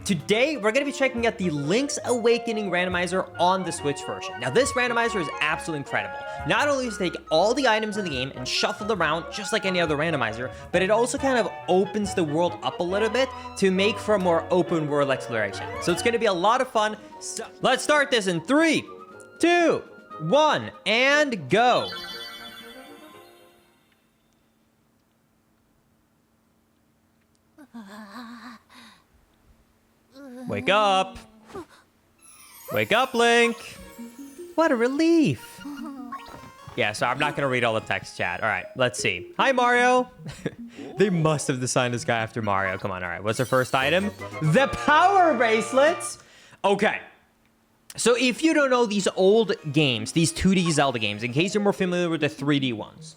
Today, we're going to be checking out the Link's Awakening randomizer on the Switch version. Now, this randomizer is absolutely incredible. Not only does it take all the items in the game and shuffle them around just like any other randomizer, but it also kind of opens the world up a little bit to make for a more open world exploration. So it's going to be a lot of fun. So let's start this in 3, 2, 1, and go. Wake up. Wake up, Link. What a relief. Yeah, so I'm not going to read all the text chat. All right, let's see. Hi, Mario. They must have designed this guy after Mario. Come on, all right. What's our first item? The power bracelets. Okay. So if you don't know these old games, these 2D Zelda games, in case you're more familiar with the 3D ones,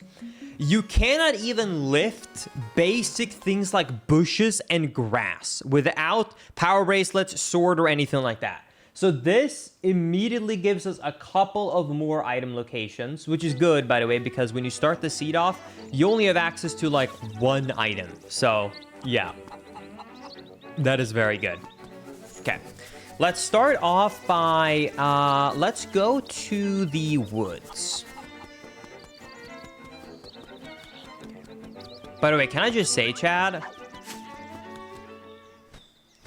you cannot even lift basic things like bushes and grass without power bracelets, sword, or anything like that. So this immediately gives us a couple of more item locations, which is good, by the way, because when you start the seed off, you only have access to like one item. So yeah, that is very good. Okay, let's start off by, let's go to the woods. By the way, can I just say, Chad?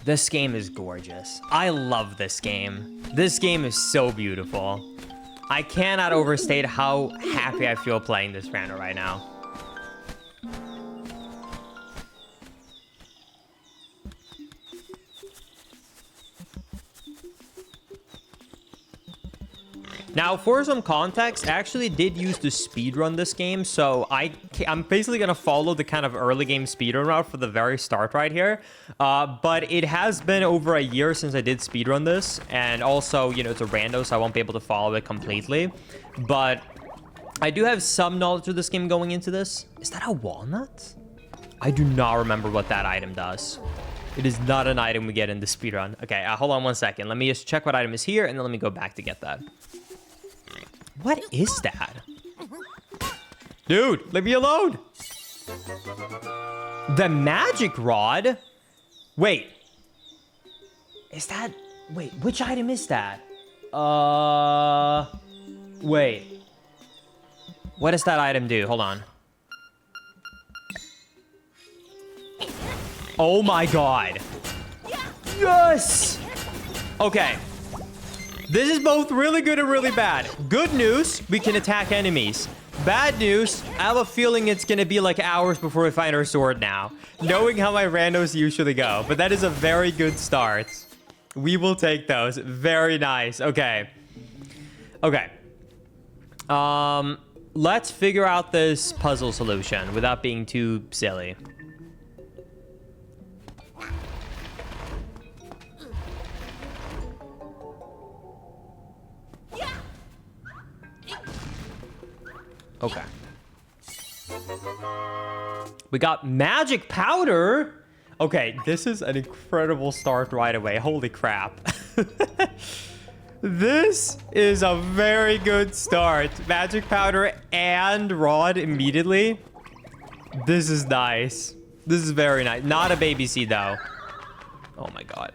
This game is gorgeous. I love this game. This game is so beautiful. I cannot overstate how happy I feel playing this random right now. Now, for some context, I actually did use to speedrun this game, so I'm basically going to follow the kind of early game speedrun route for the very start right here. But it has been over a year since I did speedrun this, and also, you know, it's a rando, so I won't be able to follow it completely. But I do have some knowledge of this game going into this. Is that a walnut? I do not remember what that item does. It is not an item we get in the speedrun. Okay, hold on 1 second. Let me just check what item is here, and then let me go back to get that. What is that? Dude, leave me alone. The magic rod? Wait. Is that... Wait, which item is that? Wait. What does that item do? Hold on. Oh my god. Yes! Okay. This is both really good and really bad. Good news, we can attack enemies. Bad news, I have a feeling it's gonna be like hours before we find our sword now, knowing how my randos usually go. But that is a very good start. We will take those. Very nice. Okay. Okay. Let's figure out this puzzle solution without being too silly. Okay. We got magic powder. Okay, this is an incredible start right away. Holy crap. This is a very good start. Magic powder and rod immediately. This is nice. This is very nice. Not a baby seed though. Oh my god.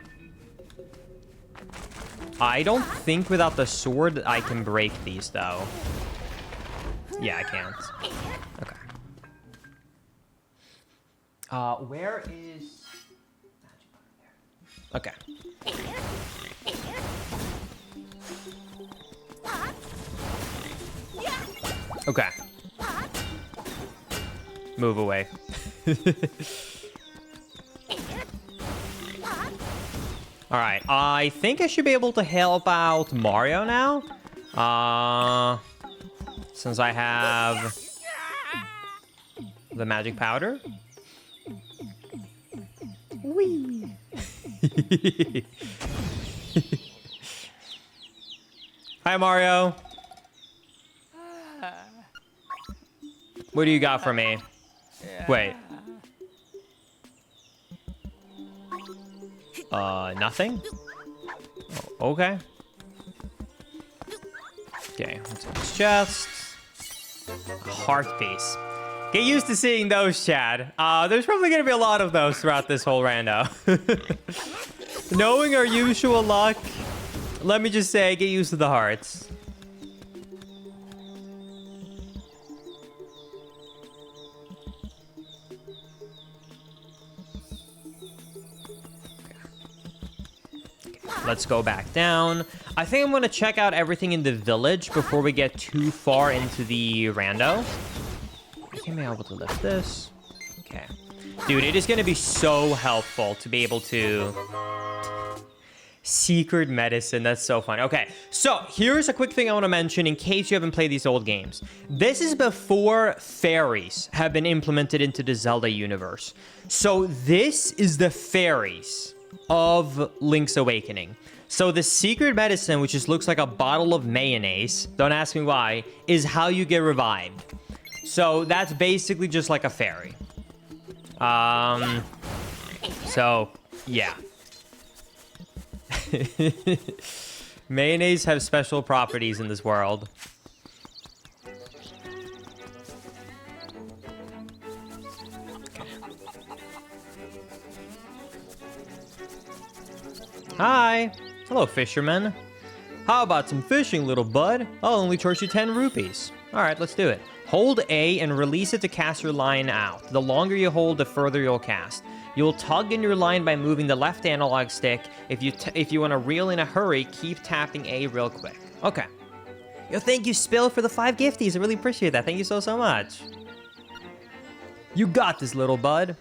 I don't think without the sword I can break these though. Yeah, I can't. Okay. Where is... Okay. Okay. Move away. Alright, I think I should be able to help out Mario now. Since I have the magic powder. Whee! Hi, Mario. What do you got for me? Wait. Nothing? Oh, okay. Okay, what's in this chest? Heart piece. Get used to seeing those, Chad. There's probably going to be a lot of those throughout this whole rando. Knowing our usual luck, let me just say, get used to the hearts. Let's go back down. I think I'm going to check out everything in the village before we get too far into the rando. I think I'm able to lift this. Okay. Dude, it is going to be so helpful to be able to... Secret medicine, that's so fun. Okay, so here's a quick thing I want to mention in case you haven't played these old games. This is before fairies have been implemented into the Zelda universe. So this is the fairies of Link's Awakening. So the secret medicine, which just looks like a bottle of mayonnaise, don't ask me why, is how you get revived. So that's basically just like a fairy. So yeah. Mayonnaise have special properties in this world. Hi. Hello, fisherman. How about some fishing, little bud? I'll only charge you 10 rupees. All right, let's do it. Hold A and release it to cast your line out. The longer you hold, the further you'll cast. You'll tug in your line by moving the left analog stick. If you want to reel in a hurry, keep tapping A real quick. Okay. Yo, thank you, Spill, for the 5 gifties. I really appreciate that. Thank you so much. You got this, little bud.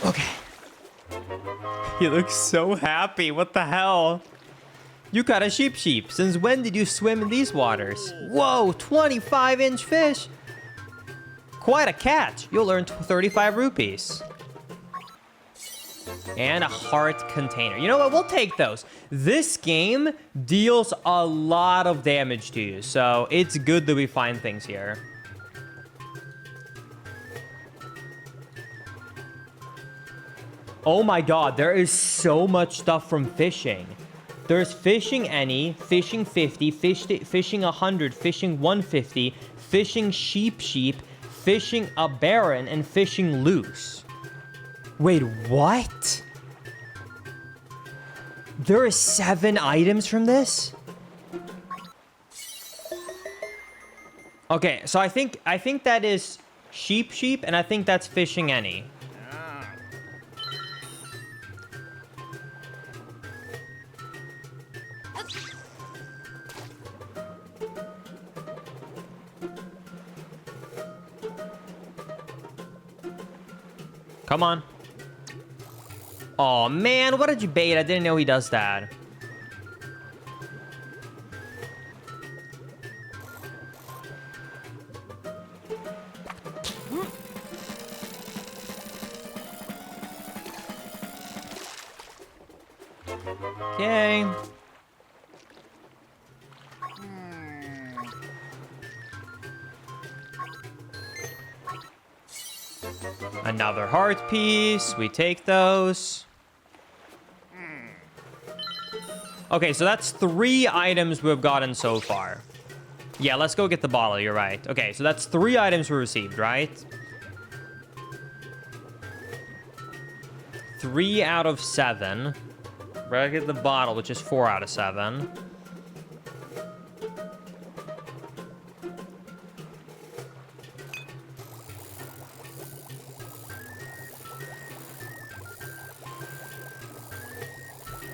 Okay. He looks so happy. What the hell? You got a sheep. Since when did you swim in these waters? Whoa, 25-inch fish. Quite a catch. You'll earn 35 rupees. And a heart container. You know what? We'll take those. This game deals a lot of damage to you, so it's good that we find things here. Oh my god, there is so much stuff from fishing. There's fishing any, fishing 50, fishing 100, fishing 150, fishing sheep, fishing a baron, and fishing loose. Wait, what? There are 7 items from this? Okay, so I think that is sheep, and I think that's fishing any. Come on. Oh man, what did you bait? I didn't know he does that. Okay. Another heart piece. We take those. Okay, so that's 3 items we've gotten so far. Yeah, let's go get the bottle. You're right. Okay, so that's 3 items we received, right? 3 out of 7. We're gonna get the bottle, which is 4 out of 7.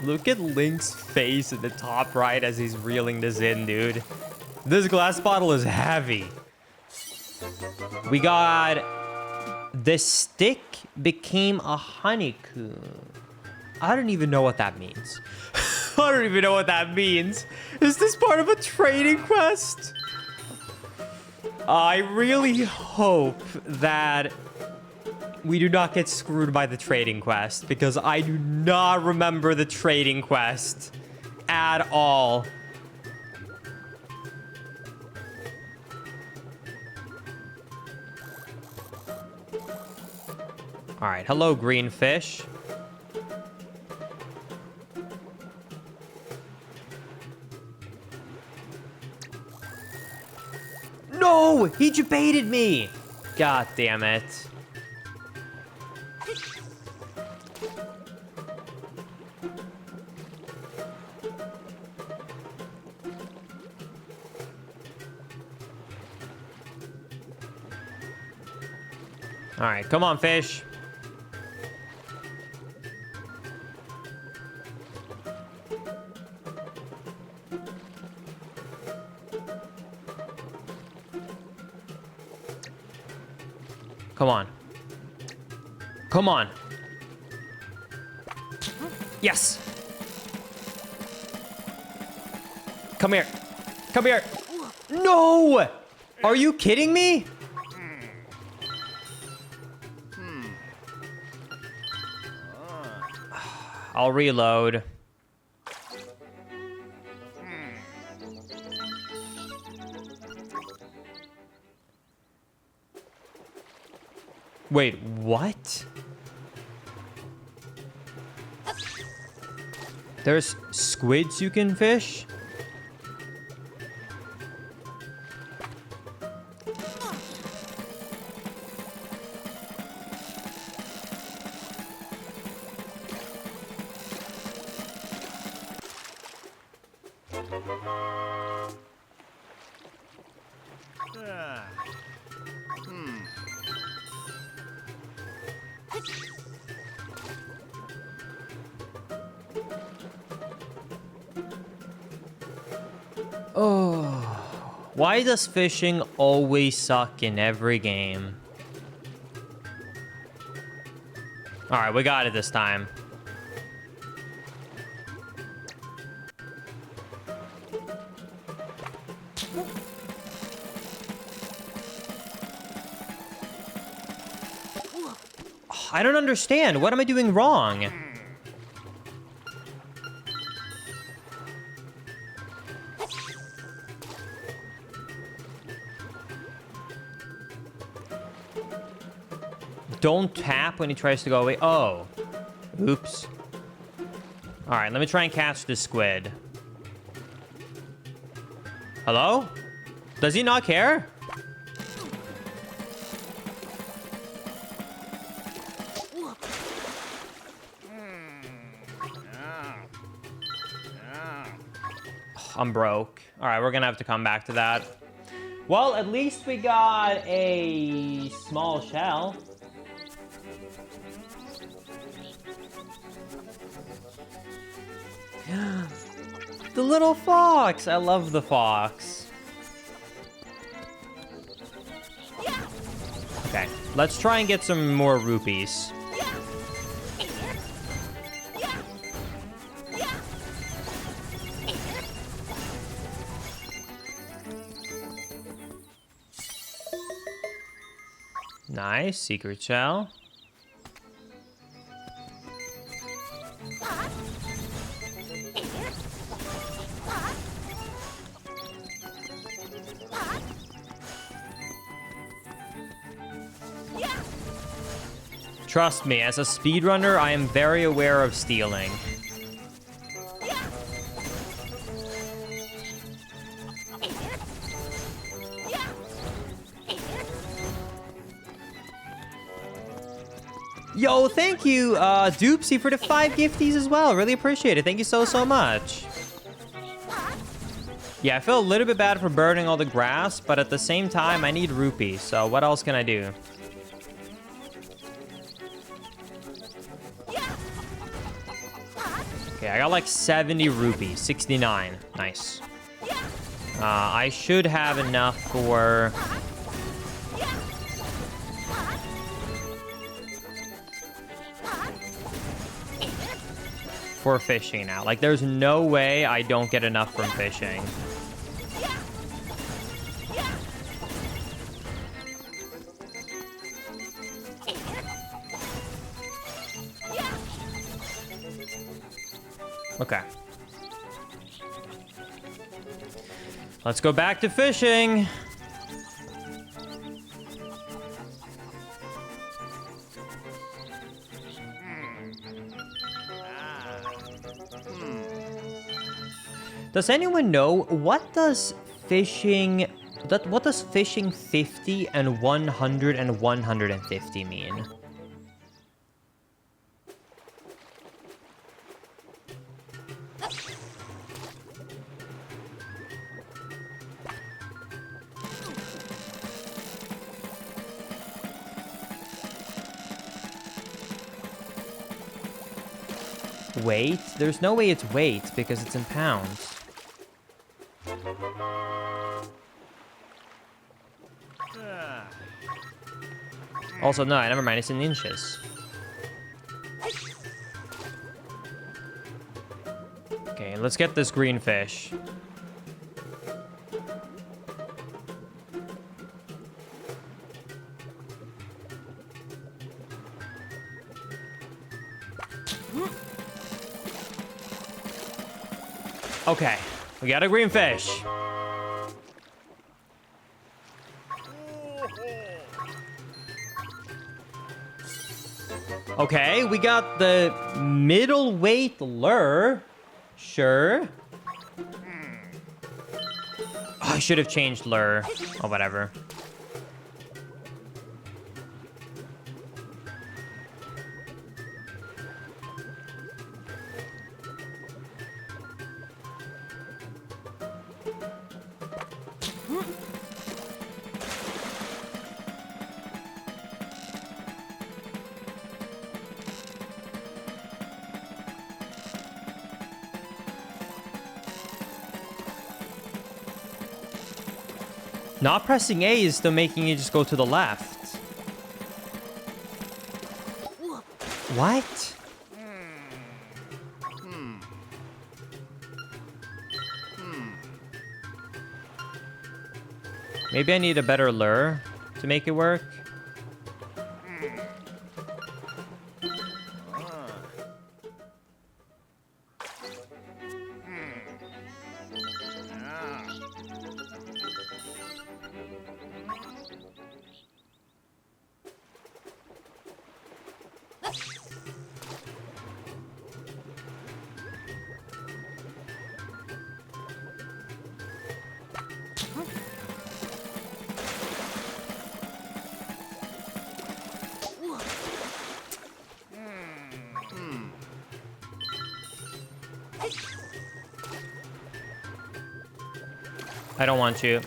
Look at Link's face in the top right as he's reeling this in, dude. This glass bottle is heavy. We got... The stick became a honeycomb. I don't even know what that means. I don't even know what that means. Is this part of a trading quest? I really hope that we do not get screwed by the trading quest, because I do not remember the trading quest at all. All right, hello, green fish. No, he baited me. God damn it. All right, come on, fish. Come on. Come on. Yes. Come here. Come here. No! Are you kidding me? I'll reload. Wait, what? There's squids you can fish? Oh, why does fishing always suck in every game? All right, we got it this time. I don't understand. What am I doing wrong? Don't tap when he tries to go away. Oh. Oops. All right, let me try and catch this squid. Hello? Does he not care? I'm broke. All right, we're gonna have to come back to that. Well, at least we got a small shell. The little fox! I love the fox. Okay, let's try and get some more rupees. Nice, secret shell. Trust me, as a speedrunner, I am very aware of stealing. Yo, thank you, Doopsy, for the 5 gifties as well. Really appreciate it. Thank you so, so much. Yeah, I feel a little bit bad for burning all the grass, but at the same time, I need rupees. So what else can I do? Okay, I got like 70 rupees, 69. Nice. I should have enough for... fishing now. Like, there's no way I don't get enough from fishing. Okay. Let's go back to fishing. Does anyone know what does fishing 50 and 100 and 150 mean? Weight? There's no way it's weight because it's in pounds. Also, no, never mind. It's in inches. Okay, let's get this green fish. Okay, we got a green fish. Okay, we got the middleweight lure. Sure. Oh, I should have changed lure. Oh, whatever. Not pressing A is still making you just go to the left. What? Maybe I need a better lure to make it work. I don't want you.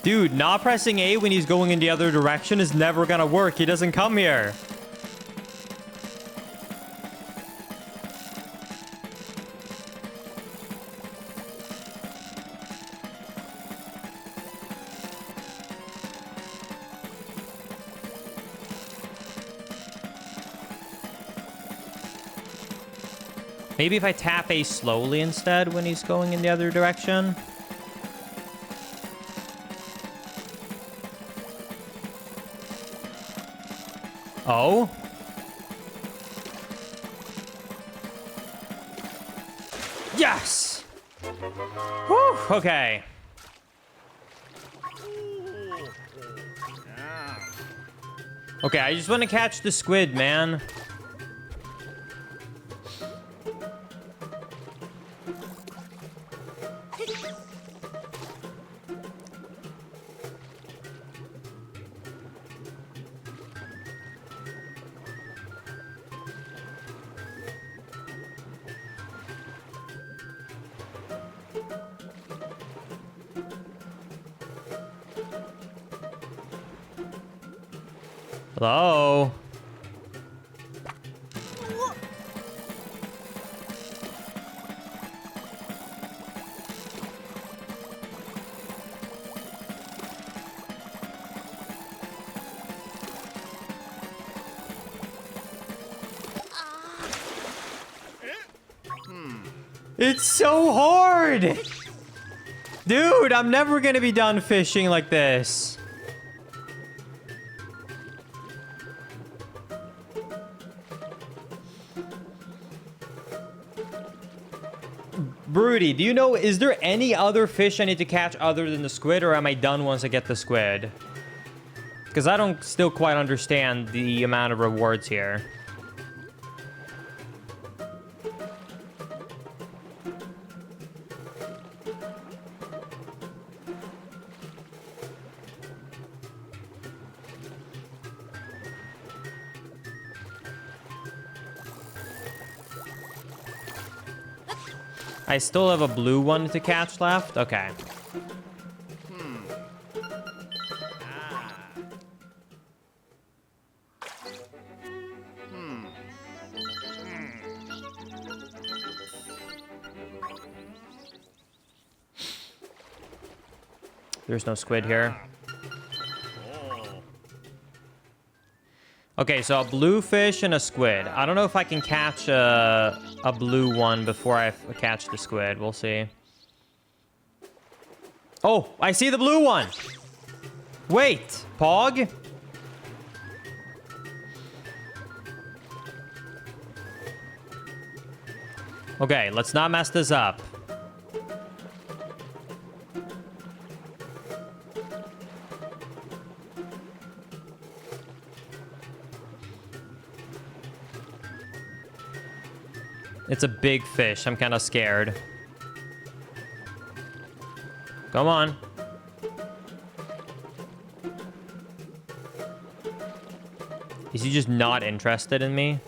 Dude, not pressing A when he's going in the other direction is never gonna work. He doesn't come here. Maybe if I tap A slowly instead when he's going in the other direction. Oh? Yes! Whew, okay. Okay, I just want to catch the squid, man. Hello? It's so hard! Dude, I'm never gonna be done fishing like this. Broody, do you know, is there any other fish I need to catch other than the squid, or am I done once I get the squid? Because I don't still quite understand the amount of rewards here. I still have a blue one to catch left? Okay. There's no squid here. Okay, so a blue fish and a squid. I don't know if I can catch a blue one before I catch the squid. We'll see. Oh, I see the blue one. Wait, Pog? Okay, let's not mess this up. It's a big fish. I'm kind of scared. Come on. Is he just not interested in me?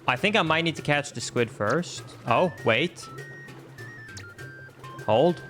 I think I might need to catch the squid first. Oh, wait. Hold.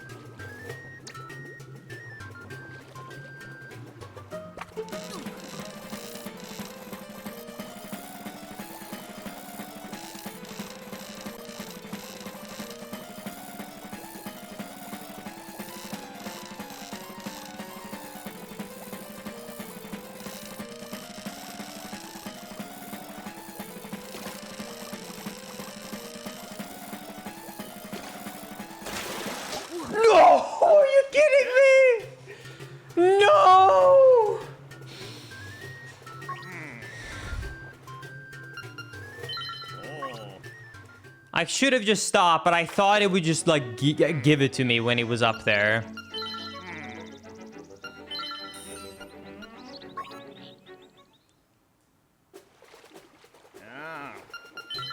Are you kidding me? No! I should have just stopped, but I thought it would just, like, give it to me when he was up there.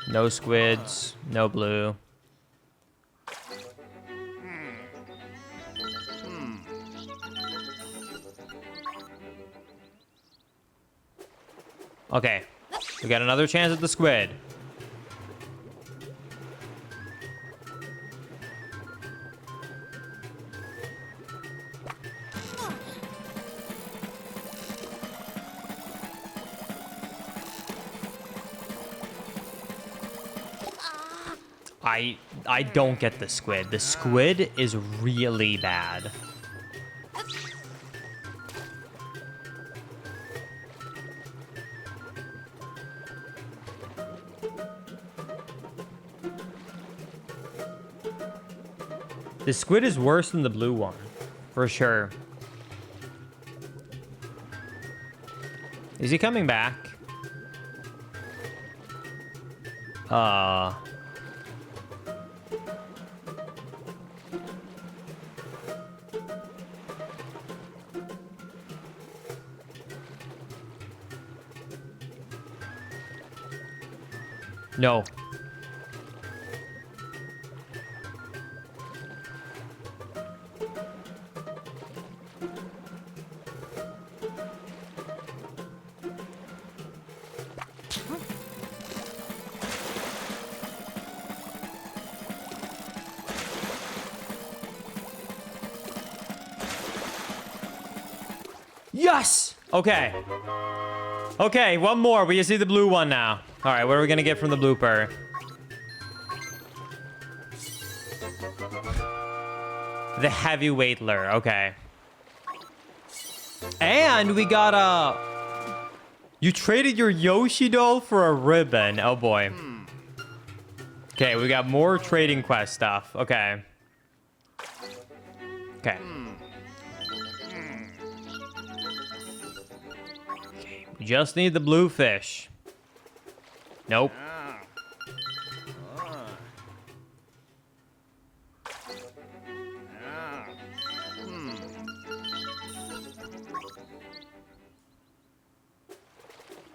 No squids, no blue. Okay, we got another chance at the squid. I don't get the squid. The squid is really bad. The squid is worse than the blue one, for sure. Is he coming back? No. Yes! Okay. Okay, one more. We just need the blue one now. All right, what are we gonna get from the blooper? The heavyweight lure. Okay. And we got a... You traded your Yoshi doll for a ribbon. Oh, boy. Okay, we got more trading quest stuff. Okay. Okay. We just need the blue fish. Nope.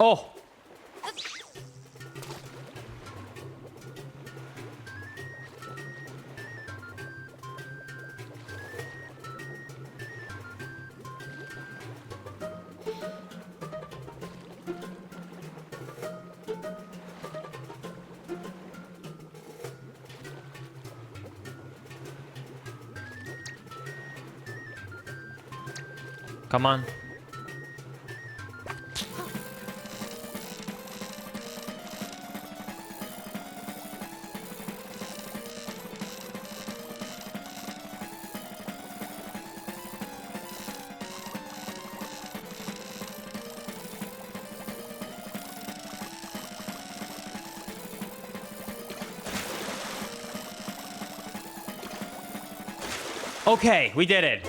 Oh. Come on. Okay, we did it.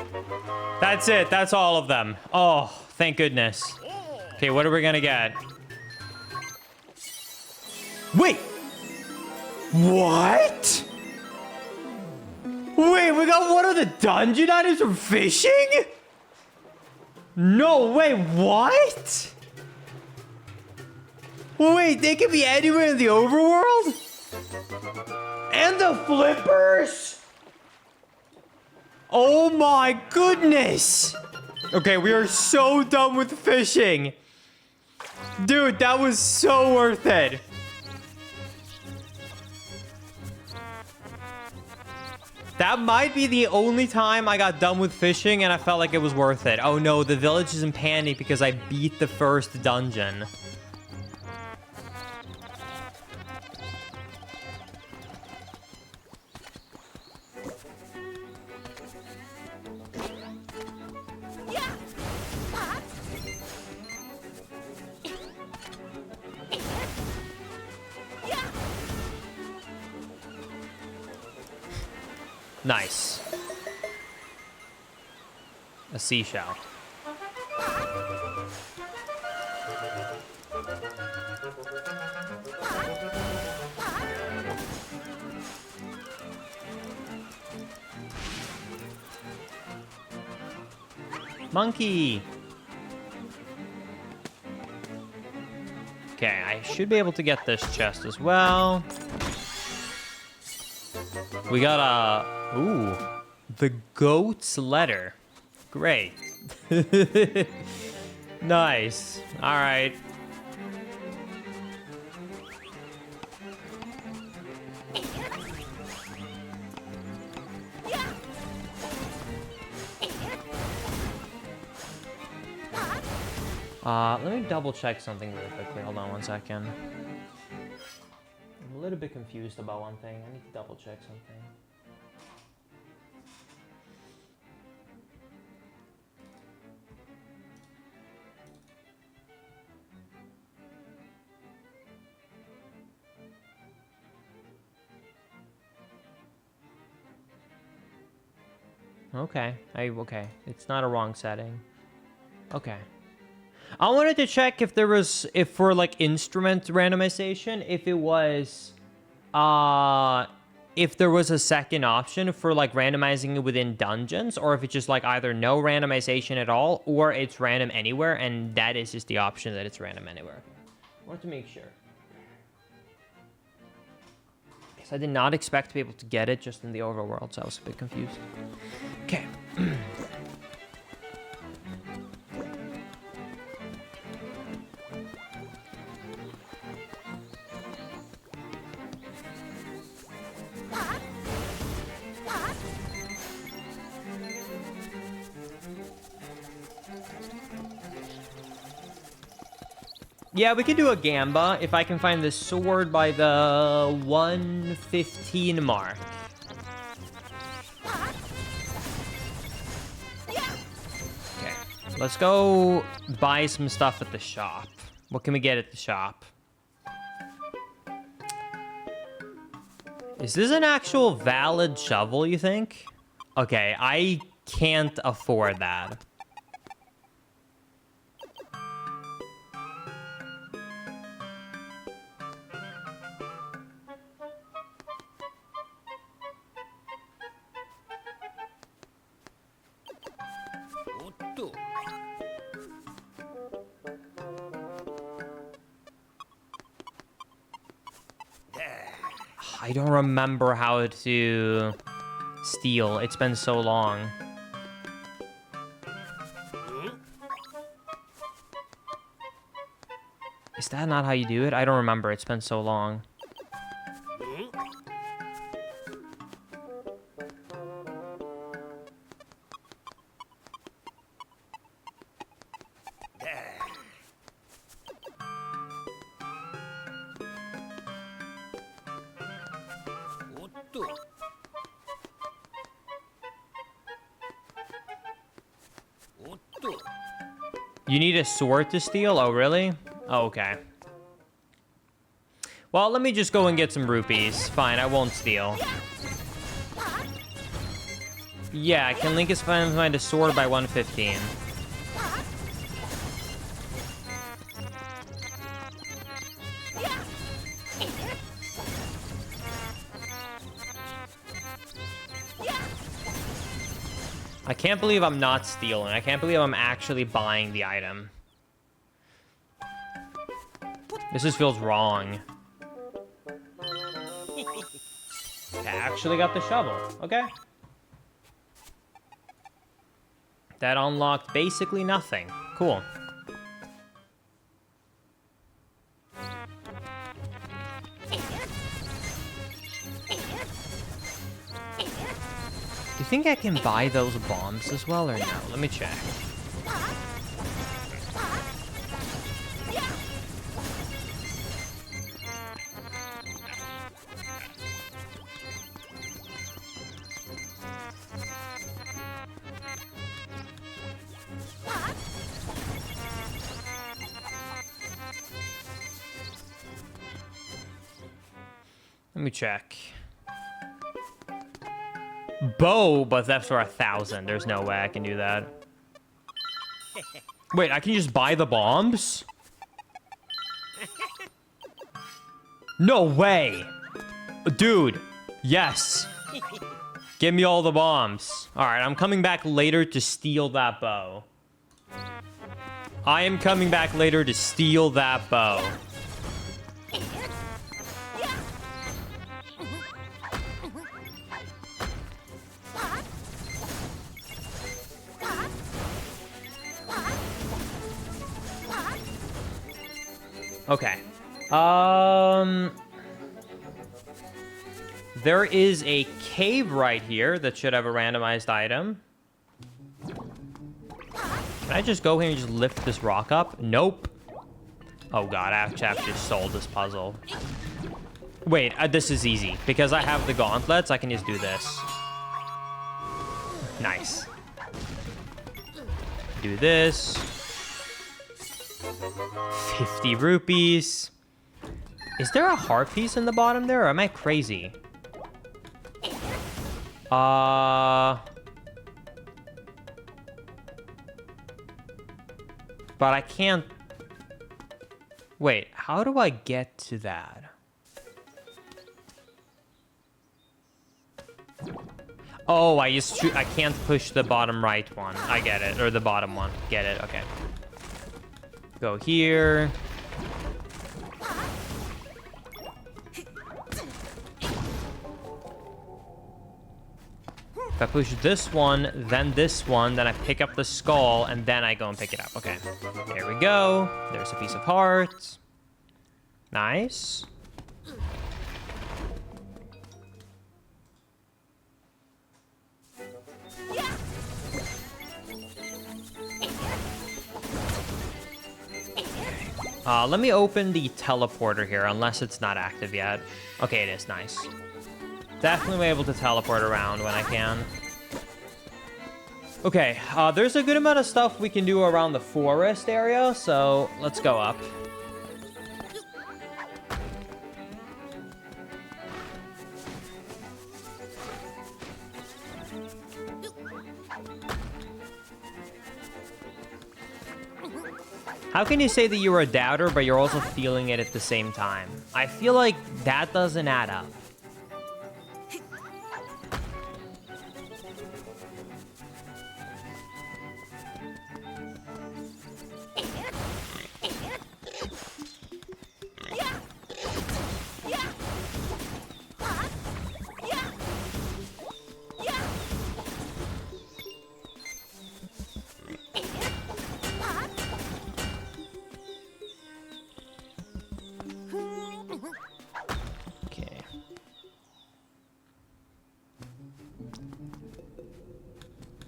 That's it. That's all of them. Oh, thank goodness. Okay, what are we gonna get? Wait! What? Wait, we got one of the dungeon items from fishing? No way, what? Wait, they can be anywhere in the overworld? And the flippers? Oh my goodness! Okay, we are so done with fishing. Dude, that was so worth it. That might be the only time I got done with fishing and I felt like it was worth it. Oh no, the village is in panic because I beat the first dungeon. Nice. A seashell. Monkey. Okay, I should be able to get this chest as well. We got a... Ooh. The goat's letter. Great. Nice. All right. Let me double check something really quickly. Hold on one second. I'm a little bit confused about one thing. I need to double check something. Okay. Okay. It's not a wrong setting. Okay. I wanted to check if there was, if for like instrument randomization, if it was, if there was a second option for like randomizing it within dungeons, or if it's just like either no randomization at all, or it's random anywhere, and that is just the option that it's random anywhere. I wanted to make sure. Because I did not expect to be able to get it just in the overworld, so I was a bit confused. Okay. Yeah, we could do a gamba if I can find the sword by the 115 mark. Okay, let's go buy some stuff at the shop. What can we get at the shop? Is this an actual valid shovel, you think? Okay, I can't afford that. I don't remember how to steal. It's been so long. Is that not how you do it? I don't remember. It's been so long. You need a sword to steal? Oh, really? Oh, okay. Well, let me just go and get some rupees. Fine, I won't steal. Yeah, can Linkus find a sword by 115? I can't believe I'm not stealing. I can't believe I'm actually buying the item. This just feels wrong. I actually got the shovel. Okay. That unlocked basically nothing. Cool. Do you think I can buy those bombs as well or no? Let me check. Let me check. Bow, but that's for 1,000. There's no way I can do that. Wait, I can just buy the bombs? No way! Dude, yes. Give me all the bombs. Alright, I'm coming back later to steal that bow. I am coming back later to steal that bow. Okay. There is a cave right here that should have a randomized item. Can I just go here and just lift this rock up? Nope. Oh god, I actually have to solve this puzzle. Wait, this is easy. Because I have the gauntlets, I can just do this. Nice. Do this. 50 rupees. Is there a heart piece in the bottom there, or am I crazy? But I can't... Wait, how do I get to that? Oh, I can't push the bottom right one. I get it. Or the bottom one. Get it. Okay. Go here. If I push this one, then I pick up the skull, and then I go and pick it up. Okay. There we go. There's a piece of heart. Nice. Let me open the teleporter here, unless it's not active yet. Okay, it is. Nice. Definitely able to teleport around when I can. Okay, there's a good amount of stuff we can do around the forest area, so let's go up. How can you say that you're a doubter, but you're also feeling it at the same time? I feel like that doesn't add up.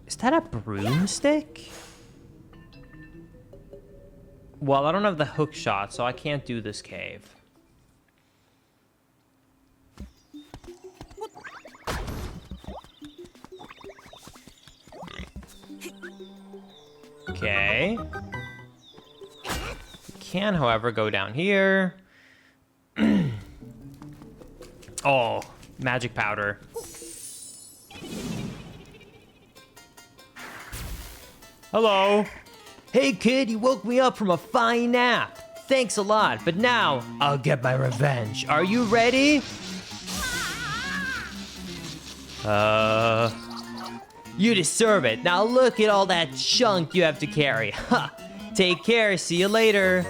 Is that a broomstick? Well, I don't have the hook shot, so I can't do this cave. Okay. We can, however, go down here. Oh, magic powder. Hello. Hey, kid, you woke me up from a fine nap. Thanks a lot, but now I'll get my revenge. Are you ready? You deserve it. Now look at all that junk you have to carry. Ha! Take care. See you later.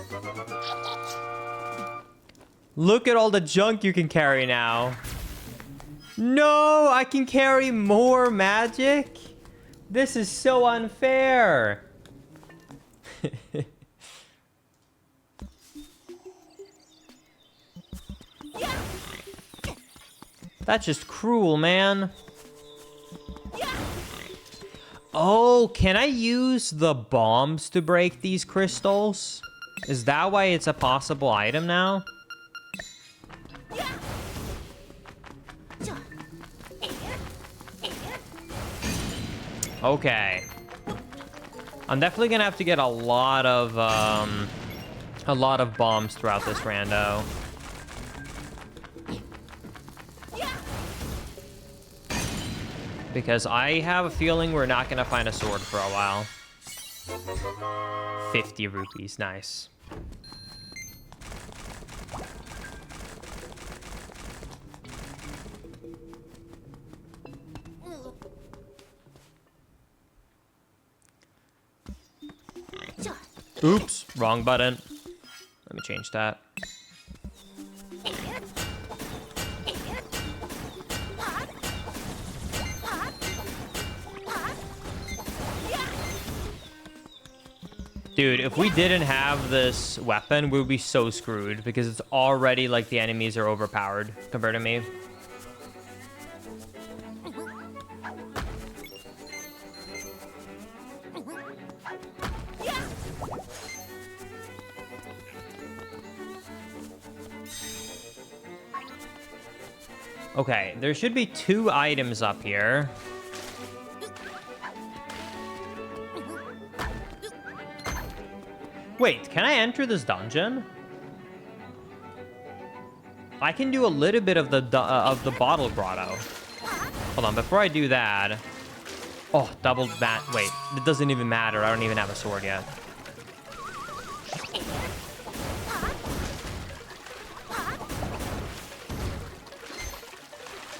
Look at all the junk you can carry now. No, I can carry more magic? This is so unfair. That's just cruel, man. Oh, can I use the bombs to break these crystals? Is that why it's a possible item now? Okay. I'm definitely gonna have to get a lot of bombs throughout this rando. Because I have a feeling we're not gonna find a sword for a while. 50 rupees, nice. Oops, wrong button. Let me change that. Dude, if we didn't have this weapon, we would be so screwed because it's already like the enemies are overpowered compared to me. Okay, there should be 2 items up here. Wait, can I enter this dungeon? I can do a little bit of the bottle grotto. Hold on, before I do that. Oh, double bat. Wait, it doesn't even matter. I don't even have a sword yet.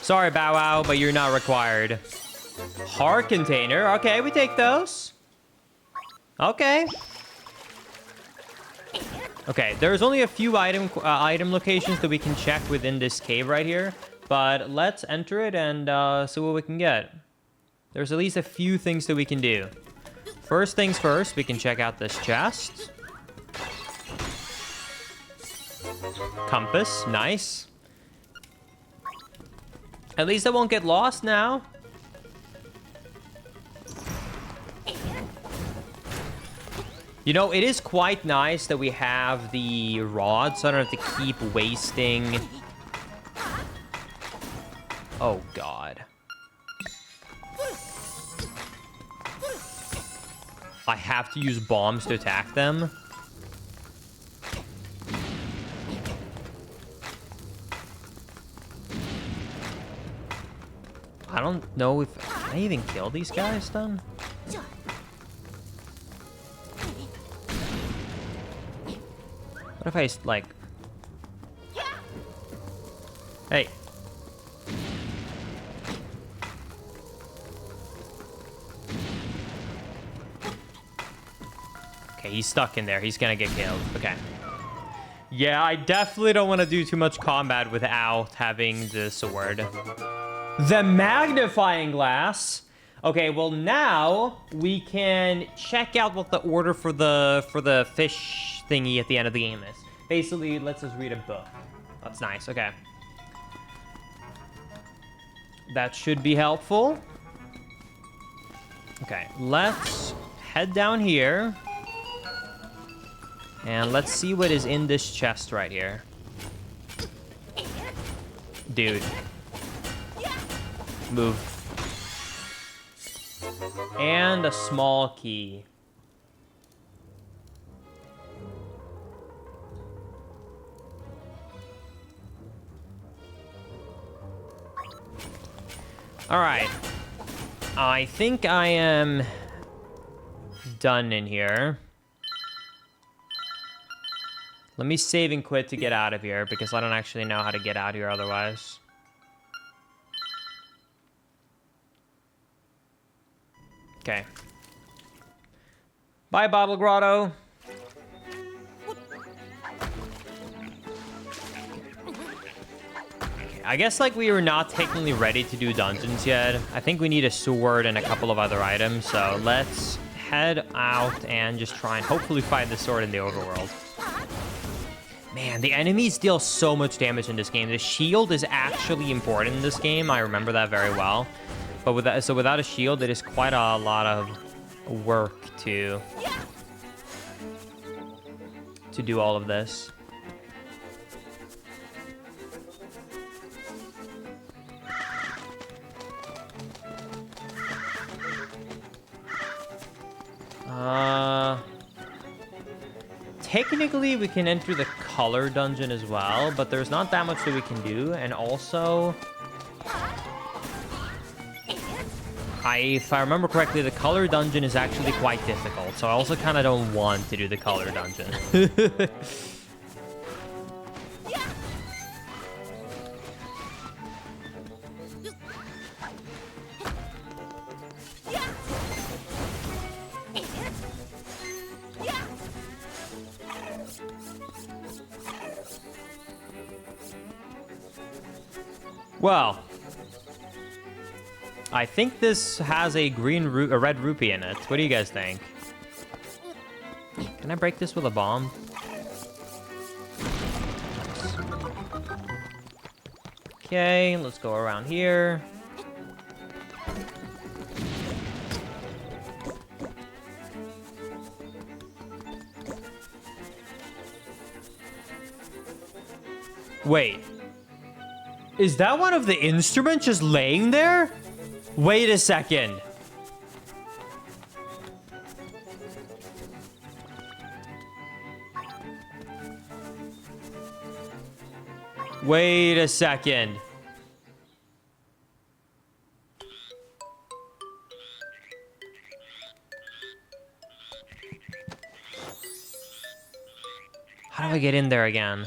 Sorry, Bow Wow, but you're not required. Heart container. Okay, we take those. Okay. Okay, there's only a few item locations that we can check within this cave right here. But let's enter it and see what we can get. There's at least a few things that we can do. First things first, we can check out this chest. Compass, nice. At least I won't get lost now. You know, it is quite nice that we have the rod, so I don't have to keep wasting... Oh, God. I have to use bombs to attack them? I don't know if... Can I even kill these guys, then? What if I, like... Hey. Okay, he's stuck in there. He's gonna get killed. Okay. Yeah, I definitely don't want to do too much combat without having the sword. The magnifying glass. Okay, well now we can check out what the order for the fish thingy at the end of the game is. Basically, let's just read a book. That's nice. Okay. That should be helpful. Okay, let's head down here. And let's see what is in this chest right here. Dude. Move. And a small key. Alright. I think I am done in here. Let me save and quit to get out of here, because I don't actually know how to get out here otherwise. Okay. Bye, Bottle Grotto. Okay, I guess, like, we were not technically ready to do dungeons yet. I think we need a sword and a couple of other items, so let's head out and just try and hopefully find the sword in the overworld. Man, the enemies deal so much damage in this game. The shield is actually important in this game. I remember that very well. But without a shield, it is quite a lot of work to do all of this. Technically, we can enter the color dungeon as well, but there's not that much that we can do. And also, if I remember correctly, the color dungeon is actually quite difficult. So I also kind of don't want to do the color dungeon. Well, I think this has a red rupee in it. What do you guys think? Can I break this with a bomb? Okay, let's go around here. Wait. Is that one of the instruments just laying there? Wait a second. Wait a second. How do I get in there again?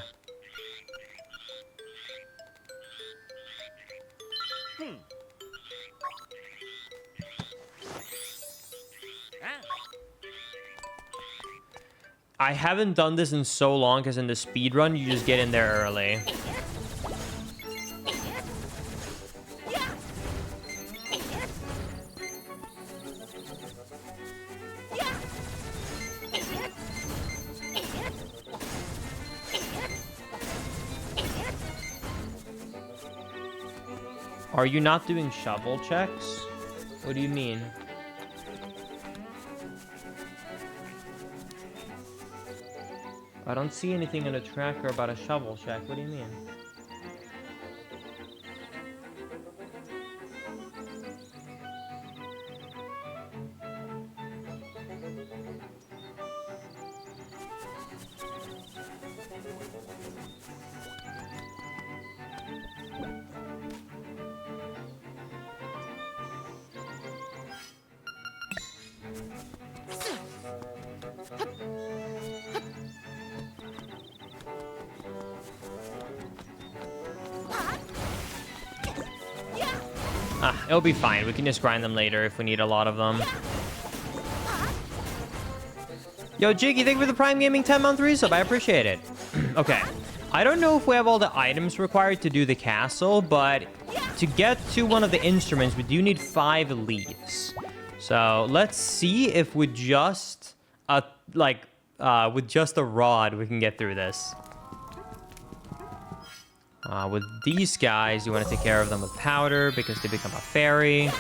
I haven't done this in so long, because in the speedrun, you just get in there early. Are you not doing shovel checks? What do you mean? I don't see anything on the tracker about a shovel shack. What do you mean? It'll be fine. We can just grind them later if we need a lot of them. Yo, Jiggy, thank you for the Prime Gaming 10-month resub. I appreciate it. Okay. I don't know if we have all the items required to do the castle, but to get to one of the instruments, we do need 5 leaves. So let's see if with just a rod, we can get through this. With these guys, you want to take care of them with powder because they become a fairy.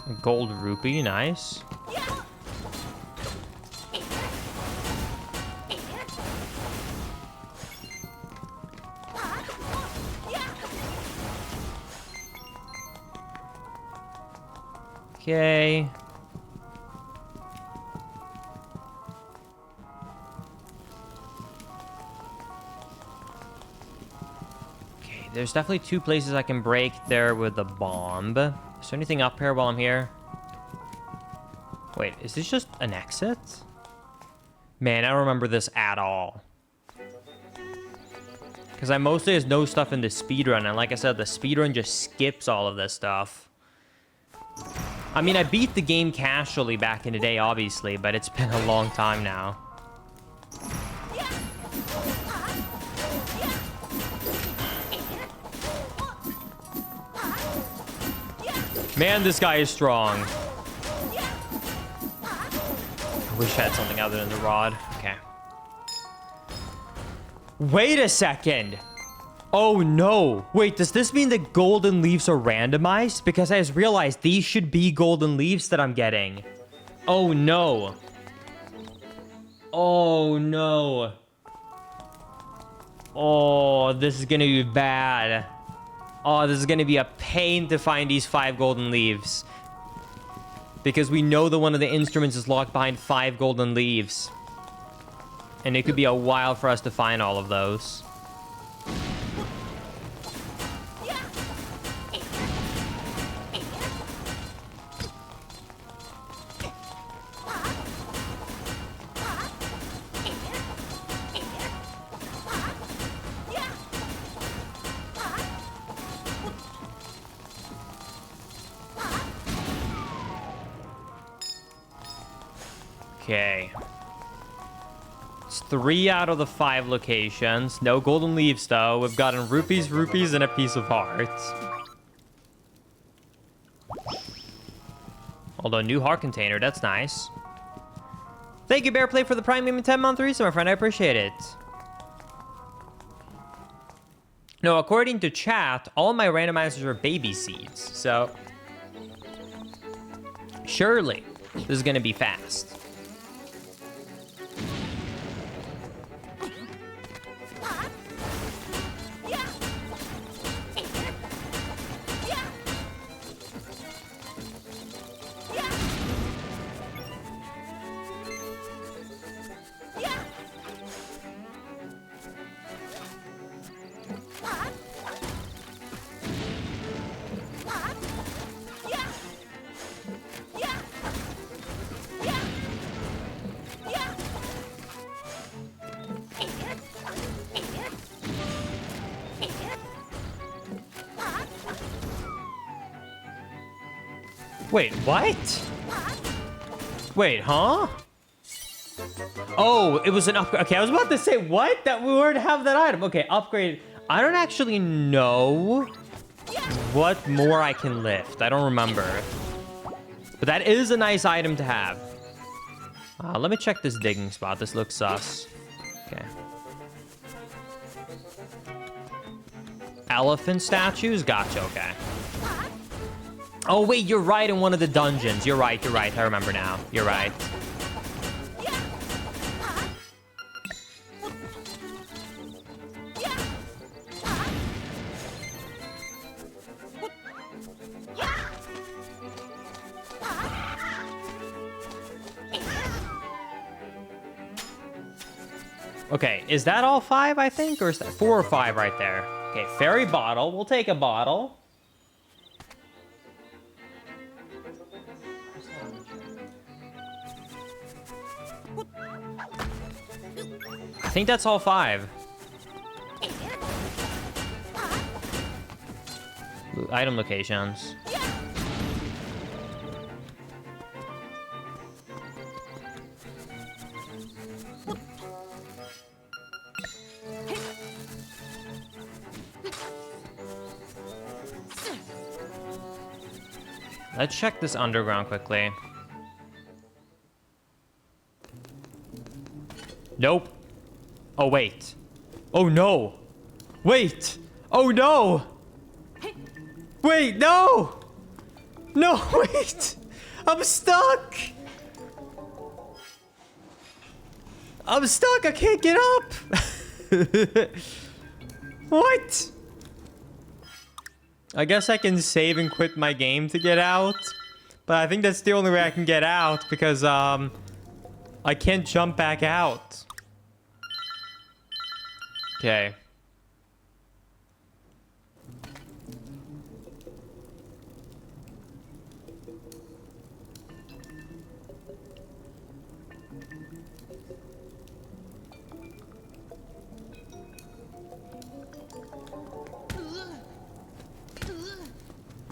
A gold rupee, nice. Okay. There's definitely 2 places I can break there with the bomb. Is there anything up here while I'm here? Wait, is this just an exit? Man, I don't remember this at all. Because I mostly has no stuff in the speedrun, and like I said, the speedrun just skips all of this stuff. I mean, I beat the game casually back in the day, obviously, but it's been a long time now. Man, this guy is strong. I wish I had something other than the rod. Okay. Wait a second. Oh, no. Wait, does this mean the golden leaves are randomized? Because I just realized these should be golden leaves that I'm getting. Oh, no. Oh, no. Oh, this is gonna be bad. Oh, this is going to be a pain to find these 5 golden leaves. Because we know that one of the instruments is locked behind 5 golden leaves. And it could be a while for us to find all of those. Okay. It's 3 out of the 5 locations. No golden leaves, though. We've gotten rupees, rupees, and a piece of heart. Although, new heart container. That's nice. Thank you, Bearplay, for the Prime Game 10-month resub, my friend. I appreciate it. No, according to chat, all my randomizers are baby seeds. So, surely, this is going to be fast. Wait, what? Wait, huh? Oh, it was an upgrade. Okay, I was about to say, what? That we were to have that item. Okay, upgrade. I don't actually know what more I can lift. I don't remember. But that is a nice item to have. Let me check this digging spot. This looks sus. Okay. Elephant statues? Gotcha, okay. Oh, wait, you're right in one of the dungeons. You're right. I remember now. You're right. Okay, is that all 5, I think? Or is that 4 or 5 right there? Okay, fairy bottle. We'll take a bottle. I think that's all 5. Item locations. Let's check this underground quickly. Nope. Oh, wait. Oh, no. Wait. Oh, no. Wait, no. No, wait. I'm stuck. I'm stuck. I can't get up. What? I guess I can save and quit my game to get out. But I think that's the only way I can get out because, I can't jump back out. Okay.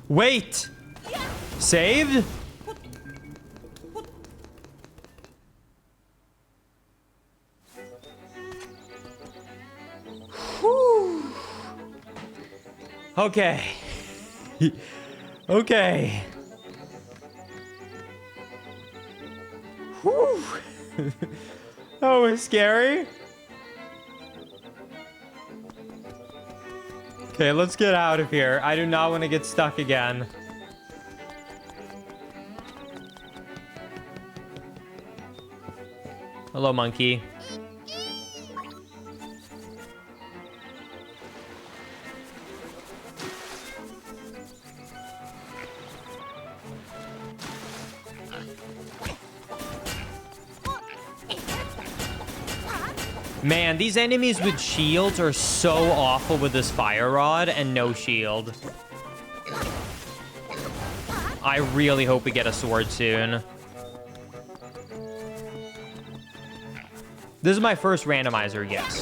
Wait! Saved? Whew. Okay. Okay. Whew. That was scary. Okay, let's get out of here. I do not want to get stuck again. Hello, monkey. Man, these enemies with shields are so awful with this fire rod and no shield. I really hope we get a sword soon. This is my first randomizer, yes.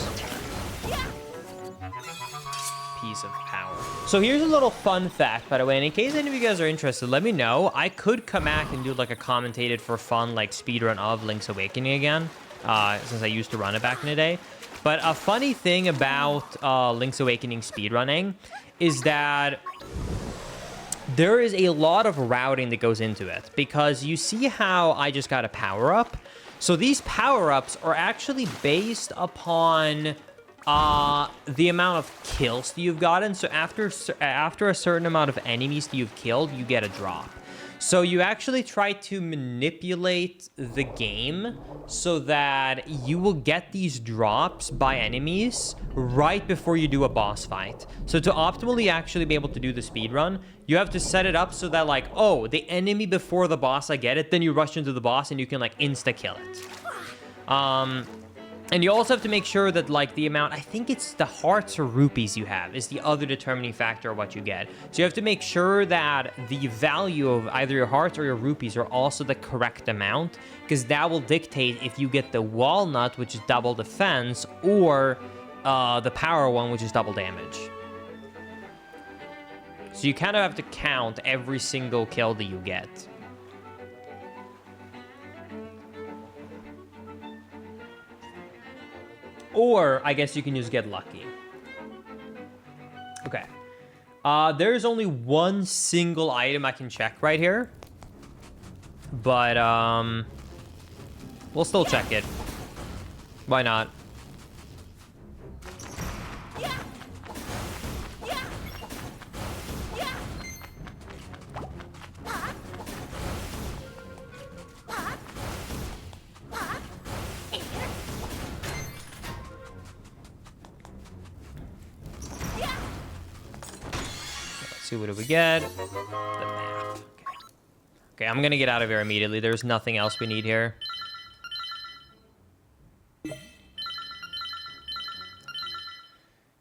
Piece of power. So here's a little fun fact, by the way, and in case any of you guys are interested, let me know. I could come back and do like a commentated for fun, like speedrun of Link's Awakening again. Since I used to run it back in the day. But a funny thing about Link's Awakening speedrunning is that there is a lot of routing that goes into it. Because you see how I just got a power-up? So these power-ups are actually based upon the amount of kills that you've gotten. So after a certain amount of enemies that you've killed, you get a drop. So you actually try to manipulate the game so that you will get these drops by enemies right before you do a boss fight. So to optimally actually be able to do the speedrun, you have to set it up so that like, oh, the enemy before the boss, I get it. Then you rush into the boss and you can like insta-kill it. And you also have to make sure that, like, the amount, I think it's the hearts or rupees you have is the other determining factor of what you get. So you have to make sure that the value of either your hearts or your rupees are also the correct amount, because that will dictate if you get the walnut, which is double defense, or the power one, which is double damage. So you kind of have to count every single kill that you get. Or, I guess you can just get lucky. Okay. There's only one single item I can check right here. But, we'll still check it. Why not? see, what do we get? The map. Okay. Okay, I'm gonna get out of here immediately. There's nothing else we need here.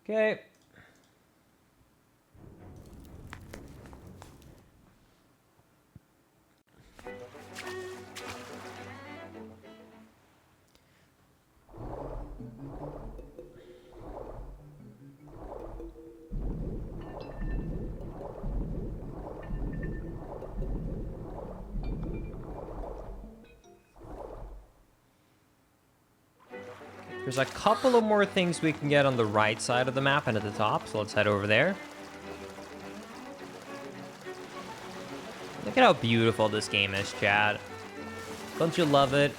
Okay. There's a couple of more things we can get on the right side of the map and at the top, so let's head over there. Look at how beautiful this game is, Chad. Don't you love it?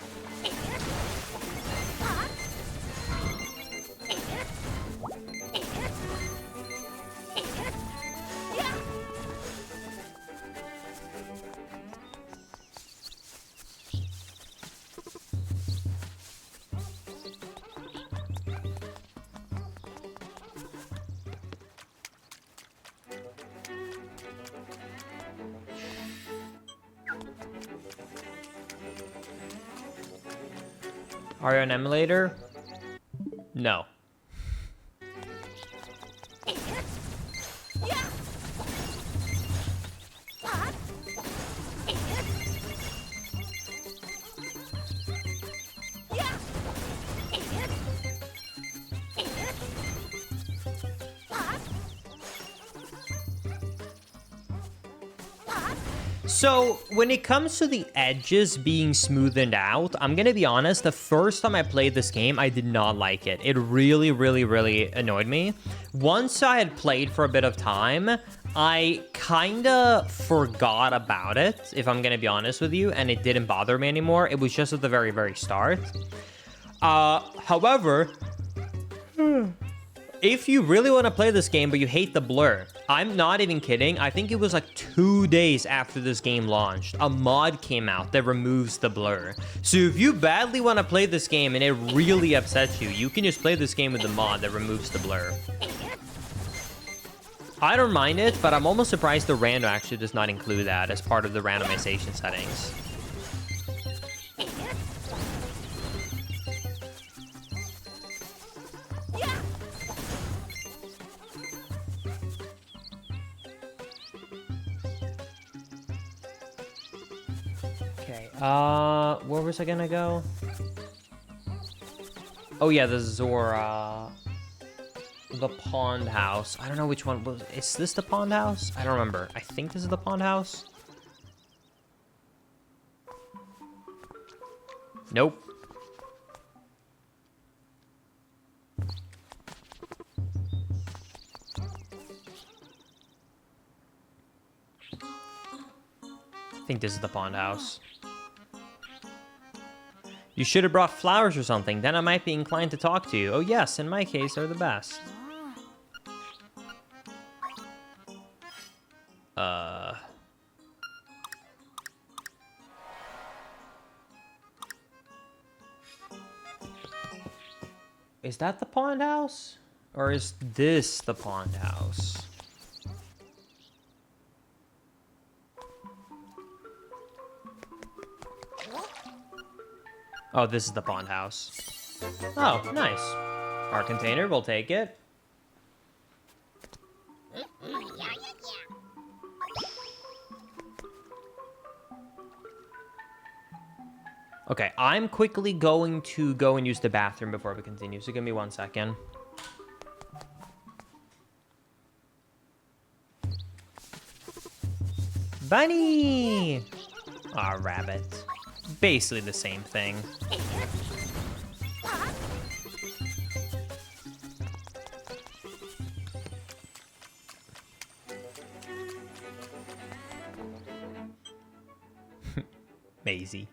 Are you an emulator? No. So, when it comes to the edges being smoothened out, I'm gonna be honest, the first time I played this game, I did not like it. It really, really, really annoyed me. Once I had played for a bit of time, I kinda forgot about it, if I'm gonna be honest with you, and it didn't bother me anymore. It was just at the very, very start. However, if you really want to play this game, but you hate the blur, I'm not even kidding. I think it was like 2 days after this game launched, a mod came out that removes the blur. So if you badly want to play this game and it really upsets you, you can just play this game with the mod that removes the blur. I don't mind it, but I'm almost surprised the random actually does not include that as part of the randomization settings. Where was I gonna go? Oh yeah, the Zora. The pond house. I don't know which one was. Is this the pond house? I don't remember. I think this is the pond house. Nope. I think this is the pond house. You should have brought flowers or something, then I might be inclined to talk to you. Oh yes, in my case, they're the best. Is that the pond house? Or is this the pond house? Oh, this is the pond house. Oh, nice. Our container, we'll take it. Okay, I'm quickly going to go and use the bathroom before we continue, so give me 1 second. Bunny! Aw, rabbit. Basically the same thing. Maisie.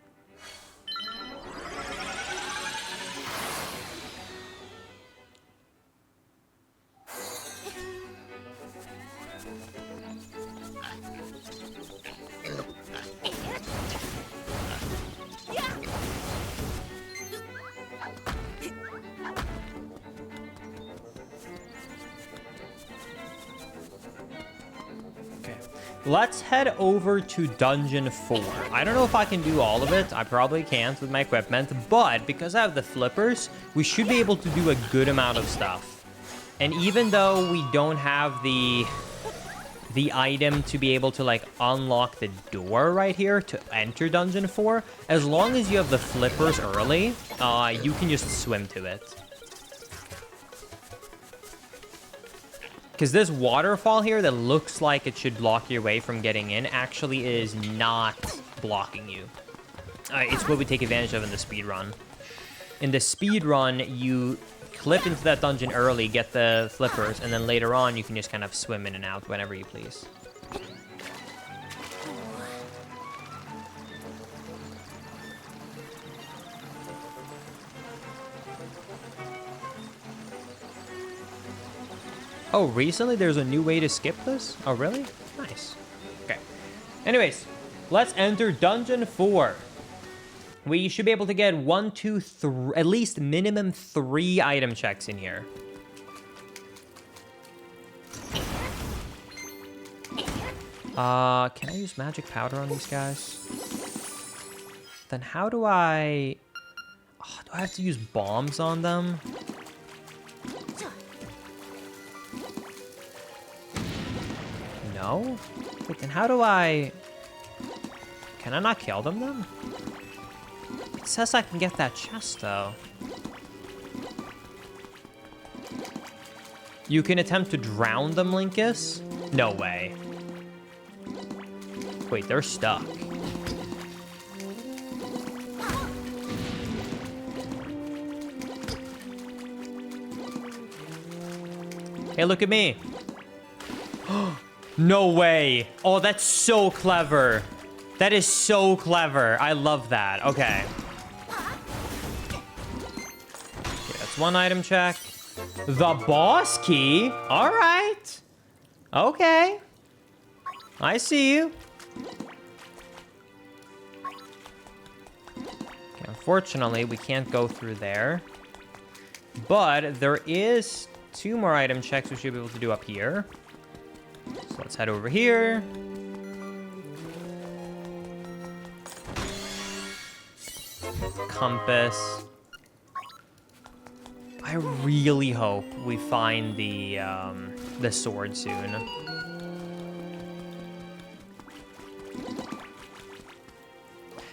let's head over to Dungeon 4. I don't know if I can do all of it. I probably can't with my equipment, but because I have the flippers, we should be able to do a good amount of stuff. And even though we don't have the item to be able to, like, unlock the door right here to enter Dungeon 4, as long as you have the flippers early, you can just swim to it. Because this waterfall here that looks like it should block your way from getting in actually is not blocking you. It's what we take advantage of in the speed run. In the speed run, you clip into that dungeon early, get the flippers, and then later on you can just kind of swim in and out whenever you please. Oh, recently there's a new way to skip this? Oh, really? Nice. Okay. Anyways, let's enter Dungeon 4. We should be able to get 1, 2, 3, at least minimum 3 item checks in here. Can I use magic powder on these guys? Then how do I... Oh, do I have to use bombs on them? No? Wait, then how do I... Can I not kill them then? It says I can get that chest, though. You can attempt to drown them, Linkus? No way. Wait, they're stuck. Hey, look at me. No way. Oh, that's so clever. That is so clever. I love that. Okay. That's one item check. The boss key? All right. Okay. I see you. Okay, unfortunately, we can't go through there. But there is 2 more item checks we should be able to do up here. So let's head over here. Compass. I really hope we find the sword soon.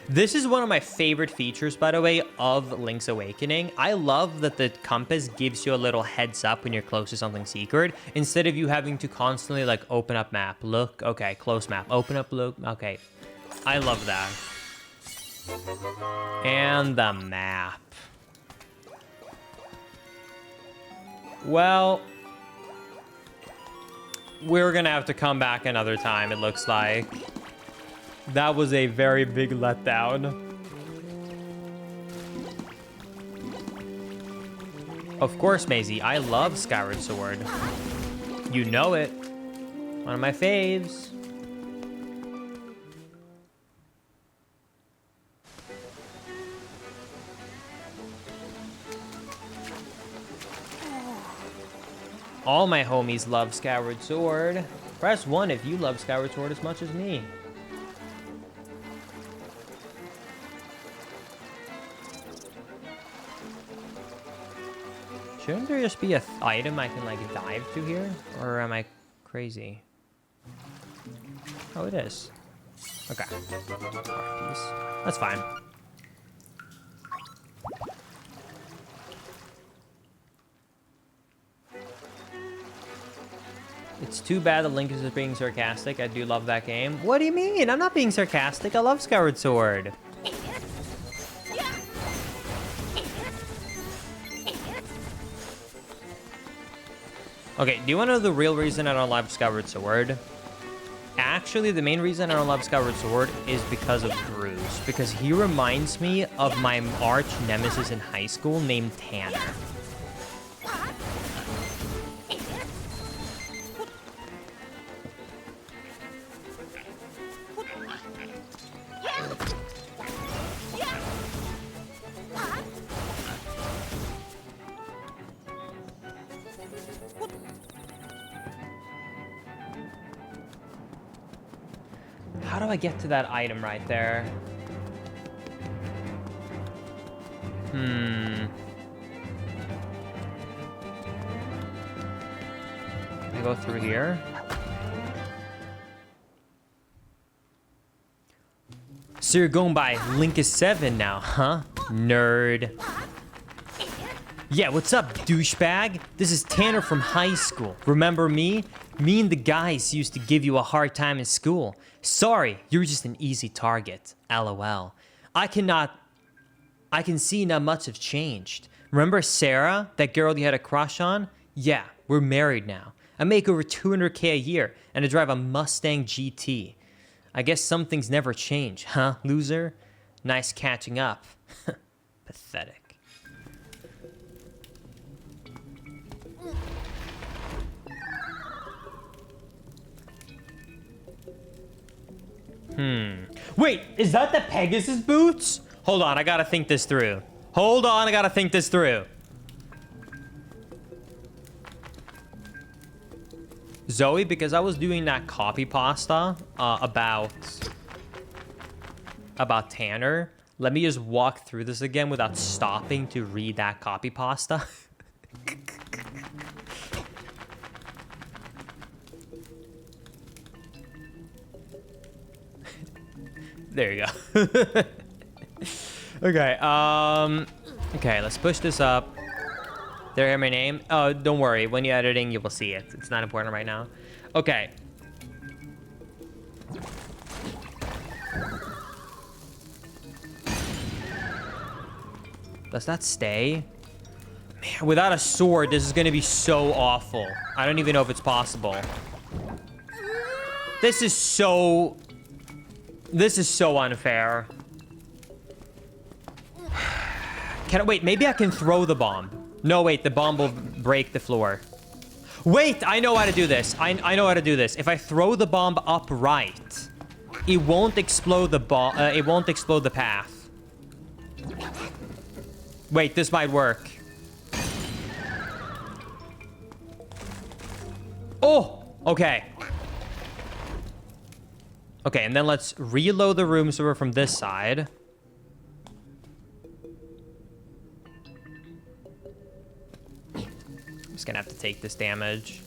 This is one of my favorite features, by the way, of Link's Awakening. I love that the compass gives you a little heads up when you're close to something secret, instead of you having to constantly, like, open up map, look, okay, close map, open up, look, okay. I love that. And the map. Well, we're gonna have to come back another time, it looks like. That was a very big letdown. Of course, Maisie, I love Skyward Sword. You know it. One of my faves. All my homies love Skyward Sword. Press 1 if you love Skyward Sword as much as me. Shouldn't there just be an item I can, like, dive to here? Or am I crazy? Oh, it is. Okay. That's fine. It's too bad that Link is just being sarcastic. I do love that game. What do you mean? I'm not being sarcastic. I love Skyward Sword. Okay, do you want to know the real reason I don't love Skyward Sword? Actually, the main reason I don't love Skyward Sword is because of Bruce. Because he reminds me of my arch nemesis in high school named Tanner. How do I get to that item right there? I go through here. So you're going by Link is 7 now, huh? Nerd. Yeah, what's up, douchebag? This is Tanner from high school. Remember me? Me and the guys used to give you a hard time in school. Sorry, you're just an easy target. LOL. I can see not much have changed. Remember Sarah, that girl you had a crush on? Yeah, we're married now. I make over 200K a year, and I drive a Mustang GT. I guess some things never change, huh, loser? Nice catching up. Pathetic. Wait, is that the Pegasus boots? Hold on, I gotta think this through. Hold on, I gotta think this through. Zoe, because I was doing that copy pasta about Tanner, let me just walk through this again without stopping to read that copy pasta. There you go. Okay, okay, let's push this up. There, hear my name? Oh, don't worry. When you're editing, you will see it. It's not important right now. Okay. Does that stay? Man, without a sword, this is gonna be so awful. I don't even know if it's possible. This is so unfair. Can I, wait, maybe I can throw the bomb. No, wait, the bomb will break the floor. Wait, I know how to do this. I know how to do this. If I throw the bomb upright, it won't explode the bomb. It won't explode the path. Wait, this might work. Oh, okay. Okay, and then let's reload the room so we're from this side. I'm just gonna have to take this damage.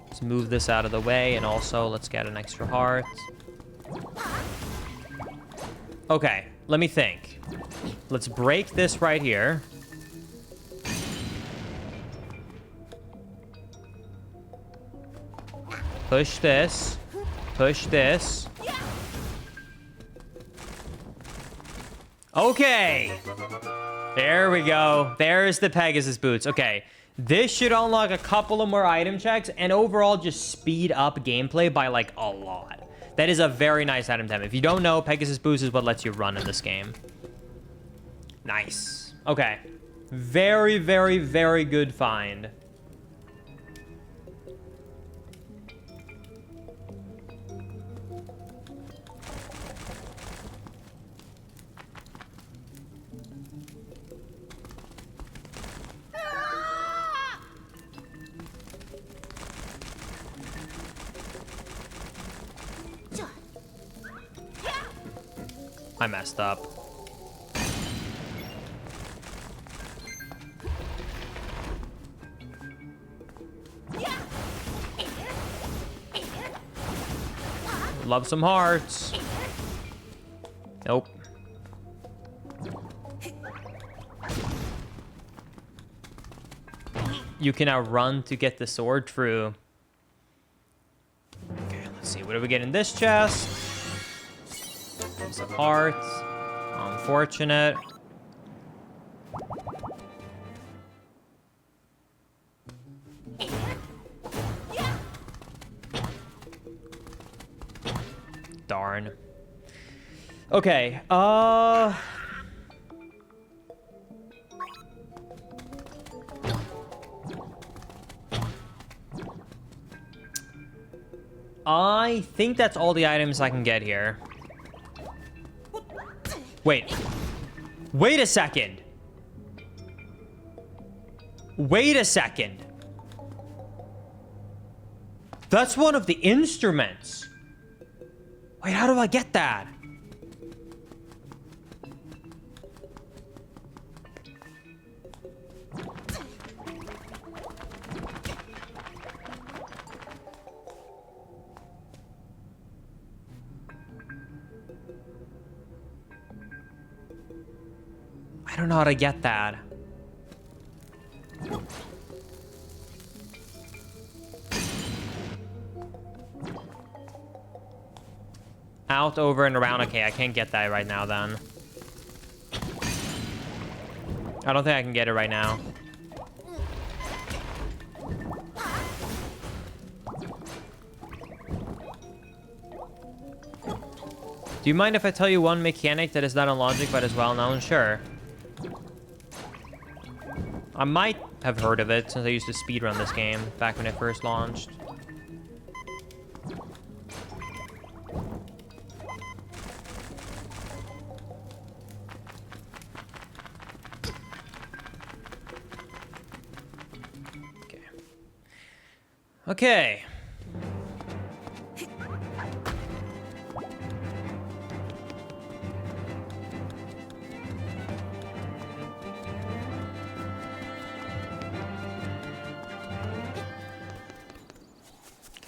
Let's move this out of the way, and also let's get an extra heart. Okay, let me think. Let's break this right here. Push this. Push this. Okay. There we go. There's the Pegasus boots. Okay. This should unlock a couple of more item checks and overall just speed up gameplay by like a lot. That is a very nice item tab. If you don't know, Pegasus boots is what lets you run in this game. Nice. Okay. Very, very, very good find. I messed up. Love some hearts. Nope. You can now run to get the sword through. Okay, let's see. What do we get in this chest? Some hearts. Unfortunate. Darn. Okay, I think that's all the items I can get here. Wait. Wait a second. Wait a second. That's one of the instruments. Wait, how do I get that? I don't know how to get that. Out, over, and around. Okay, I can't get that right now then. I don't think I can get it right now. Do you mind if I tell you one mechanic that is not on logic but is well known? Sure. I might have heard of it since I used to speedrun this game back when it first launched. Okay.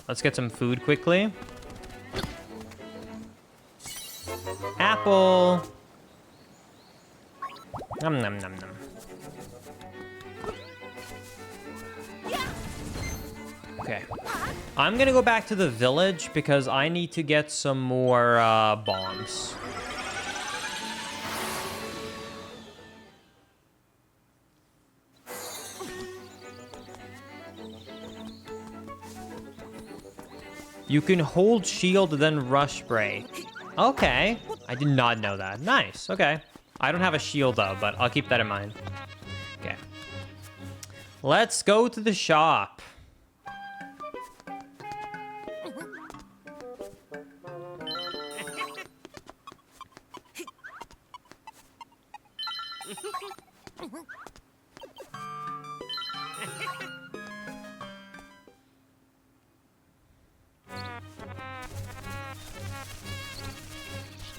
Let's get some food quickly. Apple. Nom nom nom nom. Okay. I'm gonna go back to the village because I need to get some more bombs. You can hold shield, then rush break. Okay. I did not know that. Nice. Okay. I don't have a shield, though, but I'll keep that in mind. Okay. Let's go to the shop.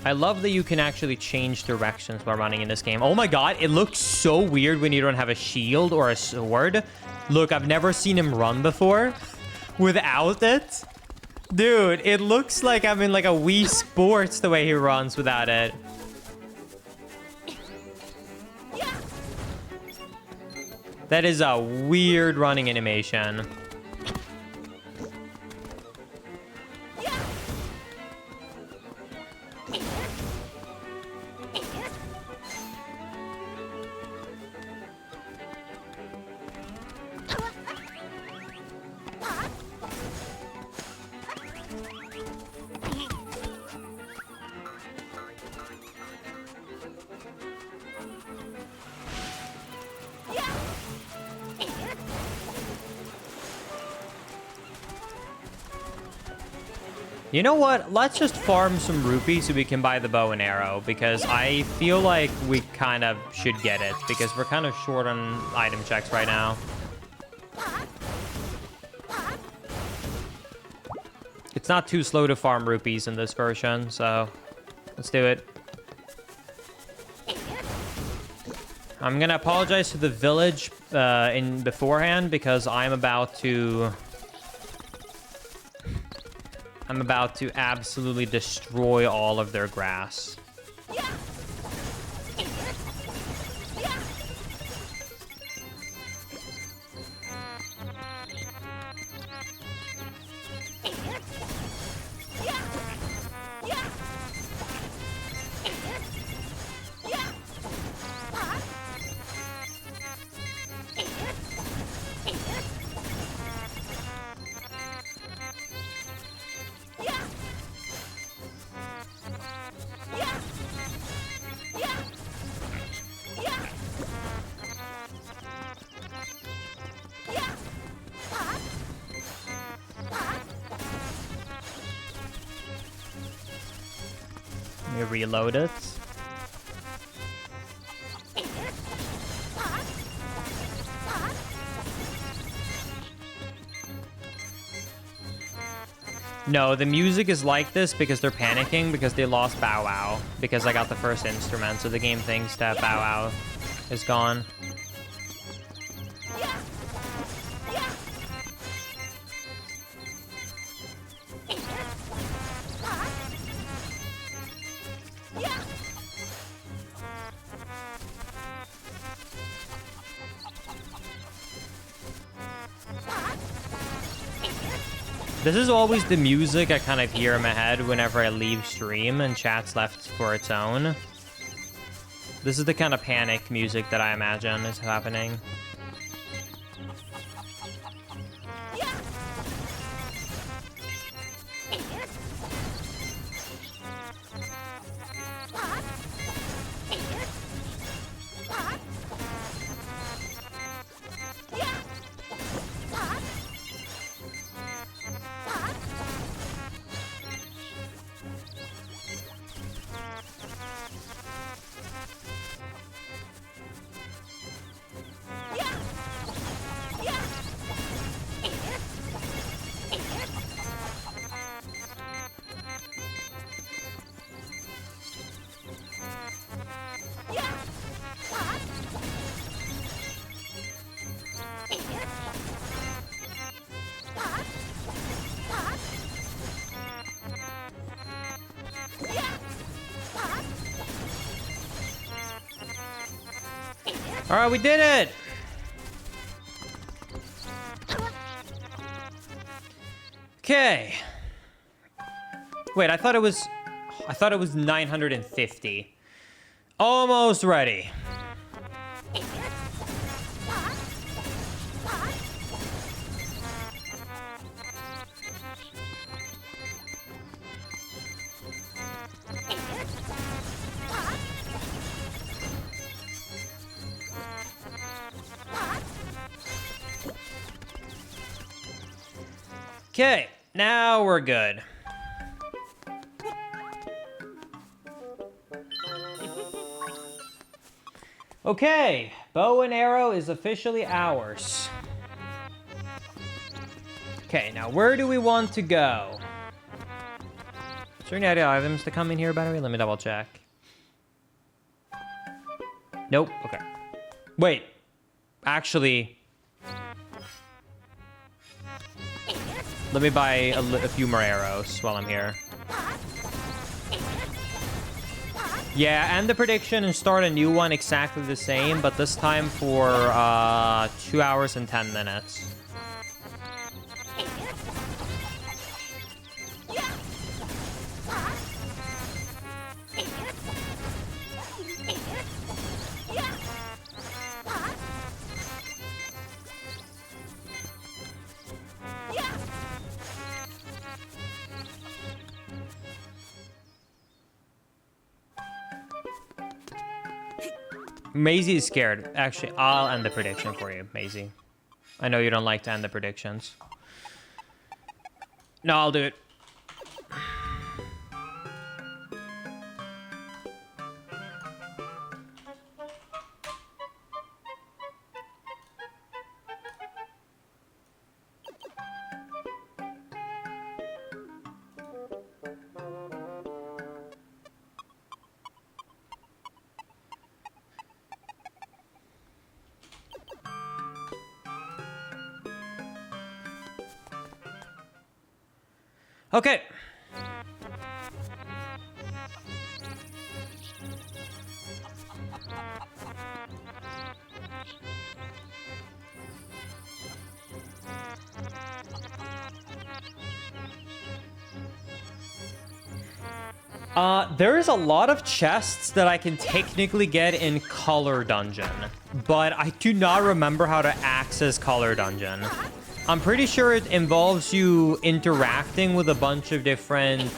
I love that you can actually change directions while running in this game. Oh my god, it looks so weird when you don't have a shield or a sword. Look, I've never seen him run before without it. Dude, it looks like I'm in like a Wii Sports the way he runs without it. That is a weird running animation. You know what? Let's just farm some rupees so we can buy the bow and arrow, because I feel like we kind of should get it, because we're kind of short on item checks right now. It's not too slow to farm rupees in this version, so let's do it. I'm gonna apologize to the village in beforehand, because I'm about to absolutely destroy all of their grass. Let me reload it. No, the music is like this because they're panicking because they lost Bow Wow. Because I got the first instrument, so the game thinks that Bow Wow is gone. This is always the music I kind of hear in my head whenever I leave stream and chat's left for its own. This is the kind of panic music that I imagine is happening. All right, we did it. Okay. Wait, I thought it was 950. Almost ready. Okay, now we're good. Okay, bow and arrow is officially ours. Okay, now where do we want to go? Is there any other items to come in here, by the way? Let me double check. Nope, okay. Wait, actually... Let me buy a few more arrows while I'm here. Yeah, end the prediction and start a new one exactly the same, but this time for 2 hours and 10 minutes. Maisie is scared. Actually, I'll end the prediction for you, Maisie. I know you don't like to end the predictions. No, I'll do it. Okay. There's a lot of chests that I can technically get in Color Dungeon, but I do not remember how to access Color Dungeon. I'm pretty sure it involves you interacting with a bunch of different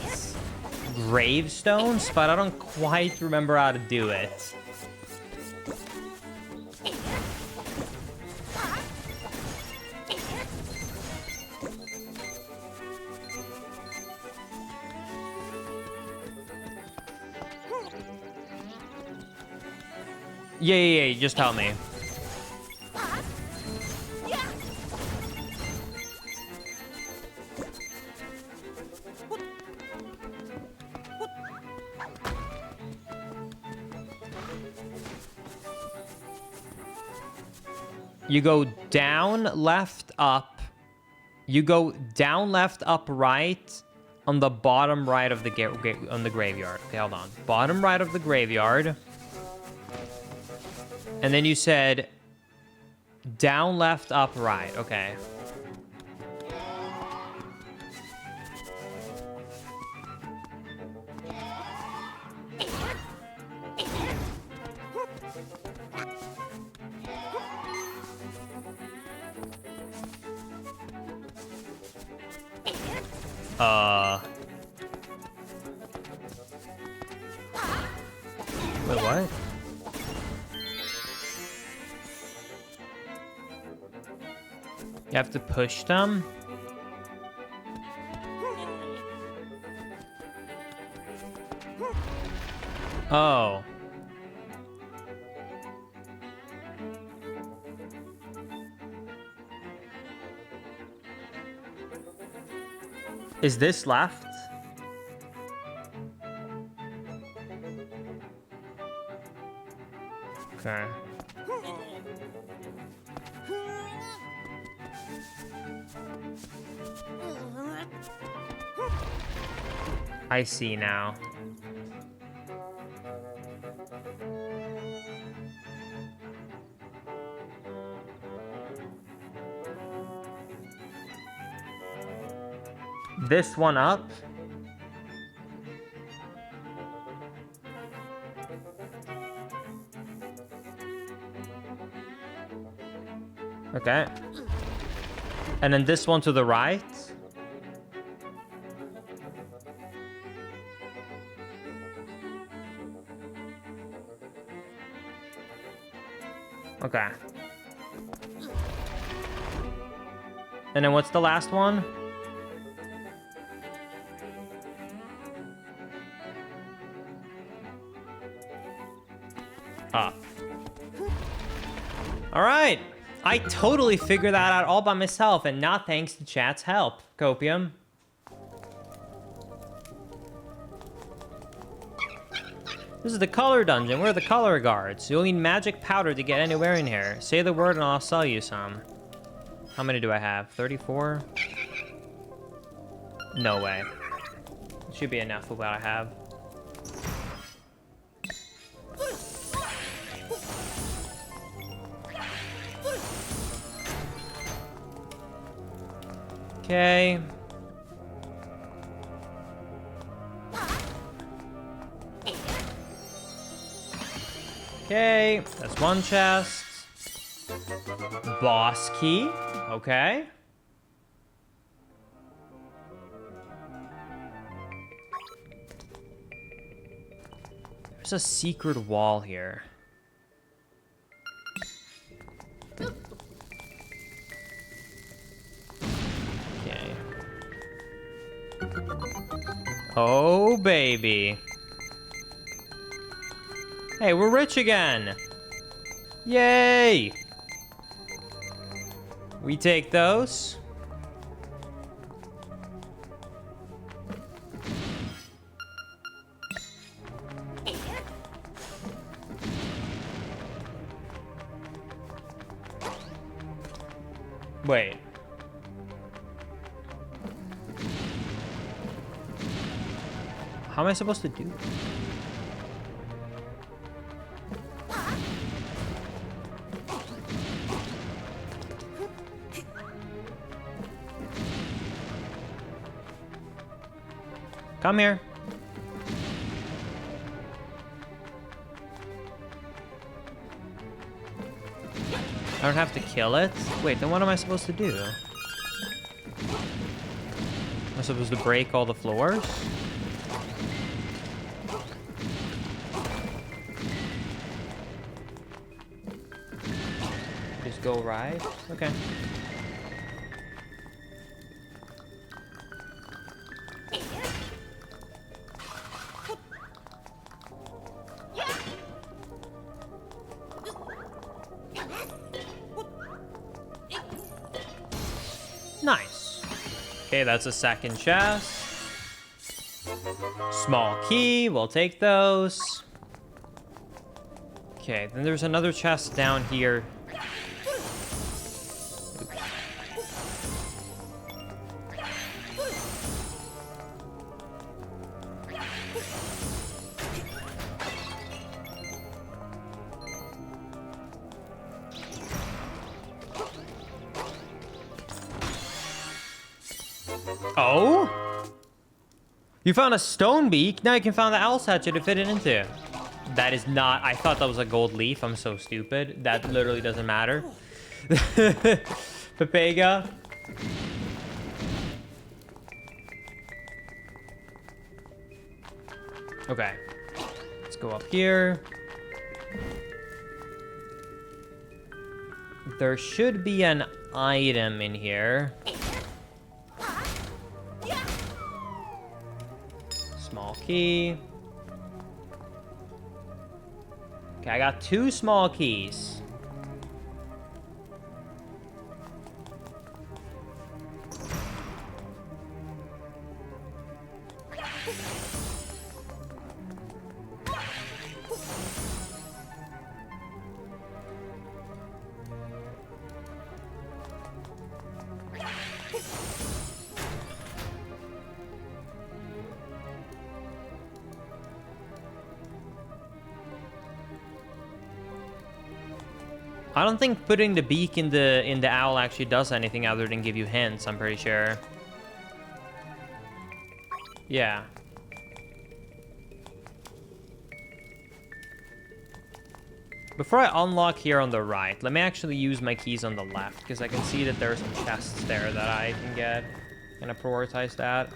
gravestones, but I don't quite remember how to do it. Yeah, just tell me. You go down, left, up. You go down, left, up, right on the bottom right of the graveyard. Okay, hold on. Bottom right of the graveyard. And then you said down, left, up, right. Okay. Wait, what? You have to push them? Oh. Is this left? Okay. I see now. This one up? Okay. And then this one to the right? Okay. And then what's the last one? Up. All right. I totally figured that out all by myself and not thanks to chat's help, Copium. This is the color dungeon. We're the color guards. You'll need magic powder to get anywhere in here. Say the word and I'll sell you some. How many do I have? 34? No way. Should be enough of what I have. Okay. Okay, that's one chest. Boss key. Okay. There's a secret wall here. Okay. Oh, baby. Hey, we're rich again. Yay! We take those. Wait. How am I supposed to do? Come here. I don't have to kill it? Wait, then what am I supposed to do? Am I supposed to break all the floors? Just go right? Okay. Nice. Okay, that's a second chest. Small key, we'll take those. Okay, then there's another chest down here. Oh? You found a stone beak? Now you can find the owl's hatchet to fit it into. That is not... I thought that was a gold leaf. I'm so stupid. That literally doesn't matter. Pepega. Okay. Let's go up here. There should be an item in here. Small key. Okay, I got 2 small keys. I don't think putting the beak in the owl actually does anything other than give you hints, I'm pretty sure. Yeah. Before I unlock here on the right, let me actually use my keys on the left, because I can see that there are some chests there that I can get. Gonna prioritize that.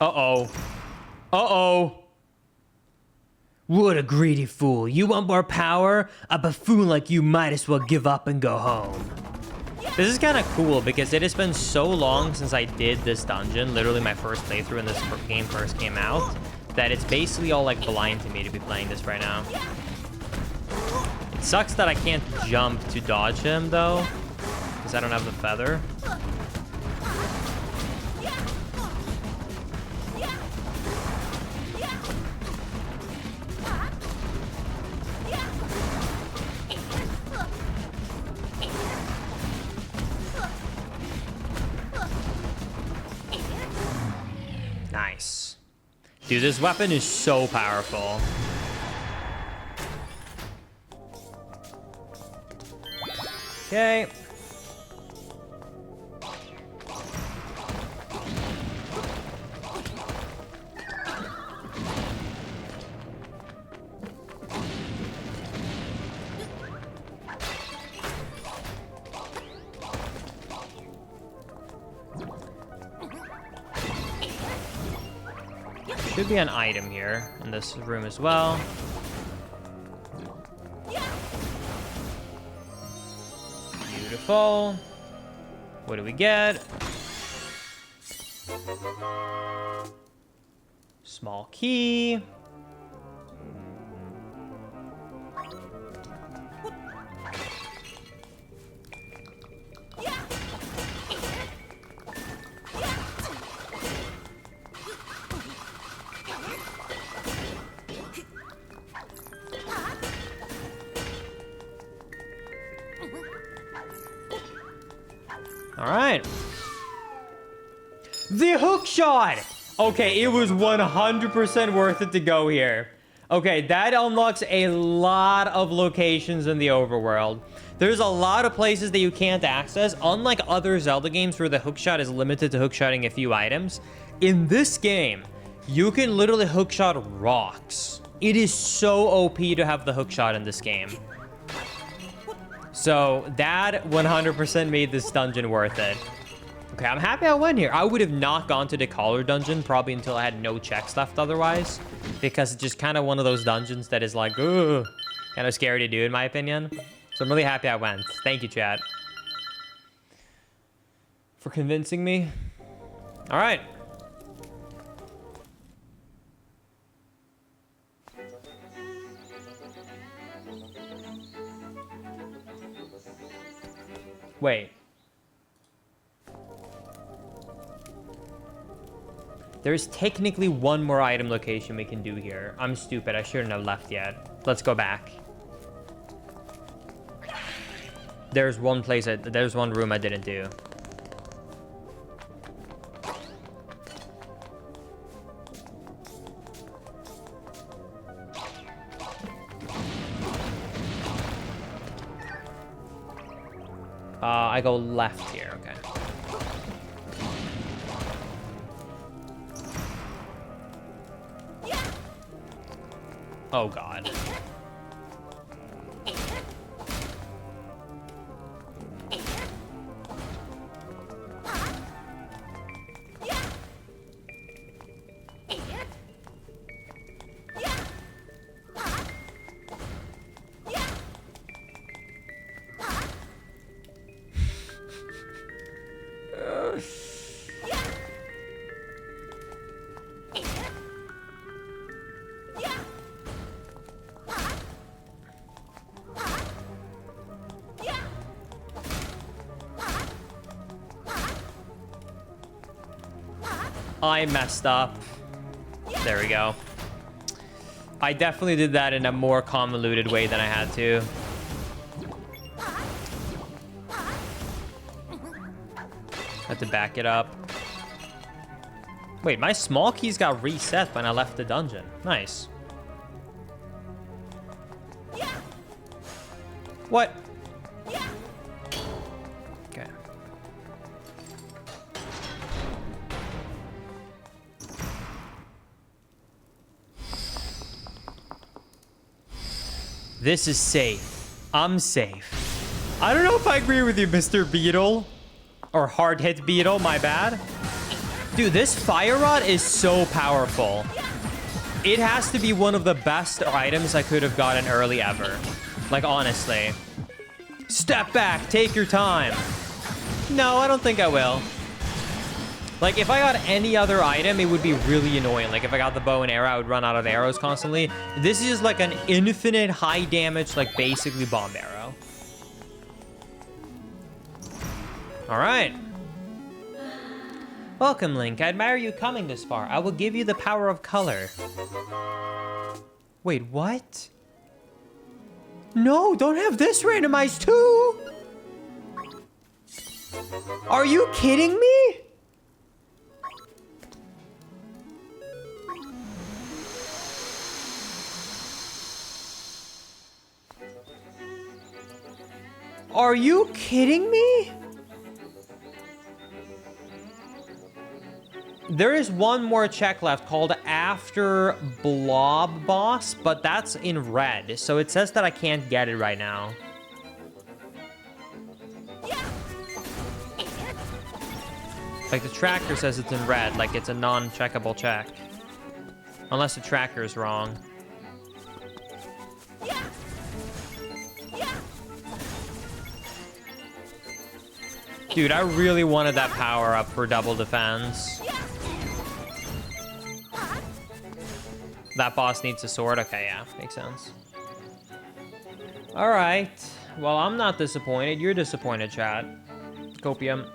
Uh-oh. Uh-oh. What a greedy fool. You want more power? A buffoon like you might as well give up and go home. This is kind of cool because it has been so long since I did this dungeon, literally my first playthrough when this game first came out, that it's basically all like blind to me to be playing this right now. It sucks that I can't jump to dodge him though, because I don't have the feather. Nice. Dude, this weapon is so powerful. Okay. Should be an item here in this room as well. Beautiful. What do we get? Small key. All right. The hook shot. Okay, it was 100% worth it to go here. Okay, that unlocks a lot of locations in the overworld. There's a lot of places that you can't access, unlike other Zelda games where the hookshot is limited to hookshotting a few items. In this game, you can literally hookshot rocks. It is so OP to have the hookshot in this game. So that 100% made this dungeon worth it. Okay, I'm happy I went here. I would have not gone to the collar dungeon probably until I had no checks left otherwise, because it's just kind of one of those dungeons that is like, ugh, kind of scary to do in my opinion. So I'm really happy I went. Thank you, chat, for convincing me. All right. Wait. There's technically one more item location we can do here. I'm stupid. I shouldn't have left yet. Let's go back. There's one place, there's one room I didn't do. I go left here, okay. Oh, God. I messed up. There we go. I definitely did that in a more convoluted way than I had to. Had to back it up. Wait, my small keys got reset when I left the dungeon. Nice. What? Okay. This is safe. I'm safe. I don't know if I agree with you, Mr. Beetle. Or hard hit Beetle, my bad. Dude, this fire rod is so powerful. It has to be one of the best items I could have gotten early ever. Like, honestly. Step back, take your time. No, I don't think I will. Like, if I got any other item, it would be really annoying. Like, if I got the bow and arrow, I would run out of arrows constantly. This is like an infinite high damage, like, basically bomb arrow. All right. Welcome, Link. I admire you coming this far. I will give you the power of color. Wait, what? No, don't have this randomized too. Are you kidding me? Are you kidding me? There is one more check left called After Blob Boss, but that's in red. So it says that I can't get it right now. Like the tracker says it's in red, like it's a non-checkable check. Unless the tracker is wrong. Dude, I really wanted that power up for double defense. That boss needs a sword? Okay, yeah, makes sense. All right. Well, I'm not disappointed. You're disappointed, chat. Copium.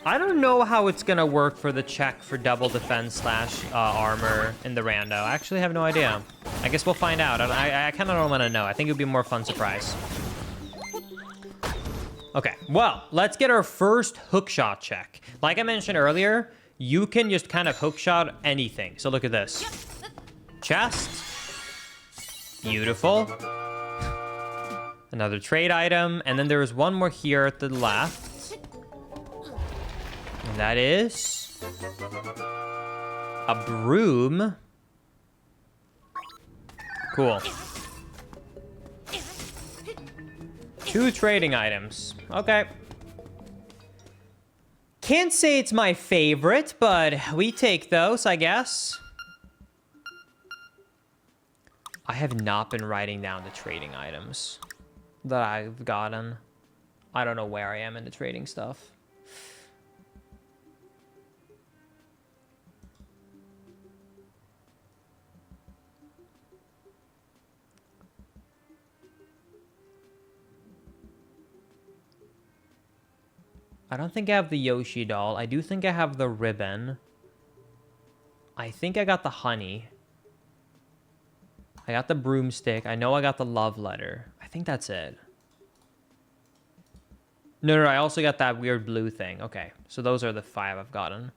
I don't know how it's gonna work for the check for double defense slash armor in the rando. I actually have no idea. I guess we'll find out. I kind of don't want to know. I think it would be a more fun surprise. Okay, well, let's get our first hookshot check. Like I mentioned earlier, you can just kind of hookshot anything. So look at this. Chest. Beautiful. Another trade item. And then there is one more here at the left. And that is a broom. Cool. 2 trading items. Okay. Can't say it's my favorite, but we take those, I guess. I have not been writing down the trading items that I've gotten. I don't know where I am in the trading stuff. I don't think I have the Yoshi doll. I do think I have the ribbon. I think I got the honey. I got the broomstick. I know I got the love letter. I think that's it. No, I also got that weird blue thing. Okay, so those are the 5 I've gotten.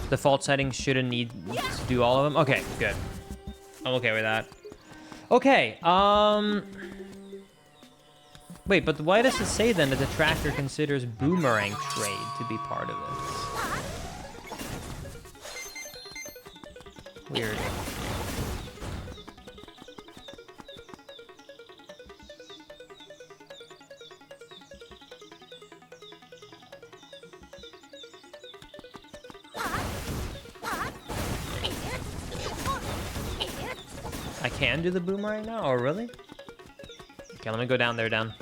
Default settings shouldn't need to do all of them. Okay, good. I'm okay with that. Okay, wait, but why does it say then that the tracker considers boomerang trade to be part of this? Weird. I can do the boomerang now? Oh, really? Okay, let me go down there, down.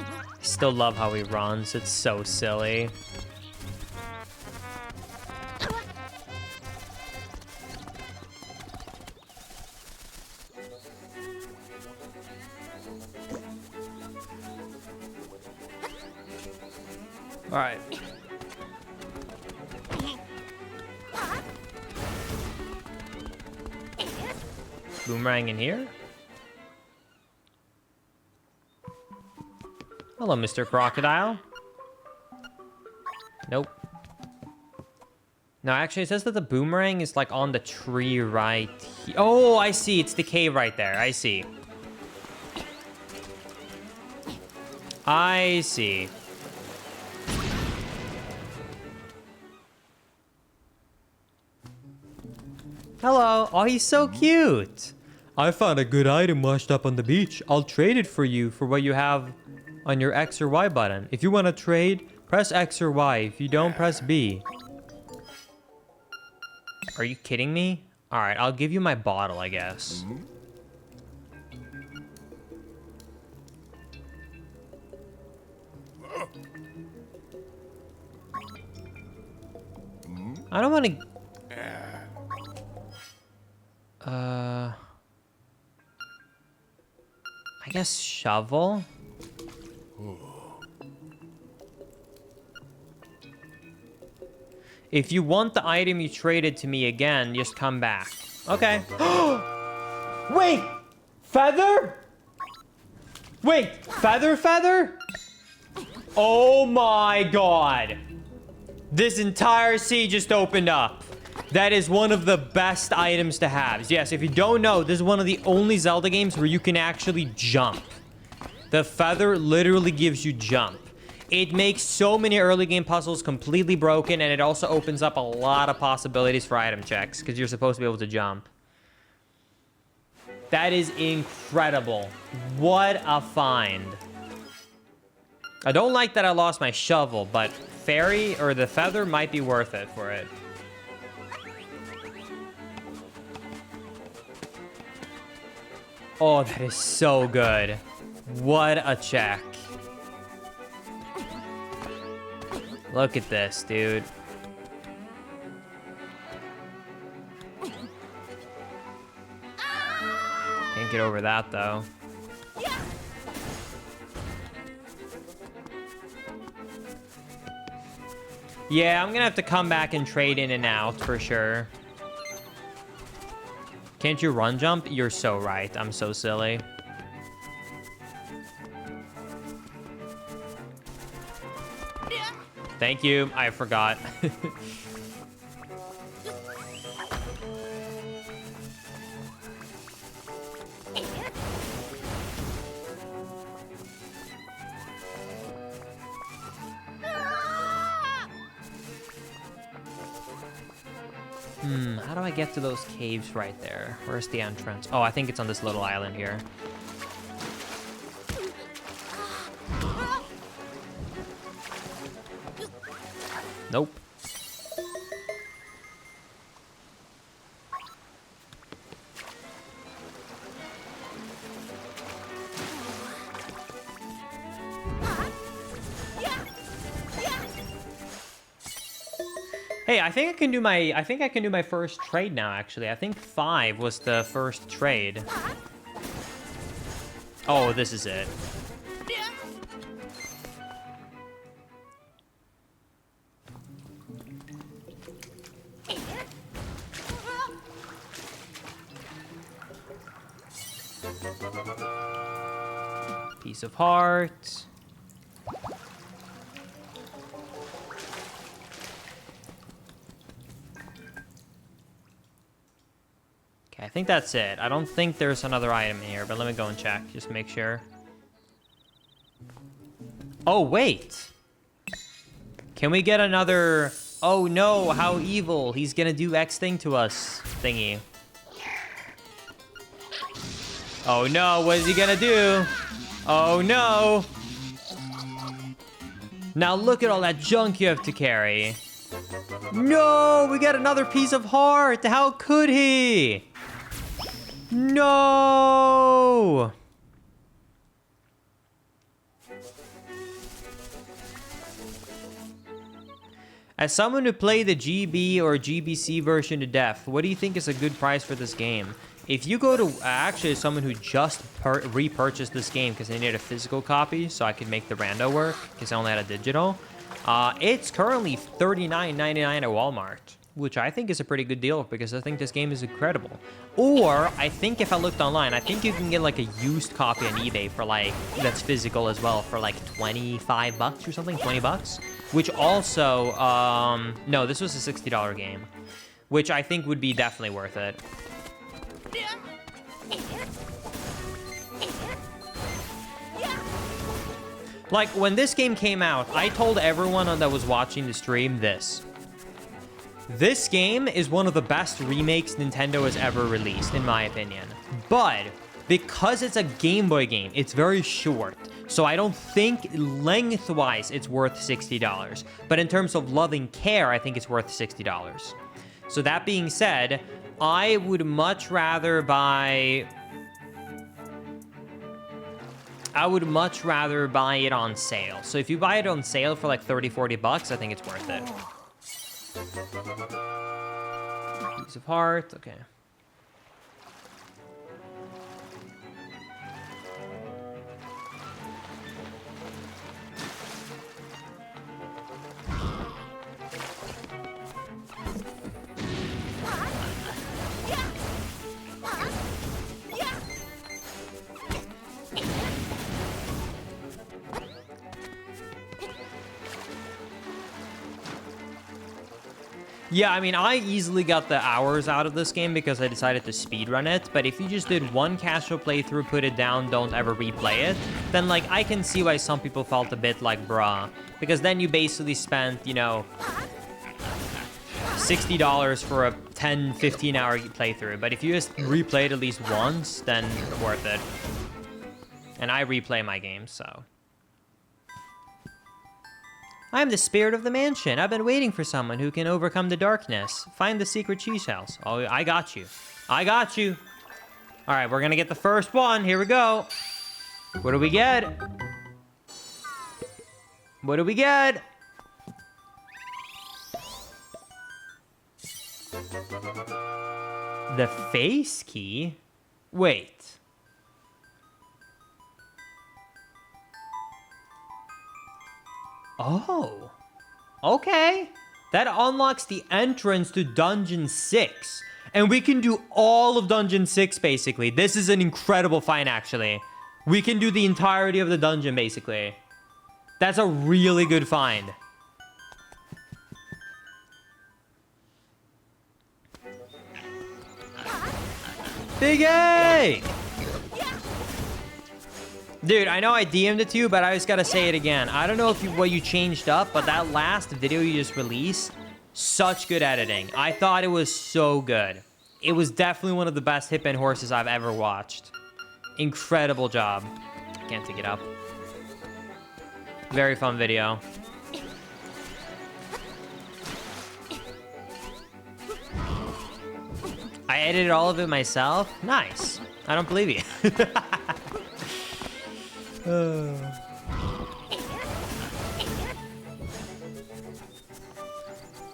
I still love how he runs. It's so silly. All right. Boomerang in here? Hello, Mr. Crocodile. Nope. No, actually, it says that the boomerang is like on the tree right here. Oh, I see. It's the cave right there. I see. I see. Hello. Oh, he's so cute. I found a good item washed up on the beach. I'll trade it for you for what you have on your X or Y button. If you want to trade, press X or Y. If you don't, press B. Are you kidding me? All right, I'll give you my bottle, I guess. I don't want to... I guess shovel? If you want the item you traded to me again, just come back. Okay. Wait! Feather? Wait, feather? Oh my god. This entire sea just opened up. That is one of the best items to have. Yes, if you don't know, this is one of the only Zelda games where you can actually jump. The feather literally gives you jump. It makes so many early game puzzles completely broken, and it also opens up a lot of possibilities for item checks, because you're supposed to be able to jump. That is incredible. What a find. I don't like that I lost my shovel, but fairy or the feather might be worth it for it. Oh, that is so good. What a check. Look at this, dude. Can't get over that, though. Yeah, I'm gonna have to come back and trade in and out for sure. Can't you run jump? You're so right. I'm so silly. Thank you. I forgot. How do I get to those caves right there? Where's the entrance? Oh, I think it's on this little island here. Nope. Hey, I think I can do my first trade now, actually. I think 5 was the first trade. Oh, this is it. Piece of heart. Okay, I think that's it. I don't think there's another item here, but let me go and check, just make sure. Oh, wait. Can we get another... Oh, no, how evil. He's gonna do X thing to us thingy. Oh, no, what is he gonna do? Oh, no. Now look at all that junk you have to carry. No, we got another piece of heart. How could he? No. As someone who played the GB or GBC version to death, what do you think is a good price for this game? If you go to, actually, someone who just repurchased this game because they needed a physical copy so I could make the rando work because I only had a digital, it's currently $39.99 at Walmart, which I think is a pretty good deal because I think this game is incredible. Or I think if I looked online, I think you can get like a used copy on eBay for like, that's physical as well, for like 25 bucks or something, 20 bucks, which also, no, this was a $60 game, which I think would be definitely worth it. Like, when this game came out, I told everyone that was watching the stream this. This game is one of the best remakes Nintendo has ever released, in my opinion. But, because it's a Game Boy game, it's very short. So I don't think lengthwise it's worth $60. But in terms of love and care, I think it's worth $60. So that being said, I would much rather buy... I would much rather buy it on sale. So if you buy it on sale for like 30, 40 bucks, I think it's worth it. Piece of heart, okay. Yeah, I mean, I easily got the hours out of this game because I decided to speedrun it, but if you just did one casual playthrough, put it down, don't ever replay it, then, like, I can see why some people felt a bit like, bruh, because then you basically spent, you know, $60 for a 10, 15-hour playthrough, but if you just replay it at least once, then worth it. And I replay my games, so... I am the spirit of the mansion. I've been waiting for someone who can overcome the darkness. Find the secret cheese house. Oh, I got you. I got you. All right, we're gonna get the first one. Here we go. What do we get? What do we get? The face key? Wait. Oh, okay. That unlocks the entrance to Dungeon 6. And we can do all of Dungeon 6, basically. This is an incredible find, actually. We can do the entirety of the dungeon, basically. That's a really good find. Big A! Dude, I know I DM'd it to you, but I just gotta say it again. I don't know if what you changed up, but that last video you just released, such good editing. I thought it was so good. It was definitely one of the best Hitman horses I've ever watched. Incredible job. Can't take it up. Very fun video. I edited all of it myself. Nice. I don't believe you.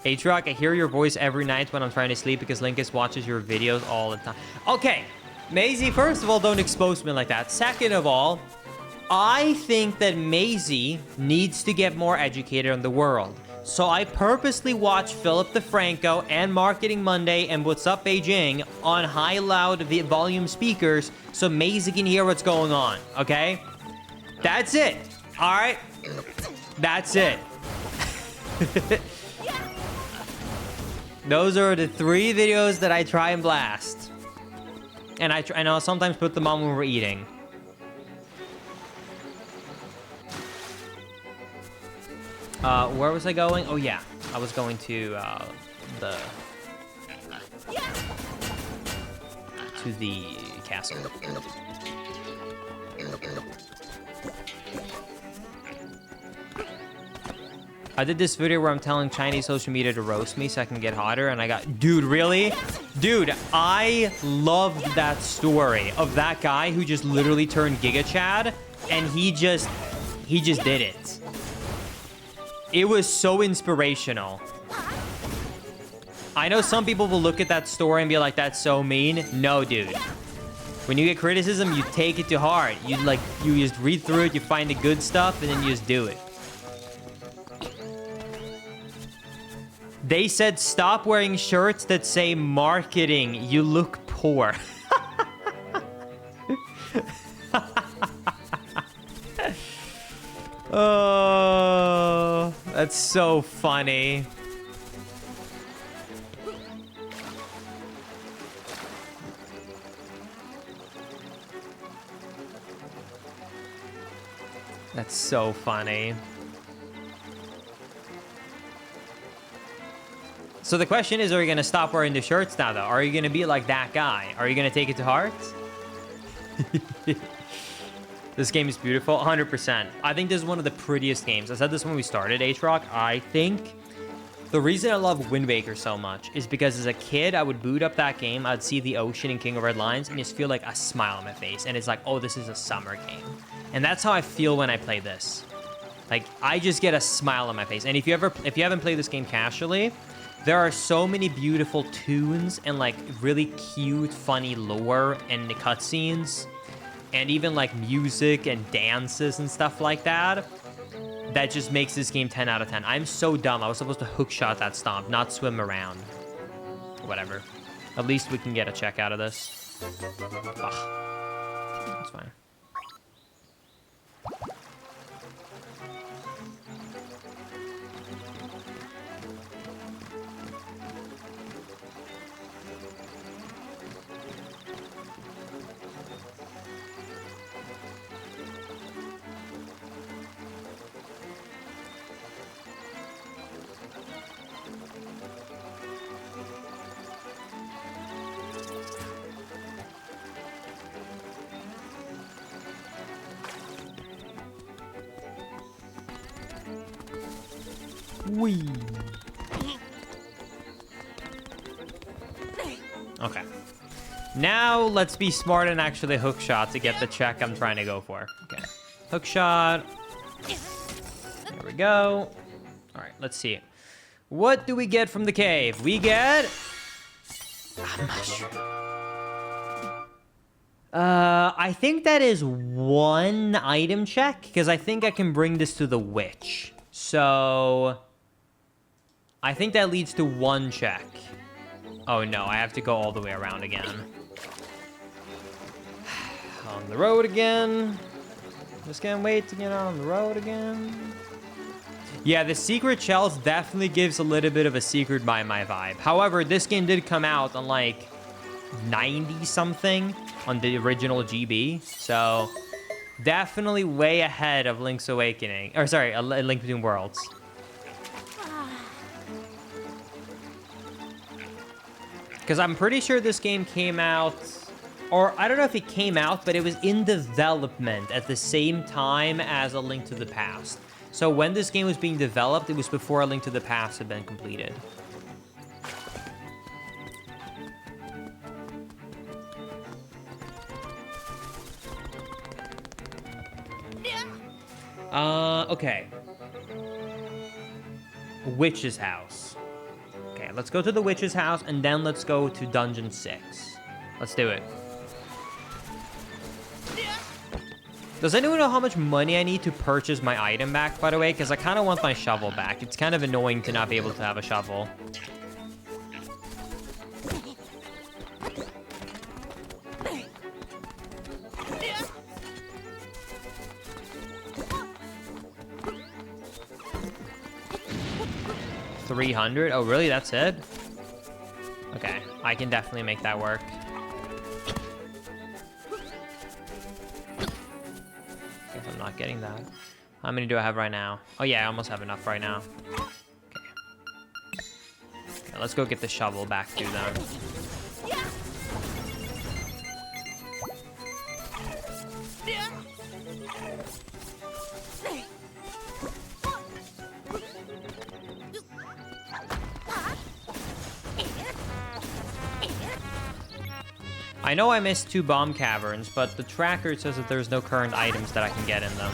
H-Rock, I hear your voice every night when I'm trying to sleep because Linkus watches your videos all the time. Okay, Maisie, first of all, don't expose me like that. Second of all, I think that Maisie needs to get more educated on the world. So I purposely watch Philip DeFranco and Marketing Monday and What's Up Beijing on high loud volume speakers so Maisie can hear what's going on, okay? That's it, all right? That's it. Those are the 3 videos that I try and blast. And I'll sometimes put them on when we're eating. Where was I going? Oh, yeah. I was going to, the castle. I did this video where I'm telling Chinese social media to roast me so I can get hotter, and I got... Dude, really? Dude, I loved that story of that guy who just literally turned Giga Chad, and he just did it. It was so inspirational. I know some people will look at that story and be like, that's so mean. No, dude. When you get criticism, you take it to heart. You just read through it, you find the good stuff, and then you just do it. They said, stop wearing shirts that say marketing. You look poor. Oh, that's so funny. That's so funny. So the question is, are you going to stop wearing the shirts now, though? Are you going to be like that guy? Are you going to take it to heart? This game is beautiful, 100%. I think this is one of the prettiest games. I said this when we started H-Rock. I think the reason I love Wind Waker so much is because as a kid, I would boot up that game. I'd see the ocean in King of Red Lions and just feel like a smile on my face. And it's like, oh, this is a summer game. And that's how I feel when I play this. Like, I just get a smile on my face. And if you haven't played this game casually, there are so many beautiful tunes and like really cute, funny lore and the cutscenes, and even like music and dances and stuff like that, that just makes this game 10 out of 10. I'm so dumb. I was supposed to hookshot that stomp, not swim around. Whatever. At least we can get a check out of this. Ugh. That's fine. Whee. Okay. Now let's be smart and actually hook shot to get the check I'm trying to go for. Okay. Hook shot. There we go. All right, let's see. What do we get from the cave? We get a mushroom. I think that is 1 item check because I think I can bring this to the witch. So I think that leads to 1 check. Oh no, I have to go all the way around again. On the road again. Just can't wait to get on the road again. Yeah, the secret shells definitely gives a little bit of a secret by my vibe. However, this game did come out on like 90 something on the original GB. So definitely way ahead of Link's Awakening. Or sorry, A Link Between Worlds. Because I'm pretty sure this game came out, or I don't know if it came out, but it was in development at the same time as A Link to the Past. So when this game was being developed, it was before A Link to the Past had been completed. Okay. Witch's house. right, let's go to the witch's house, and then let's go to Dungeon 6. Let's do it. Does anyone know how much money I need to purchase my item back, by the way? Because I kind of want my shovel back. It's kind of annoying to not be able to have a shovel. $300? Oh, really? That's it? Okay, I can definitely make that work. Guess I'm not getting that. How many do I have right now? Oh yeah, I almost have enough right now. Okay, let's go get the shovel back to them. I know I missed 2 bomb caverns, but the tracker says that there's no current items that I can get in them.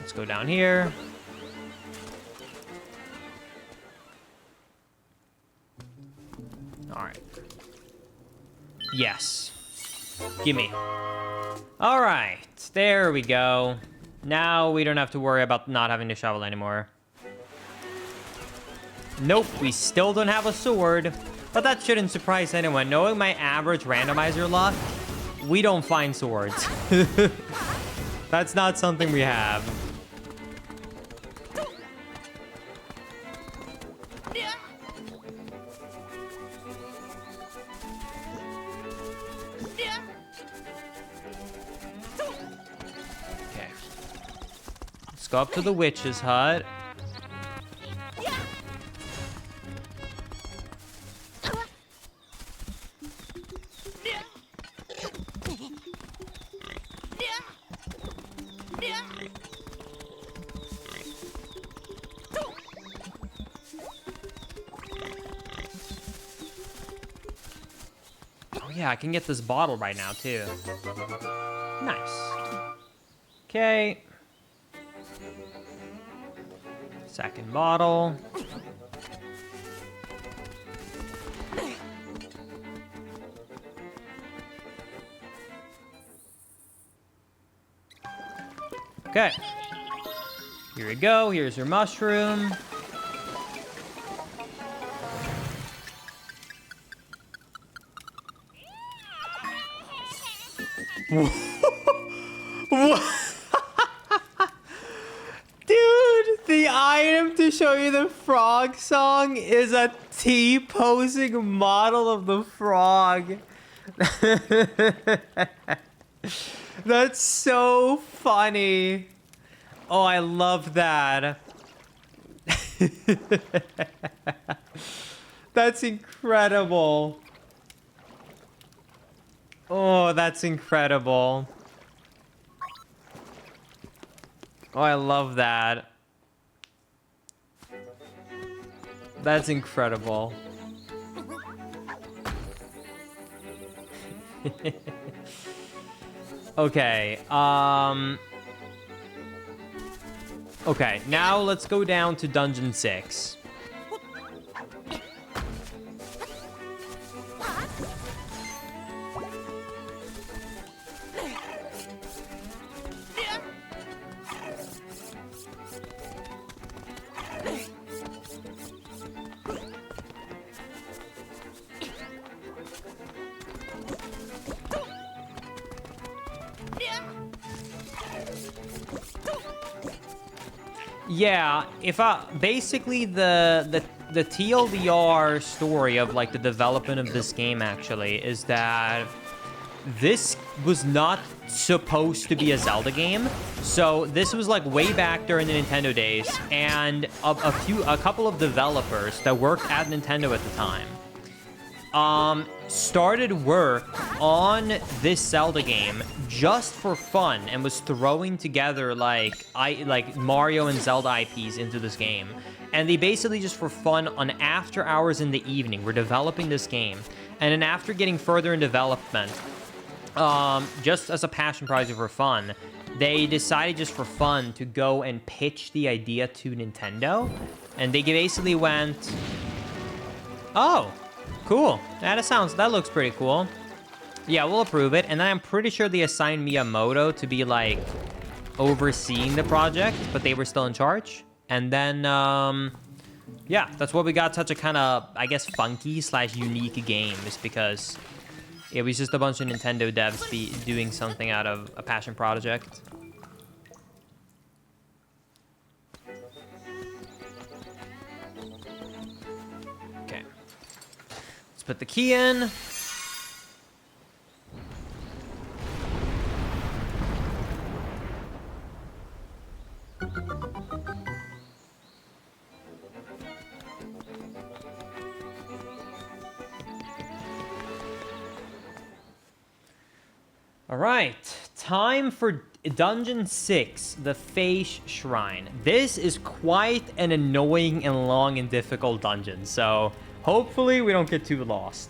Let's go down here. All right. Yes. Gimme. All right. There we go. Now we don't have to worry about not having to shovel anymore. Nope, we still don't have a sword. But that shouldn't surprise anyone. Knowing my average randomizer luck, we don't find swords. That's not something we have. Okay. Let's go up to the witch's hut. Yeah, I can get this bottle right now, too. Nice. Okay. Second bottle. Okay. Here we go. Here's your mushroom. What? Dude, the item to show you the frog song is a T-posing model of the frog. That's so funny. Oh, I love that. That's incredible. Oh, that's incredible. Oh, I love that. That's incredible. Okay, okay, now let's go down to Dungeon 6. Yeah, if I basically the TLDR story of like the development of this game actually is that this was not supposed to be a Zelda game. So this was like way back during the Nintendo days, and a couple of developers that worked at Nintendo at the time started work on this Zelda game just for fun and was throwing together like Mario and Zelda IPs into this game. And they basically just for fun on after hours in the evening were developing this game. And then after getting further in development, just as a passion project for fun, they decided just for fun to go and pitch the idea to Nintendo. And they basically went, oh, cool. That looks pretty cool. Yeah, we'll approve it. And then I'm pretty sure they assigned Miyamoto to be like overseeing the project, but they were still in charge. And then, yeah, that's what we got. Such a kind of, I guess, funky / unique game, is because it was just a bunch of Nintendo devs doing something out of a passion project. Okay. Let's put the key in. All right, time for Dungeon 6, the Face Shrine. This is quite an annoying and long and difficult dungeon, so hopefully we don't get too lost.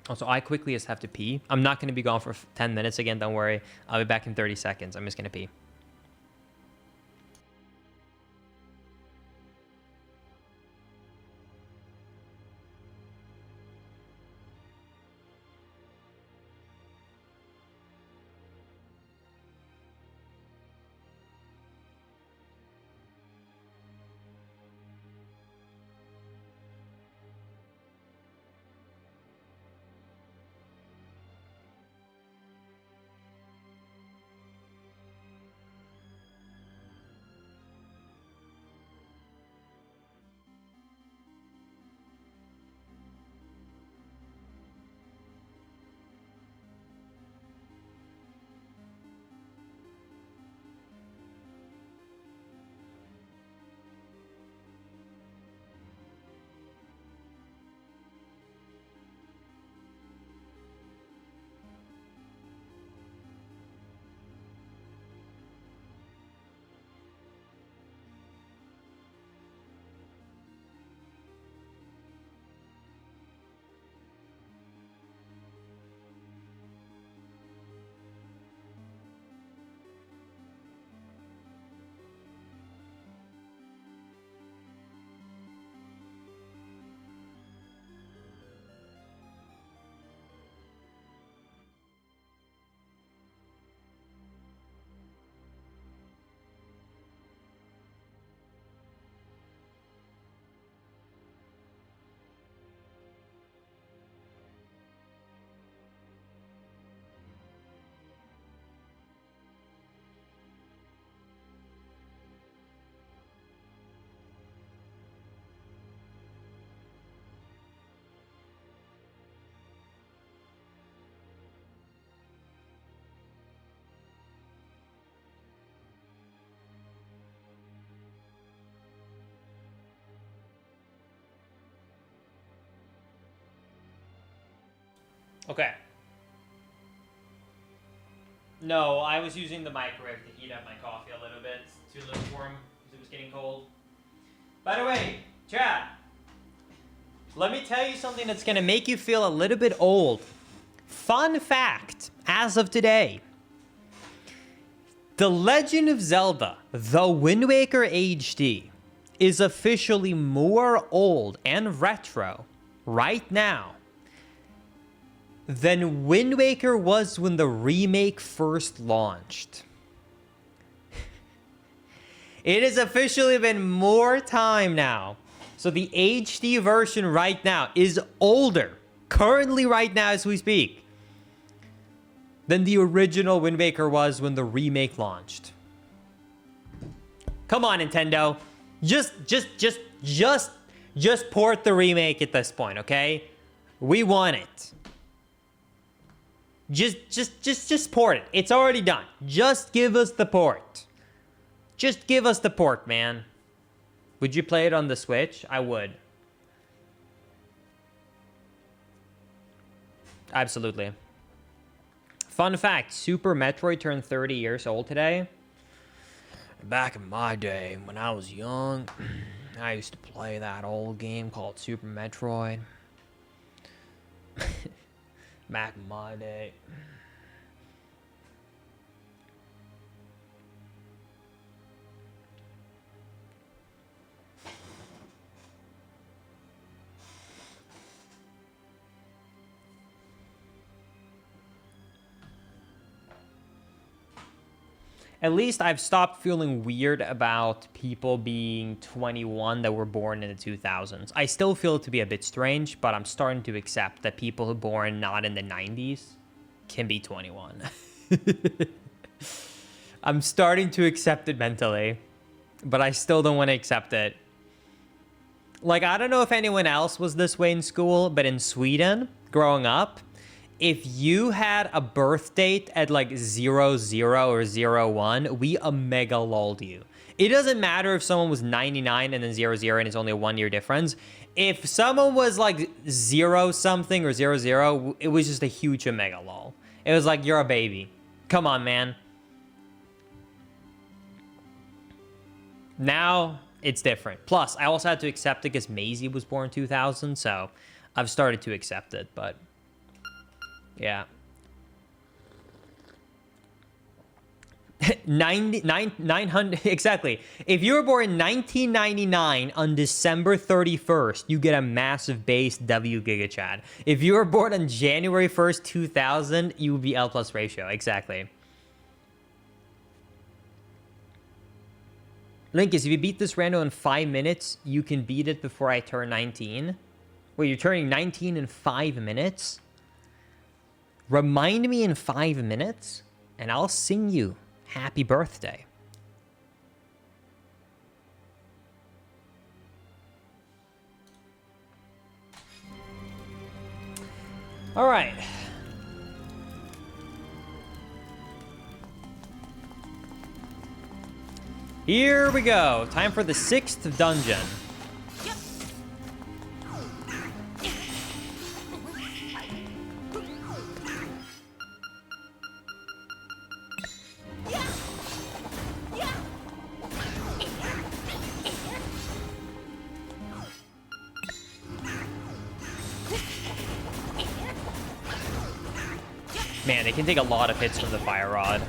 Also, I quickly just have to pee. I'm not going to be gone for 10 minutes again, don't worry. I'll be back in 30 seconds. I'm just going to pee. Okay. No, I was using the microwave to heat up my coffee a little bit. It's too lukewarm because it was getting cold. By the way, Chad, let me tell you something that's going to make you feel a little bit old. Fun fact, as of today, The Legend of Zelda, The Wind Waker HD, is officially more old and retro right now than Wind Waker was when the remake first launched. It has officially been more time now. So the HD version right now is older, currently right now as we speak, than the original Wind Waker was when the remake launched. Come on, Nintendo. Just port the remake at this point, okay? We want it. Just port it. It's already done. Just give us the port. Just give us the port, man. Would you play it on the Switch? I would. Absolutely. Fun fact, Super Metroid turned 30 years old today. Back in my day, when I was young, I used to play that old game called Super Metroid. Back in my day. At least I've stopped feeling weird about people being 21 that were born in the 2000s. I still feel it to be a bit strange, but I'm starting to accept that people who were born not in the 90s can be 21. I'm starting to accept it mentally, but I still don't want to accept it. Like, I don't know if anyone else was this way in school, but in Sweden, growing up, if you had a birth date at like 00 or 01, we mega lolled you. It doesn't matter if someone was 99 and then 00 and it's only a 1 year difference. If someone was like 0 something or 00, it was just a huge omega lol. It was like, you're a baby. Come on, man. Now it's different. Plus, I also had to accept it because Maisie was born in 2000, so I've started to accept it, but yeah. 900, exactly. If you were born in 1999 on December 31st, you get a massive base W Giga Chat. If you were born on January 1st, 2000, you would be L plus ratio. Exactly. Linkus, if you beat this rando in 5 minutes, you can beat it before I turn 19. Wait, you're turning 19 in 5 minutes? Remind me in 5 minutes, and I'll sing you happy birthday. All right. Here we go. Time for the 6th dungeon. Man, they can take a lot of hits from the fire rod.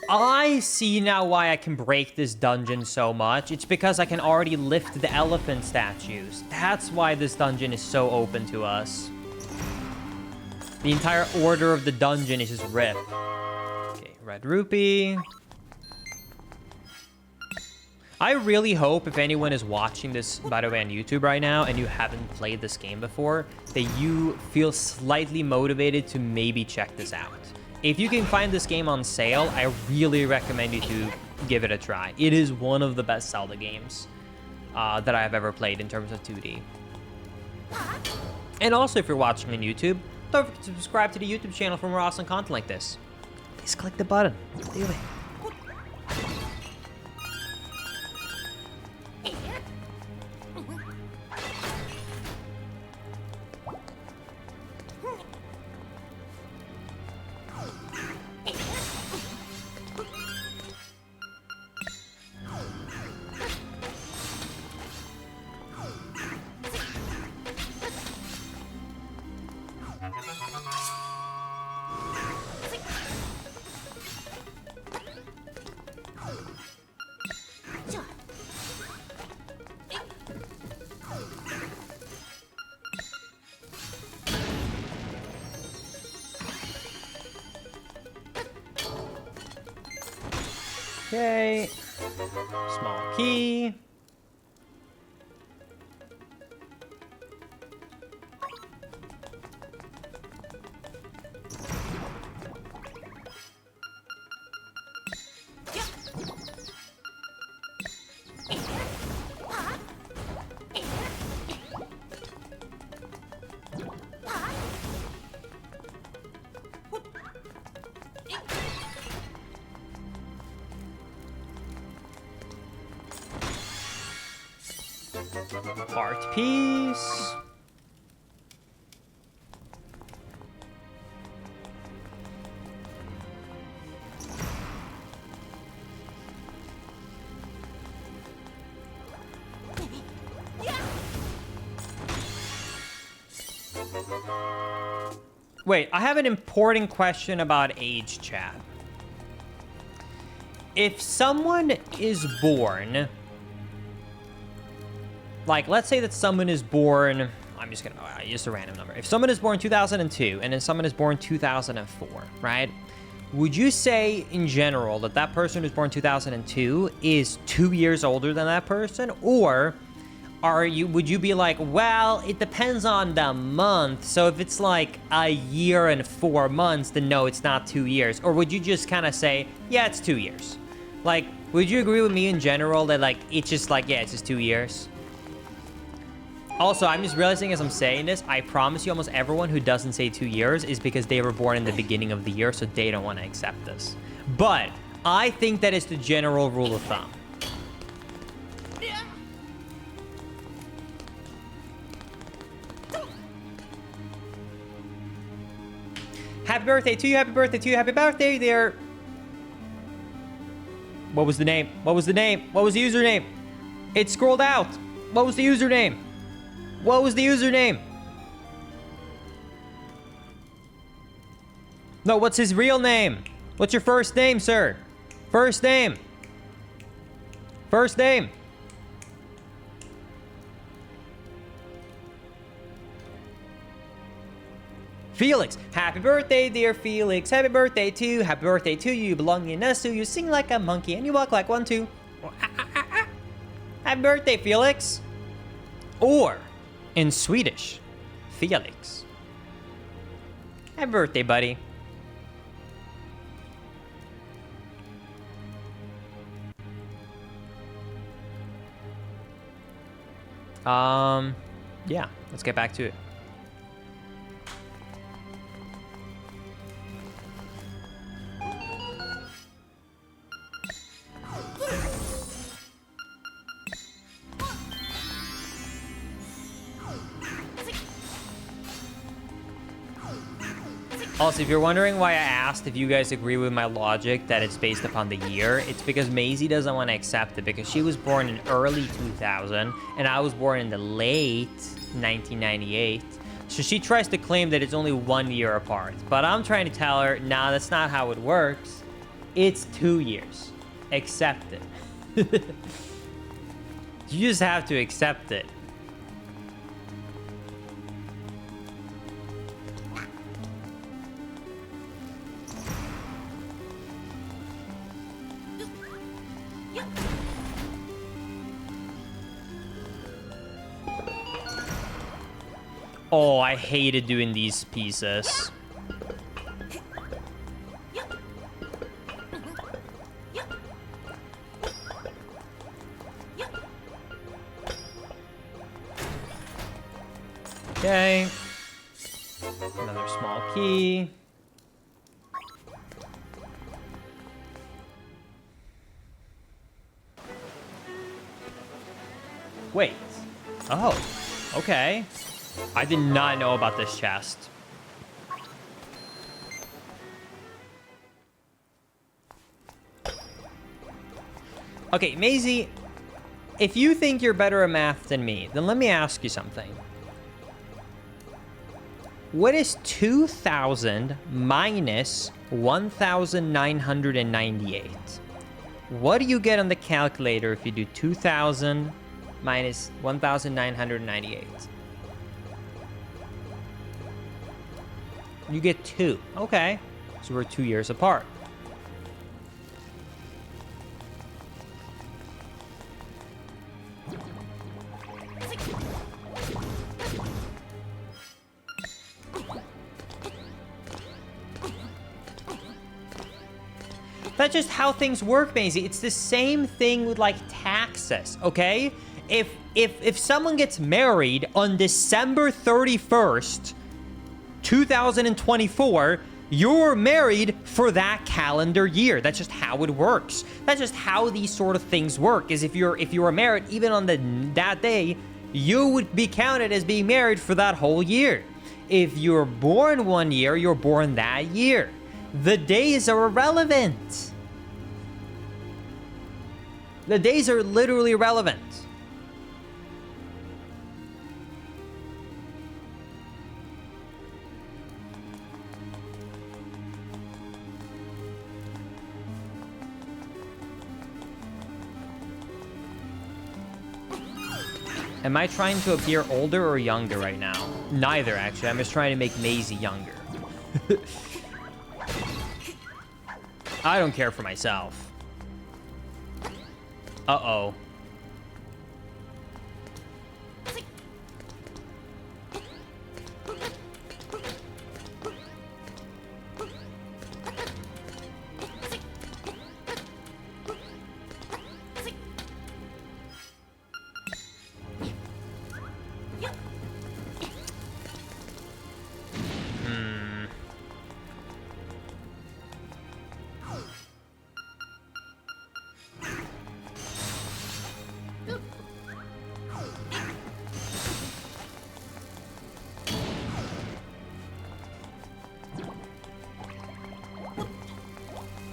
I see now why I can break this dungeon so much. It's because I can already lift the elephant statues. That's why this dungeon is so open to us. The entire order of the dungeon is just ripped. Okay, red rupee. I really hope if anyone is watching this, by the way, on YouTube right now, and you haven't played this game before, that you feel slightly motivated to maybe check this out. If you can find this game on sale, I really recommend you to give it a try. It is one of the best Zelda games that I've ever played in terms of 2D. And also, if you're watching on YouTube, don't forget to subscribe to the YouTube channel for more awesome content like this. Just click the button. Do it. Okay. Small key. Art piece. Wait, I have an important question about age, chat. If someone is born, like, let's say that someone is born, I'm just gonna use a random number. If someone is born 2002 and then someone is born 2004, right? Would you say in general that that person who's born 2002 is 2 years older than that person? Or would you be like, well, it depends on the month. So if it's like a year and 4 months, then no, it's not 2 years. Or would you just kind of say, yeah, it's 2 years? Like, would you agree with me in general that like, it's just like, yeah, it's just 2 years? Also, I'm just realizing as I'm saying this, I promise you almost everyone who doesn't say 2 years is because they were born in the beginning of the year, so they don't want to accept this. But I think that is the general rule of thumb. Happy birthday to you, happy birthday to you, happy birthday there. What was the name? What was the name? What was the username? It scrolled out. What was the username? What was the username? No, what's his real name? What's your first name, sir? First name. First name. Felix, happy birthday, dear Felix. Happy birthday to you. Happy birthday to you. You belong in us, so you sing like a monkey and you walk like one, too. Happy birthday, Felix. Or, in Swedish, Felix. Happy birthday, buddy. Yeah, let's get back to it. Also, if you're wondering why I asked if you guys agree with my logic that it's based upon the year, it's because Maisie doesn't want to accept it because she was born in early 2000 and I was born in the late 1998. So she tries to claim that it's only 1 year apart. But I'm trying to tell her, nah, that's not how it works. It's 2 years. Accept it. You just have to accept it. Oh, I hated doing these pieces. Okay. Another small key. Wait. Oh, okay. I did not know about this chest. Okay, Maisie, if you think you're better at math than me, then let me ask you something. What is 2,000 minus 1,998? What do you get on the calculator if you do 2,000 minus 1,998? You get 2. Okay. So we're 2 years apart. That's just how things work, Maisie. It's the same thing with like taxes, okay? If someone gets married on December 31st, 2024, you're married for that calendar year. That's just how it works. That's just how these sort of things work, is if you're married even on that day, you would be counted as being married for that whole year. If you're born one year, you're born that year. The days are irrelevant. The days are literally irrelevant. Am I trying to appear older or younger right now? Neither, actually. I'm just trying to make Maisie younger. I don't care for myself. Uh-oh.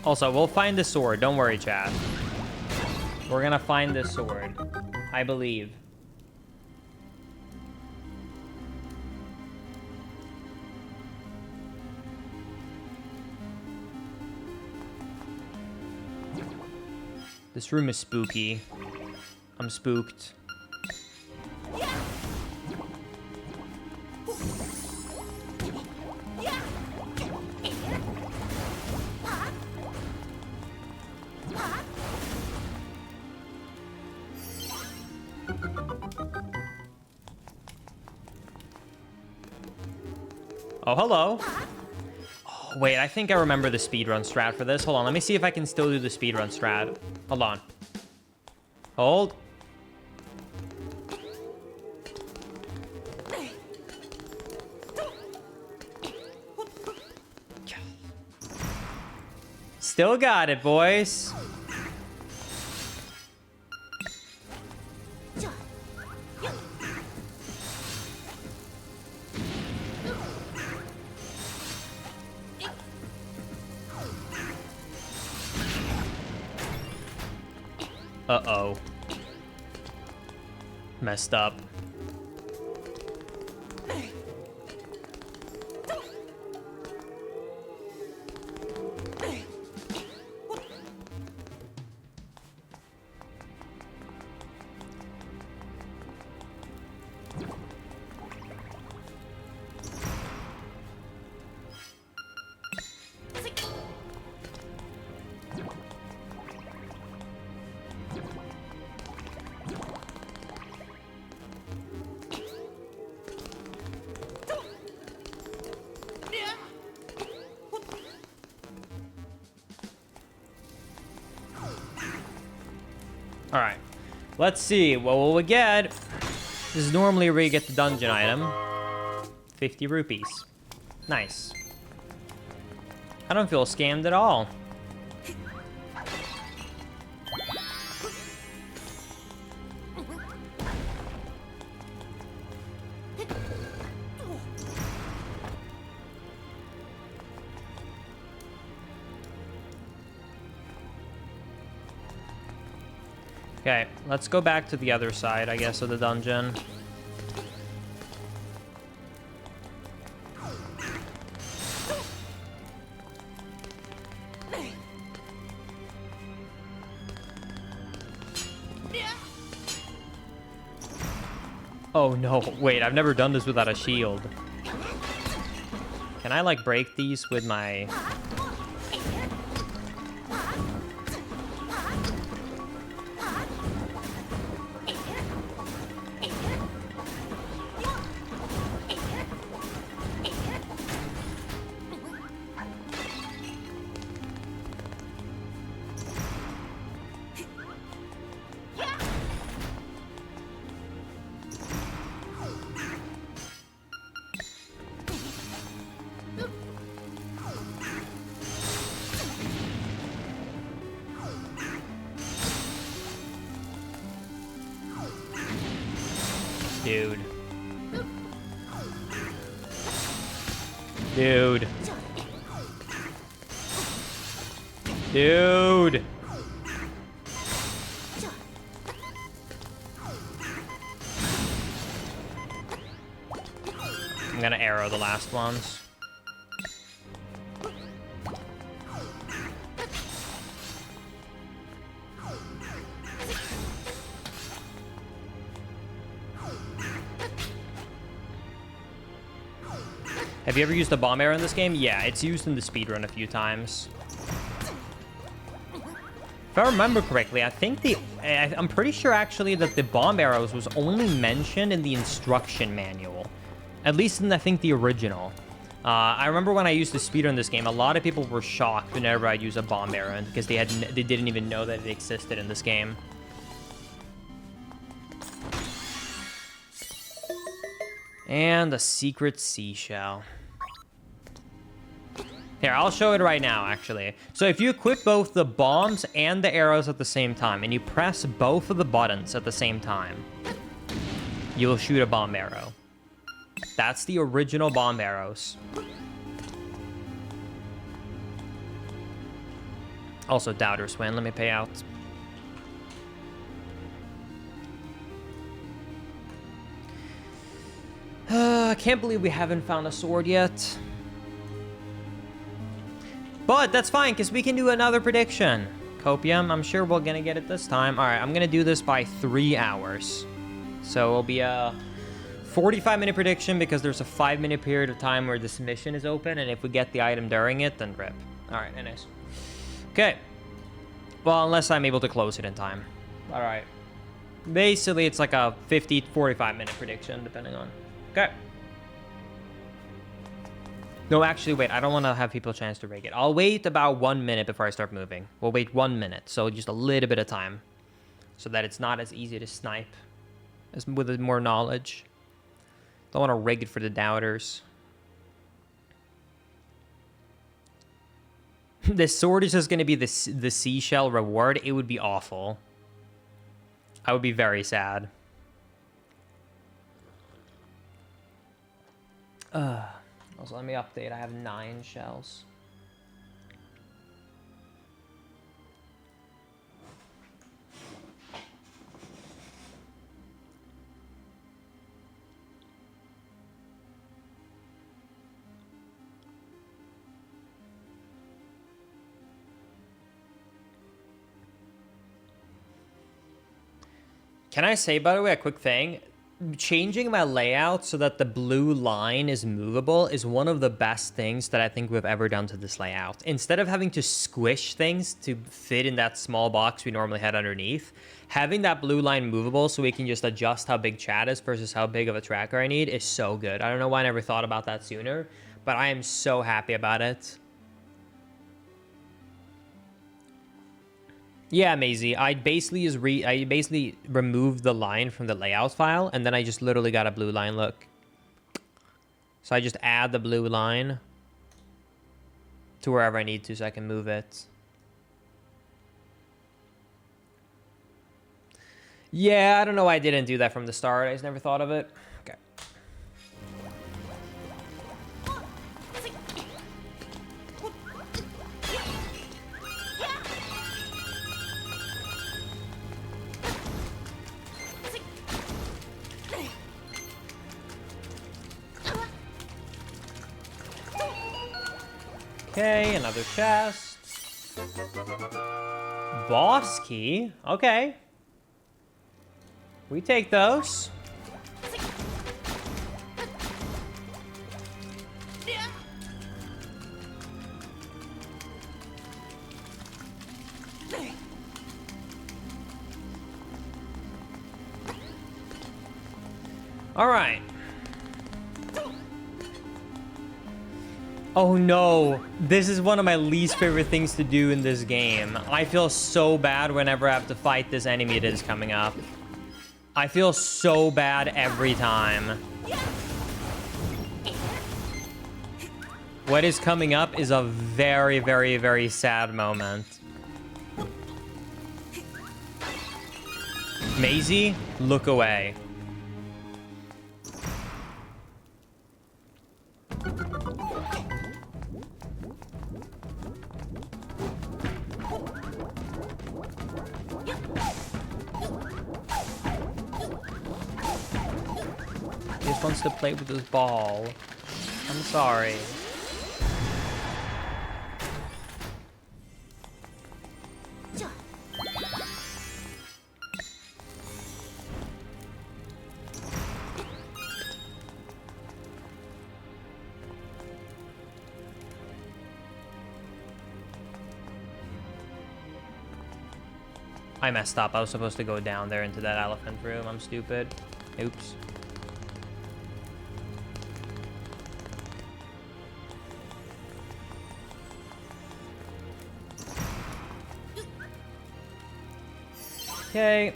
Also, we'll find the sword. Don't worry, chat. We're gonna find this sword. I believe. This room is spooky. I'm spooked. Oh, hello. Oh, wait, I think I remember the speedrun strat for this. Hold on, let me see if I can still do the speedrun strat. Hold on. Hold. Still got it, boys. Uh-oh. Messed up. All right, let's see. What will we get? This is normally where you get the dungeon item. 50 rupees. Nice. I don't feel scammed at all. Okay, let's go back to the other side, I guess, of the dungeon. Oh no, wait, I've never done this without a shield. Can I, like, break these with my... Dude. Dude. Dude. I'm gonna arrow the last ones. Have you ever used a bomb arrow in this game? Yeah, it's used in the speedrun a few times. If I remember correctly, I think I'm pretty sure actually that the bomb arrows was only mentioned in the instruction manual. At least in, I think, the original. I remember when I used to speedrun this game, a lot of people were shocked whenever I'd use a bomb arrow because they didn't even know that it existed in this game. And a secret seashell. Here, I'll show it right now, actually. So if you equip both the bombs and the arrows at the same time, and you press both of the buttons at the same time, you'll shoot a bomb arrow. That's the original bomb arrows. Also, Doubters win. Let me pay out. I can't believe we haven't found a sword yet. But that's fine, because we can do another prediction. Copium, I'm sure we're going to get it this time. All right, I'm going to do this by 3 hours. So it'll be a 45-minute prediction because there's a 5-minute period of time where this mission is open. And if we get the item during it, then rip. All right, nice. Okay. Well, unless I'm able to close it in time. All right. Basically, it's like a 45-minute prediction, depending on... Okay. No, actually, wait. I don't want to have people a chance to rig it. I'll wait about 1 minute before I start moving. We'll wait 1 minute, so just a little bit of time. So that it's not as easy to snipe as with more knowledge. Don't want to rig it for the doubters. This sword is just going to be the seashell reward. It would be awful. I would be very sad. Also, let me update. I have 9 shells. Can I say, by the way, a quick thing? Changing my layout so that the blue line is movable is one of the best things that I think we've ever done to this layout. Instead of having to squish things to fit in that small box we normally had underneath, having that blue line movable so we can just adjust how big chat is versus how big of a tracker I need is so good. I don't know why I never thought about that sooner, but I am so happy about it. Yeah, Maisie. I basically removed the line from the layout file, and then I just literally got a blue line look. So I just add the blue line to wherever I need to so I can move it. Yeah, I don't know why I didn't do that from the start. I just never thought of it. Okay. Okay, another chest. Boss key? Okay. We take those. All right. Oh no, this is one of my least favorite things to do in this game. I feel so bad whenever I have to fight this enemy that is coming up. I feel so bad every time. What is coming up is a very, very, very sad moment. Maisie, look away. wants to play with this ball. I'm sorry. I messed up. I was supposed to go down there into that elephant room. I'm stupid. Oops. Okay.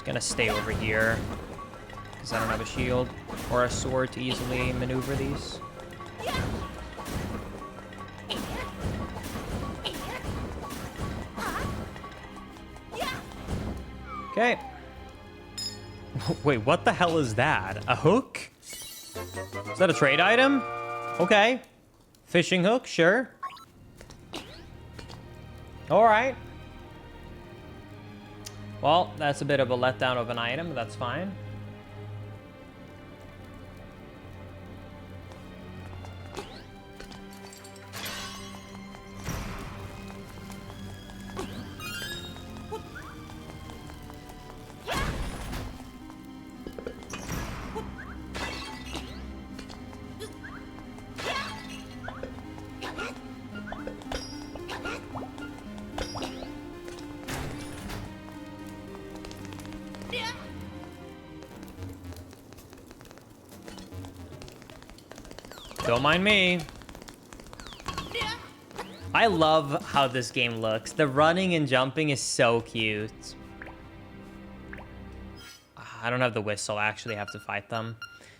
Gonna stay over here because I don't have a shield or a sword to easily maneuver these. Okay. Wait, what the hell is that? A hook? Is that a trade item? Okay. Fishing hook, sure. All right. Well, that's a bit of a letdown of an item, but that's fine. Don't mind me. I love how this game looks. The running and jumping is so cute. I don't have the whistle. I actually have to fight them.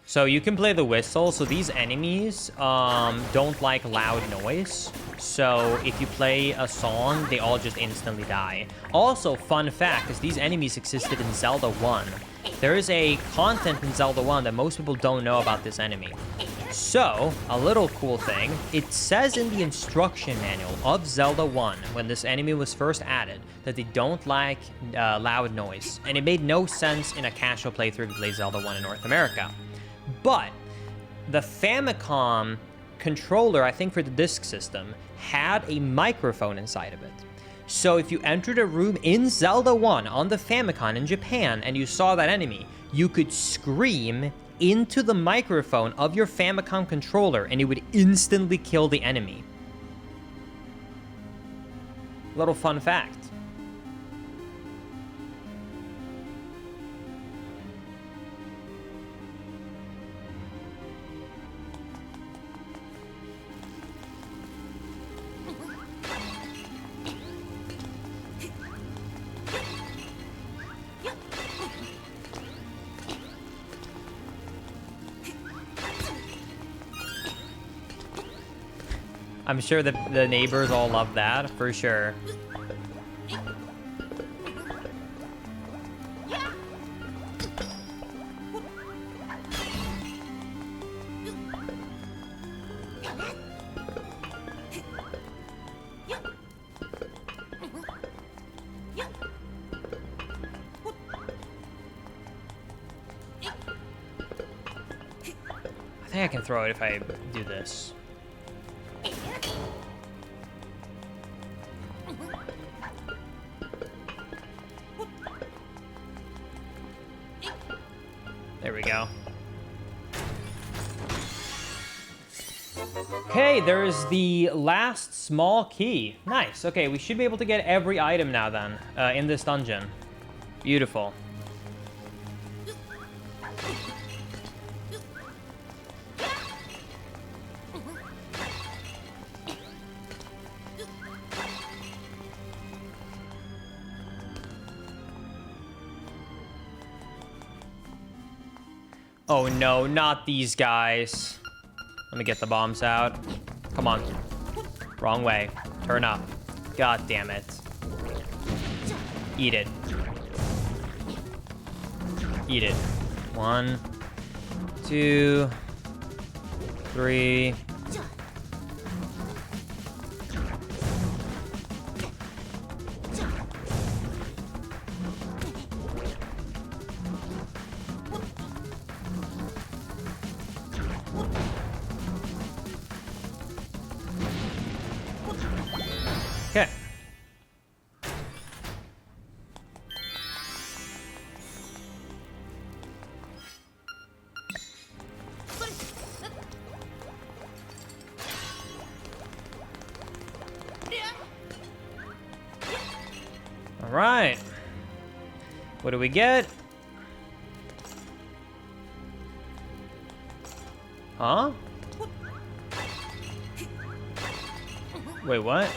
So you can play the whistle. So these enemies don't like loud noise. So if you play a song, they all just instantly die. Also, fun fact is these enemies existed in Zelda 1. There is a content in Zelda 1 that most people don't know about this enemy. So, a little cool thing, it says in the instruction manual of Zelda 1, when this enemy was first added, that they don't like loud noise. And it made no sense in a casual playthrough to play Zelda 1 in North America. But, the Famicom controller, I think for the disc system, had a microphone inside of it. So if you entered a room in Zelda 1 on the Famicom in Japan and you saw that enemy, you could scream into the microphone of your Famicom controller and it would instantly kill the enemy. Little fun fact. I'm sure that the neighbors all love that, for sure. I think I can throw it if I do this. There we go. Okay, there's the last small key. Nice. Okay, we should be able to get every item now then, in this dungeon. Beautiful. Oh no, not these guys. Let me get the bombs out. Come on. Wrong way. Turn up. God damn it. Eat it. Eat it. 1, 2, 3. Okay. All right. What do we get? Huh? Wait, what?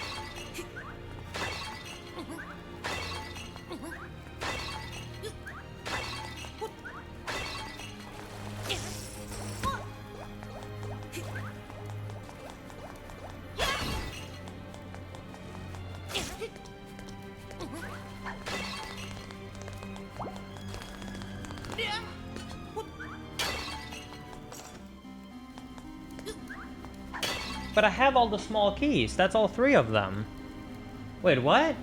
But I have all the small keys. That's all 3 of them. Wait, what?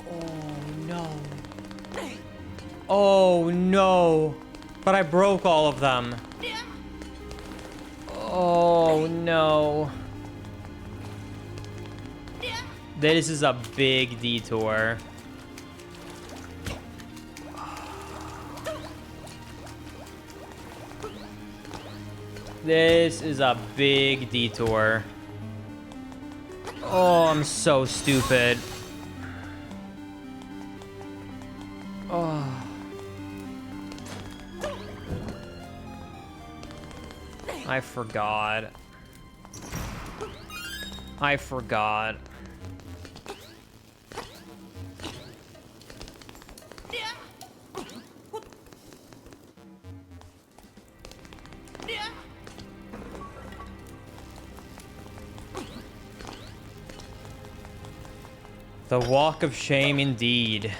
Oh, no. Oh, no. But I broke all of them. Oh, no. This is a big detour. This is a big detour. Oh, I'm so stupid. Oh. I forgot. I forgot. The walk of shame indeed.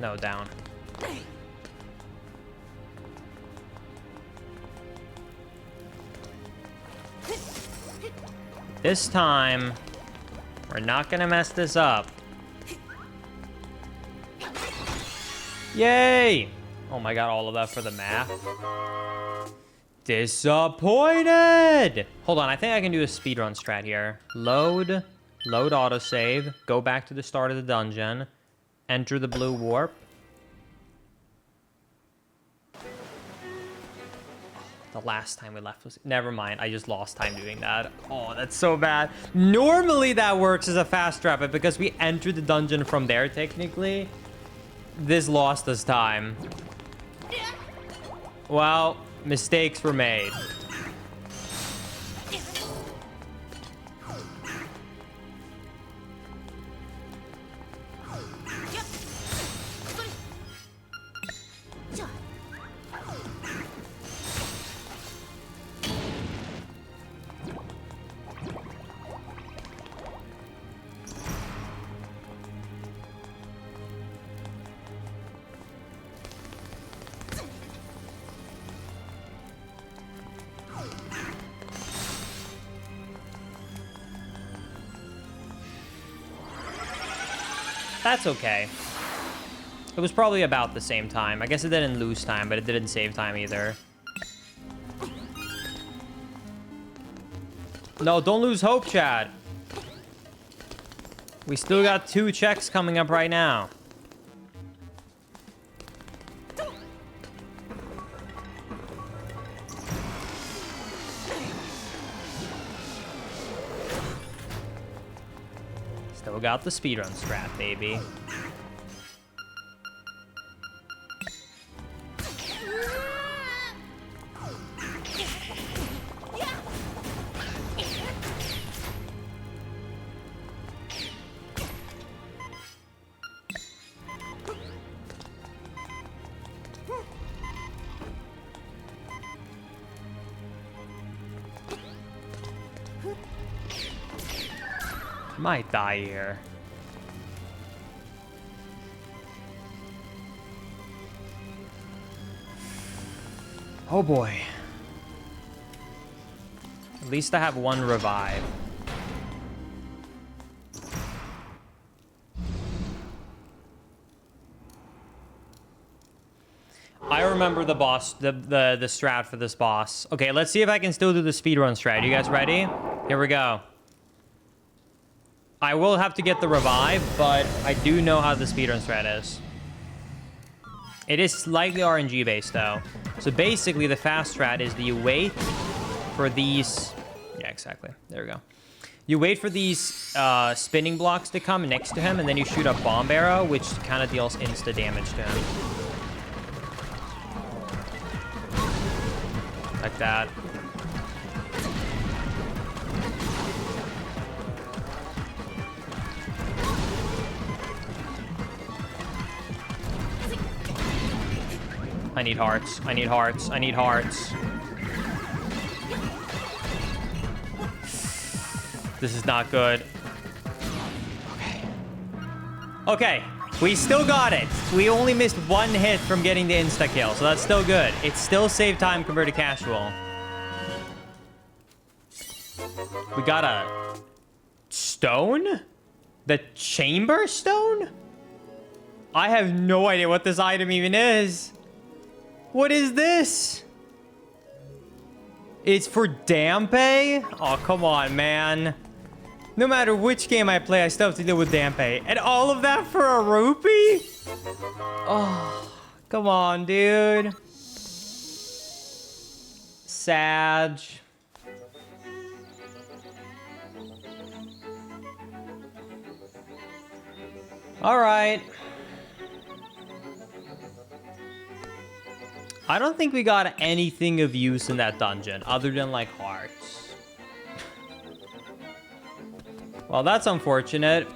No, down. This time, we're not gonna mess this up. Yay! Oh my god, all of that for the math. Disappointed! Hold on, I think I can do a speedrun strat here. Load autosave, go back to the start of the dungeon, enter the blue warp. The last time we left was... Never mind, I just lost time doing that. Oh, that's so bad. Normally that works as a fast strat, but because we entered the dungeon from there, technically, this lost us time. Well, mistakes were made. That's okay. It was probably about the same time. I guess it didn't lose time, but it didn't save time either. No, don't lose hope, Chad. We still got 2 checks coming up right now. Still got the speedrun strat, baby. Might die here. Oh boy. At least I have one revive. I remember the boss, the strat for this boss. Okay, let's see if I can still do the speedrun strat. You guys ready? Here we go. I will have to get the revive, but I do know how the speedrun strat is. It is slightly RNG based though. So basically the fast strat is that you wait for these... Yeah, exactly. There we go. You wait for these spinning blocks to come next to him, and then you shoot a bomb arrow, which kind of deals insta damage to him. Like that. I need hearts. I need hearts. I need hearts. This is not good. Okay. Okay. We still got it. We only missed one hit from getting the insta-kill, so that's still good. It's still save time compared to casual. We got a stone? The chamber stone? I have no idea what this item even is. What is this? It's for Dampe? Oh, come on, man. No matter which game I play, I still have to deal with Dampe. And all of that for a rupee? Oh, come on, dude. Sag. All right. I don't think we got anything of use in that dungeon other than like hearts. Well, that's unfortunate.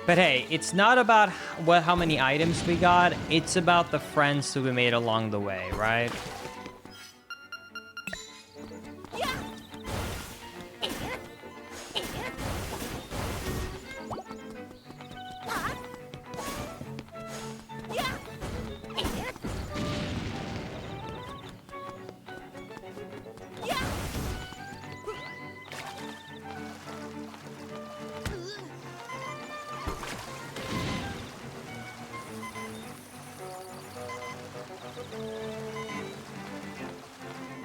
But hey, it's not about how many items we got. It's about the friends who we made along the way, right?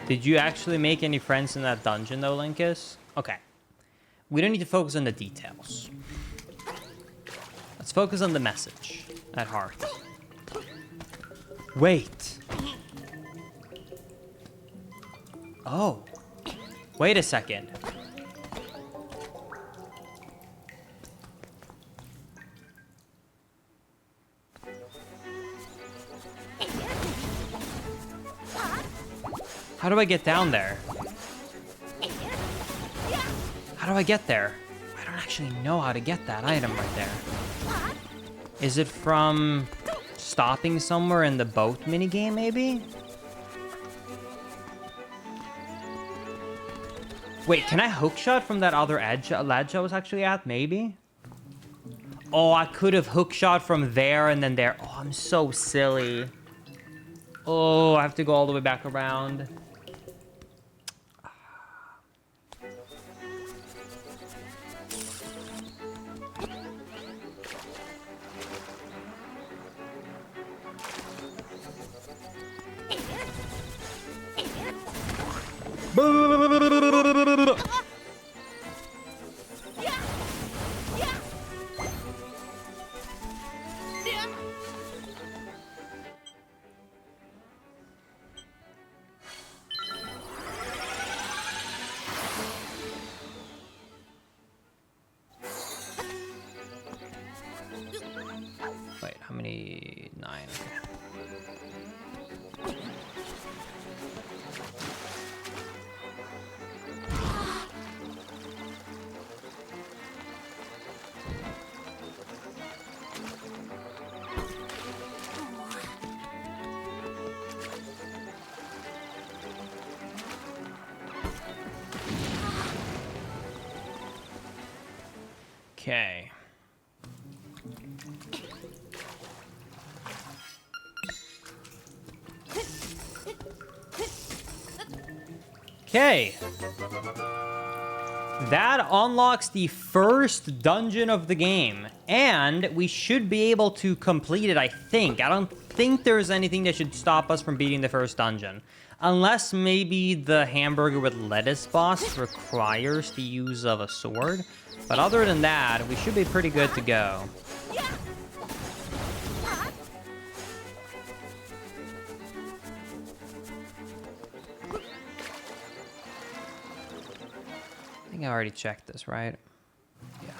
Did you actually make any friends in that dungeon, though, Linkus? Okay. We don't need to focus on the details. Let's focus on the message at heart. Wait. Oh. Wait a second. How do I get down there? How do I get there? I don't actually know how to get that item right there. Is it from stopping somewhere in the boat minigame, maybe? Wait, can I hookshot from that other ledge I was actually at? Maybe? Oh, I could have hookshot from there and then there. Oh, I'm so silly. Oh, I have to go all the way back around. Wait, how many? 9. Okay. Okay. Okay. That unlocks the first dungeon of the game. And we should be able to complete it, I think. I don't think there's anything that should stop us from beating the first dungeon. Unless maybe the hamburger with lettuce boss requires the use of a sword. But other than that, we should be pretty good to go. I think I already checked this, right? Yeah.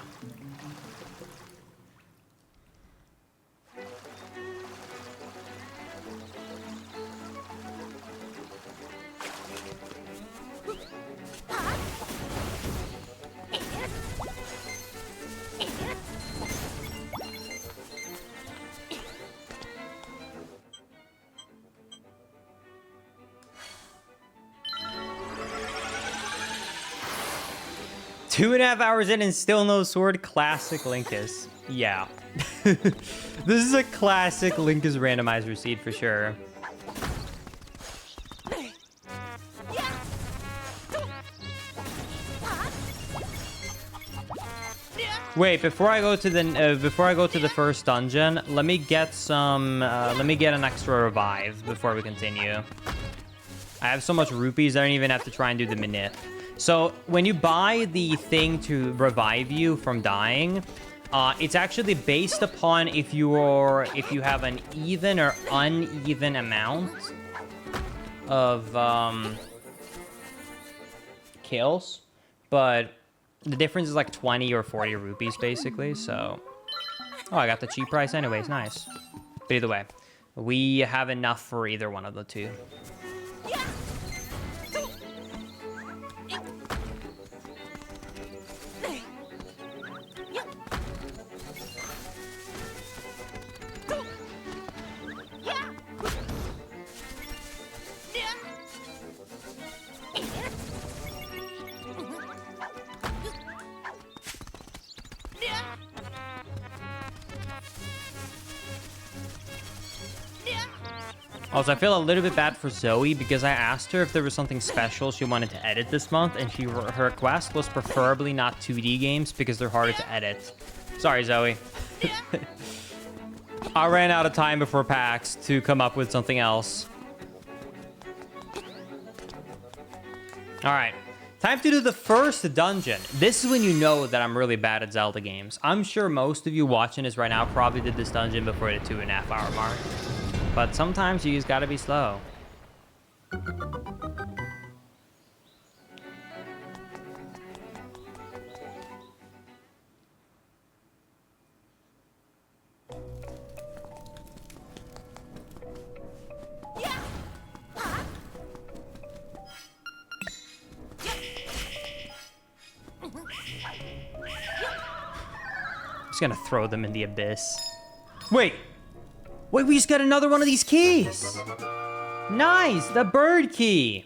2.5 hours in and still no sword. Classic Linkus. Yeah. This is a classic Linkus randomized receipt for sure. Wait, before I go to the first dungeon, let me get an extra revive before we continue. I have so much rupees, I don't even have to try and do the manip. So when you buy the thing to revive you from dying, it's actually based upon if you have an even or uneven amount of kills, but the difference is like 20 or 40 rupees basically. So, oh, I got the cheap price anyways. Nice. But either way, we have enough for either one of the two. Also, I feel a little bit bad for Zoe because I asked her if there was something special she wanted to edit this month, and her request was preferably not 2D games because they're harder to edit. Sorry, Zoe. I ran out of time before PAX to come up with something else. All right. Time to do the first dungeon. This is when you know that I'm really bad at Zelda games. I'm sure most of you watching this right now probably did this dungeon before the 2.5 hour mark. But sometimes you just gotta be slow. I'm just gonna throw them in the abyss. Wait! Wait, we just got another one of these keys. Nice, the bird key.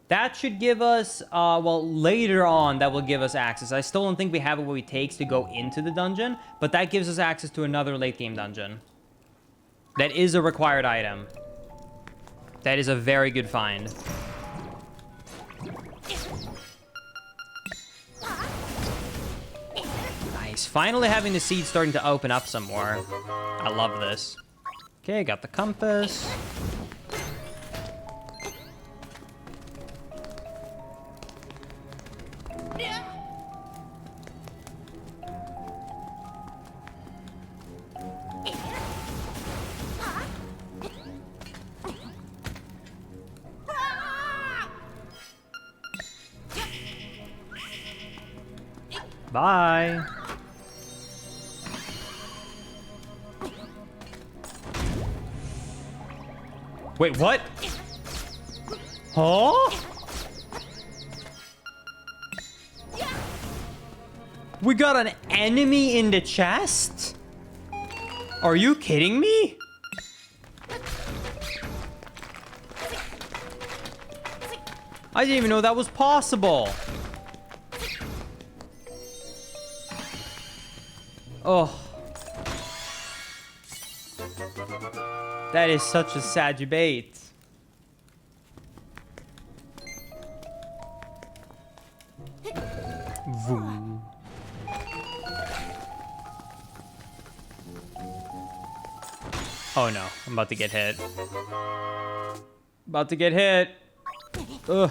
That should give us, well, later on, that will give us access. I still don't think we have what it takes to go into the dungeon, but that gives us access to another late game dungeon. That is a required item. That is a very good find. Nice, finally having the seed starting to open up some more. I love this. Okay, got the compass. Bye. Wait, what? Huh? We got an enemy in the chest? Are you kidding me? I didn't even know that was possible. Oh. That is such a sad debate. Vroom. Oh no, I'm about to get hit. About to get hit. Ugh.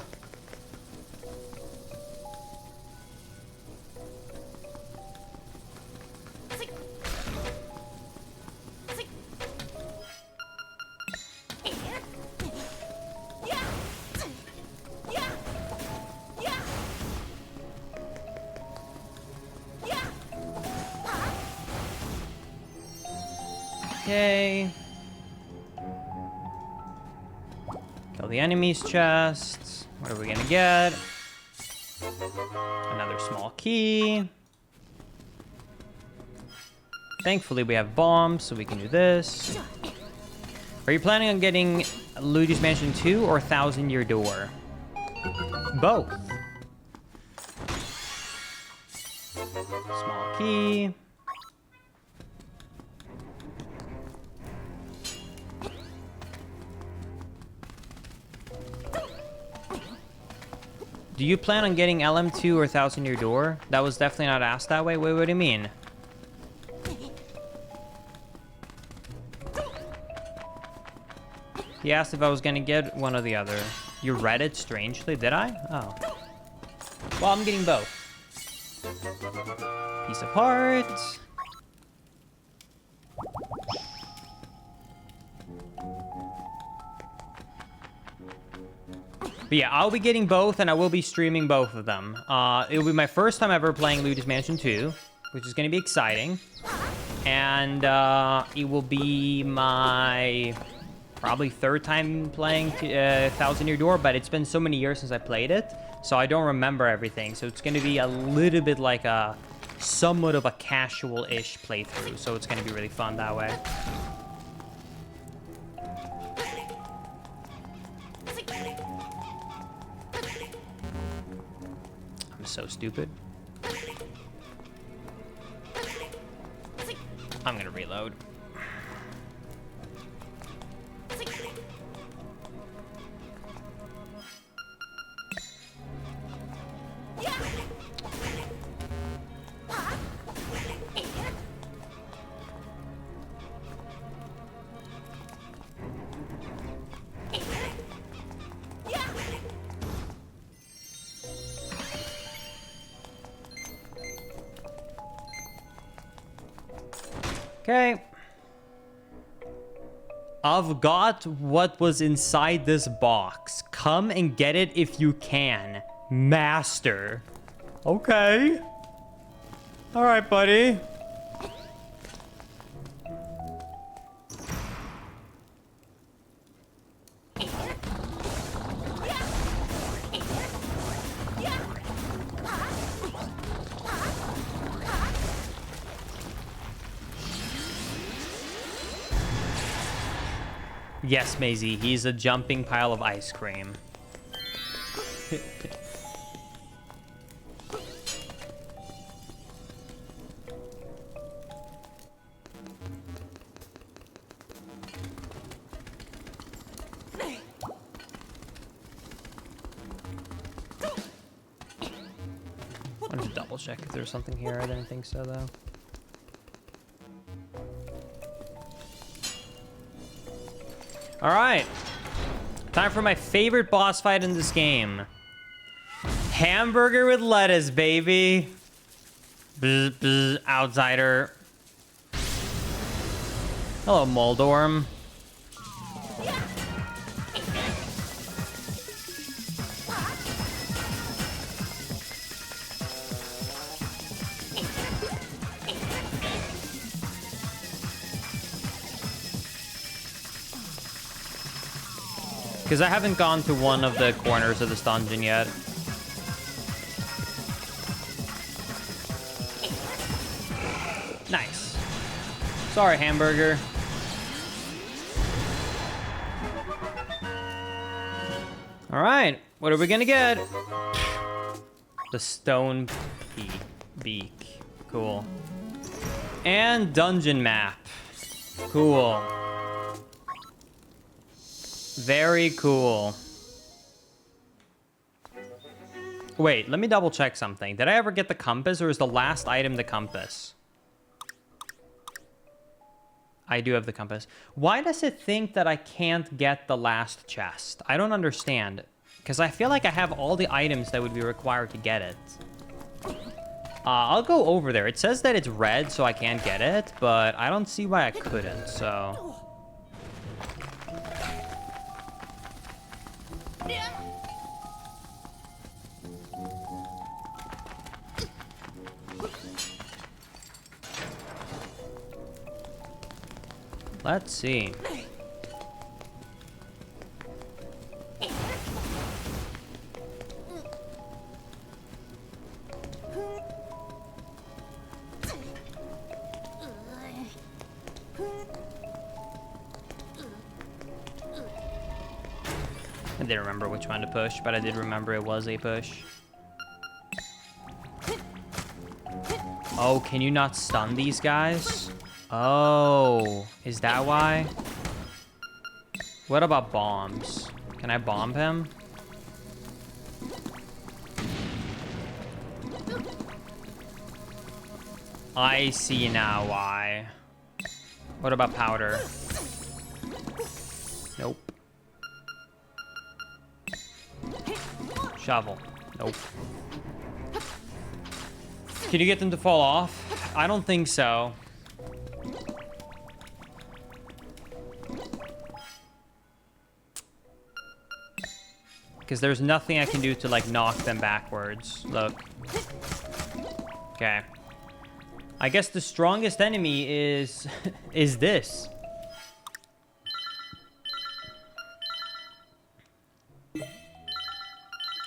Okay. Kill the enemy's chest. What are we gonna get? Another small key. Thankfully, we have bombs, so we can do this. Are you planning on getting Luigi's Mansion 2 or 1,000-Year Door? Both. Small key. Do you plan on getting LM2 or 1,000-Year Door? That was definitely not asked that way. Wait, what do you mean? He asked if I was gonna get one or the other. You read it strangely, did I? Oh. Well, I'm getting both. Piece of heart. But yeah, I'll be getting both, and I will be streaming both of them. It will be my first time ever playing Luigi's Mansion 2, which is going to be exciting. And it will be my probably third time playing 1,000-Year Door, but it's been so many years since I played it, so I don't remember everything. So it's going to be a little bit like a somewhat of a casual-ish playthrough, so it's going to be really fun that way. So stupid. I'm gonna reload. Okay. I've got what was inside this box. Come and get it if you can. Master. Okay. All right, buddy. Yes, Maisie, he's a jumping pile of ice cream. I'm gonna double check if there's something here. I didn't think so, though. All right, time for my favorite boss fight in this game. Hamburger with lettuce, baby. Bzz, bzz, outsider. Hello, Moldorm. Because I haven't gone to one of the corners of this dungeon yet. Nice. Sorry, hamburger. All right, what are we gonna get? The stone beak. Cool. And dungeon map. Cool. Very cool. Wait, let me double check something. Did I ever get the compass, or is the last item the compass? I do have the compass. Why does it think that I can't get the last chest? I don't understand. Because I feel like I have all the items that would be required to get it. I'll go over there. It says that it's red, so I can't get it, but I don't see why I couldn't, so... Let's see. I didn't remember which one to push, but I did remember it was a push. Oh, can you not stun these guys? Oh, is that why? What about bombs? Can I bomb him? I see now why. What about powder? Nope. Shovel. Nope. Can you get them to fall off? I don't think so. Because there's nothing I can do to, like, knock them backwards. Look. Okay. I guess the strongest enemy is... is this.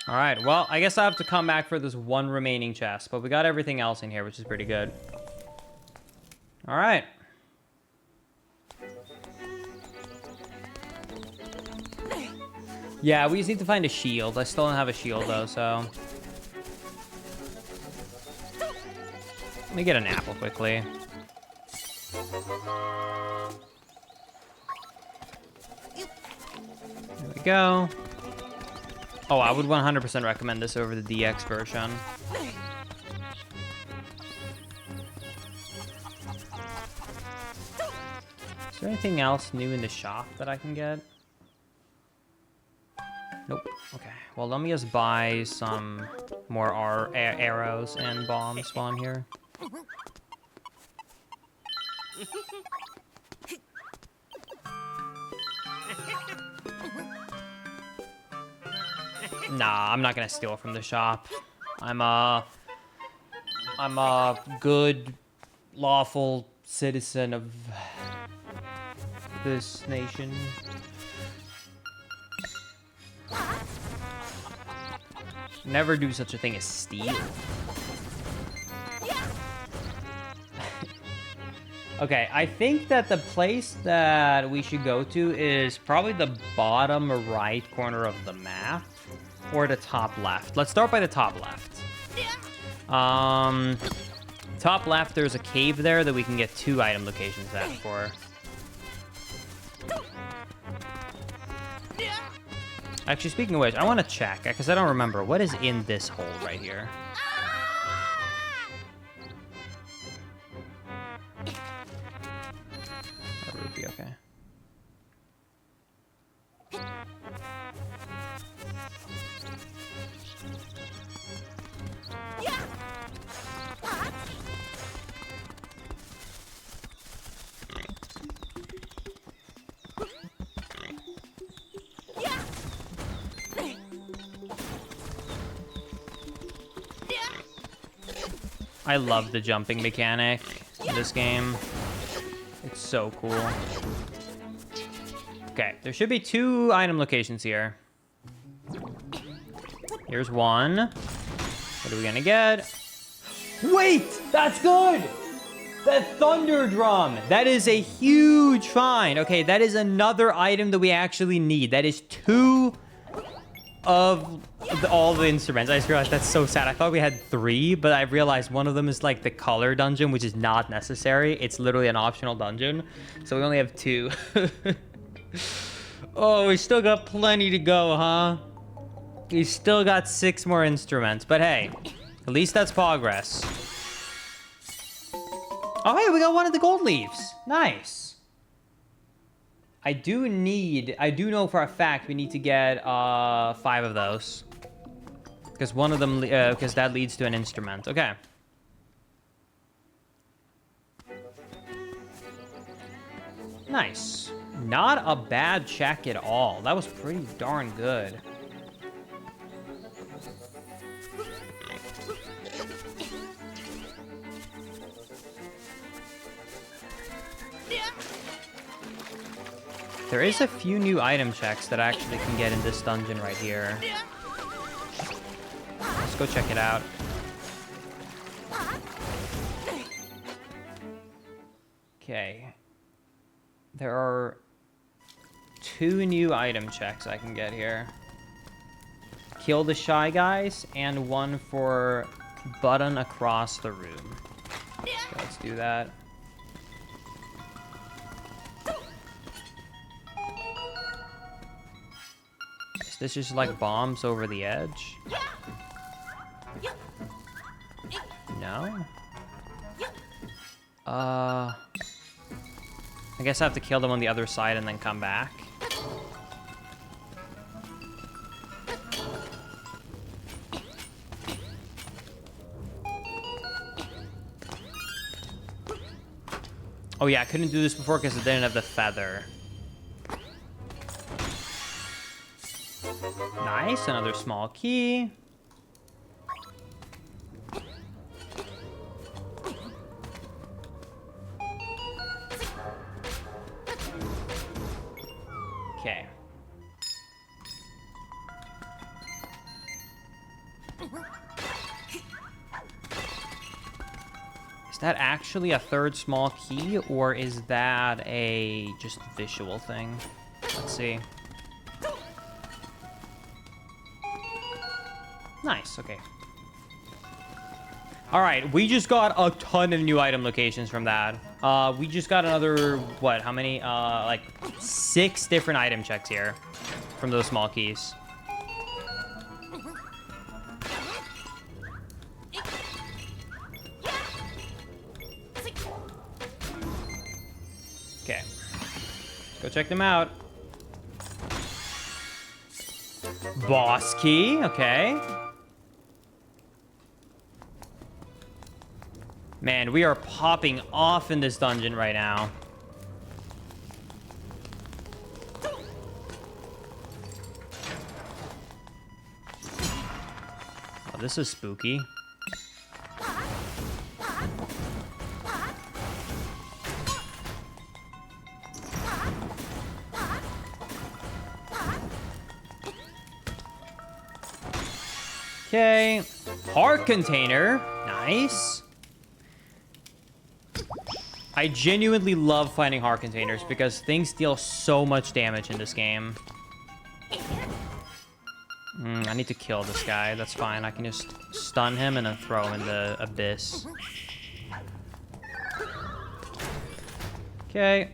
Alright, well, I guess I have to come back for this one remaining chest. But we got everything else in here, which is pretty good. Alright. Yeah, we just need to find a shield. I still don't have a shield, though, so... Let me get an apple quickly. There we go. Oh, I would 100% recommend this over the DX version. Is there anything else new in the shop that I can get? Nope. Okay. Well, let me just buy some more arrows and bombs while I'm here. Nah, I'm not gonna steal from the shop. I'm a good, lawful citizen of this nation. Never do such a thing as steal. Okay, I think that the place that we should go to is probably the bottom right corner of the map. Or the top left. Let's start by the top left. Top left, there's a cave there that we can get 2 item locations at for. Actually, speaking of which, I want to check, because I don't remember. What is in this hole right here? A rupee, okay. I love the jumping mechanic in this game. It's so cool. Okay, there should be 2 item locations here. Here's one. What are we gonna get? Wait! That's good! The thunder drum! That is a huge find. Okay, that is another item that we actually need. That is 2 of all the instruments. I just realized that's so sad. I thought we had 3, but I realized one of them is like the color dungeon, which is not necessary. It's literally an optional dungeon. So we only have 2. Oh, we still got plenty to go, huh? We still got 6 more instruments, but hey, at least that's progress. Oh, hey, we got one of the gold leaves. Nice. I do know for a fact we need to get 5 of those. Because one of them, because that leads to an instrument. Okay. Nice. Not a bad check at all. That was pretty darn good. There is a few new item checks that I actually can get in this dungeon right here. Let's go check it out. Okay. There are 2 new item checks I can get here. Kill the shy guys, and one for button across the room. Okay, let's do that. Is this just like bombs over the edge? No? I guess I have to kill them on the other side and then come back. Oh yeah, I couldn't do this before because it didn't have the feather. Nice, another small key. Okay. Is that actually a 3rd small key, or is that a just visual thing? Let's see. Nice, okay. All right, we just got a ton of new item locations from that. We just got another, what, how many? Like 6 different item checks here from those small keys. Okay, go check them out. Boss key, okay. Man, we are popping off in this dungeon right now. Oh, this is spooky. Okay. Heart container. Nice. I genuinely love finding heart containers because things deal so much damage in this game. I need to kill this guy. That's fine. I can just stun him and then throw him in the abyss. Okay.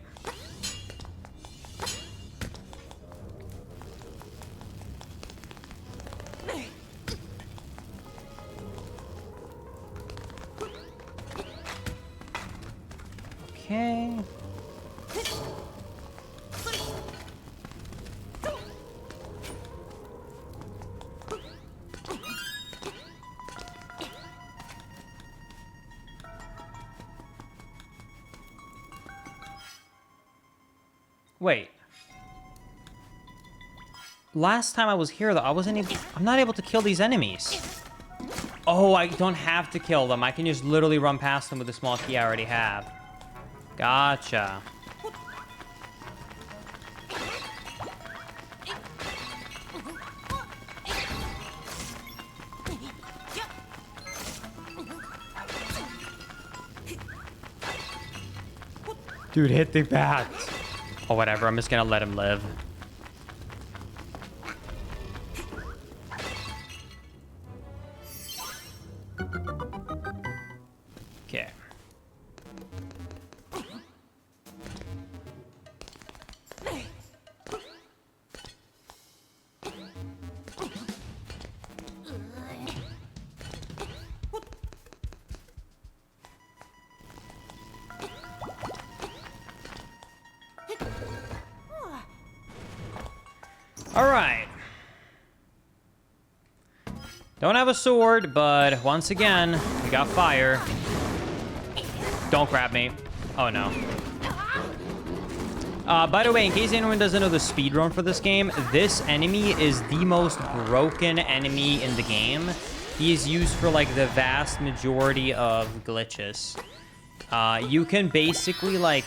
Okay. Wait. Last time I was here, though, I'm not able to kill these enemies. Oh, I don't have to kill them. I can just literally run past them with the small key I already have. Gotcha. Dude, hit the bat. Oh, whatever. I'm just gonna let him live. Okay. All right. Don't have a sword, but once again, we got fire. Don't grab me. Oh, no. By the way, in case anyone doesn't know the speedrun for this game, this enemy is the most broken enemy in the game. He is used for, like, the vast majority of glitches. You can basically, like,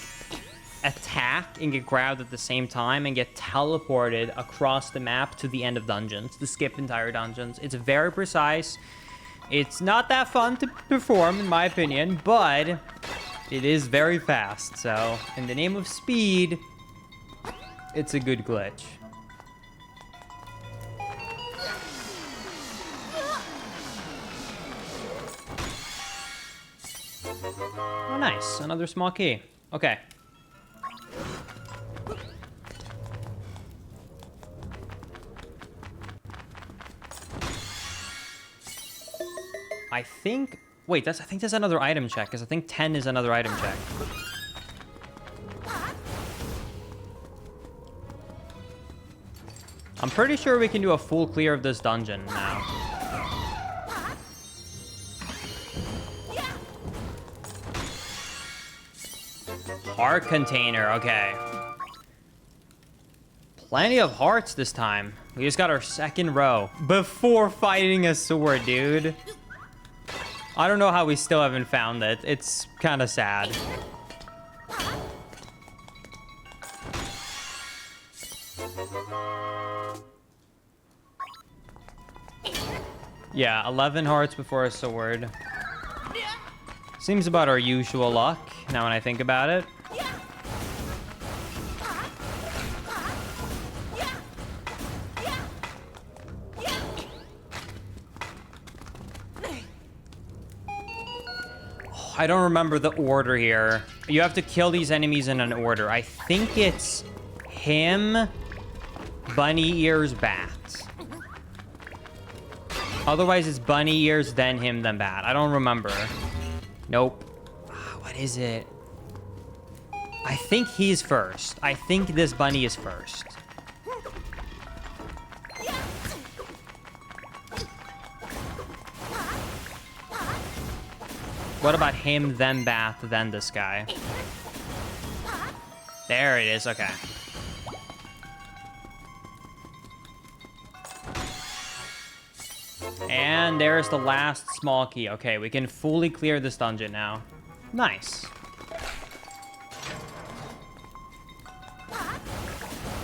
attack and get grabbed at the same time and get teleported across the map to the end of dungeons, to skip entire dungeons. It's very precise. It's not that fun to perform, in my opinion, but it is very fast. So, in the name of speed, it's a good glitch. Oh, nice. Another small key. Okay. I think... Wait, I think that's another item check, because I think 10 is another item check. I'm pretty sure we can do a full clear of this dungeon now. Heart container, okay. Plenty of hearts this time. We just got our second row before fighting a sword, dude. I don't know how we still haven't found it. It's kind of sad. Yeah, 11 hearts before a sword. Seems about our usual luck, now when I think about it. I don't remember the order here. You have to kill these enemies in an order. I think it's him, bunny ears, bat. Otherwise, it's bunny ears, then him, then bat. I don't remember. Nope. What is it? I think he's first. I think this bunny is first. What about him, then Bath, then this guy? There it is, okay. And there's the last small key. Okay, we can fully clear this dungeon now. Nice.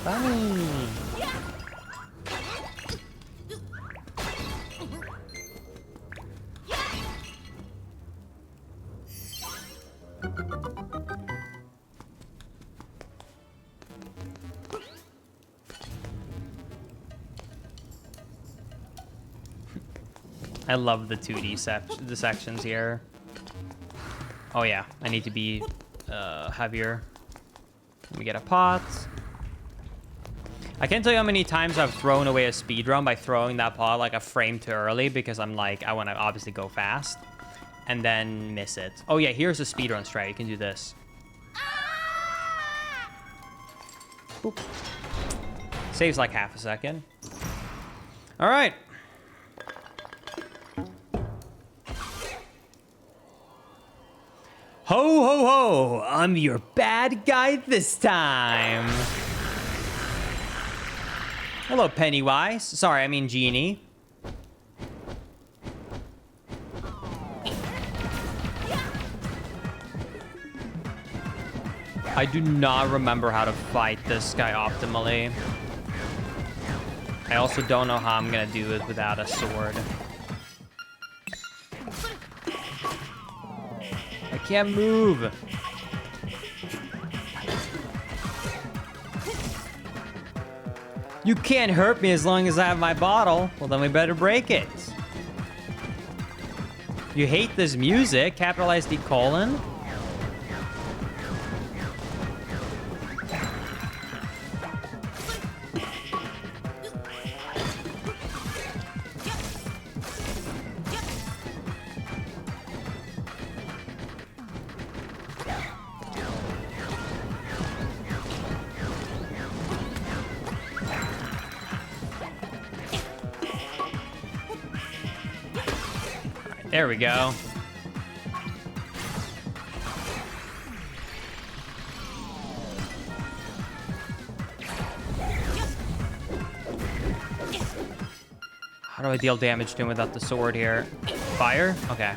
Bunny. I love the 2D sections here. Oh yeah, I need to be heavier. Let me get a pot. I can't tell you how many times I've thrown away a speedrun by throwing that pot like a frame too early because I'm like, I want to obviously go fast and then miss it. Oh yeah, here's a speedrun strat. You can do this. Boop. Saves like half a second. All right. Ho, ho, ho! I'm your bad guy this time. Hello, Pennywise. Sorry, I mean Genie. I do not remember how to fight this guy optimally. I also don't know how I'm gonna do it without a sword. I can't move. You can't hurt me as long as I have my bottle. Well, then we better break it. You hate this music? Capitalize D colon? There we go. How do I deal damage to him without the sword here? Fire? Okay.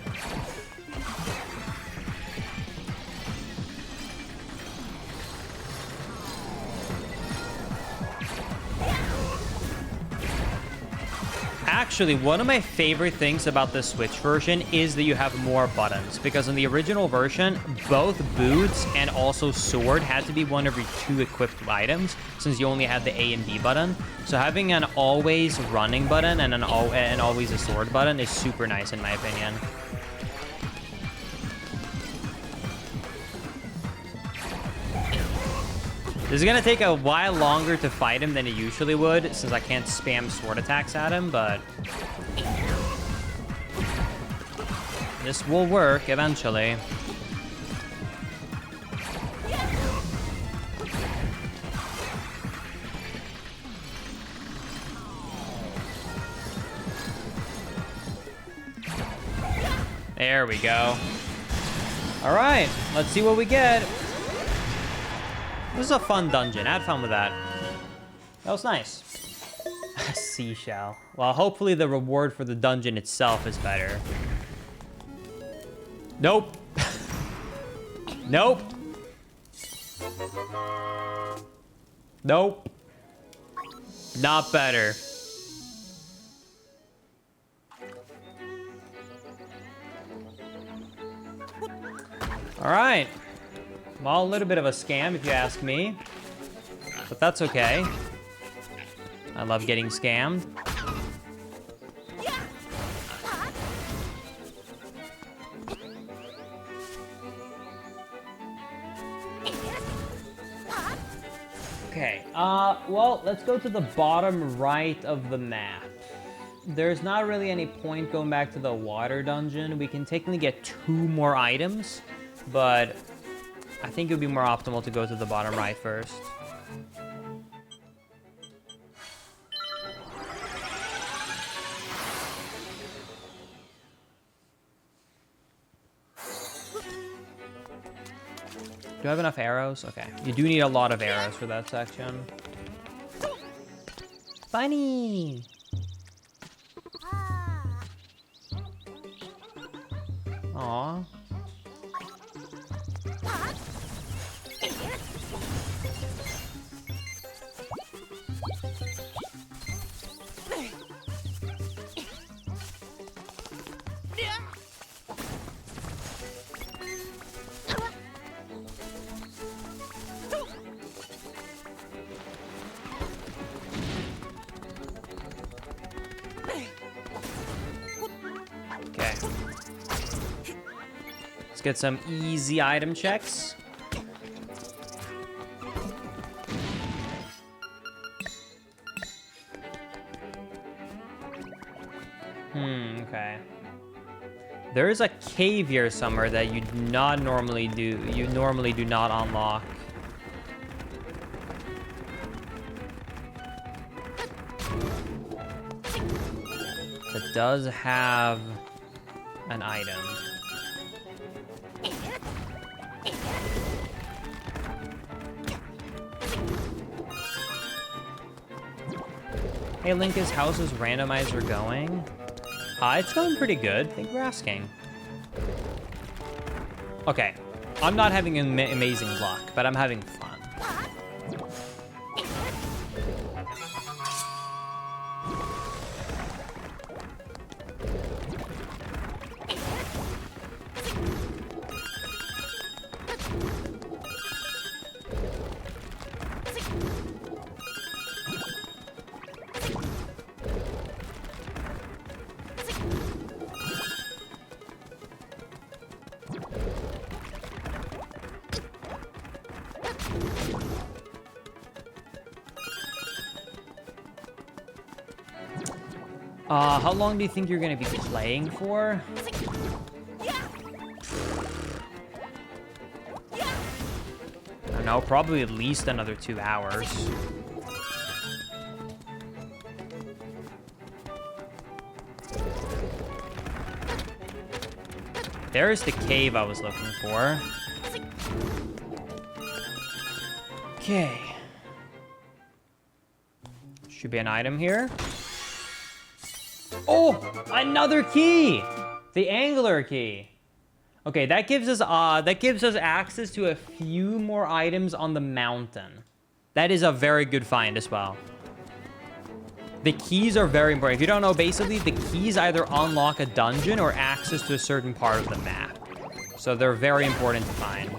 Actually, one of my favorite things about the Switch version is that you have more buttons, because in the original version, both boots and also sword had to be one of your 2 equipped items, since you only had the A and B button. So having an always running button and and always a sword button is super nice in my opinion. This is gonna take a while longer to fight him than it usually would, since I can't spam sword attacks at him, but this will work eventually. There we go. All right, let's see what we get. This is a fun dungeon. I had fun with that. That was nice. A seashell. Well, hopefully the reward for the dungeon itself is better. Nope. Nope. Nope. Not better. All right. Well, a little bit of a scam, if you ask me. But that's okay. I love getting scammed. Okay, well, let's go to the bottom right of the map. There's not really any point going back to the water dungeon. We can technically get 2 more items, but I think it would be more optimal to go to the bottom right first. Do I have enough arrows? Okay. You do need a lot of arrows for that section. Bunny! Aww. Okay. Let's get some easy item checks. Okay. There is a cave here somewhere that you do not normally do. You normally do not unlock. That does have an item. Hey, Linkus, how's this randomizer going? It's going pretty good. Thank you for asking. Okay, I'm not having amazing luck, but I'm having fun. How long do you think you're gonna be playing for? I don't know, probably at least another 2 hours. There's the cave I was looking for. Okay. Should be an item here. Oh, another key! The angler key. Okay, that gives us access to a few more items on the mountain. That is a very good find as well. The keys are very important. If you don't know, basically, the keys either unlock a dungeon or access to a certain part of the map. So they're very important to find.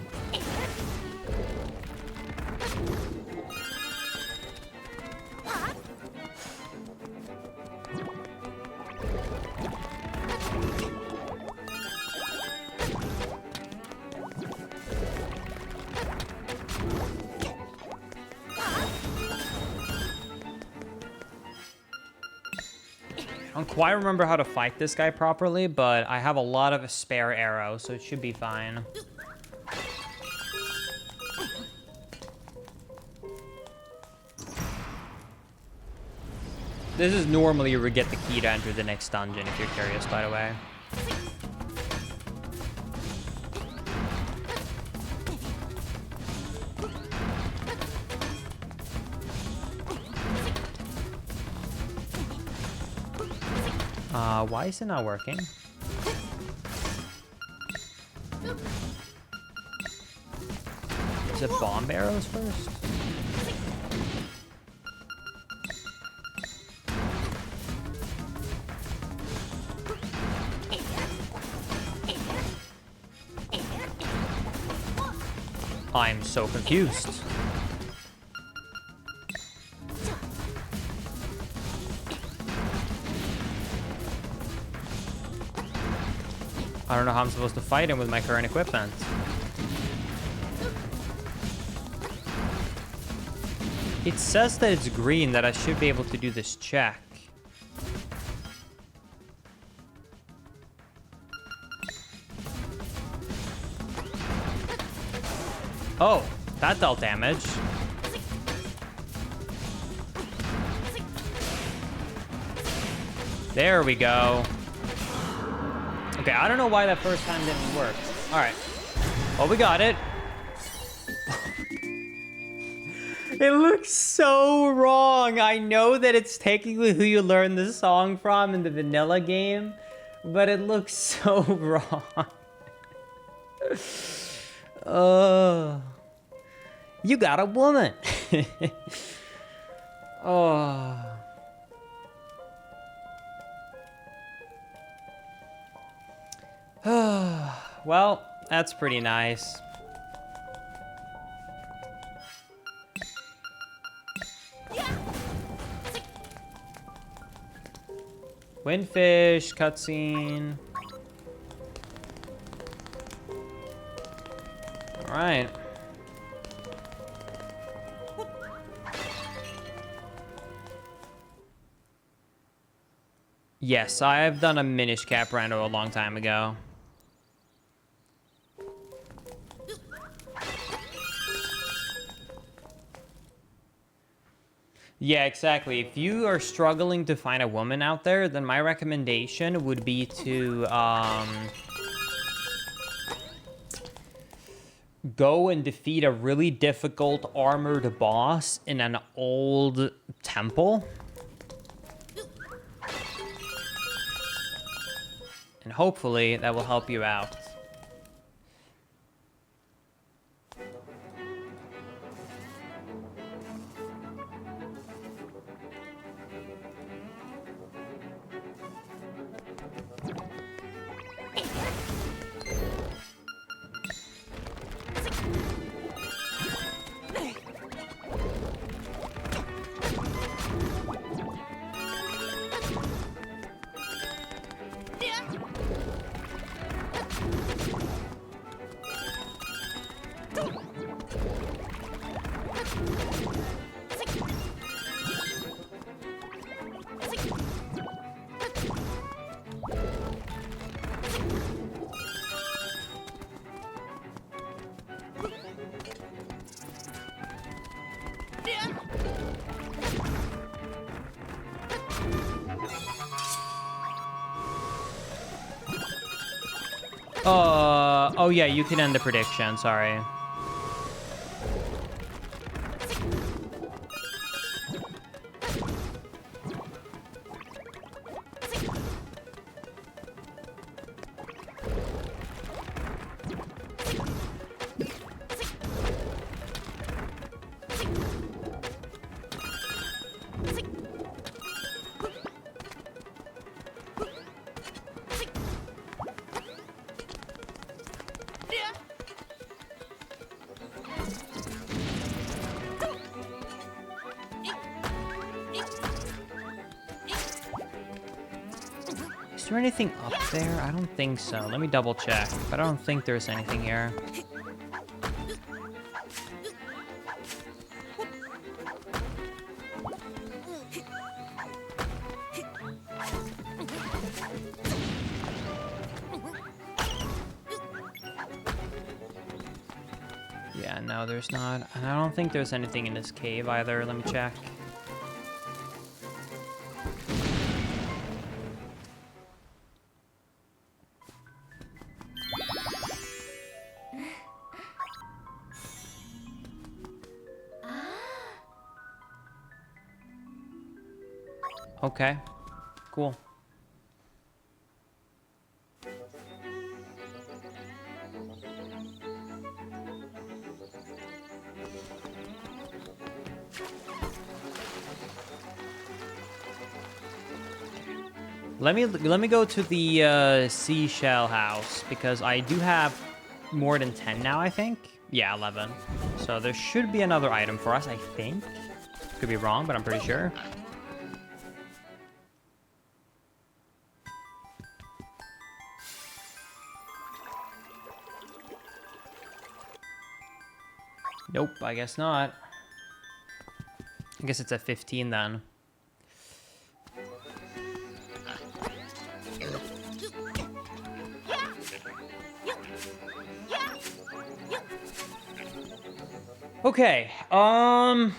I don't quite remember how to fight this guy properly, but I have a lot of spare arrows, so it should be fine. This is normally where you get the key to enter the next dungeon, if you're curious, by the way. Why is it not working? Is it bomb arrows first? I'm so confused. I don't know how I'm supposed to fight him with my current equipment. It says that it's green, that I should be able to do this check. Oh, that dealt damage. There we go. Okay, I don't know why that first time didn't work. All right. Well, we got it. It looks so wrong. I know that it's technically who you learn this song from in the vanilla game, but it looks so wrong. You got a woman. Oh. Well, that's pretty nice. Windfish, cutscene. All right. Yes, I have done a Minish Cap rando a long time ago. Yeah, exactly. If you are struggling to find a woman out there, then my recommendation would be to go and defeat a really difficult armored boss in an old temple. And hopefully that will help you out. Oh yeah, you can end the prediction, sorry. Is there anything up there? I don't think so. Let me double check, but I don't think there's anything here. Yeah, no, there's not. And I don't think there's anything in this cave either. Let me check. Okay, cool. Let me go to the seashell house because I do have more than 10 now, I think. Yeah, 11. So there should be another item for us, I think. Could be wrong, but I'm pretty sure. Nope, I guess not. I guess it's at 15 then. Okay, I'll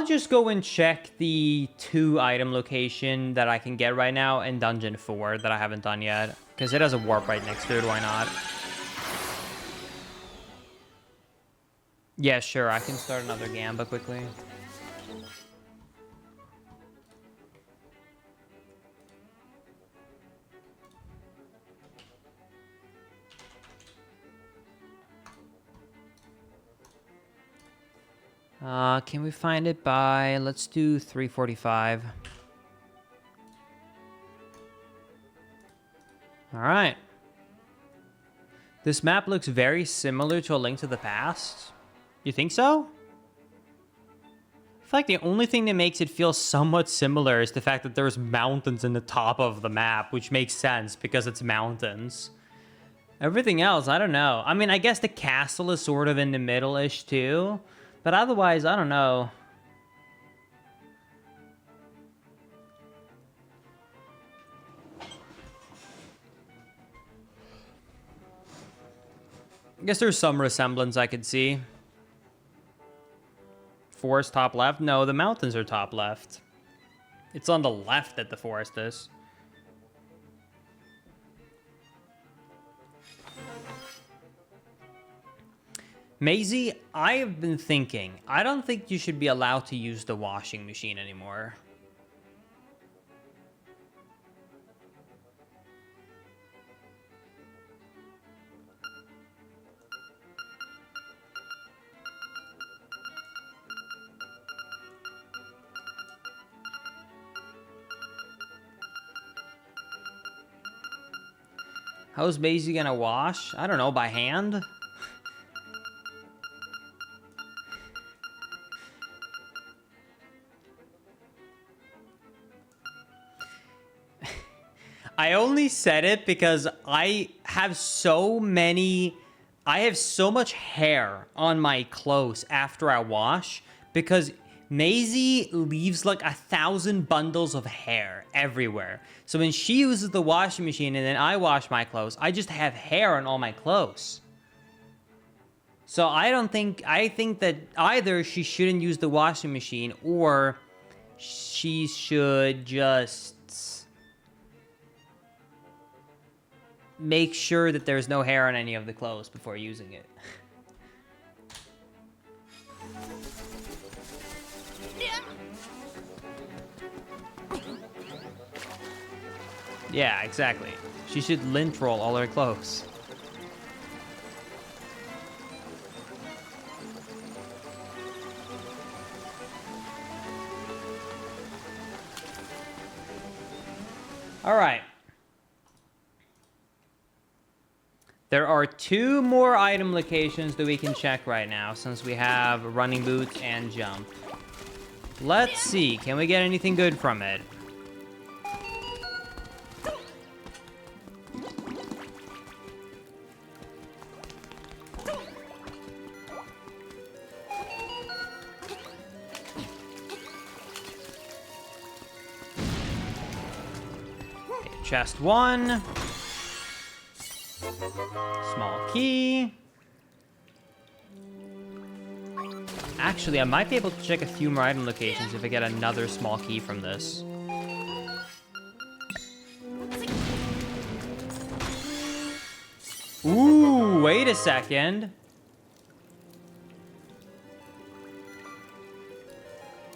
just go and check the 2 item location that I can get right now in Dungeon 4 that I haven't done yet. Because it has a warp right next to it, why not? Yeah, sure, I can start another Gamba quickly. Can we find it by, let's do 3:45. All right. This map looks very similar to A Link to the Past. You think so? I feel like the only thing that makes it feel somewhat similar is the fact that there's mountains in the top of the map, which makes sense because it's mountains. Everything else, I don't know. I mean, I guess the castle is sort of in the middle-ish too, but otherwise, I don't know. I guess there's some resemblance I could see. Forest top left? No, the mountains are top left. It's on the left that the forest is. Maisie, I have been thinking, I don't think you should be allowed to use the washing machine anymore. How's Maisie gonna wash? I don't know, by hand? I only said it because I have so much hair on my clothes after I wash because Maisie leaves like 1,000 bundles of hair everywhere. So when she uses the washing machine and then I wash my clothes, I just have hair on all my clothes. So I think that either she shouldn't use the washing machine or she should just make sure that there's no hair on any of the clothes before using it. Yeah, exactly. She should lint roll all her clothes. All right. There are 2 more item locations that we can check right now since we have running boots and jump. Let's see. Can we get anything good from it? Okay, chest 1. Small key. Actually, I might be able to check a few more item locations if I get another small key from this. Ooh, wait a second.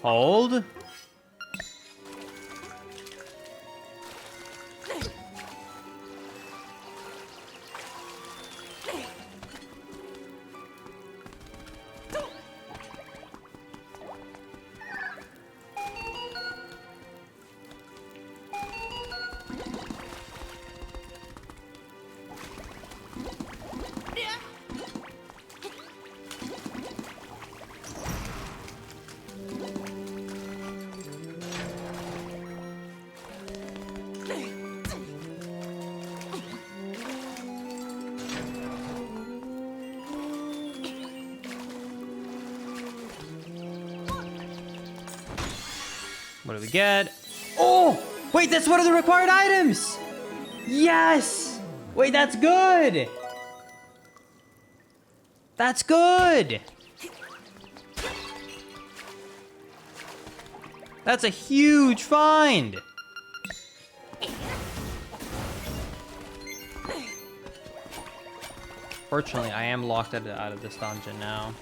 Hold. What do we get? Oh! Wait, that's one of the required items! Yes! Wait, that's good! That's good! That's a huge find! Fortunately, I am locked out of this dungeon now.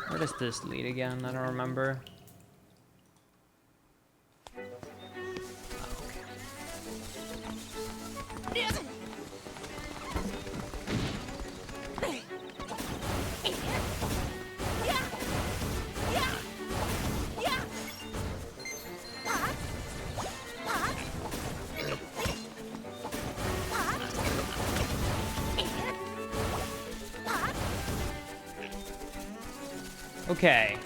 Where does this lead again? I don't remember. Okay.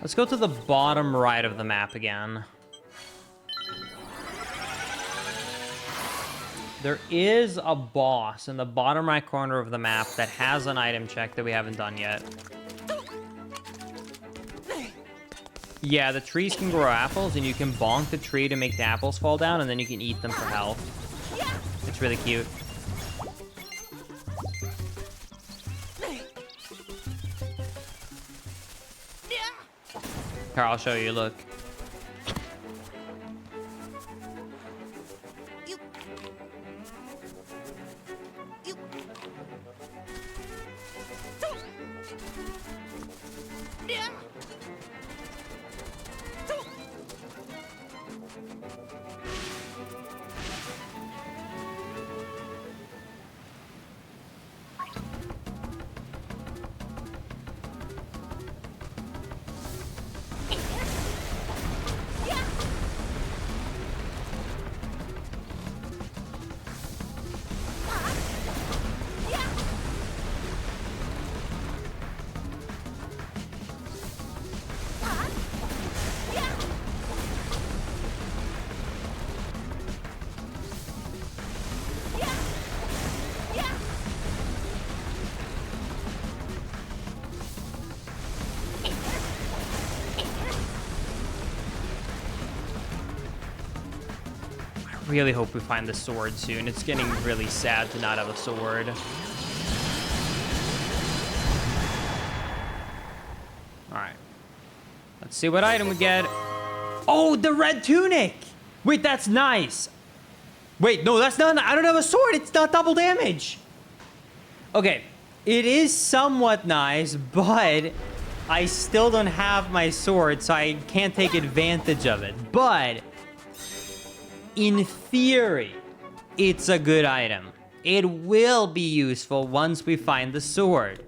Let's go to the bottom right of the map again. There is a boss in the bottom right corner of the map that has an item check that we haven't done yet. Yeah, the trees can grow apples, and you can bonk the tree to make the apples fall down, and then you can eat them for health. It's really cute. Here, I'll show you, look. Really hope we find the sword soon. It's getting really sad to not have a sword. Alright. Let's see what item we get. Oh, the red tunic! Wait, that's nice. Wait, no, that's not... I don't have a sword. It's not double damage. Okay. It is somewhat nice, but I still don't have my sword, so I can't take advantage of it. But in theory, it's a good item. It will be useful once we find the sword.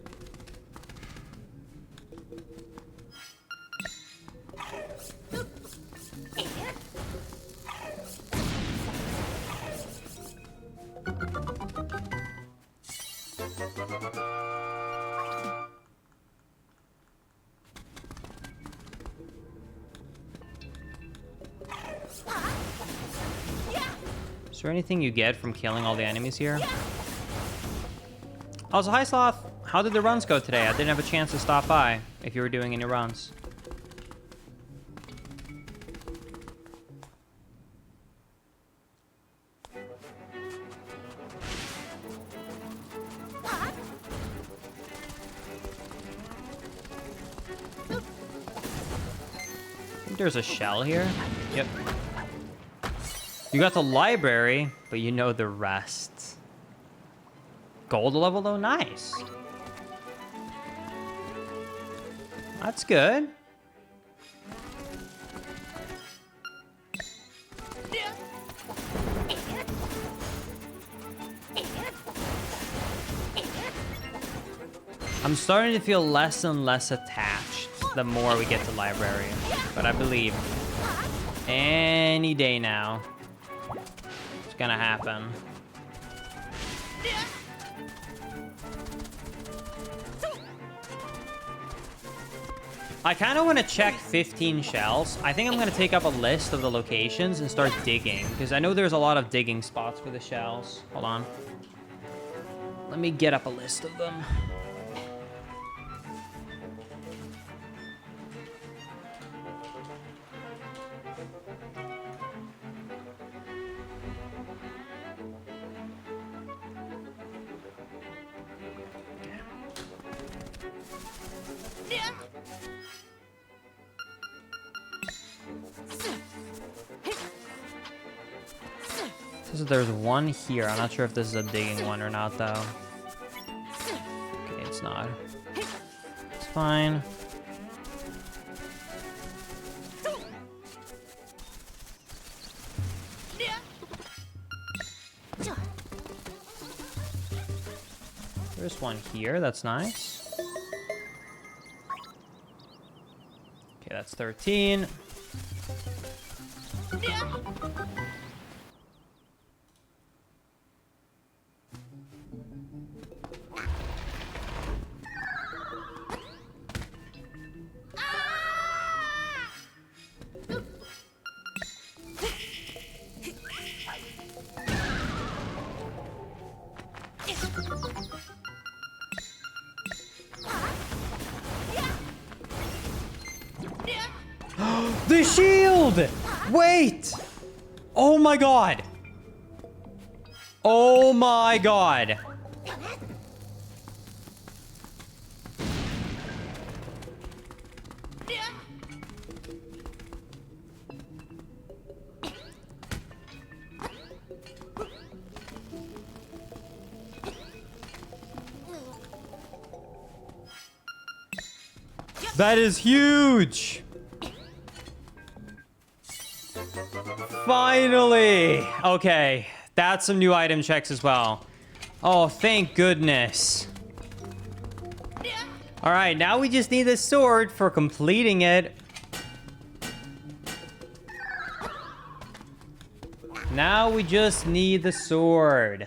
Is there anything you get from killing all the enemies here? Also, hi Sloth. How did the runs go today? I didn't have a chance to stop by if you were doing any runs. I think there's a shell here. Yep. You got the library, but you know the rest. Gold level though, nice. That's good. I'm starting to feel less and less attached the more we get to library, but I believe any day now it's gonna happen. I kind of want to check 15 shells. I think I'm going to take up a list of the locations and start digging, because I know there's a lot of digging spots for the shells. Hold on. Let me get up a list of them. There's one here. I'm not sure if this is a digging one or not, though. Okay, it's not. It's fine. There's one here. That's nice. Okay, that's 13. The shield! Wait! Oh my god! Oh my god! That is huge! Finally! Okay, that's some new item checks as well. Oh, thank goodness. Alright, now we just need the sword for completing it. Now we just need the sword.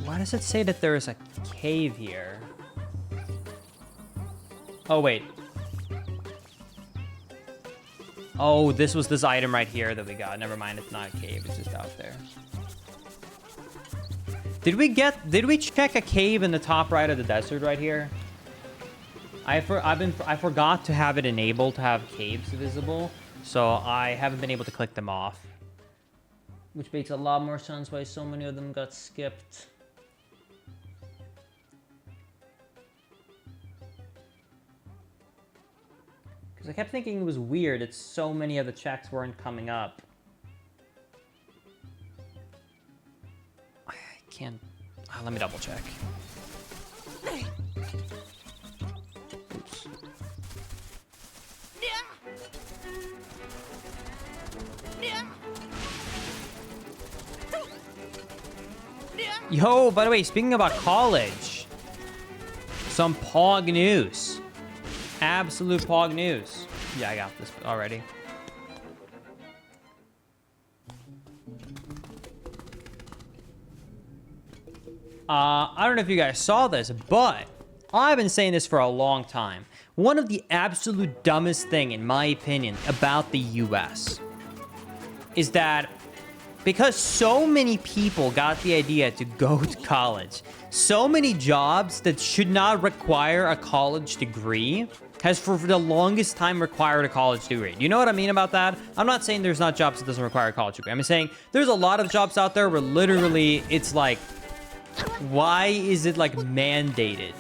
Why does it say that there is a cave here? Oh, wait. Oh, this was this item right here that we got. Never mind, it's not a cave. It's just out there. Did we check a cave in the top right of the desert right here? I forgot to have it enabled to have caves visible, so I haven't been able to click them off. Which makes a lot more sense why so many of them got skipped. Because I kept thinking it was weird that so many of the checks weren't coming up. I can't... let me double check. Oops. Yo, by the way, speaking about college, some Pog news. Absolute Pog news. Yeah, I got this already. I don't know if you guys saw this, but I've been saying this for a long time. One of the absolute dumbest thing, in my opinion, about the US is that because so many people got the idea to go to college, so many jobs that should not require a college degree has for the longest time required a college degree. You know what I mean about that? I'm not saying there's not jobs that doesn't require a college degree. I'm saying there's a lot of jobs out there where literally it's like, why is it like mandated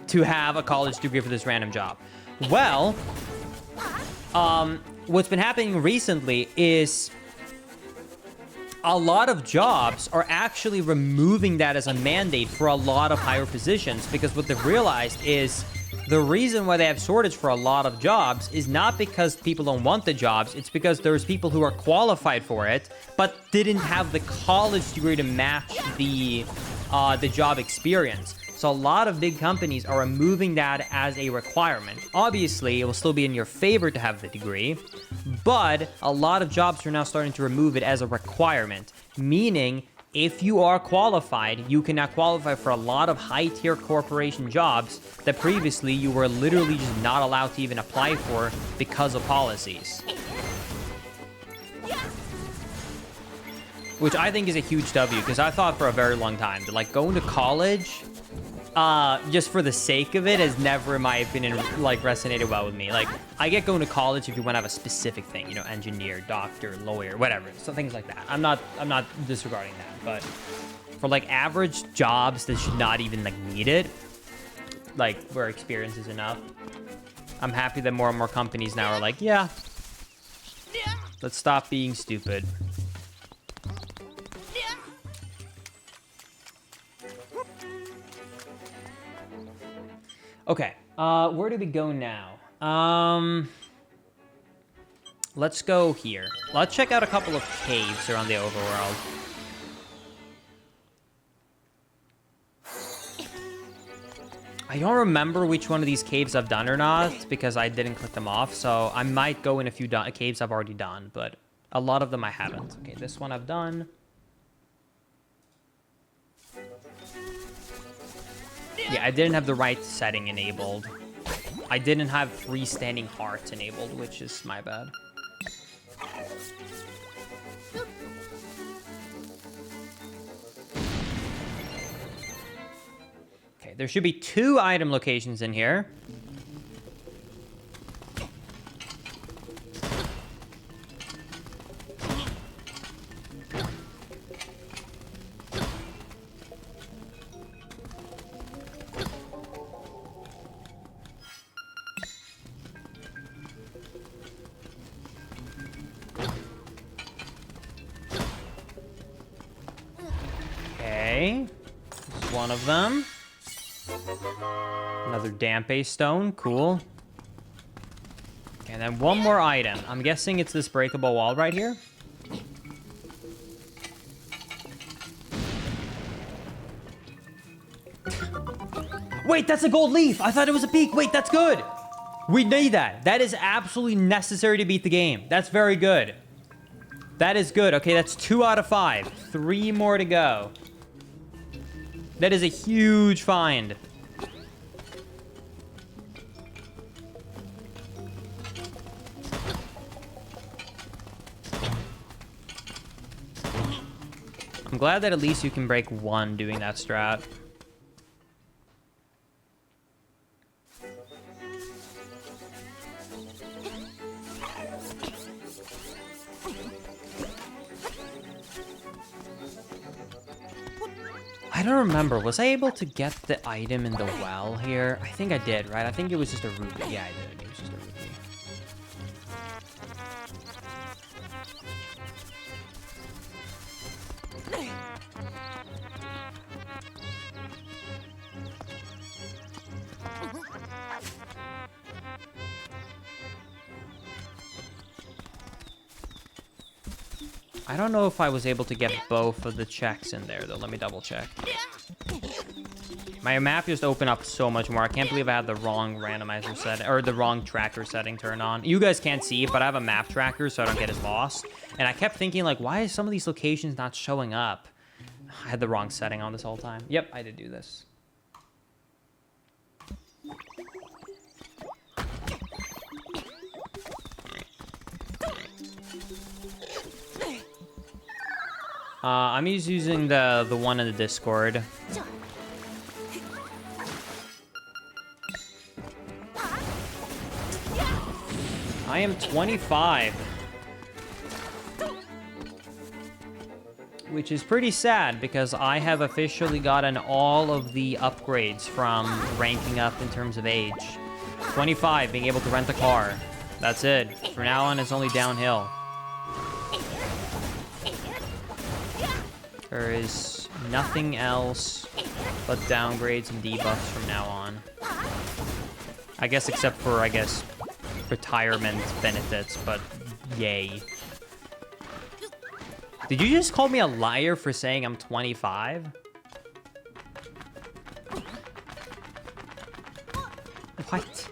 to have a college degree for this random job? Well, what's been happening recently is a lot of jobs are actually removing that as a mandate for a lot of higher positions, because what they've realized is the reason why they have shortage for a lot of jobs is not because people don't want the jobs, it's because there's people who are qualified for it, but didn't have the college degree to match the job experience. So a lot of big companies are removing that as a requirement. Obviously, it will still be in your favor to have the degree, but a lot of jobs are now starting to remove it as a requirement, meaning if you are qualified, you can now qualify for a lot of high-tier corporation jobs that previously you were literally just not allowed to even apply for because of policies. Which I think is a huge W, because I thought for a very long time that, like, going to college, just for the sake of it, has never, in my opinion, like, resonated well with me. Like, I get going to college if you want to have a specific thing, you know, engineer, doctor, lawyer, whatever, so things like that. I'm not disregarding that, but for, like, average jobs that should not even, like, need it, like, where experience is enough, I'm happy that more and more companies now are like, yeah, let's stop being stupid. Okay, where do we go now? Let's go here. Let's check out a couple of caves around the overworld. I don't remember which one of these caves I've done or not, because I didn't click them off, so I might go in a few caves I've already done, but a lot of them I haven't. Okay, this one I've done. Yeah, I didn't have the right setting enabled. I didn't have freestanding hearts enabled, which is my bad. Okay, there should be 2 item locations in here. Okay, this is one of them. Another Dampe stone, cool. Okay, and then one more item. I'm guessing it's this breakable wall right here. Wait, that's a gold leaf! I thought it was a peak! Wait, that's good! We need that. That is absolutely necessary to beat the game. That's very good. That is good. Okay, that's 2 out of 5. 3 more to go. That is a huge find. I'm glad that at least you can break one doing that strat. I don't remember. Was I able to get the item in the well here? I think I did, right? I think it was just a ruby. Yeah, I did. It was just a ruby. I don't know if I was able to get both of the checks in there, though. Let me double check. My map just opened up so much more. I can't believe I had the wrong randomizer set, or the wrong tracker setting turned on. You guys can't see it, but I have a map tracker so I don't get as lost. And I kept thinking, like, why is some of these locations not showing up? I had the wrong setting on this whole time. Yep, I did do this. I'm just using the one in the Discord. I am 25. Which is pretty sad because I have officially gotten all of the upgrades from ranking up in terms of age. 25, being able to rent a car. That's it. From now on, it's only downhill. There is nothing else but downgrades and debuffs from now on. I guess except for, I guess, retirement benefits, but yay. Did you just call me a liar for saying I'm 25? What?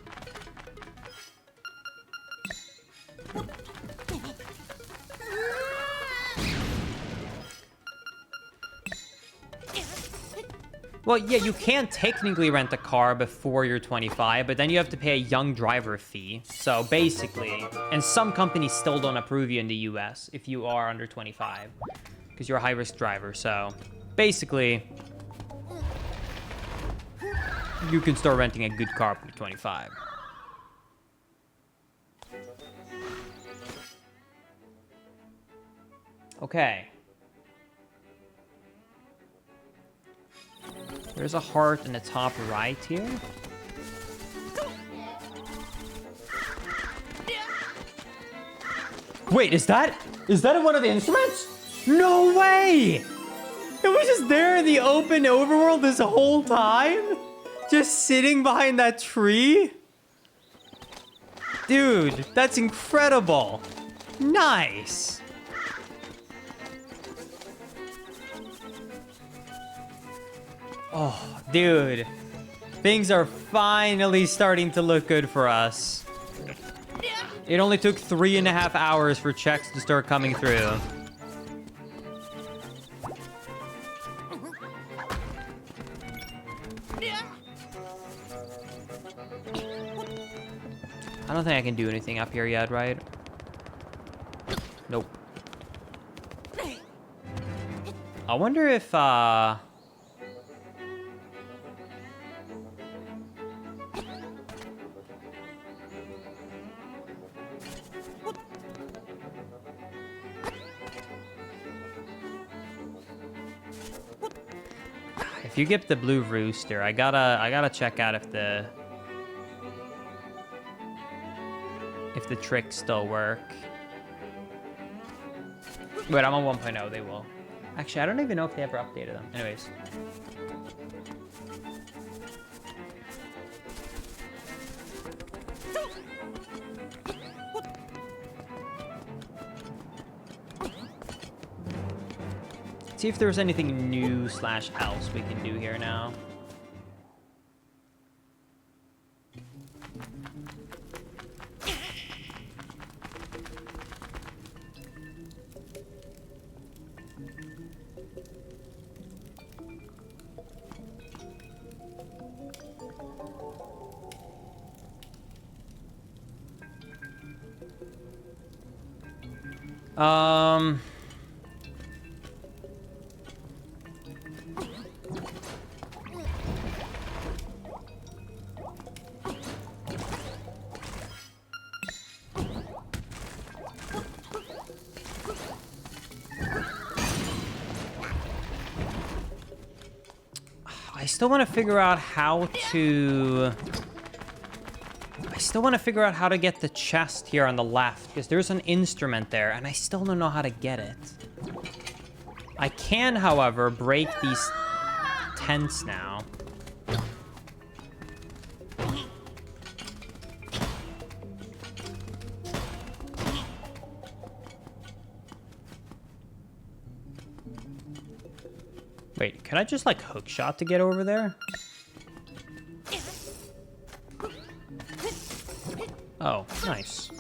Well, yeah, you can technically rent a car before you're 25, but then you have to pay a young driver fee. So basically, and some companies still don't approve you in the US if you are under 25, because you're a high-risk driver. So basically, you can start renting a good car when you're 25. Okay. There's a heart in the top right here. Wait, is that one of the instruments? No way! It was just there in the open overworld this whole time? Just sitting behind that tree? Dude, that's incredible. Nice. Oh, dude. Things are finally starting to look good for us. It only took 3.5 hours for checks to start coming through. I don't think I can do anything up here yet, right? Nope. I wonder if, if you get the blue rooster, I gotta check out if the tricks still work. Wait, I'm on 1.0, they will. Actually, I don't even know if they ever updated them. Anyways. See if there's anything new / else we can do here now. I still want to figure out how to... I still want to figure out how to get the chest here on the left, because there's an instrument there, and I still don't know how to get it. I can, however, break these tents now. Wait, can I just, like, hookshot to get over there? Oh, nice.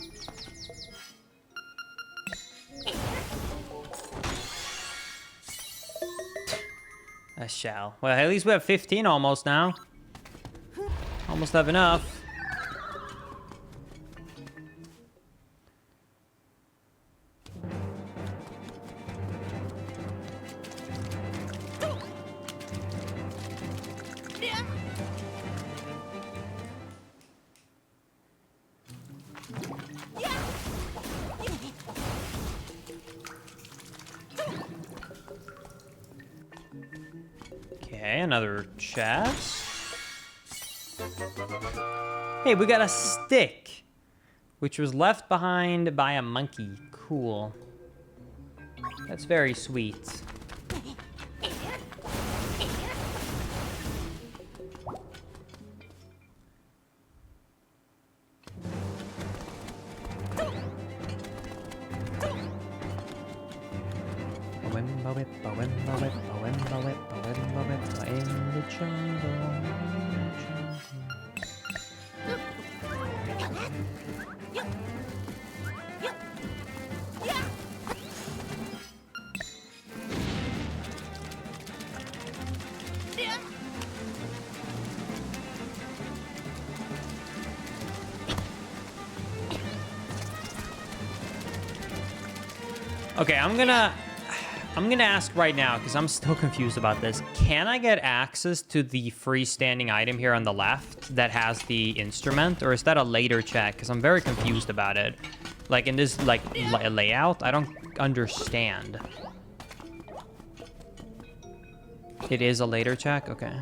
I shall. Well, at least we have 15 almost now. Almost have enough. Okay, another chest. Hey, we got a stick, which was left behind by a monkey. Cool. That's very sweet. In the jungle. Okay, I'm gonna ask right now, because I'm still confused about this. Can I get access to the freestanding item here on the left that has the instrument, or is that a later check? Because I'm very confused about it. Like, in this, like, layout, I don't understand. It is a later check? Okay.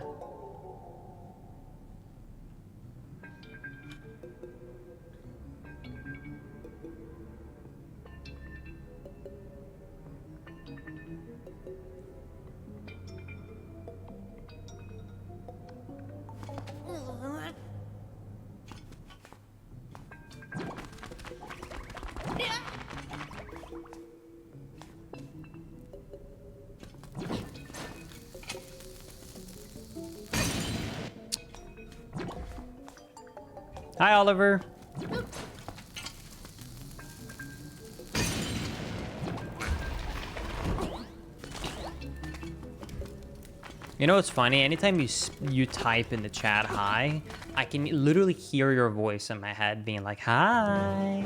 Hi, Oliver. You know what's funny? Anytime you type in the chat hi, I can literally hear your voice in my head being like, hi.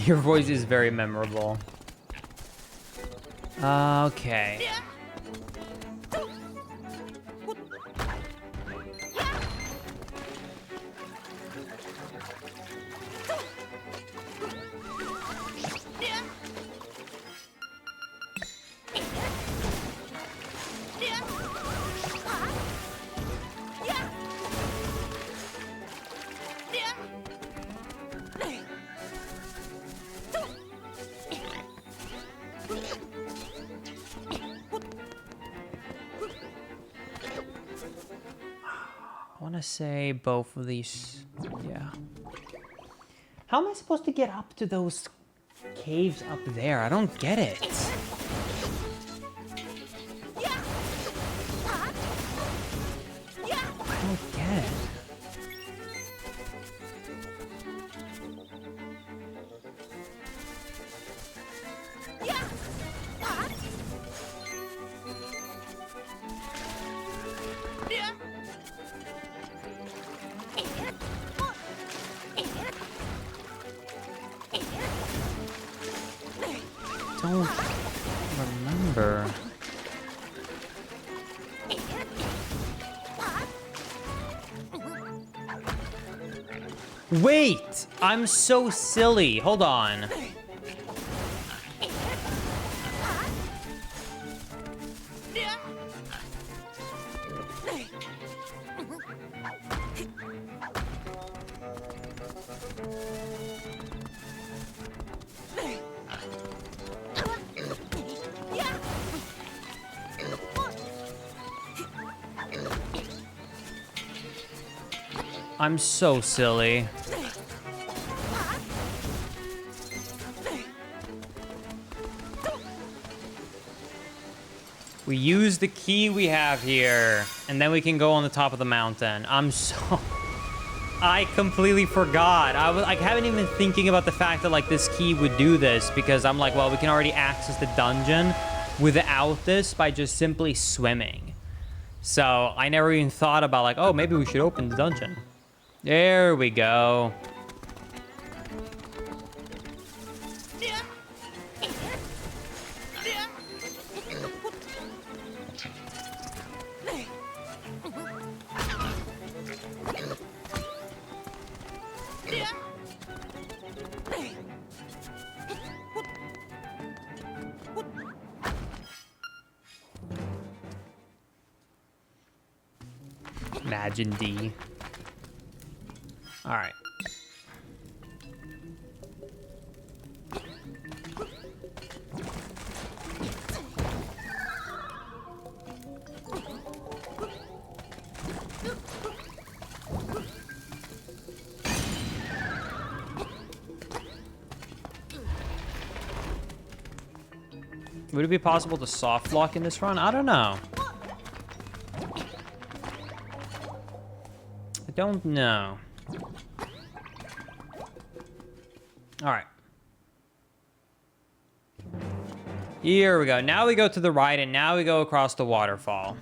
Your voice is very memorable. Okay. Say both of these. Yeah. How am I supposed to get up to those caves up there? I don't get it. don't remember. Wait! I'm so silly. Hold on. I'm so silly. We use the key we have here, and then we can go on the top of the mountain. I completely forgot. I haven't even been thinking about the fact that like this key would do this, because I'm like, well, we can already access the dungeon without this by just simply swimming. So I never even thought about like, oh, maybe we should open the dungeon. There we go. Imagine D. All right. Would it be possible to soft lock in this run? I don't know. I don't know. All right. Here we go. Now we go to the right, and now we go across the waterfall.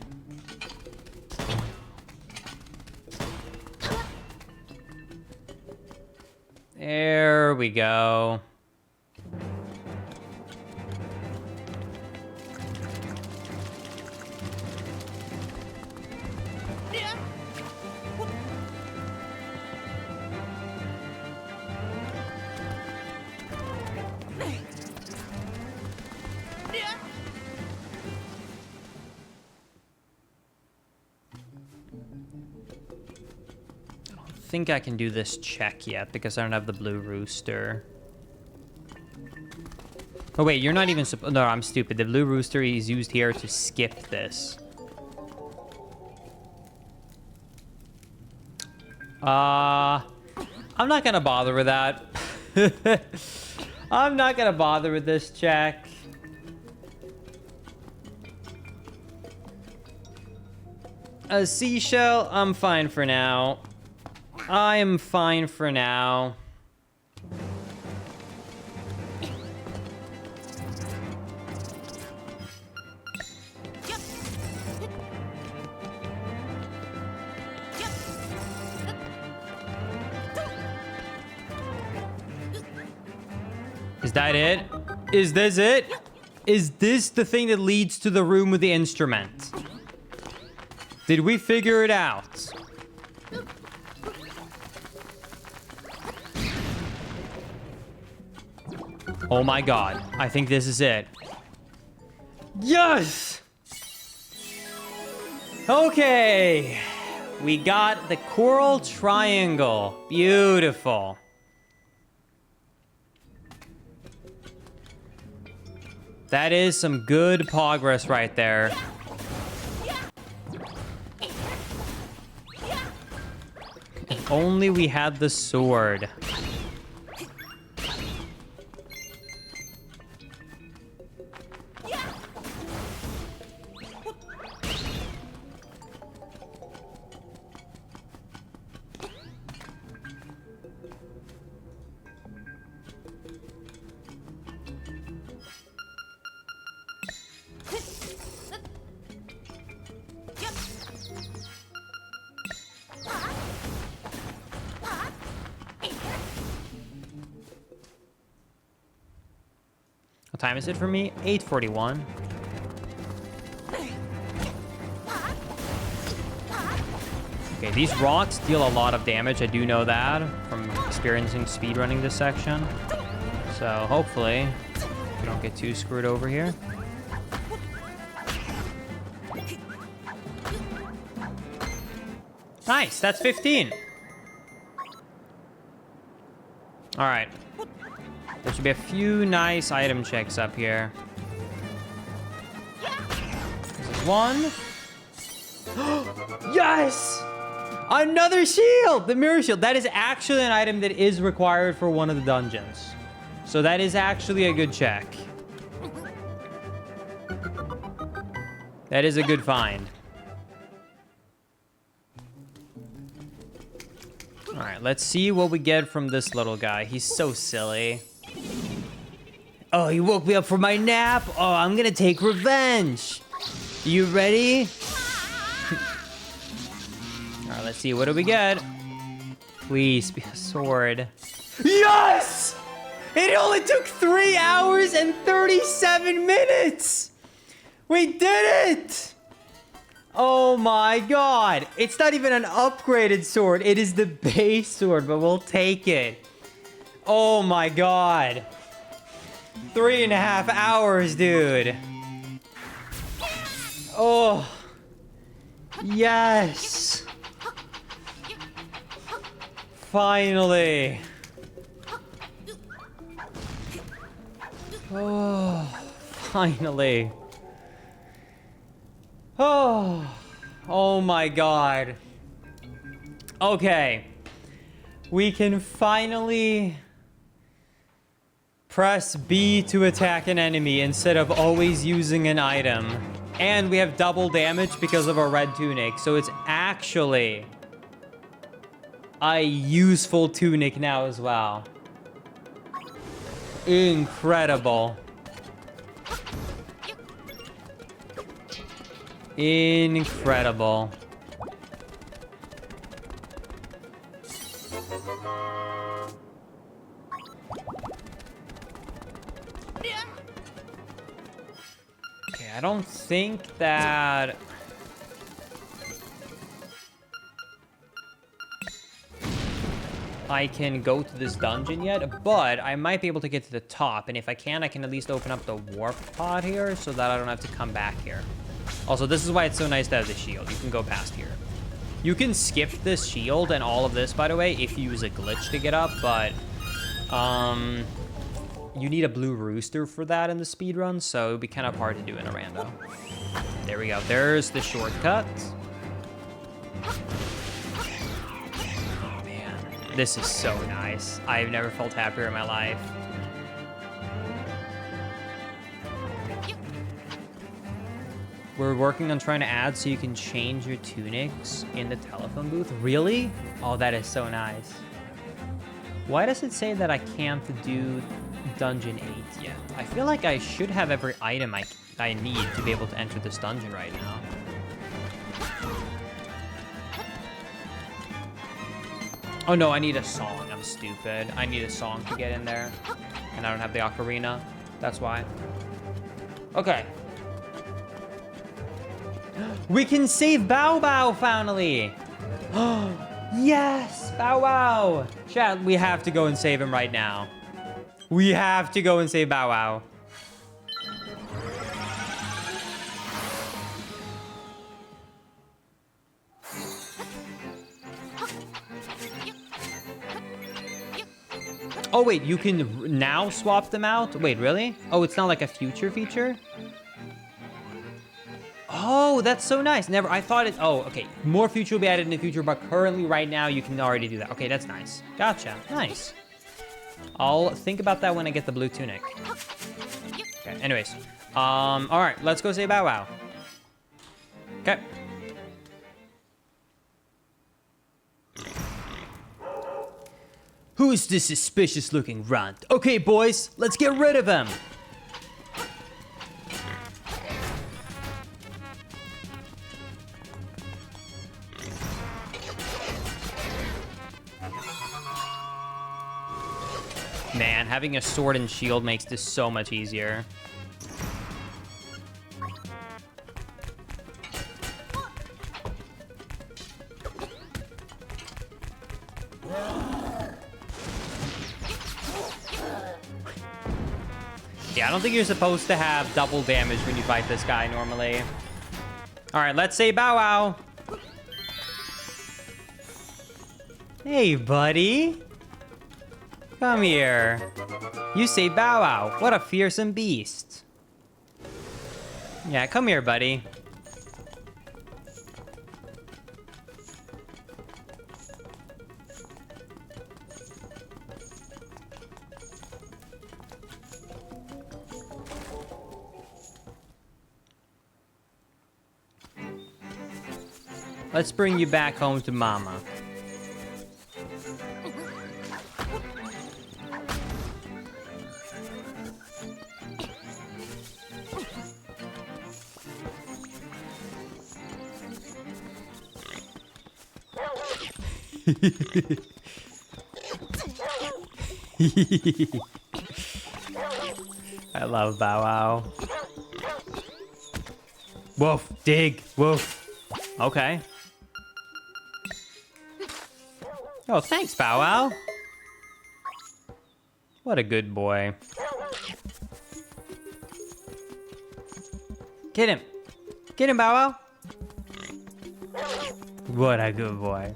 There we go. I think I can do this check yet because I don't have the blue rooster. Oh wait, you're not even no, I'm stupid. The blue rooster is used here to skip this. I'm not gonna bother with that. I'm not gonna bother with this check. A seashell, I'm fine for now. I am fine for now. Is that it? Is this it? Is this the thing that leads to the room with the instrument? Did we figure it out? Oh my god. I think this is it. Yes! Okay. We got the coral triangle. Beautiful. That is some good progress right there. If only we had the sword. What time is it for me? 8:41. Okay, these rocks deal a lot of damage. I do know that from experiencing speedrunning this section. So hopefully we don't get too screwed over here. Nice, that's 15. All right. There should be a few nice item checks up here. This is one. Yes! Another shield! The mirror shield. That is actually an item that is required for one of the dungeons. So that is actually a good check. That is a good find. All right, let's see what we get from this little guy. He's so silly. Oh, he woke me up from my nap. Oh, I'm gonna take revenge. You ready? All right, let's see. What do we get? Please be a sword. Yes! It only took 3 hours and 37 minutes. We did it! Oh my god. It's not even an upgraded sword. It is the base sword, but we'll take it. Oh my god. 3.5 hours, dude. Oh. Yes. Finally. Oh, finally. Oh my god. Okay. We can finally press B to attack an enemy instead of always using an item. And we have double damage because of our red tunic. So it's actually a useful tunic now as well. Incredible. Incredible. Okay, I don't think that... I can go to this dungeon yet, but I might be able to get to the top. And if I can at least open up the warp pod here so that I don't have to come back here. Also, this is why it's so nice to have the shield. You can go past here. You can skip this shield and all of this, by the way, if you use a glitch to get up, but you need a blue rooster for that in the speedrun, so it would be kind of hard to do in a rando. There we go. There's the shortcut. Oh, man. This is so nice. I've never felt happier in my life. We're working on trying to add so you can change your tunics in the telephone booth. Really? Oh, that is so nice. Why does it say that I can't do Dungeon 8 yet? I feel like I should have every item I need to be able to enter this dungeon right now. Oh no, I need a song. I'm stupid. I need a song to get in there. And I don't have the ocarina. That's why. Okay. We can save Bow Bow finally! Yes! Bow Wow! Chat, we have to go and save him right now. We have to go and save Bow Wow. Oh wait, you can now swap them out? Wait, really? Oh, it's not like a future feature? Oh, that's so nice. Never, I thought it, oh, okay. More future will be added in the future, but currently right now you can already do that. Okay, that's nice. Gotcha, nice. I'll think about that when I get the blue tunic. Okay, anyways. All right, let's go say Bow Wow. Okay. Who is this suspicious looking runt? Okay, boys, let's get rid of him. Man, having a sword and shield makes this so much easier. Yeah, I don't think you're supposed to have double damage when you fight this guy normally. All right, let's say Bow Wow. Hey, buddy. Come here. You say Bow Wow. What a fearsome beast. Yeah, come here, buddy. Let's bring you back home to Mama. I love Bow Wow. Woof, dig, woof. Okay. Oh, thanks, Bow Wow. What a good boy. Get him. Get him, Bow Wow. What a good boy.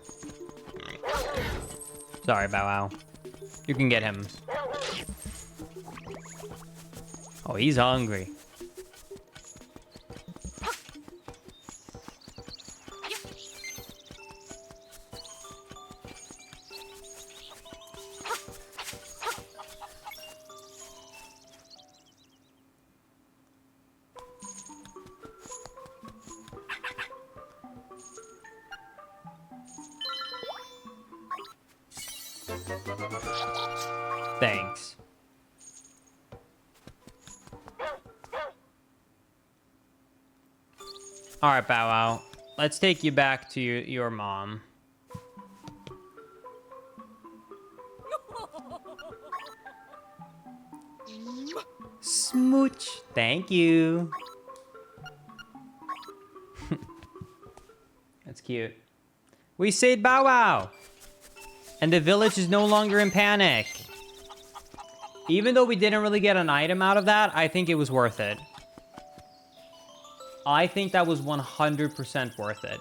Sorry, Bow Wow. You can get him. Oh, he's hungry. Thanks. All right, Bow Wow. Let's take you back to your mom. Smooch. Thank you. That's cute. We saved Bow Wow. And the village is no longer in panic. Even though we didn't really get an item out of that, I think it was worth it. I think that was 100% worth it.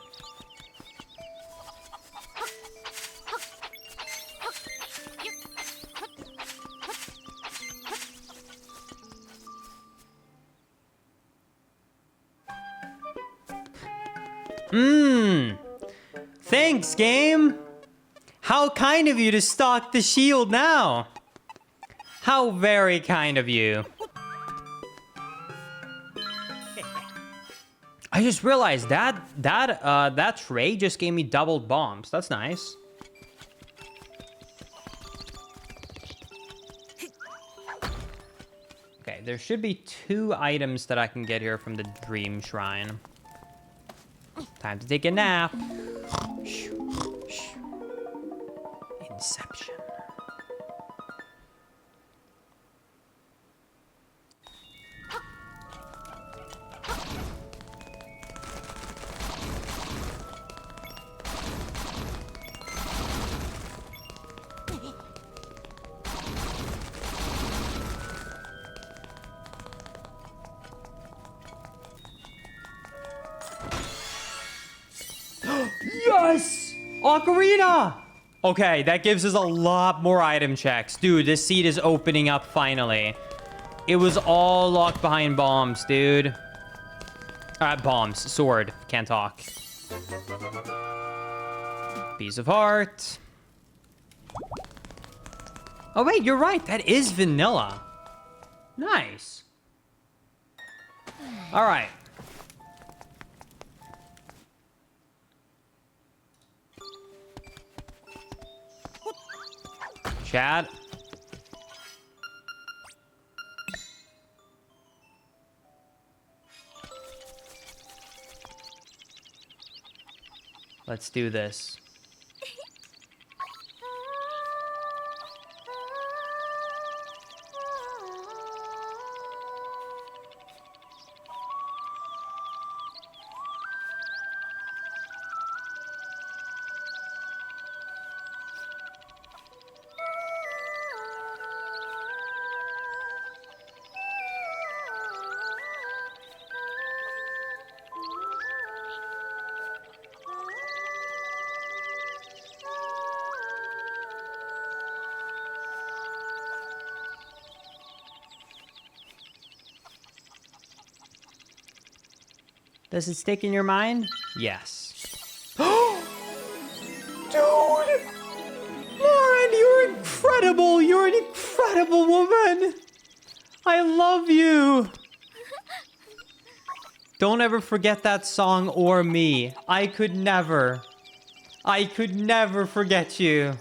Thanks, game. How kind of you to stock the shield now. How very kind of you. I just realized that tray just gave me doubled bombs. That's nice. Okay, there should be 2 items that I can get here from the Dream Shrine. Time to take a nap. Inception. Yes! Ocarina! Okay, that gives us a lot more item checks. Dude, this seat is opening up finally. It was all locked behind bombs, dude. Bombs. Sword. Can't talk. Piece of heart. Oh, wait, you're right. That is vanilla. Nice. All right. Chat. Let's do this. Does it stick in your mind? Yes. Dude! Lauren, you're incredible! You're an incredible woman! I love you! Don't ever forget that song or me. I could never forget you.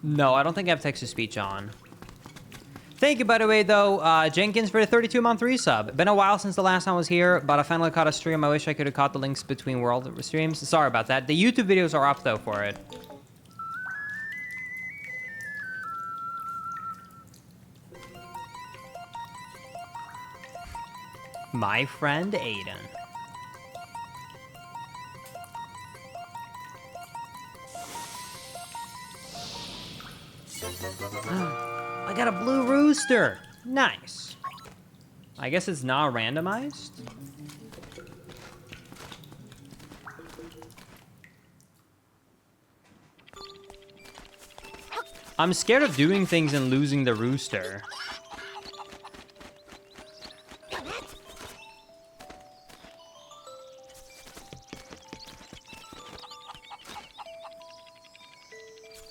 No, I don't think I have text-to-speech on. Thank you, by the way, though, Jenkins, for the 32-month resub. Been a while since the last time I was here, but I finally caught a stream. I wish I could have caught the links between world streams. Sorry about that. The YouTube videos are up, though, for it. My friend Aiden. I got a blue rooster. Nice. I guess it's not randomized. I'm scared of doing things and losing the rooster.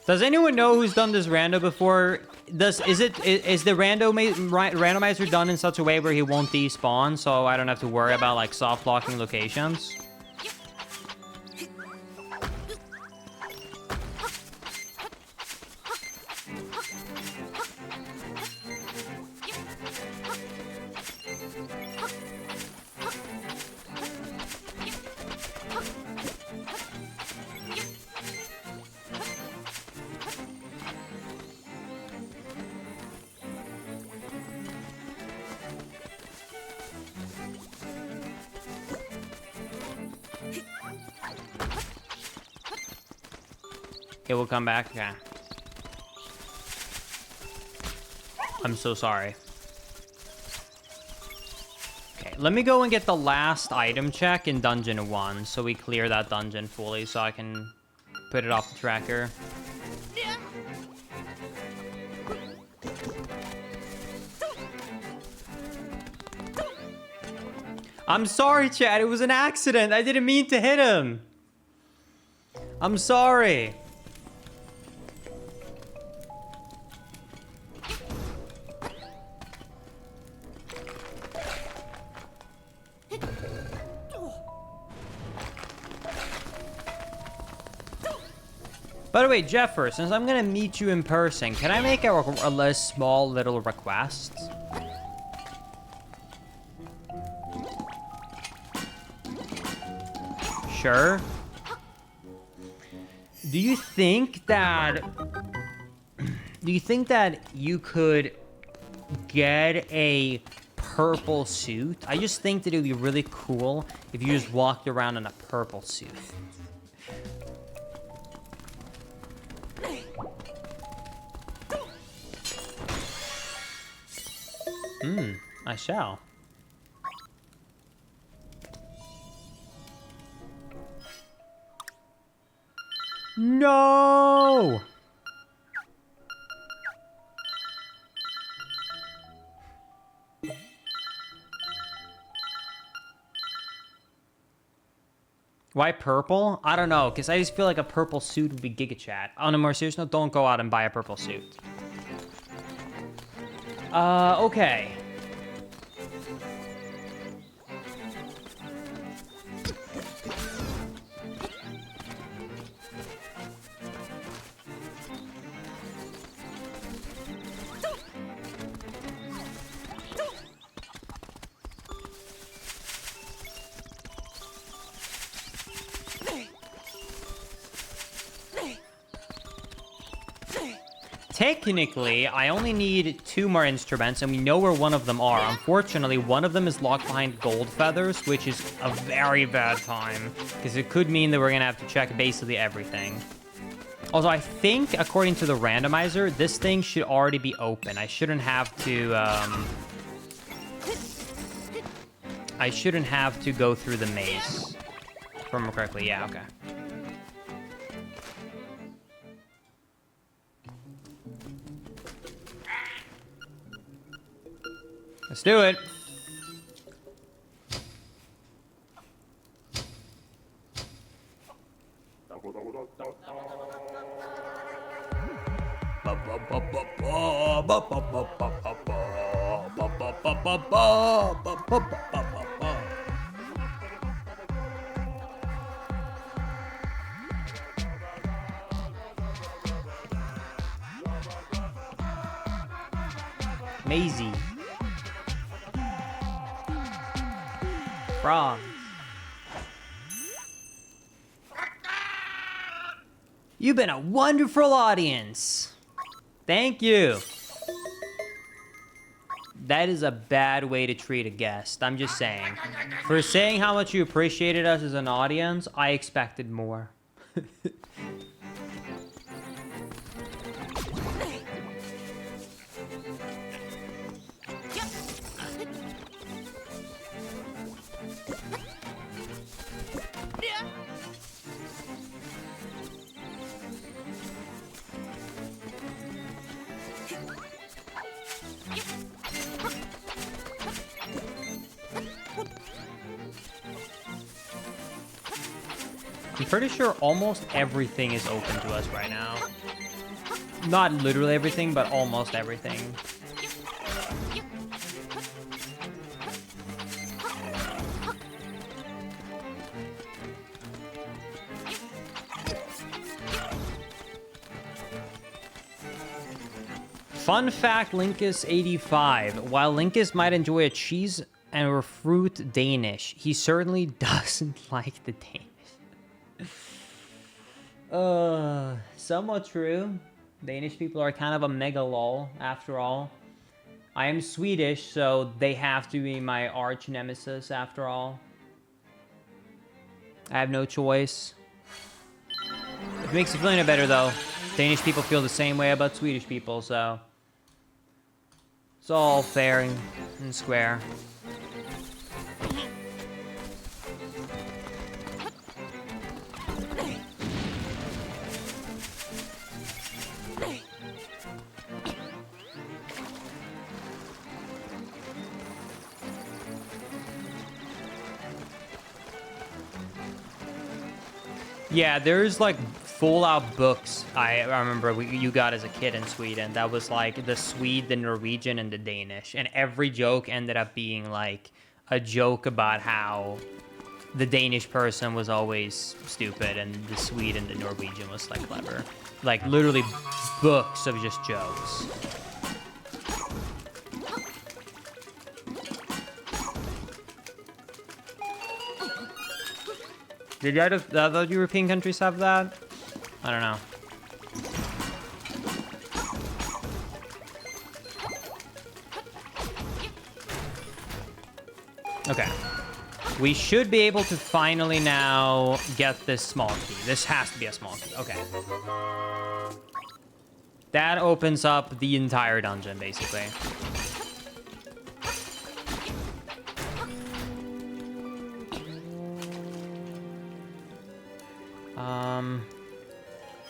Does anyone know who's done this rando before? Is the randomizer done in such a way where he won't despawn, so I don't have to worry about like soft locking locations? It will come back? Yeah. I'm so sorry. Okay, let me go and get the last item check in Dungeon 1 so we clear that dungeon fully so I can put it off the tracker. I'm sorry, Chad. It was an accident. I didn't mean to hit him. I'm sorry. By the way, Jeffer, since I'm gonna meet you in person, can I make a small little request? Sure. Do you think that you could get a purple suit? I just think that it would be really cool if you just walked around in a purple suit. I shall. No! Why purple? I don't know, because I just feel like a purple suit would be Giga Chat. On a more serious note, don't go out and buy a purple suit. Okay. Technically, I only need 2 more instruments, and we know where one of them are. Unfortunately, one of them is locked behind gold feathers, which is a very bad time, because it could mean that we're going to have to check basically everything. Also, I think, according to the randomizer, this thing should already be open. I shouldn't have to I shouldn't have to go through the maze. If I remember correctly, yeah, okay. Let's do it. Maisie. Frogs. You've been a wonderful audience. Thank you. That is a bad way to treat a guest. I'm just saying. For saying how much you appreciated us as an audience, I expected more. I'm pretty sure almost everything is open to us right now. Not literally everything, but almost everything. Fun fact, Linkus85. While Linkus might enjoy a cheese and a fruit Danish, he certainly doesn't like the Danish. Somewhat true. Danish people are kind of a mega lol, after all. I am Swedish, so they have to be my arch nemesis, after all. I have no choice. It makes you feel any better, though. Danish people feel the same way about Swedish people, so... it's all fair and square. Yeah, there's like full-out books I remember you got as a kid in Sweden. That was like the Swede, the Norwegian, and the Danish. And every joke ended up being like a joke about how the Danish person was always stupid and the Swede and the Norwegian was like clever. Like literally books of just jokes. Did other European countries have that? I don't know. Okay. We should be able to finally now get this small key. This has to be a small key. Okay. That opens up the entire dungeon, basically.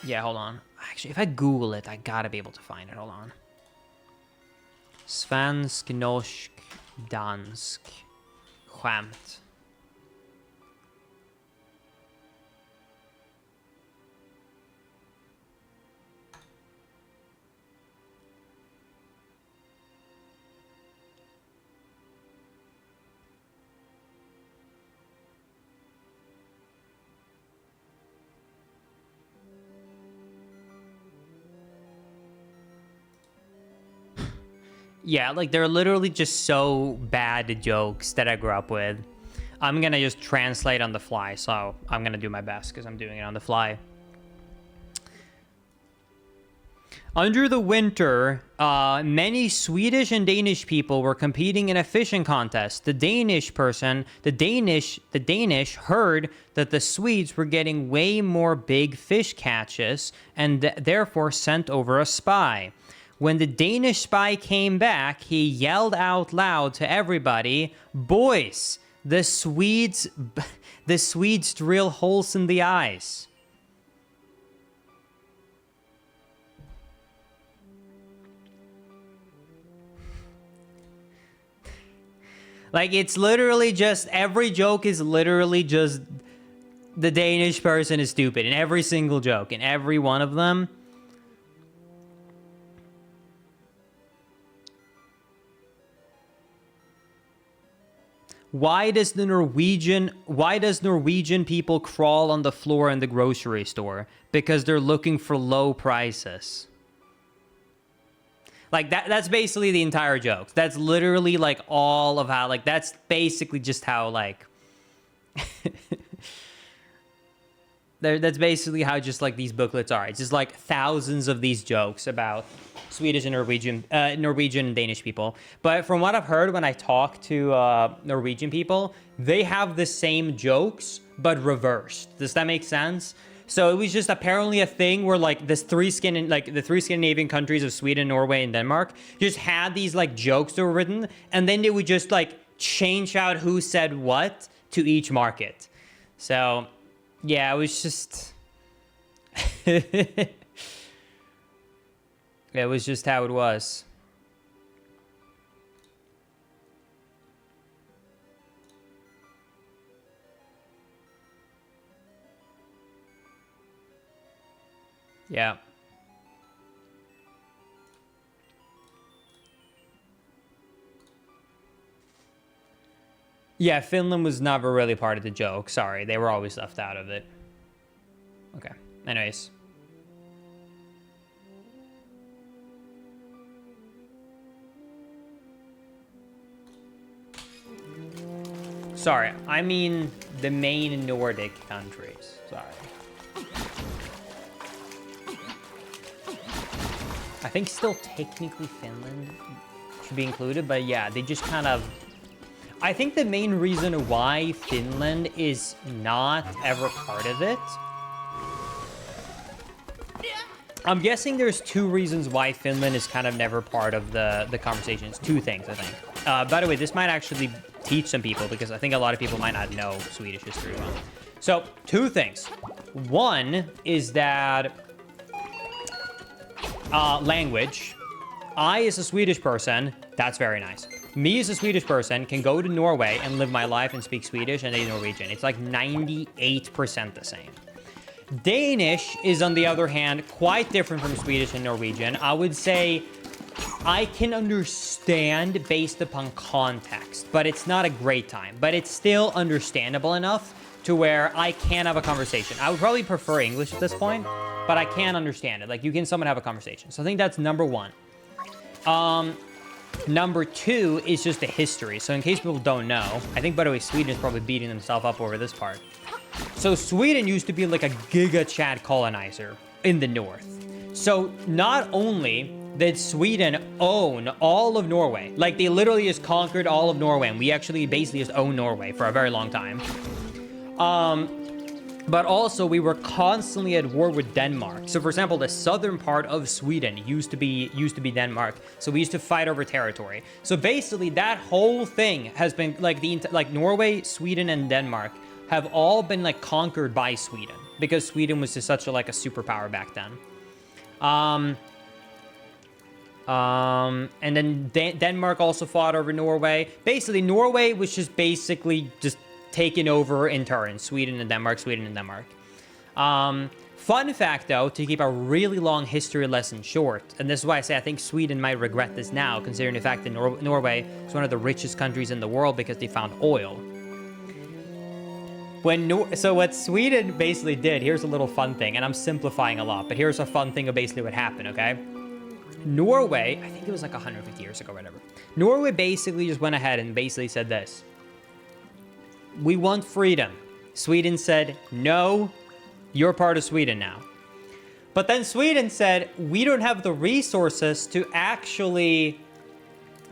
Yeah, hold on. Actually, if I Google it, I gotta be able to find it. Hold on. Svensk, norsk, dansk, skämt. Yeah, like they're literally just so bad jokes that I grew up with. I'm gonna just translate on the fly, so I'm gonna do my best because I'm doing it on the fly. Under the winter, many Swedish and Danish people were competing in a fishing contest. The Danish heard that the Swedes were getting way more big fish catches and therefore sent over a spy. When the Danish spy came back, he yelled out loud to everybody, "Boys, The Swedes drill holes in the ice. Like, it's literally just, every joke is literally just the Danish person is stupid in every single joke, in every one of them. Why does Norwegian people crawl on the floor in the grocery store? Because they're looking for low prices. Like, that's basically the entire joke. That's literally, like, all of how, like, that's basically just how, like... that's basically how just, like, these booklets are. It's just, like, thousands of these jokes about Swedish and Norwegian and Danish people. But from what I've heard when I talk to Norwegian people, they have the same jokes, but reversed. Does that make sense? So it was just apparently a thing where, like, the three Scandinavian countries of Sweden, Norway, and Denmark just had these, like, jokes that were written, and then they would just, like, change out who said what to each market. So, yeah, it was just... it was just how it was. Yeah. Yeah, Finland was never really part of the joke. Sorry, they were always left out of it. Okay, anyways. Sorry, I mean the main Nordic countries. Sorry. I think still technically Finland should be included, but yeah, they just kind of... I think the main reason why Finland is not ever part of it... I'm guessing there's two reasons why Finland is kind of never part of the conversations. Two things, I think. By the way, this might actually teach some people, because I think a lot of people might not know Swedish history well. So, two things. One is that... language. I, as a Swedish person, that's very nice. Me, as a Swedish person, can go to Norway and live my life and speak Swedish and they Norwegian. It's like 98% the same. Danish is, on the other hand, quite different from Swedish and Norwegian. I would say I can understand based upon context, but it's not a great time. But it's still understandable enough to where I can have a conversation. I would probably prefer English at this point, but I can understand it. Like, you can somewhat have a conversation. So I think that's number one. Number two is just the history. So in case people don't know, I think, by the way, Sweden is probably beating themselves up over this part. So Sweden used to be like a giga Chad colonizer in the north. So not only did Sweden own all of Norway, like they literally just conquered all of Norway, and we actually basically just owned Norway for a very long time. But also we were constantly at war with Denmark. So for example, the southern part of Sweden used to be Denmark. So we used to fight over territory. So basically that whole thing has been like Norway, Sweden, and Denmark have all been like conquered by Sweden, because Sweden was just such a like a superpower back then. And then Denmark also fought over Norway. Basically, Norway was just basically just taken over in turn. Sweden and Denmark, Sweden and Denmark. Fun fact, though, to keep a really long history lesson short, and this is why I say I think Sweden might regret this now, considering the fact that Norway is one of the richest countries in the world because they found oil. So what Sweden basically did, here's a little fun thing, and I'm simplifying a lot, but here's a fun thing of basically what happened, okay? Norway, I think it was like 150 years ago or whatever. Norway basically just went ahead and basically said this: we want freedom. Sweden said, no, you're part of Sweden now. But then Sweden said, we don't have the resources to actually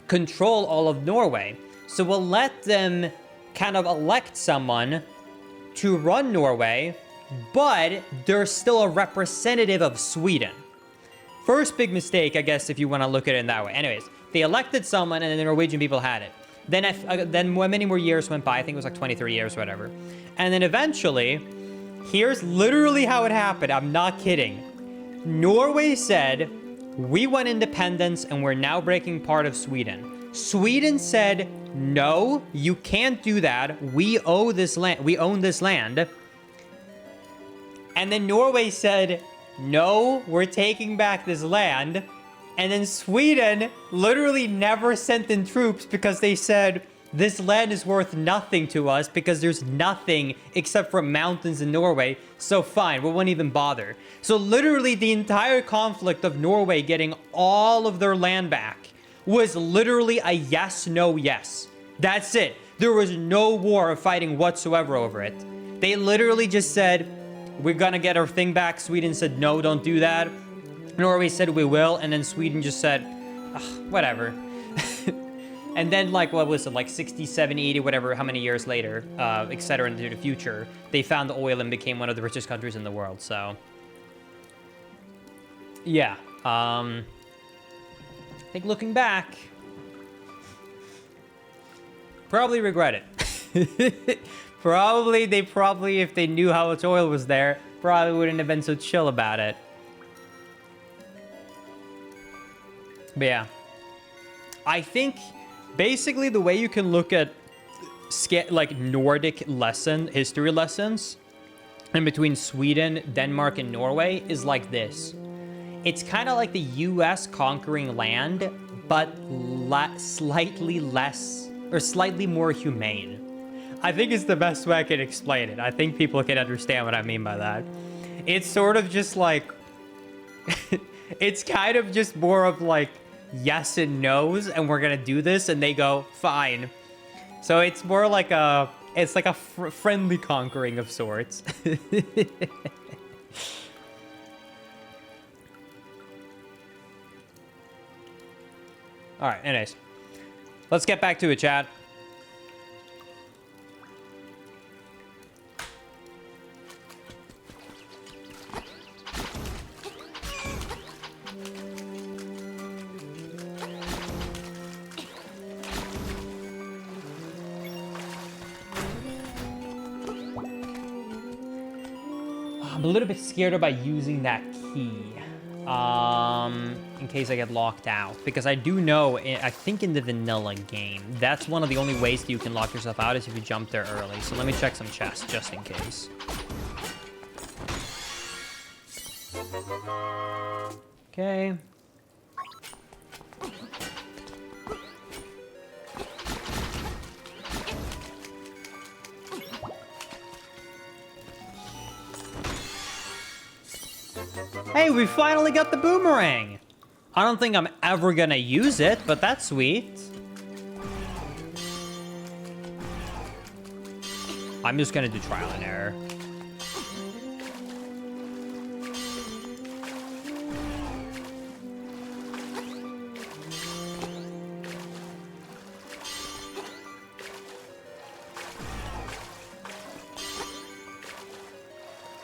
control all of Norway. So we'll let them kind of elect someone to run Norway, but they're still a representative of Sweden. First big mistake, I guess, if you want to look at it in that way. Anyways, they elected someone and then the Norwegian people had it. Then many more years went by. I think it was like 23 years or whatever. And then eventually, here's literally how it happened. I'm not kidding. Norway said, we want independence and we're now breaking part of Sweden. Sweden said, no, you can't do that. We own this land. And then Norway said, no, we're taking back this land. And then Sweden literally never sent in troops because they said, this land is worth nothing to us because there's nothing except for mountains in Norway. So fine, we won't even bother. So literally the entire conflict of Norway getting all of their land back was literally a yes, no, yes. That's it. There was no war or fighting whatsoever over it. They literally just said, we're gonna get our thing back. Sweden said, no, don't do that. Norway said, we will. And then Sweden just said, whatever. And then, like, what was it, like 60, 70, 80, whatever, how many years later, et cetera, into the future, they found the oil and became one of the richest countries in the world, so. Yeah. I think looking back, probably regret it. Probably, if they knew how much oil was there, probably wouldn't have been so chill about it. But yeah. I think basically the way you can look at like Nordic history lessons in between Sweden, Denmark, and Norway is like this. It's kind of like the US conquering land, but slightly less or slightly more humane. I think it's the best way I can explain it. I think people can understand what I mean by that. It's sort of just like, it's kind of just more of like, yes and no's, and we're gonna do this, and they go, fine. So it's more like a friendly conquering of sorts. All right, anyways. Let's get back to it, chat. I'm a little bit scared about using that key in case I get locked out, because I do know, I think in the vanilla game, that's one of the only ways that you can lock yourself out is if you jump there early. So let me check some chests just in case. Okay. Hey, we finally got the boomerang. I don't think I'm ever gonna use it, but that's sweet. I'm just gonna do trial and error.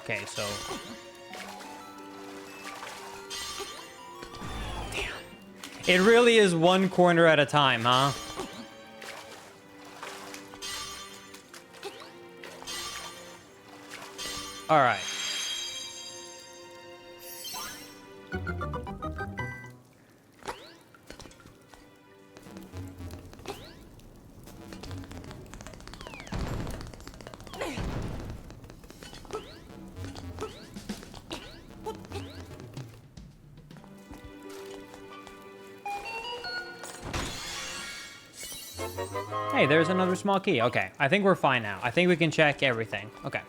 Okay, so... It really is one corner at a time, huh? All right. Hey, there's another small key. Okay, I think we're fine now. I think we can check everything. Okay.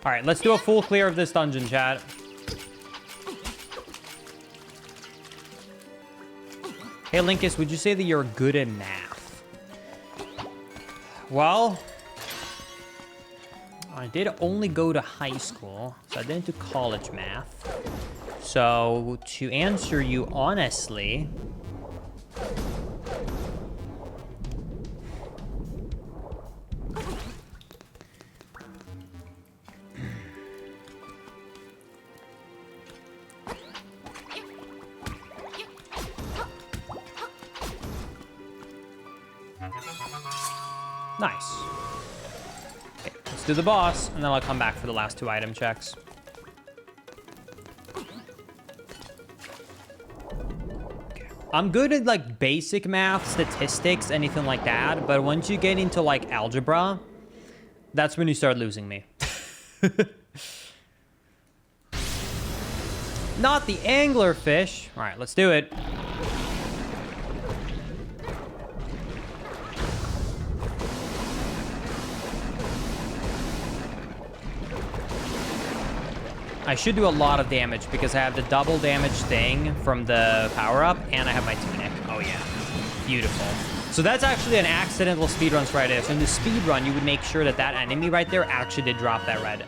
All right, let's do a full clear of this dungeon, chat. Hey, Linkus, would you say that you're good at math? Well, I did only go to high school, so I didn't do college math. So, to answer you honestly... Nice. Okay, let's do the boss, and then I'll come back for the last 2 item checks. Okay. I'm good at, like, basic math, statistics, anything like that, but once you get into, like, algebra, that's when you start losing me. Not the anglerfish. All right, let's do it. I should do a lot of damage because I have the double damage thing from the power-up, and I have my tunic. Oh, yeah. Beautiful. So that's actually an accidental speedrun right there. So in the speedrun, you would make sure that that enemy right there actually did drop that red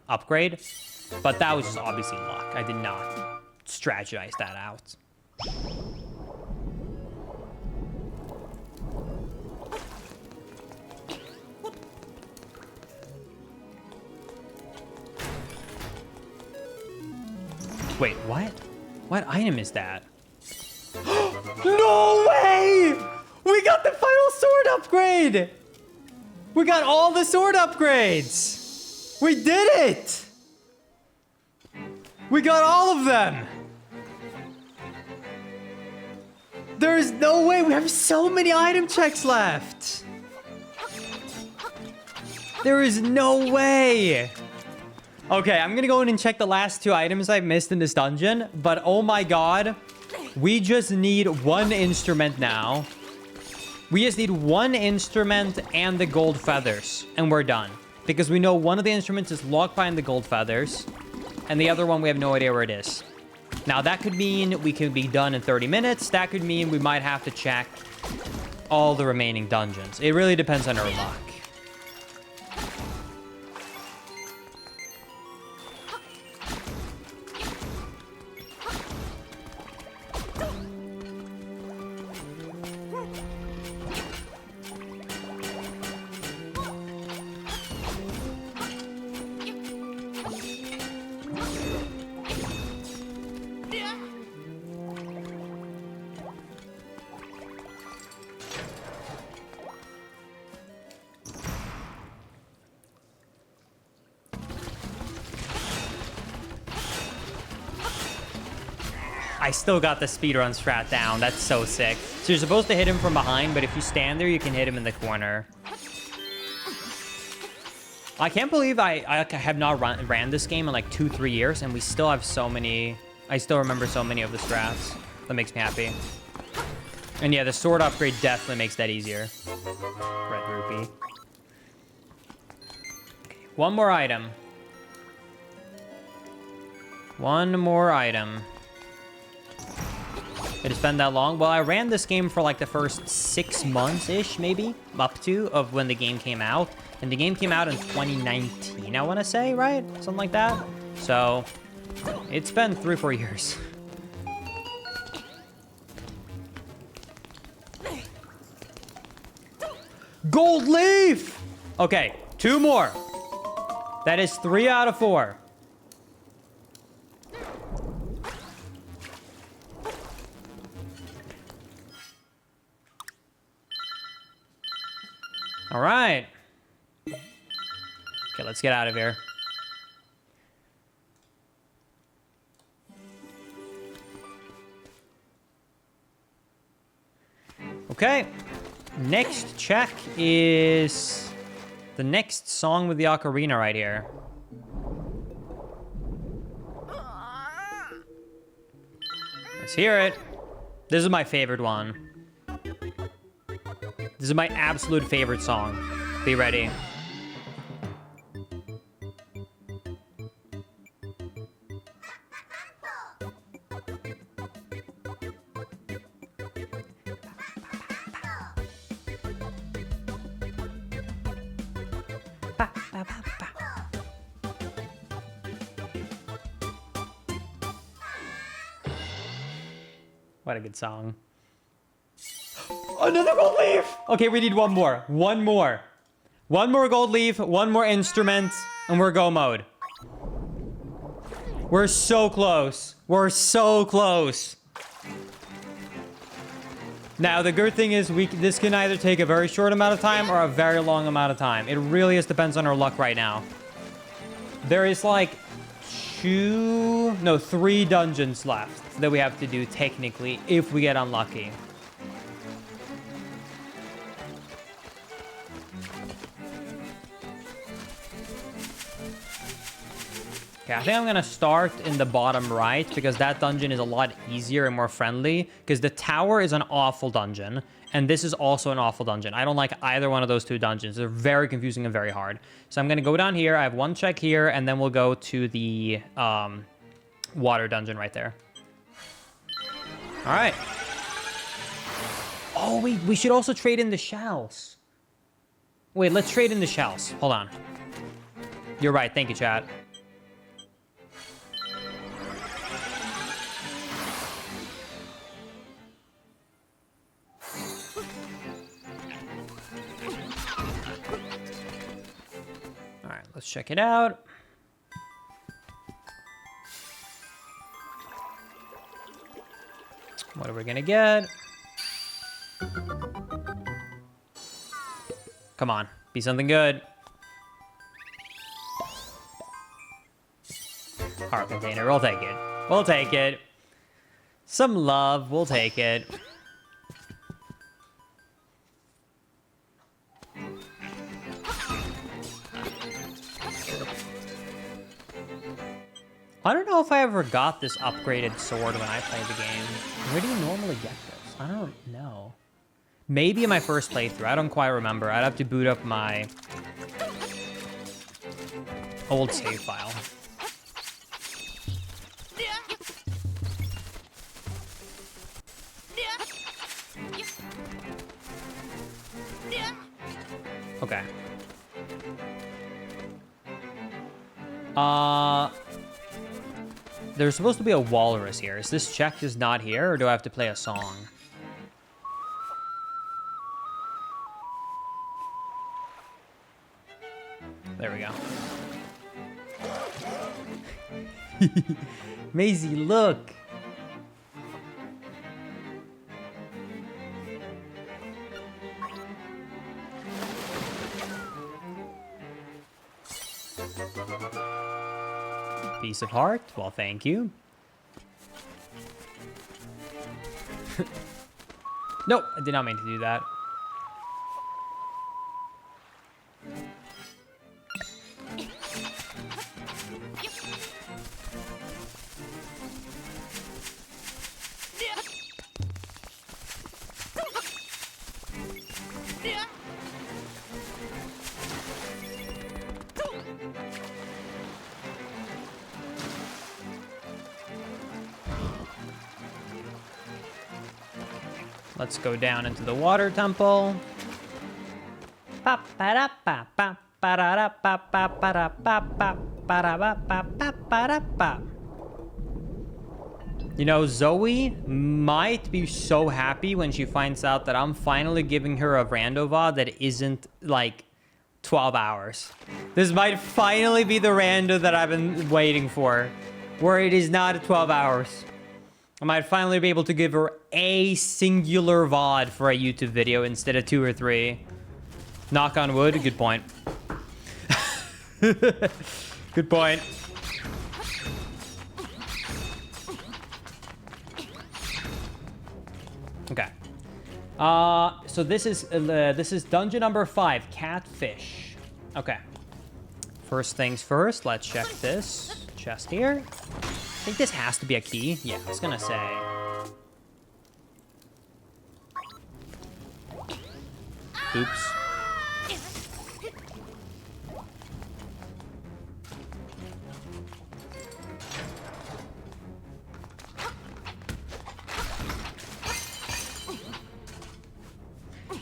upgrade. But that was just obviously luck. I did not strategize that out. Wait, what? What item is that? No way! We got the final sword upgrade! We got all the sword upgrades! We did it! We got all of them! There is no way! We have so many item checks left! There is no way! Okay, I'm gonna go in and check the last 2 items I missed in this dungeon, but oh my god, we just need 1 instrument now. We just need 1 instrument and the gold feathers, and we're done. Because we know one of the instruments is locked behind the gold feathers, and the other one, we have no idea where it is. Now, that could mean we could be done in 30 minutes. That could mean we might have to check all the remaining dungeons. It really depends on our luck. I still got the speedrun strat down. That's so sick. So you're supposed to hit him from behind, but if you stand there, you can hit him in the corner. I can't believe I have not ran this game in like 2-3 years, and we still have so many... I still remember so many of the strats. That makes me happy. And yeah, the sword upgrade definitely makes that easier. Red rupee. Okay, 1 more item. 1 more item. Did it spend that long? Well, I ran this game for like the first 6 months-ish, maybe, up to, of when the game came out. And the game came out in 2019, I want to say, right? Something like that. So, it's been 3-4 years. Gold leaf! Okay, 2 more. That is 3 out of 4. All right. Okay, let's get out of here. Okay. Next check is the next song with the ocarina right here. Let's hear it. This is my favorite one. This is my absolute favorite song. Be ready. What a good song. Another gold leaf! Okay, we need 1 more. 1 more. 1 more gold leaf, 1 more instrument, and we're go mode. We're so close. We're so close. Now, the good thing is this can either take a very short amount of time or a very long amount of time. It really just depends on our luck right now. There is like 3 dungeons left that we have to do technically if we get unlucky. Okay, I think I'm gonna start in the bottom right because that dungeon is a lot easier and more friendly because the tower is an awful dungeon and this is also an awful dungeon. I don't like either one of those 2 dungeons. They're very confusing and very hard. So I'm gonna go down here. I have 1 check here and then we'll go to the water dungeon right there. All right. Oh, wait, we should also trade in the shells. Wait, let's trade in the shells. Hold on. You're right. Thank you, chat. All right, let's check it out. What are we gonna get? Come on, be something good. Heart container, we'll take it. We'll take it. Some love, we'll take it. I don't know if I ever got this upgraded sword when I played the game. Where do you normally get this? I don't know. Maybe in my first playthrough. I don't quite remember. I'd have to boot up my old save file. Okay. There's supposed to be a walrus here. Is this check just not here, or do I have to play a song? There we go. Maisie, look! Piece of heart. Well, thank you. Nope, I did not mean to do that. Let's go down into the water temple. You know, Zoe might be so happy when she finds out that I'm finally giving her a rando VOD that isn't like 12 hours. This might finally be the rando that I've been waiting for, where it is not 12 hours. I might finally be able to give her a singular VOD for a YouTube video instead of 2 or 3. Knock on wood. Good point. Good point. Okay. So this is dungeon number 5, catfish. Okay. First things first, let's check this chest here. I think this has to be a key. Yeah, I was gonna say. Oops.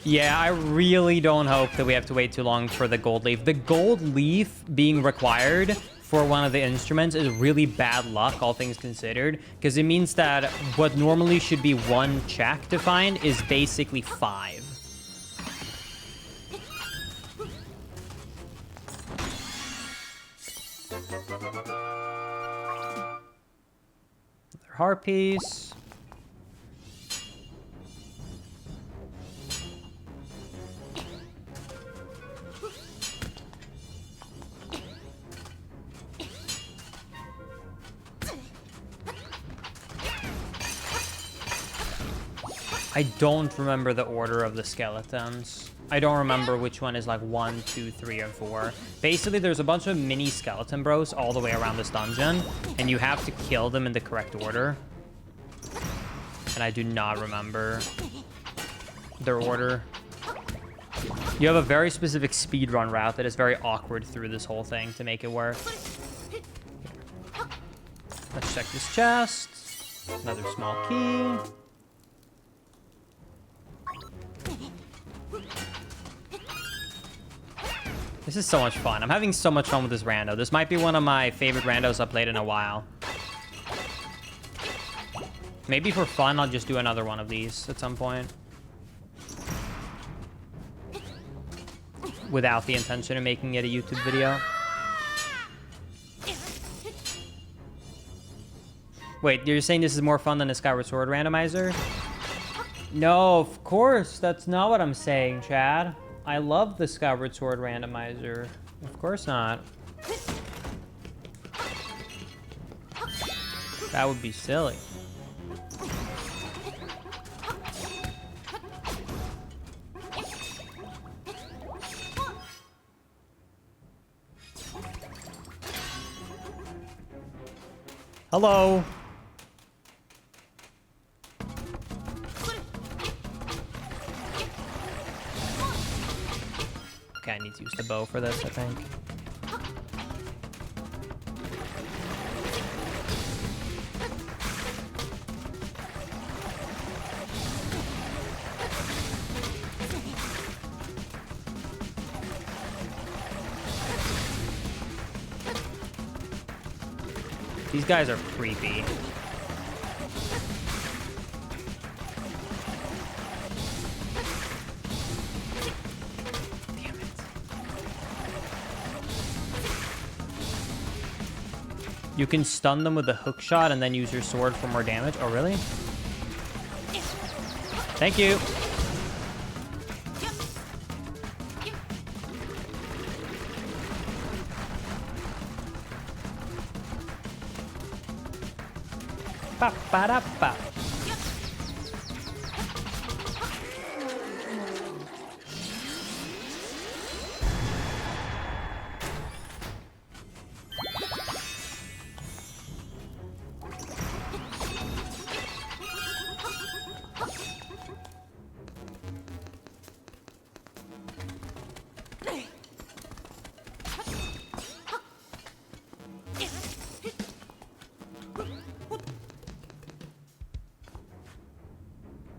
Yeah, I really don't hope that we have to wait too long for the gold leaf. The gold leaf being required for one of the instruments is really bad luck, all things considered, because it means that what normally should be 1 check to find is basically 5. Another heart piece. I don't remember the order of the skeletons. I don't remember which one is like 1, 2, 3, or 4. Basically, there's a bunch of mini skeleton bros all the way around this dungeon, and you have to kill them in the correct order. And I do not remember their order. You have a very specific speedrun route that is very awkward through this whole thing to make it work. Let's check this chest. Another small key. This is so much fun. I'm having so much fun with this rando. This might be one of my favorite randos I've played in a while. Maybe for fun, I'll just do another one of these at some point. Without the intention of making it a YouTube video. Wait, you're saying this is more fun than the Skyward Sword randomizer? No, of course. That's not what I'm saying, Chad. I love the Skyward Sword randomizer. Of course not. That would be silly. Hello. Okay, I need to use the bow for this, I think. These guys are creepy. Damn it. You can stun them with a hook shot and then use your sword for more damage. Oh, really? Thank you. Ba-ba-da-ba.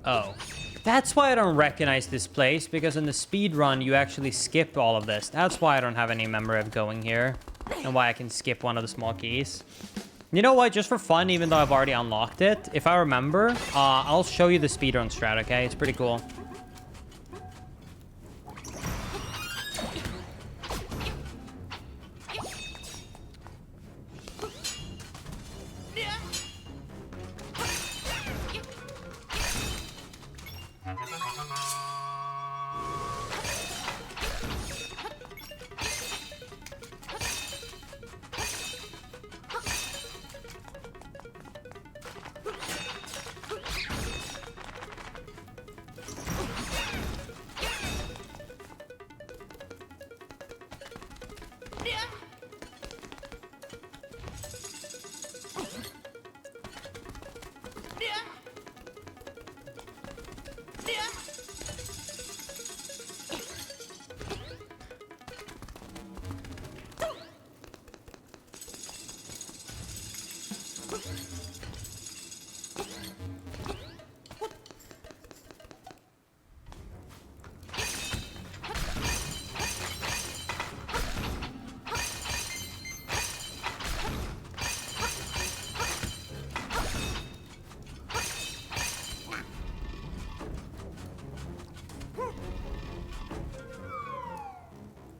Oh, that's why I don't recognize this place, because in the speed run, you actually skip all of this. That's why I don't have any memory of going here, and why I can skip one of the small keys. You know what? Just for fun, even though I've already unlocked it, if I remember, I'll show you the speedrun strat, okay? It's pretty cool.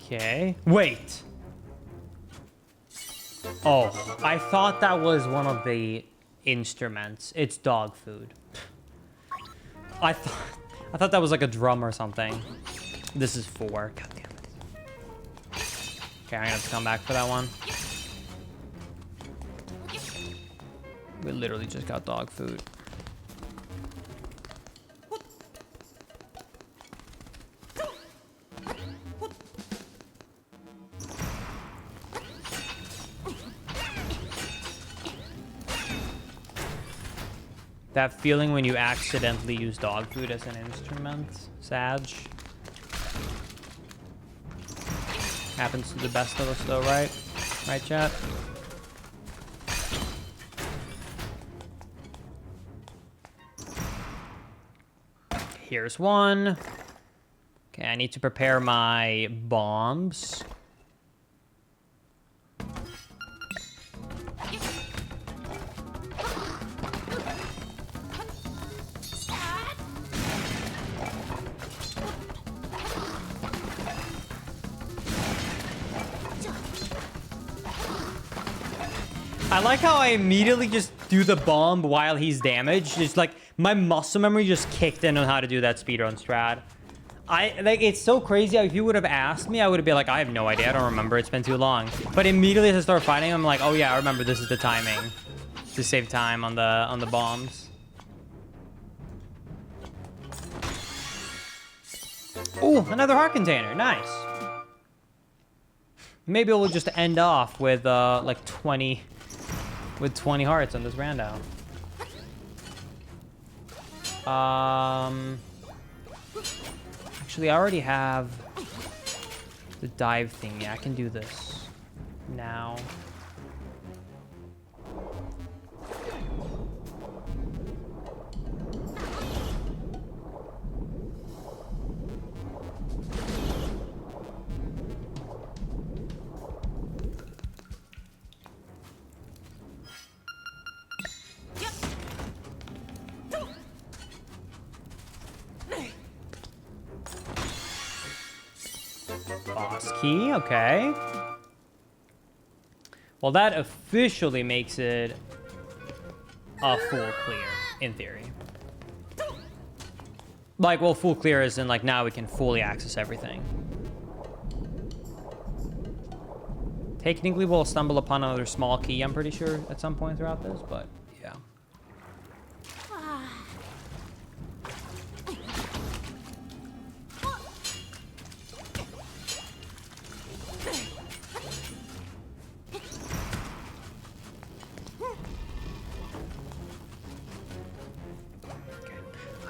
Okay. Wait. Oh, I thought that was one of the instruments. It's dog food. I thought that was like a drum or something. This is 4. God damn it. Okay, I'm gonna have to come back for that one. We literally just got dog food. That feeling when you accidentally use dog food as an instrument. Sag. Happens to the best of us though, right? Right, chat? Here's one. Okay, I need to prepare my bombs. I like how I immediately just do the bomb while he's damaged. It's like my muscle memory just kicked in on how to do that speedrun strat. It's so crazy. If you would have asked me, I would have been like, I have no idea. I don't remember. It's been too long. But immediately as I start fighting, I'm like, oh yeah, I remember this is the timing to save time on the bombs. Oh, another heart container. Nice. Maybe we'll just end off with like 20 hearts on this rando. Actually, I already have the dive thing. Yeah, I can do this now. Boss key, okay. Well, that officially makes it a full clear, in theory. Like, well, full clear is in, like, now we can fully access everything. Technically, we'll stumble upon another small key, I'm pretty sure, at some point throughout this, but yeah.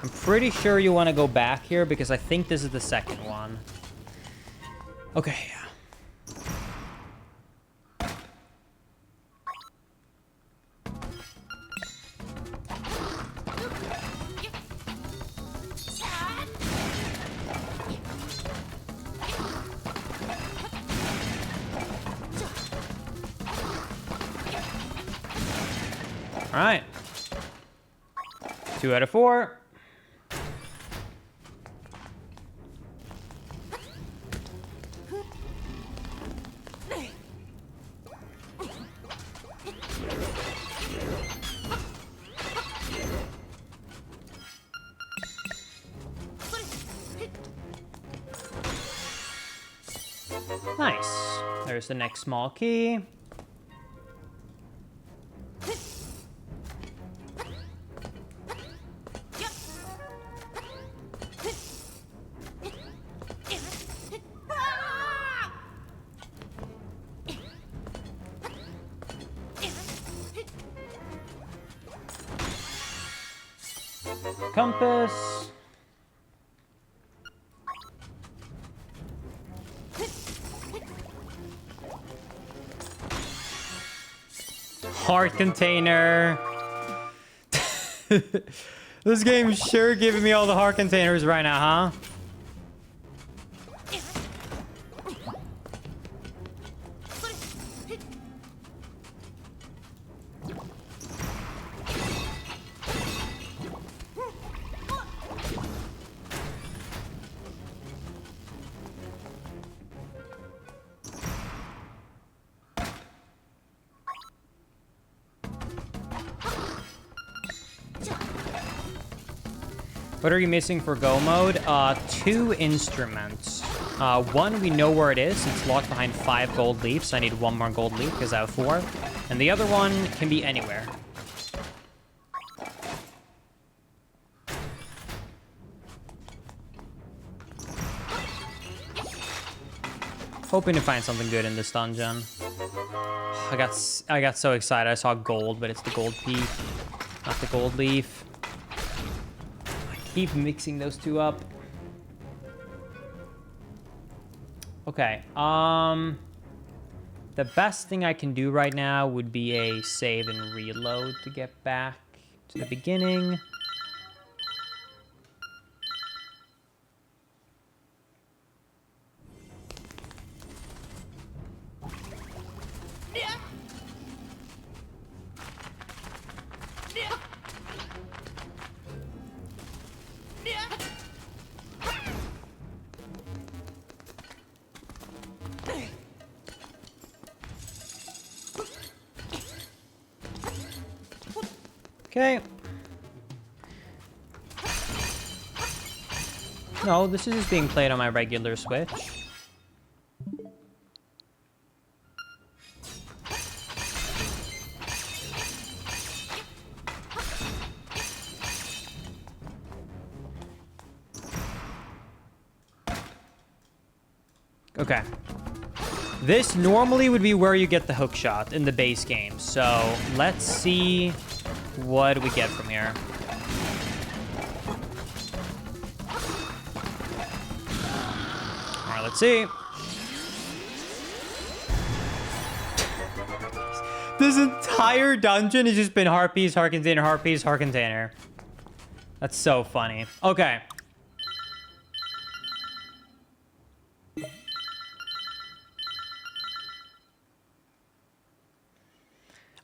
I'm pretty sure you want to go back here because I think this is the second one. Okay. All right. 2 out of 4. Nice. There's the next small key. Compass. Heart container. This game's sure giving me all the heart containers right now, huh? What are you missing for go mode? 2 instruments. One, we know where it is. It's locked behind 5 gold leaves. I need 1 more gold leaf because I have 4. And the other one can be anywhere. Hoping to find something good in this dungeon. I got so excited. I saw gold, but it's the gold peak, not the gold leaf. keep mixing those two up. Okay, the best thing I can do right now would be a save and reload to get back to the beginning. Okay. No, this is just being played on my regular Switch. Okay. This normally would be where you get the hook shot in the base game. So let's see what we get from here. All right, let's see. This entire dungeon has just been heart piece, heart container, heart piece, heart container. That's so funny. Okay.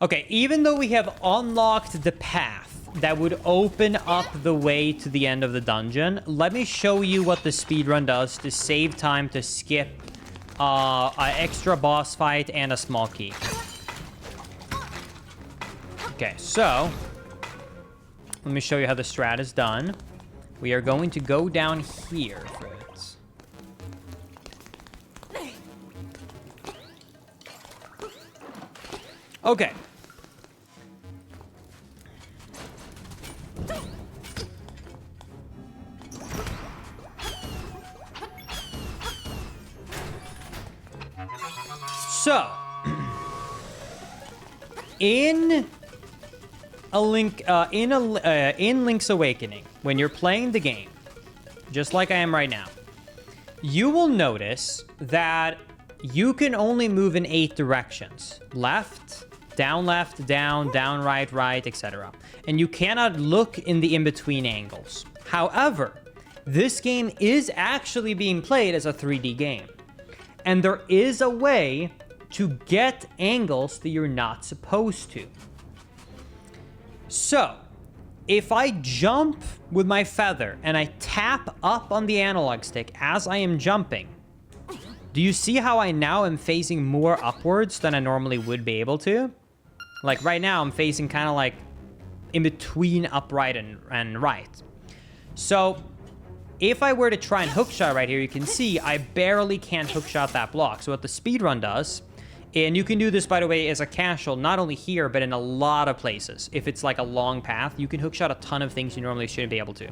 Okay, even though we have unlocked the path that would open up the way to the end of the dungeon, let me show you what the speedrun does to save time to skip an extra boss fight and a small key. Okay, so let me show you how the strat is done. We are going to go down here for it. Okay. So, in Link's Awakening, when you're playing the game, just like I am right now, you will notice that you can only move in 8 directions: left, down, down, right, etc. And you cannot look in the in-between angles. However, this game is actually being played as a 3D game. And there is a way to get angles that you're not supposed to. So, if I jump with my feather and I tap up on the analog stick as I am jumping, do you see how I now am facing more upwards than I normally would be able to? Like right now, I'm facing kind of like in between upright and right. So if I were to try and hookshot right here, you can see I barely can't hookshot that block. So what the speedrun does, and you can do this, by the way, as a casual, not only here, but in a lot of places. If it's like a long path, you can hookshot a ton of things you normally shouldn't be able to.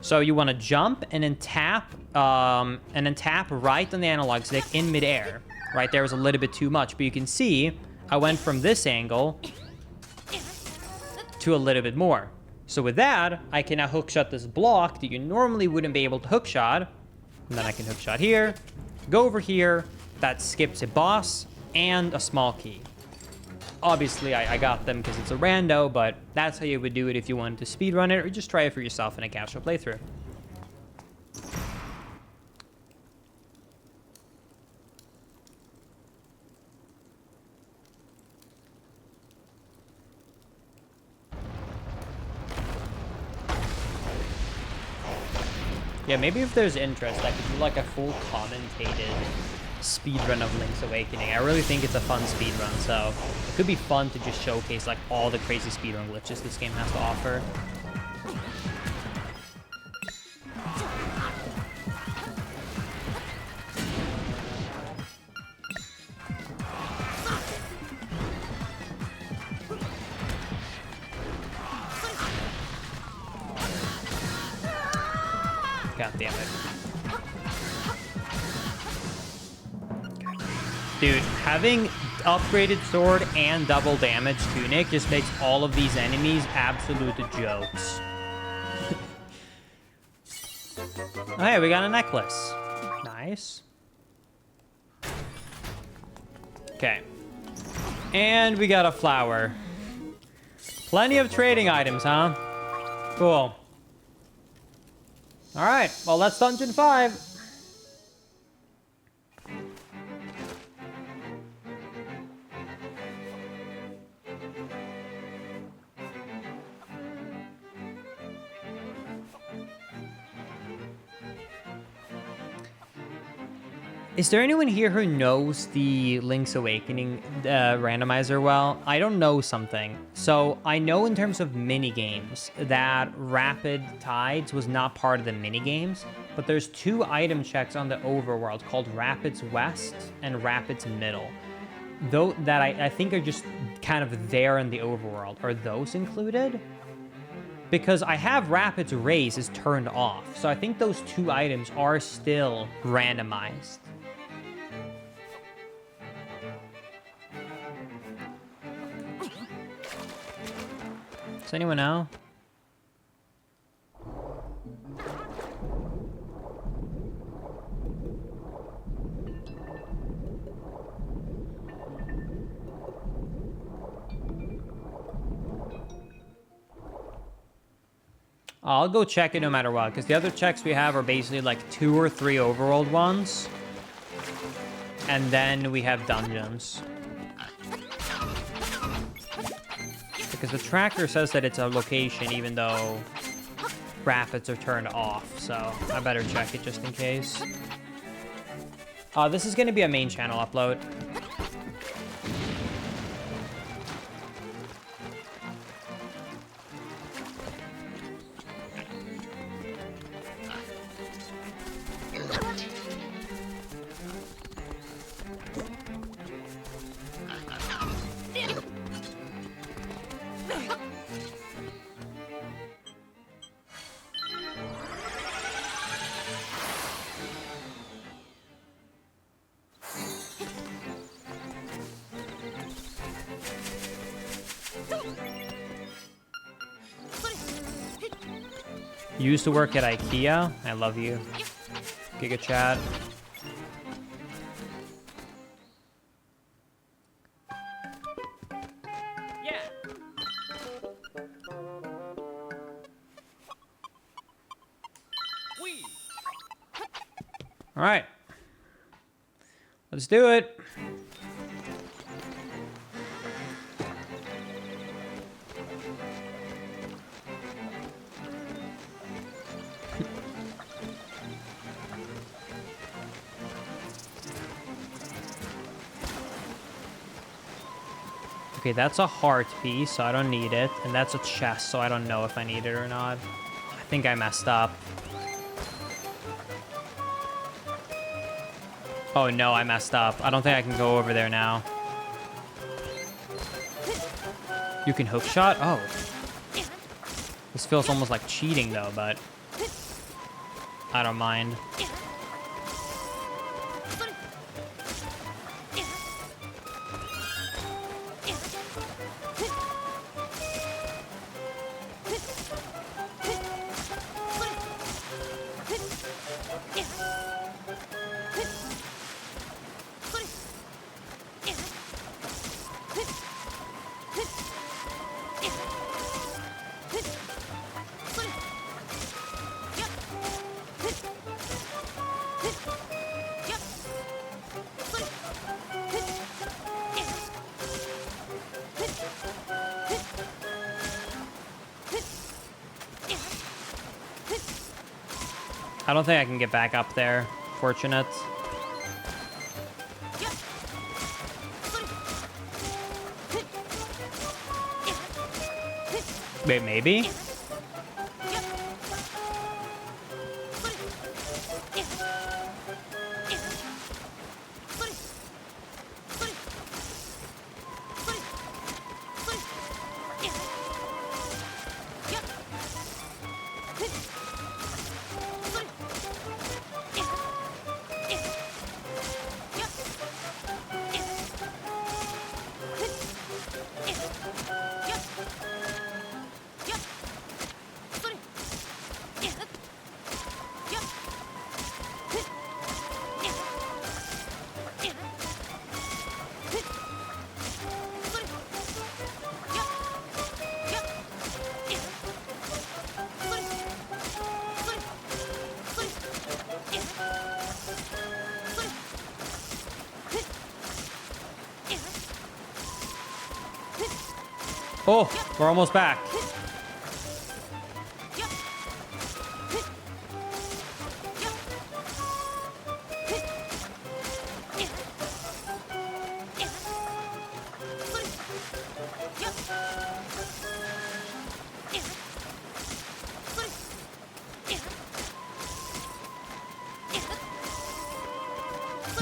So you want to jump and then tap right on the analog stick in midair. Right there was a little bit too much, but you can see I went from this angle to a little bit more. So with that, I can now hookshot this block that you normally wouldn't be able to hookshot. And then I can hookshot here, go over here. That skips a boss and a small key. Obviously, I got them because it's a rando, but that's how you would do it if you wanted to speedrun it, or just try it for yourself in a casual playthrough. Yeah, maybe if there's interest, I could do like a full commentated speedrun of Link's Awakening. I really think it's a fun speedrun, so it could be fun to just showcase like all the crazy speedrun glitches this game has to offer. God damn it. Dude, having upgraded sword and double damage tunic just makes all of these enemies absolute jokes. Oh, hey, we got a necklace. Nice. Okay. And we got a flower. Plenty of trading items, huh? Cool. All right. Well, that's Dungeon 5. Is there anyone here who knows the Link's Awakening randomizer well? I don't know something. So I know in terms of minigames that Rapid Tides was not part of the minigames, but there's 2 item checks on the overworld called Rapids West and Rapids Middle. Though that I think are just kind of there in the overworld. Are those included? Because I have Rapids Race is turned off. So I think those 2 items are still randomized. Does anyone know? I'll go check it no matter what, because the other checks we have are basically like 2 or 3 overworld ones. And then we have dungeons. Because the tracker says that it's a location even though rapids are turned off, so I better check it just in case. This is going to be a main channel upload. You used to work at IKEA? I love you. Giga chat. Yeah. All right. Let's do it. Okay, that's a heart piece, so I don't need it. And that's a chest, so I don't know if I need it or not. I think I messed up. Oh no, I messed up. I don't think I can go over there now. You can hook shot? Oh. This feels almost like cheating though, but I don't mind. I don't think I can get back up there. Fortunate. Wait, maybe? Oh, we're almost back.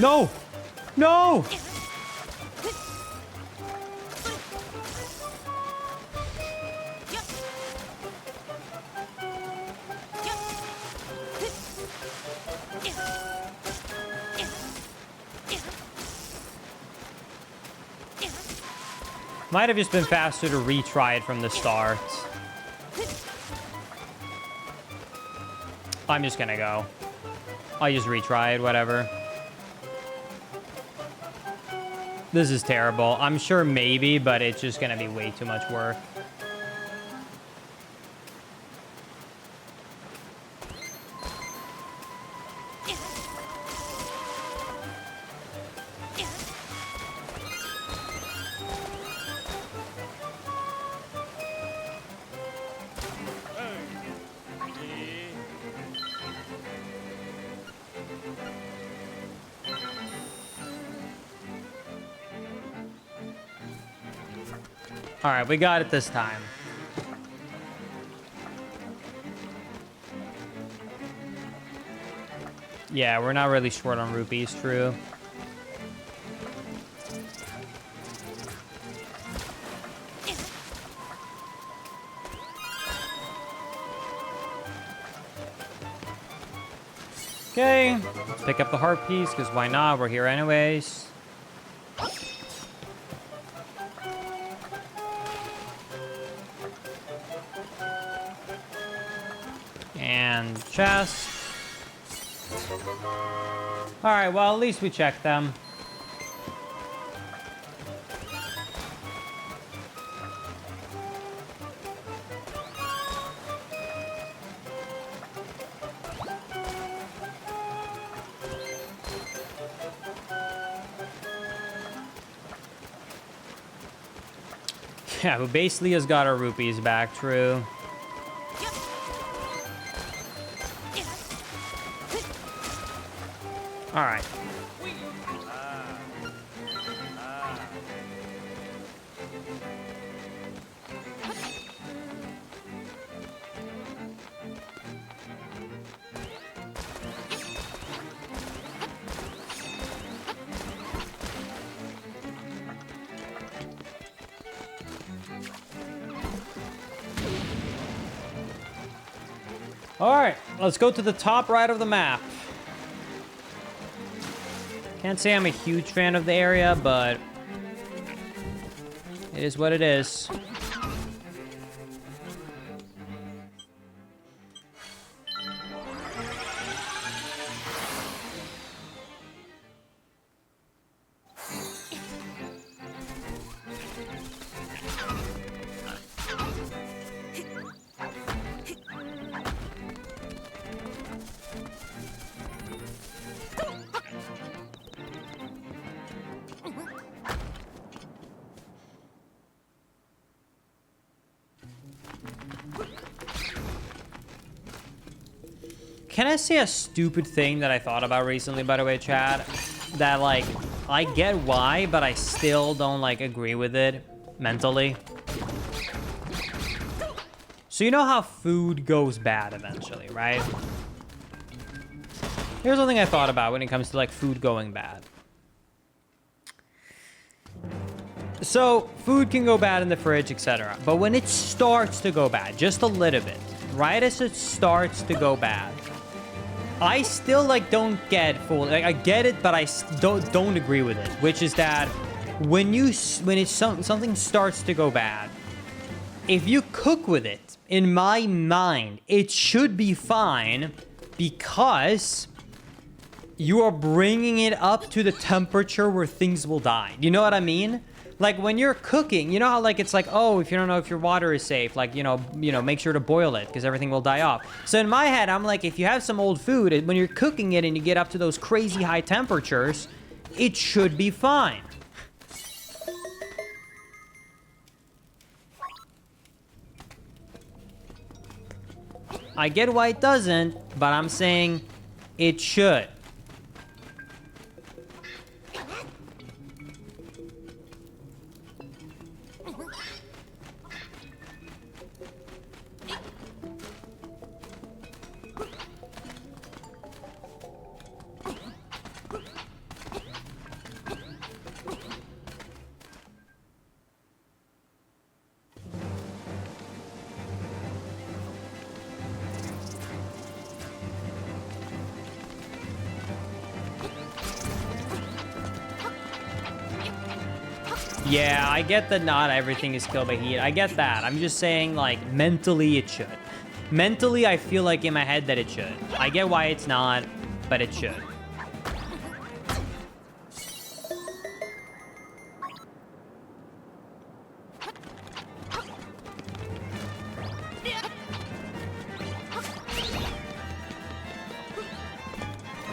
No! No! Might have just been faster to retry it from the start. I'm just gonna go. I'll just retry it, whatever. This is terrible. I'm sure maybe, but it's just gonna be way too much work. All right, we got it this time. Yeah, we're not really short on rupees, true. Okay, let's pick up the heart piece, because why not? We're here anyways. And chest. All right, well, at least we checked them. Yeah, who basically has got our rupees back, true. All right. All right, let's go to the top right of the map. Can't say I'm a huge fan of the area, but it is what it is. Can I say a stupid thing that I thought about recently, by the way, Chad? That, like, I get why, but I still don't, like, agree with it mentally. So you know how food goes bad eventually, right? Here's something I thought about when it comes to, like, food going bad. So, food can go bad in the fridge, etc. But when it starts to go bad, just a little bit, right as it starts to go bad, I still, like, don't get full, like, I get it, but I don't agree with it, which is that when something starts to go bad, if you cook with it, in my mind, it should be fine because you are bringing it up to the temperature where things will die. You know what I mean? Like, when you're cooking, you know how, like, it's like, oh, if you don't know if your water is safe, like, you know, make sure to boil it because everything will die off. So in my head, I'm like, if you have some old food, when you're cooking it and you get up to those crazy high temperatures, it should be fine. I get why it doesn't, but I'm saying it should. Yeah, I get that not everything is killed by heat. I get that. I'm just saying, like, mentally it should. Mentally, I feel like in my head that it should. I get why it's not, but it should.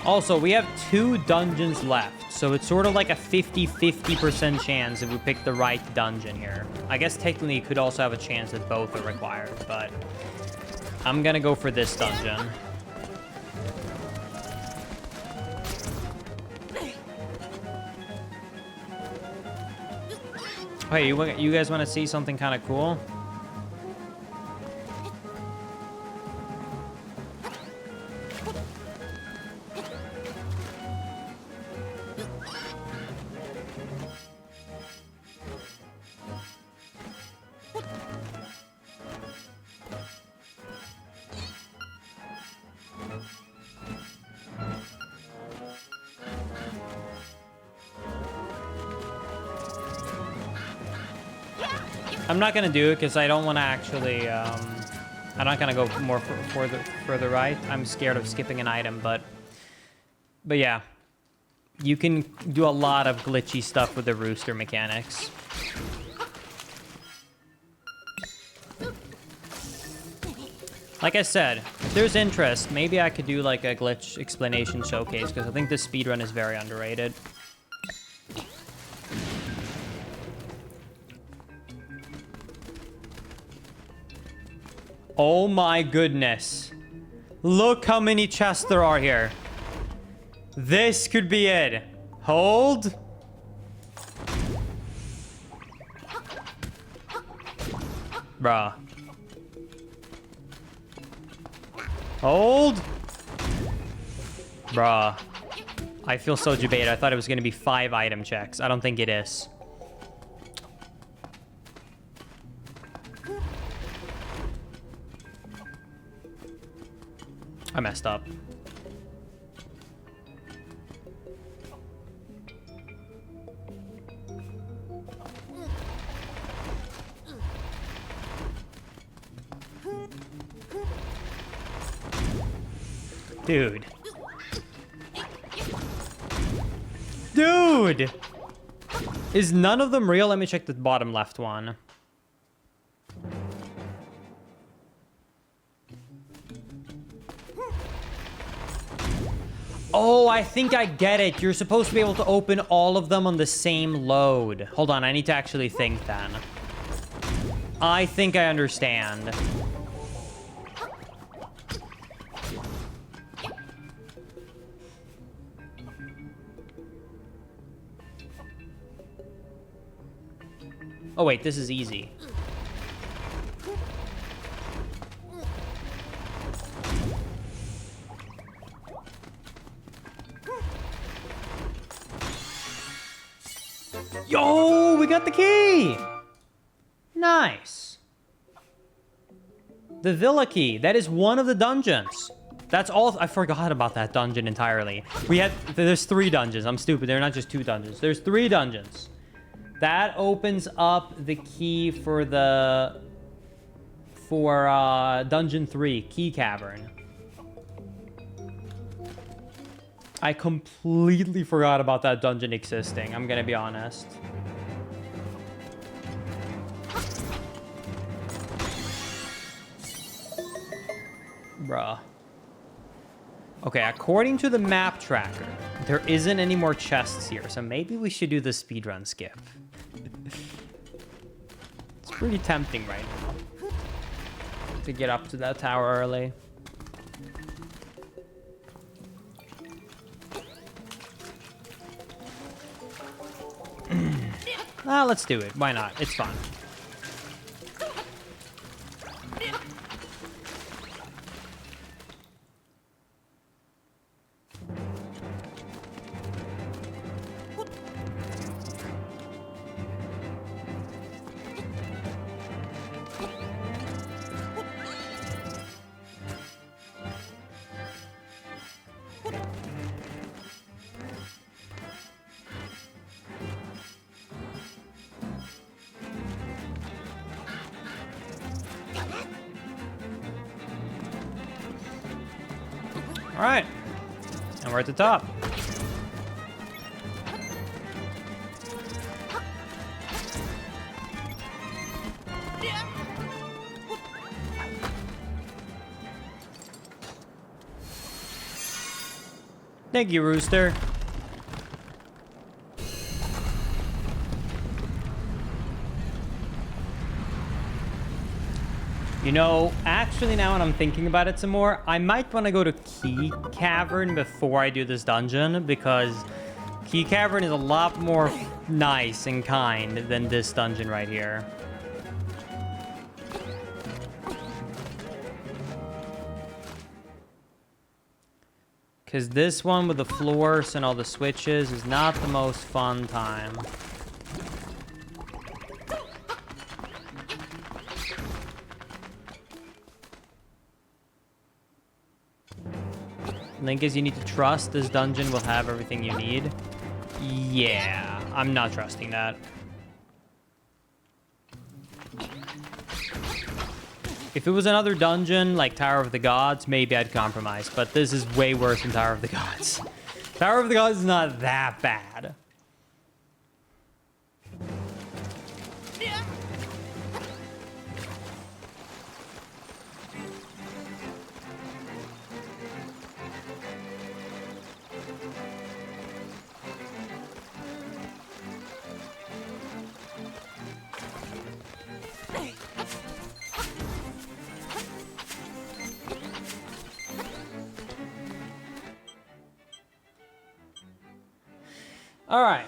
Also, we have 2 dungeons left, so it's sort of like a 50-50% chance if we pick the right dungeon here. I guess technically it could also have a chance that both are required, but I'm gonna go for this dungeon. Hey, you guys want to see something kind of cool? I'm not gonna do it because I don't want to actually. I'm not gonna go more further right. I'm scared of skipping an item, but yeah, you can do a lot of glitchy stuff with the rooster mechanics. Like I said, if there's interest, maybe I could do like a glitch explanation showcase because I think this speedrun is very underrated. Oh my goodness. Look how many chests there are here. This could be it. Hold. Bruh. Hold. Bruh. I feel so debated. I thought it was going to be 5 item checks. I don't think it is. I messed up. Dude. Dude! Is none of them real? Let me check the bottom left one. Oh, I think I get it. You're supposed to be able to open all of them on the same load. Hold on, I need to actually think then. I think I understand. Oh wait, this is easy. Yo, we got the key! Nice. The villa key. That is one of the dungeons. That's all. I forgot about that dungeon entirely. There's 3 dungeons. I'm stupid. They're not just 2 dungeons. There's 3 dungeons. That opens up the key for dungeon 3, key cavern. I completely forgot about that dungeon existing. I'm gonna be honest. Bruh. Okay, according to the map tracker, there isn't any more chests here, so maybe we should do the speedrun skip. It's pretty tempting right now to get up to that tower early. Let's do it. Why not? It's fun. All right, and we're at the top. Thank you, Rooster. You know, actually now when I'm thinking about it some more, I might want to go to Key Cavern before I do this dungeon, because Key Cavern is a lot more nice and kind than this dungeon right here. Because this one with the floors and all the switches is not the most fun time. Link is you need to trust this dungeon will have everything you need. Yeah, I'm not trusting that. If it was another dungeon like Tower of the Gods, maybe I'd compromise, but this is way worse than Tower of the Gods. Tower of the Gods is not that bad. All right.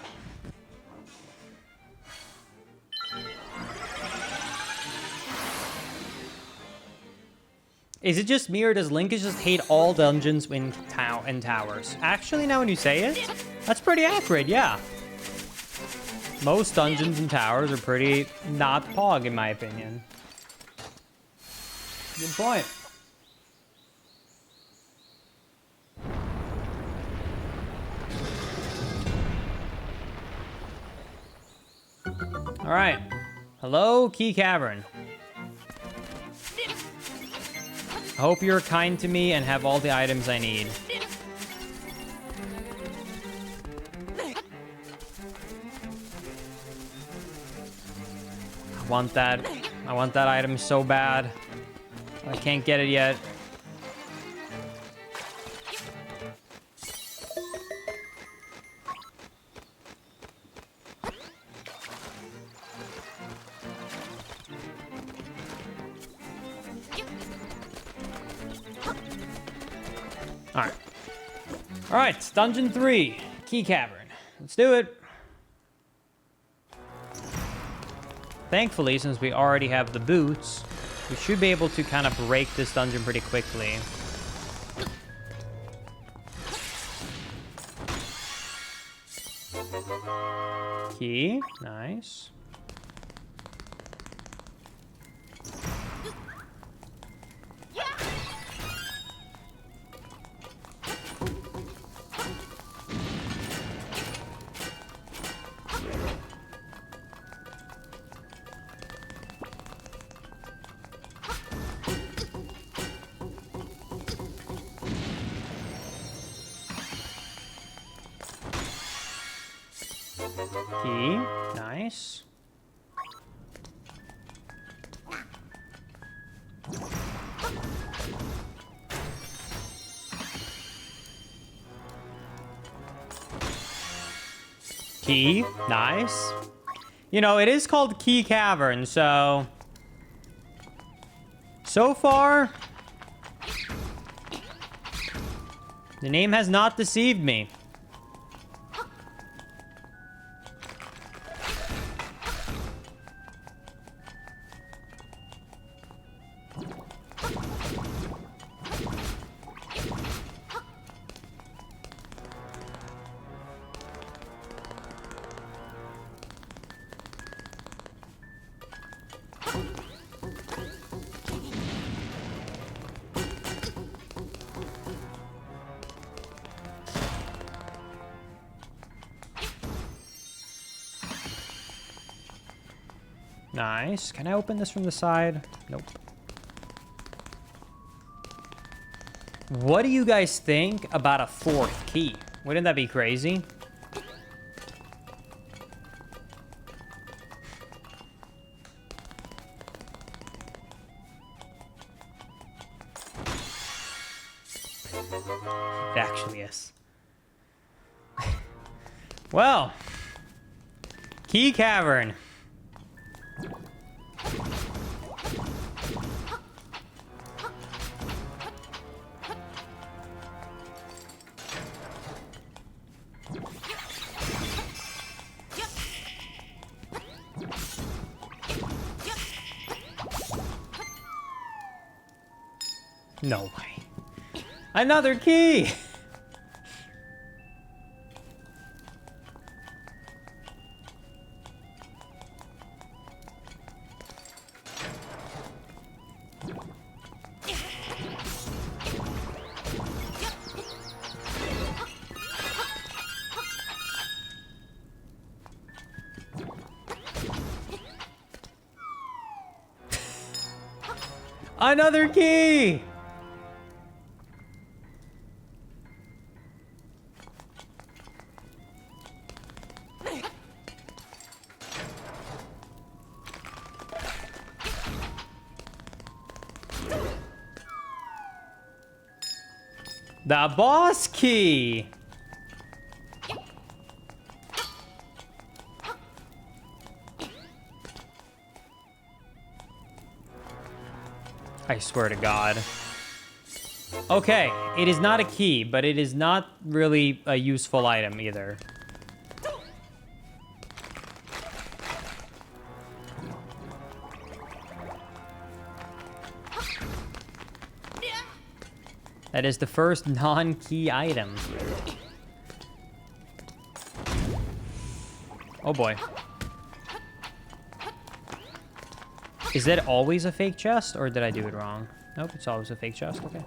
Is it just me, or does Link just hate all dungeons in towers? Actually, now when you say it, that's pretty accurate, yeah. Most dungeons and towers are pretty not pog, in my opinion. Good point. All right. Hello, Key Cavern. I hope you're kind to me and have all the items I need. I want that item so bad. I can't get it yet. All right, Dungeon 3, Key Cavern. Let's do it. Thankfully, since we already have the boots, we should be able to kind of break this dungeon pretty quickly. Key, nice. Key, nice. Key, nice. You know, it is called Key Cavern, so far, the name has not deceived me. Nice. Can I open this from the side? Nope. What do you guys think about a 4th key? Wouldn't that be crazy? It actually is. Well, key cavern. No way. Another key! Another key! The boss key! I swear to God. Okay, it is not a key, but it is not really a useful item either. That is the first non-key item. Oh boy. Is that always a fake chest, or did I do it wrong? Nope, it's always a fake chest, okay.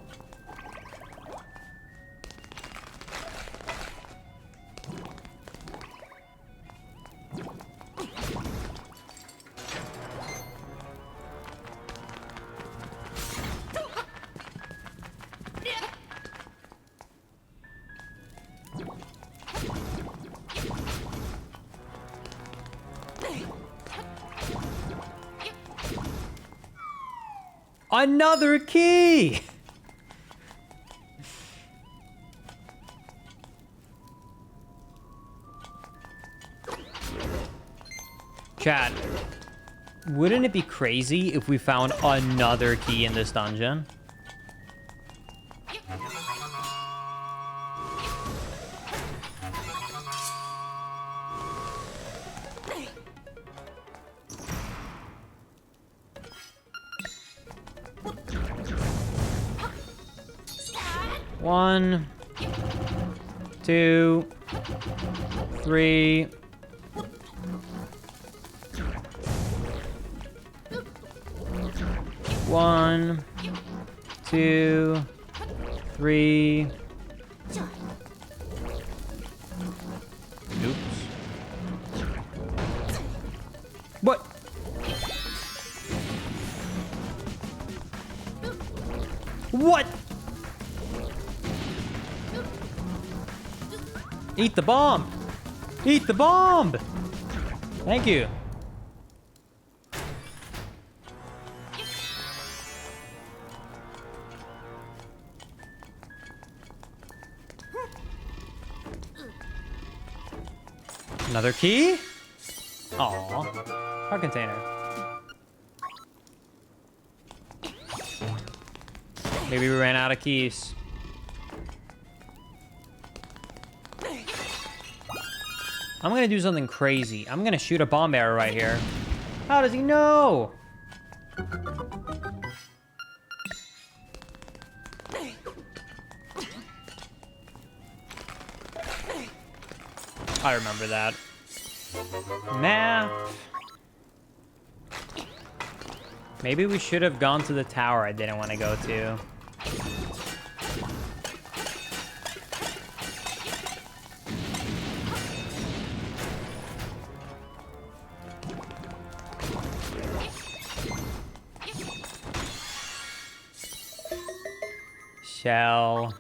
Another key! Chat, wouldn't it be crazy if we found another key in this dungeon? One, two, three. One, two, three. Oops. What? What? Eat the bomb! Eat the bomb! Thank you. Another key? Aw. Our container. Maybe we ran out of keys. I'm gonna do something crazy. I'm gonna shoot a bomb arrow right here. How does he know? I remember that. Map. Maybe we should have gone to the tower I didn't want to go to. shell.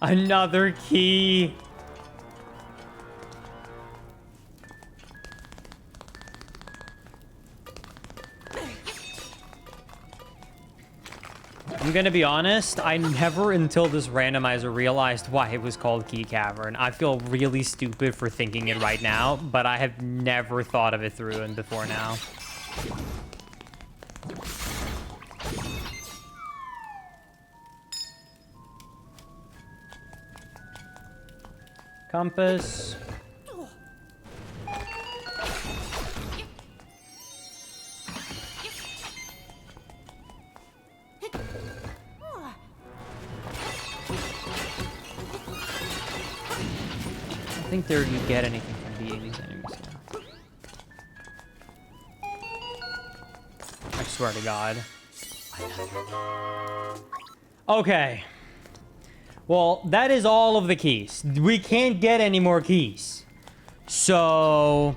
Another key. I'm gonna be honest, I never until this randomizer realized why it was called Key Cavern. I feel really stupid for thinking it right now, but I have never thought of it through and before now. Compass. I think there you get anything from beating these enemies now. I swear to God. Okay. Well, that is all of the keys. We can't get any more keys. So...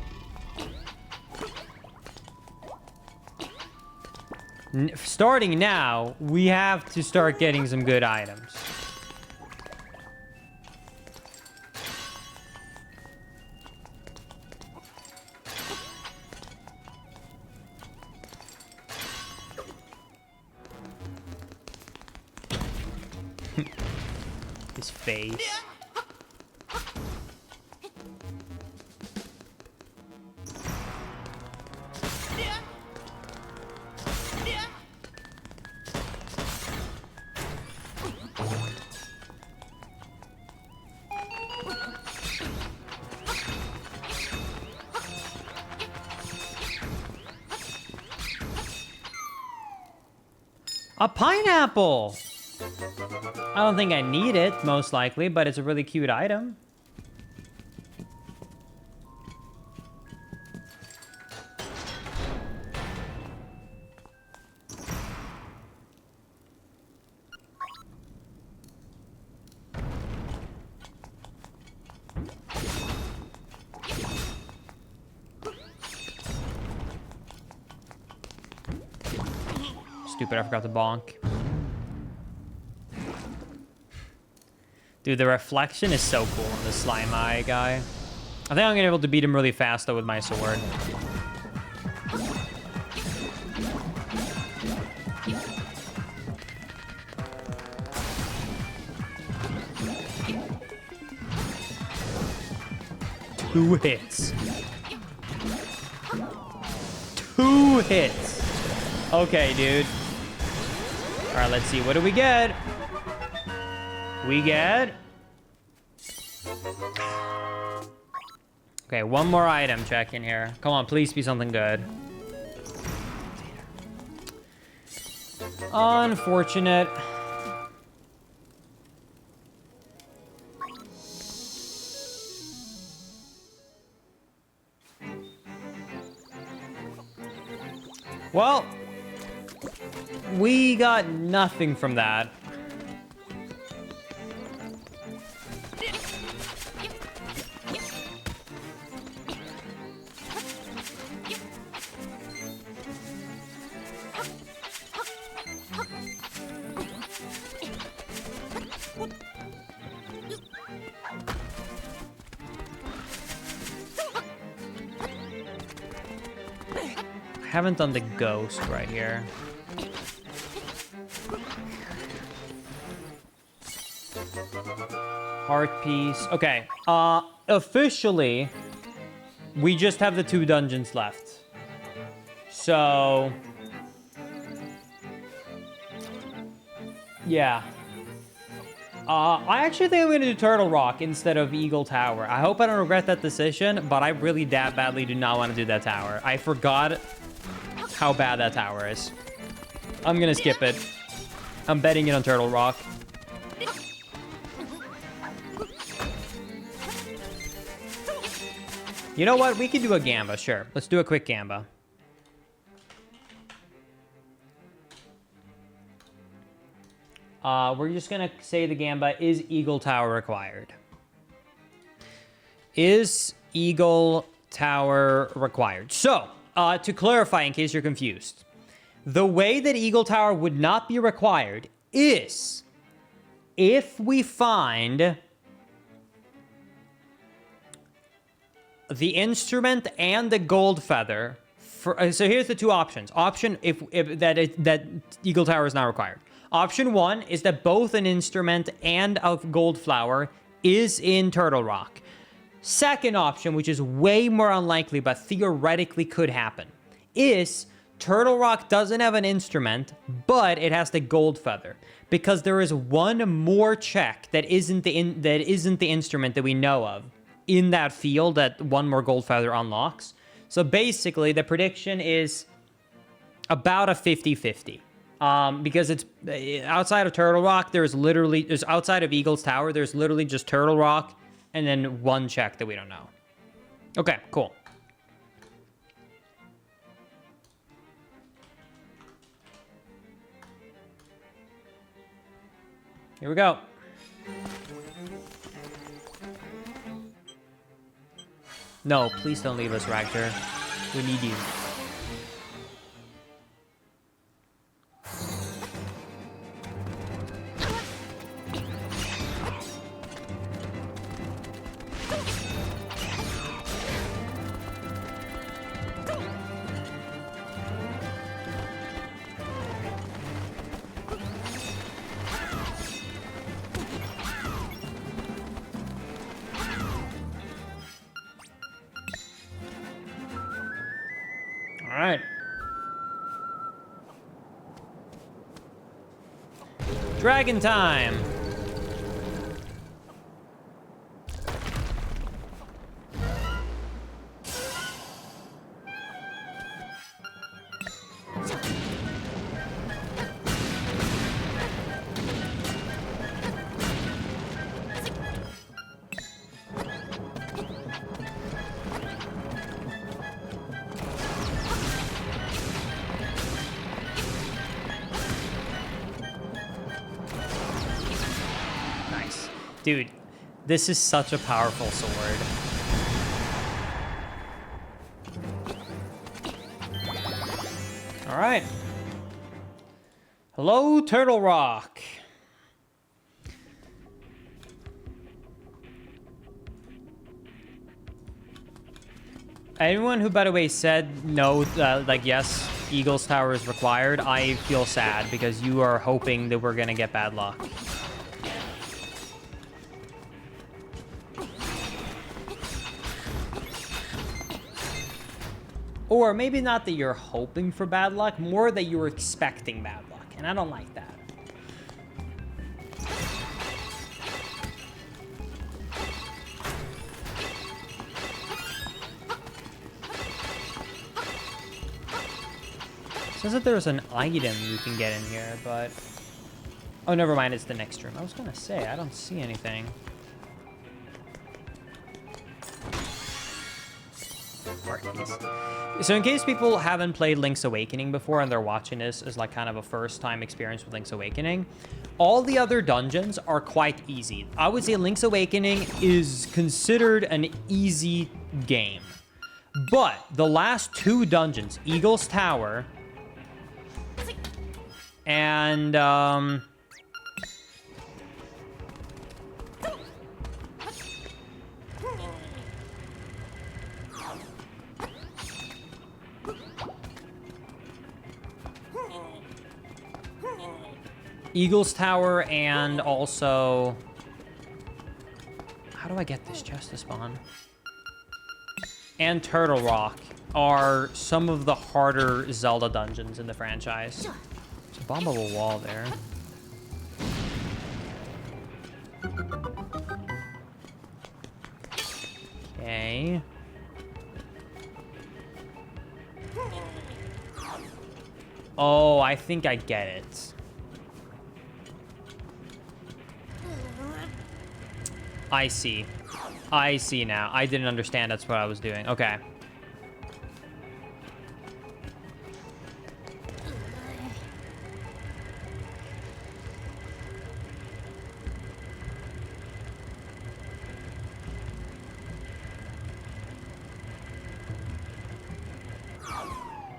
starting now, we have to start getting some good items. His face. A pineapple! I don't think I need it, most likely, but it's a really cute item. Stupid, I forgot to bonk. Dude, the reflection is so cool on the slime eye guy. I think I'm gonna be able to beat him really fast, though, with my sword. Two hits. 2 hits. Okay, dude. All right, let's see. What do we get? We get... okay, one more item check in here. Come on, please be something good. Unfortunate. Well, we got nothing from that. I haven't done the ghost right here. Heart piece. Okay. Officially, we just have the 2 dungeons left. So... yeah. I actually think I'm gonna do Turtle Rock instead of Eagle Tower. I hope I don't regret that decision, but I really that badly do not want to do that tower. I forgot how bad that tower is. I'm gonna skip it. I'm betting it on Turtle Rock. You know what? We can do a Gamba, sure. Let's do a quick Gamba. We're just going to say the gamba, is Eagle Tower required? Is Eagle Tower required? So, to clarify in case you're confused, the way that Eagle Tower would not be required is if we find the instrument and the gold feather. So here's the two options. Option that Eagle Tower is not required. Option 1 is that both an instrument and a gold flower is in Turtle Rock. Second option, which is way more unlikely but theoretically could happen, is Turtle Rock doesn't have an instrument, but it has the gold feather. Because there is one more check that isn't the instrument that we know of in that field that one more gold feather unlocks. So basically, the prediction is about a 50-50. Because it's outside of Turtle Rock, there's outside of Eagle's Tower, there's literally just Turtle Rock and then one check that we don't know. Okay, cool. Here we go. No, please don't leave us, Ragter. We need you. All right. Dragon time. Dude, this is such a powerful sword. All right. Hello, Turtle Rock. Anyone who, by the way, said no, like, yes, Eagle's Tower is required, I feel sad because you are hoping that we're going to get bad luck. Or maybe not that you're hoping for bad luck, more that you're expecting bad luck. And I don't like that. It says that there's an item you can get in here, but... Oh, never mind, it's the next room. I was gonna say, I don't see anything. So in case people haven't played Link's Awakening before and they're watching this as like kind of a first-time experience with Link's Awakening, all the other dungeons are quite easy. I would say Link's Awakening is considered an easy game. But the last two dungeons, Eagle's Tower and Eagle's Tower and also... How do I get this chest to spawn? And Turtle Rock are some of the harder Zelda dungeons in the franchise. There's a bombable wall there. Okay. Oh, I think I get it. I see. I see now. I didn't understand that's what I was doing. Okay.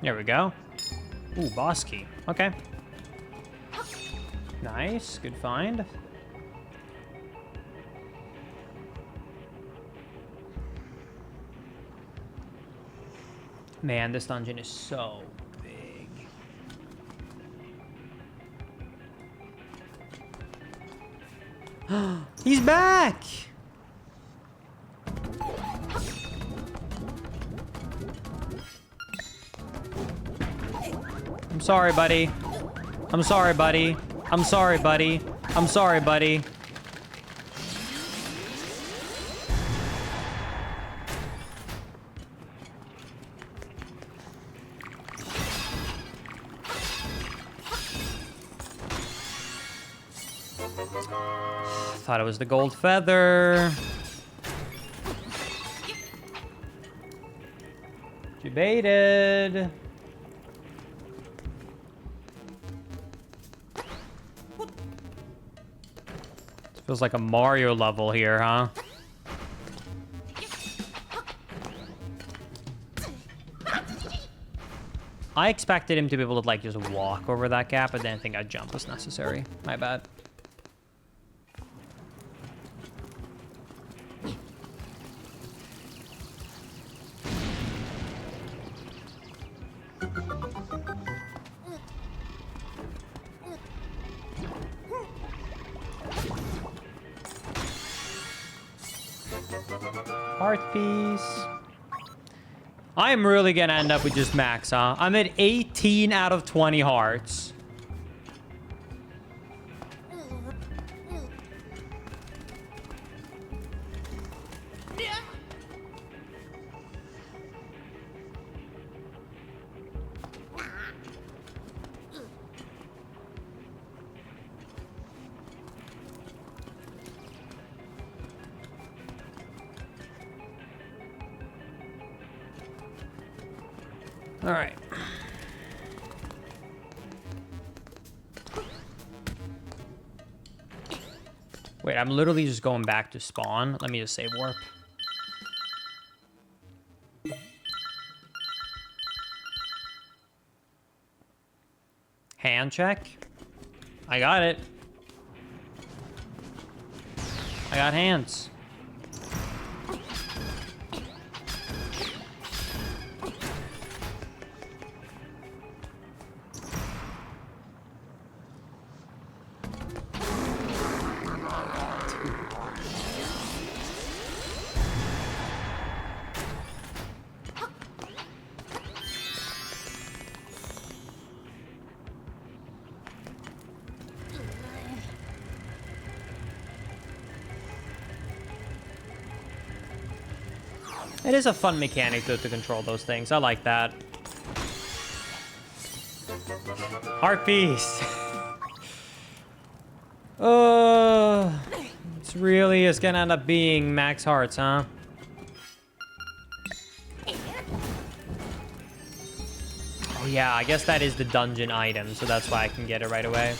There we go. Ooh, boss key. Okay. Nice. Good find. Man, this dungeon is so big. He's back! I'm sorry, buddy. I'm sorry, buddy. I'm sorry, buddy. I'm sorry, buddy. Thought it was the gold feather. You baited. Feels like a Mario level here, huh? I expected him to be able to, like, just walk over that gap, but didn't think a jump was necessary. My bad. Heart piece. I am really gonna end up with just max, huh? I'm at 18 out of 20 hearts. All right. Wait, I'm literally just going back to spawn. Let me just save warp. Hand check. I got it. I got hands. It is a fun mechanic, though, to control those things. I like that. Heart piece. It's really is gonna end up being max hearts, huh? Oh, yeah, I guess that is the dungeon item, so that's why I can get it right away.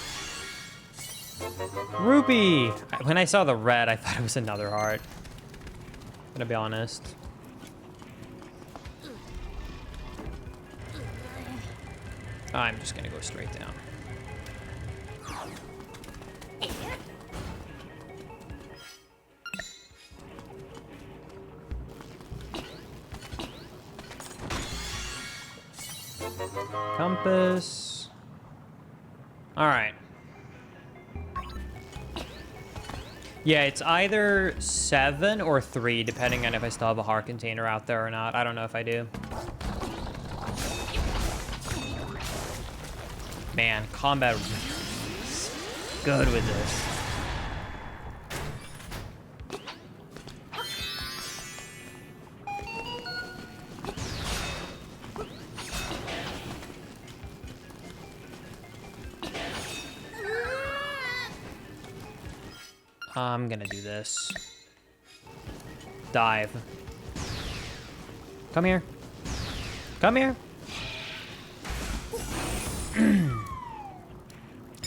Rupee! When I saw the red, I thought it was another heart. Gonna be honest. I'm just gonna go straight down. Compass. All right. Yeah, it's either 7 or 3, depending on if I still have a heart container out there or not. I don't know if I do. Man, combat is good with this. I'm gonna do this. Dive. Come here. Come here.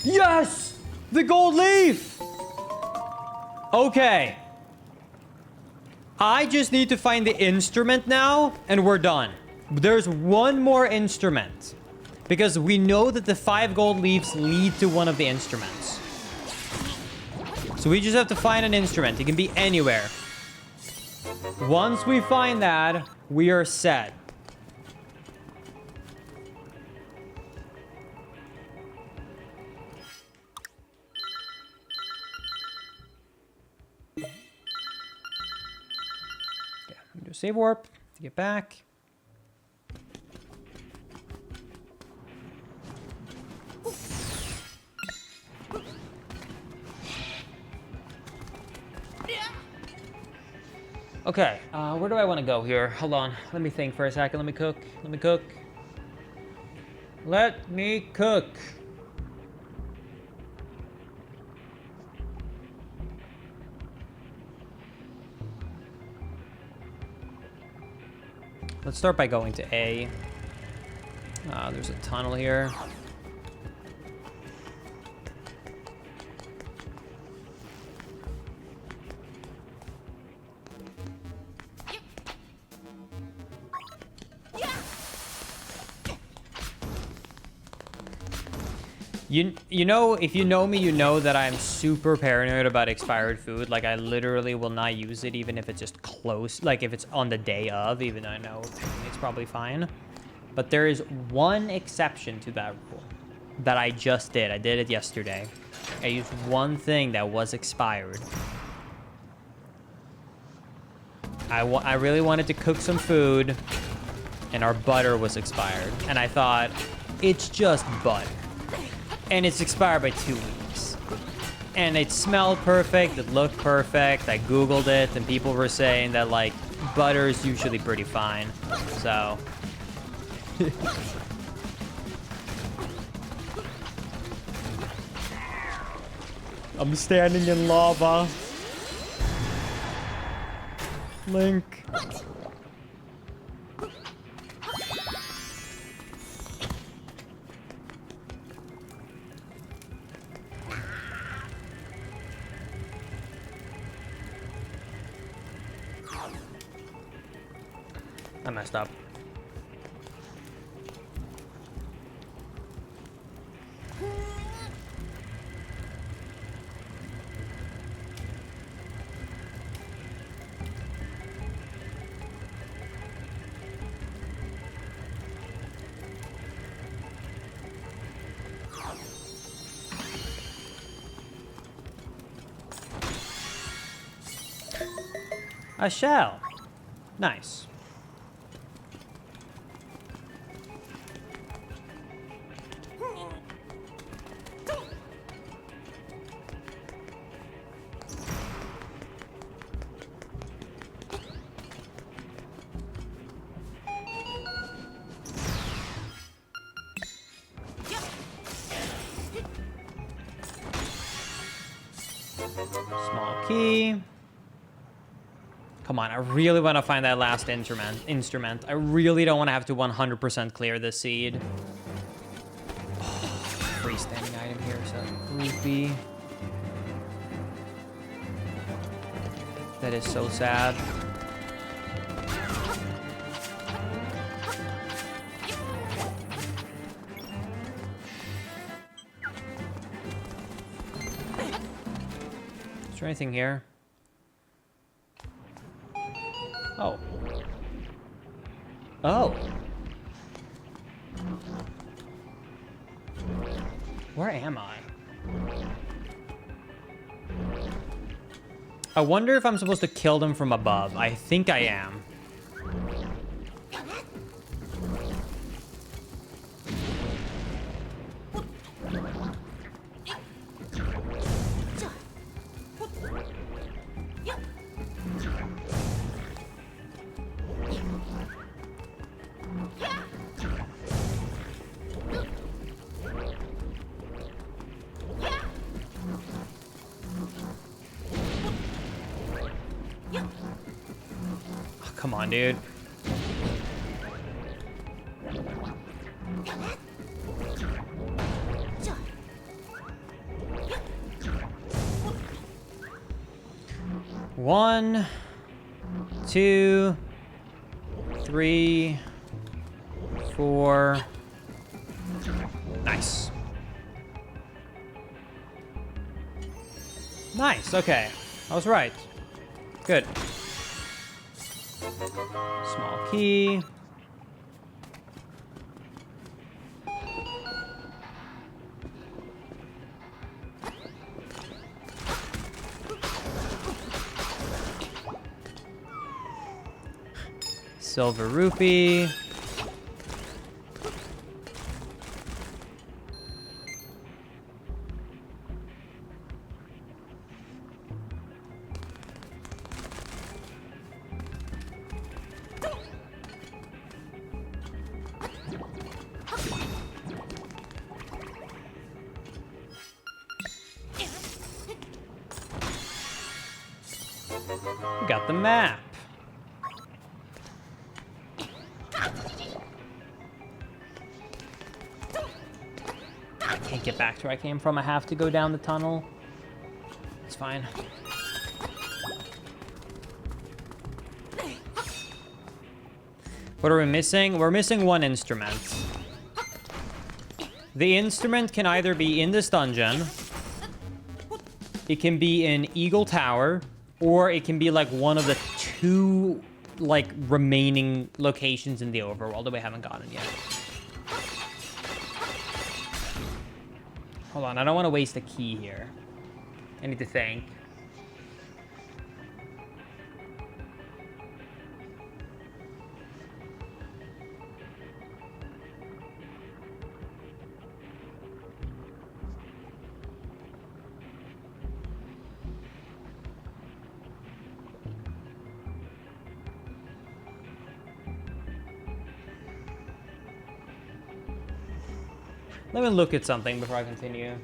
Yes! The gold leaf! Okay. I just need to find the instrument now, and we're done. There's one more instrument. Because we know that the 5 gold leaves lead to one of the instruments. So we just have to find an instrument. It can be anywhere. Once we find that, we are set. Okay, I'm gonna do a save warp to get back. Okay, where do I want to go here? Hold on. Let me think for a second. Let me cook. Let me cook. Let me cook. Let's start by going to A. There's a tunnel here. You know, if you know me, you know that I'm super paranoid about expired food. Like, I literally will not use it even if it's just close. Like, if it's on the day of, even though I know it's probably fine. But there is one exception to that rule that I just did. I did it yesterday. I used one thing that was expired. I really wanted to cook some food, and our butter was expired. And I thought, it's just butter. And it's expired by 2 weeks. And it smelled perfect, it looked perfect. I Googled it, and people were saying that, like, butter is usually pretty fine. So. I'm standing in lava. Link. I messed up. A shell. Nice. Small key. Come on, I really want to find that last instrument. I really don't want to have to 100% clear this seed. Oh, freestanding item here, so creepy. That is so sad. Is there anything here? Oh. Oh. Where am I? I wonder if I'm supposed to kill them from above. I think I am. Come on, dude. One, two, three, 4. Nice. Nice, okay. I was right. Good. Small key. Silver rupee. We got the map. I can't get back to where I came from. I have to go down the tunnel. It's fine. What are we missing? We're missing one instrument. The instrument can either be in this dungeon, it can be in Eagle Tower, or it can be like one of the 2 like remaining locations in the overworld that we haven't gotten yet. Hold on, I don't want to waste a key here. I need to think. Let me look at something before I continue.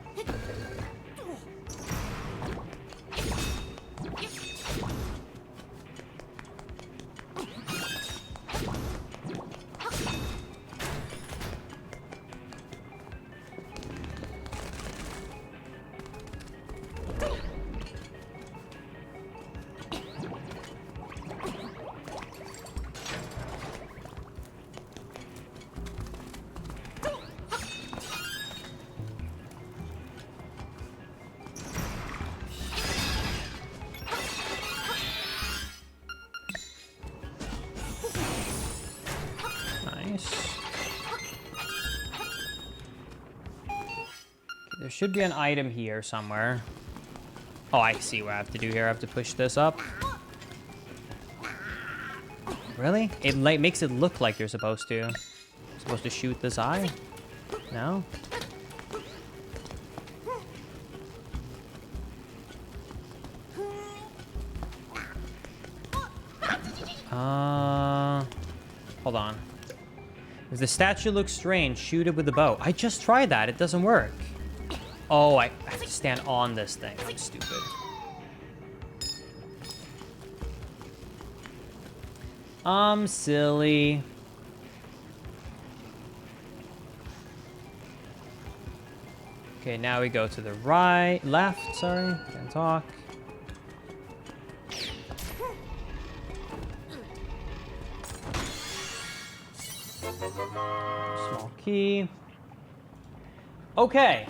There should be an item here somewhere. Oh, I see what I have to do here. I have to push this up. Really? It makes it look like you're supposed to. Supposed to shoot this eye? No? Hold on. If the statue looks strange, shoot it with the bow. I just tried that. It doesn't work. Oh, I have to stand on this thing. I'm stupid. I'm silly. Okay, now we go to the left, sorry. Can't talk. Small key. Okay,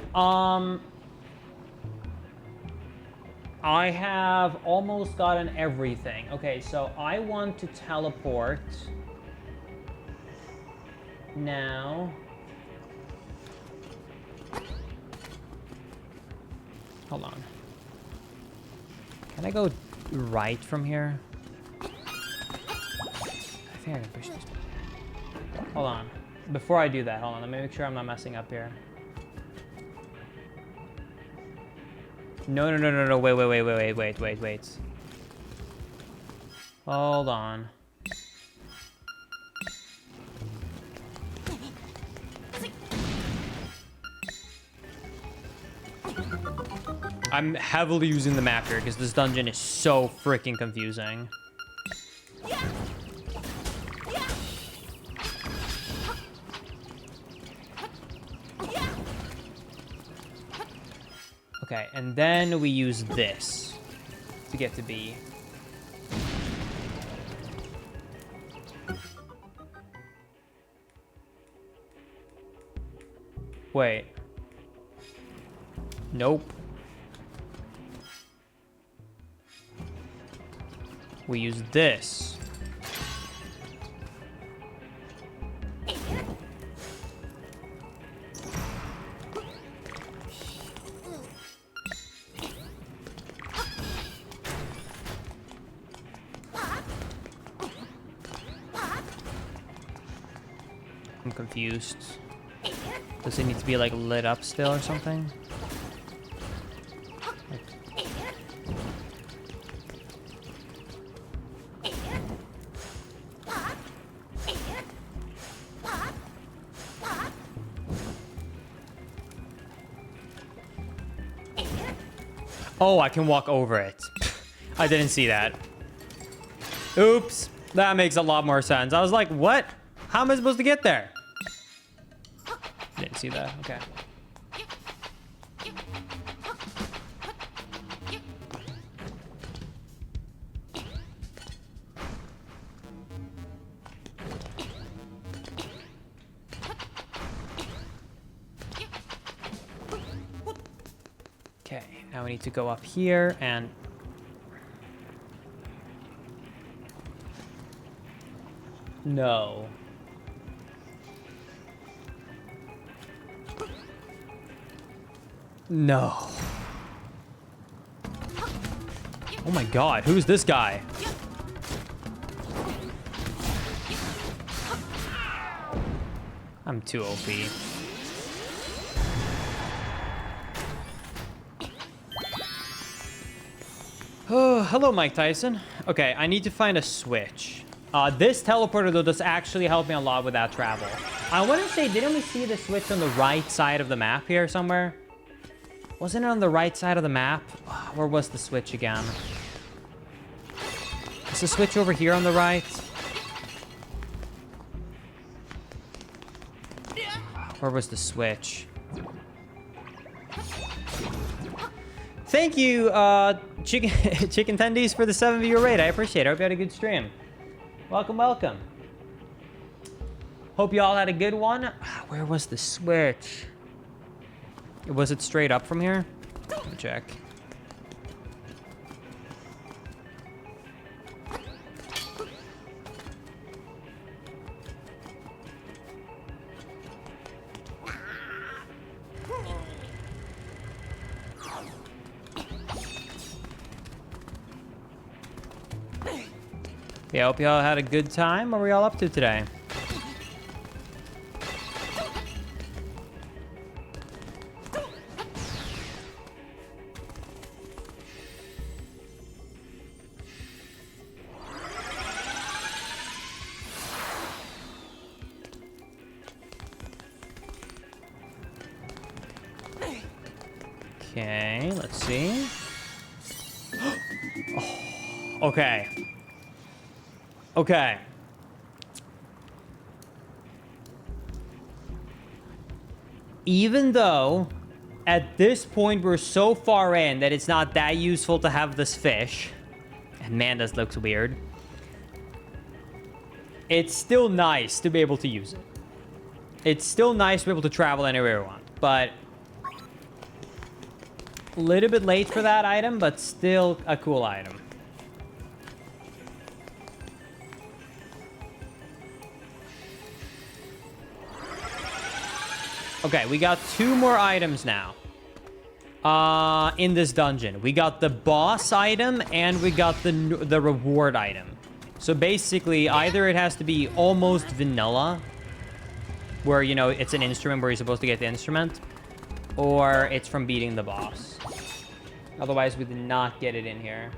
I have almost gotten everything. Okay, so I want to teleport now. Hold on. Can I go right from here? I think I can push this. Hold on. Before I do that, hold on. Let me make sure I'm not messing up here. No. Wait. Hold on. I'm heavily using the map here because this dungeon is so freaking confusing. Okay, and then we use this to get to B. Wait. Nope. We use this. I'm confused. Does it need to be like lit up still or something? Oh, I can walk over it. I didn't see that. Oops. That makes a lot more sense. I was like, what? How am I supposed to get there? Didn't see that. Okay. Okay, now we need to go up here and... No. No. Oh my god, who's this guy? I'm too OP. Oh, hello, Mike Tyson. Okay, I need to find a switch. This teleporter, though, does actually help me a lot with that travel. I want to say, didn't we see the switch on the right side of the map here somewhere? Wasn't it on the right side of the map? Where was the switch again? Is the switch over here on the right? Where was the switch? Thank you, Chicken Tendies, for the 7-viewer raid. I appreciate it. I hope you had a good stream. Welcome, welcome. Hope you all had a good one. Where was the switch? Was it straight up from here? Let me check. Yeah, hope you all had a good time. What were y'all up to today? Okay, let's see. Oh, okay. Okay. Even though at this point we're so far in that it's not that useful to have this fish, and man, this looks weird, it's still nice to be able to use it. It's still nice to be able to travel anywhere we want, but a little bit late for that item, but still a cool item. Okay, we got 2 more items now. In this dungeon. We got the boss item and we got the reward item. So basically, either it has to be almost vanilla, where, you know, it's an instrument where you're supposed to get the instrument, or it's from beating the boss. Otherwise, we did not get it in here.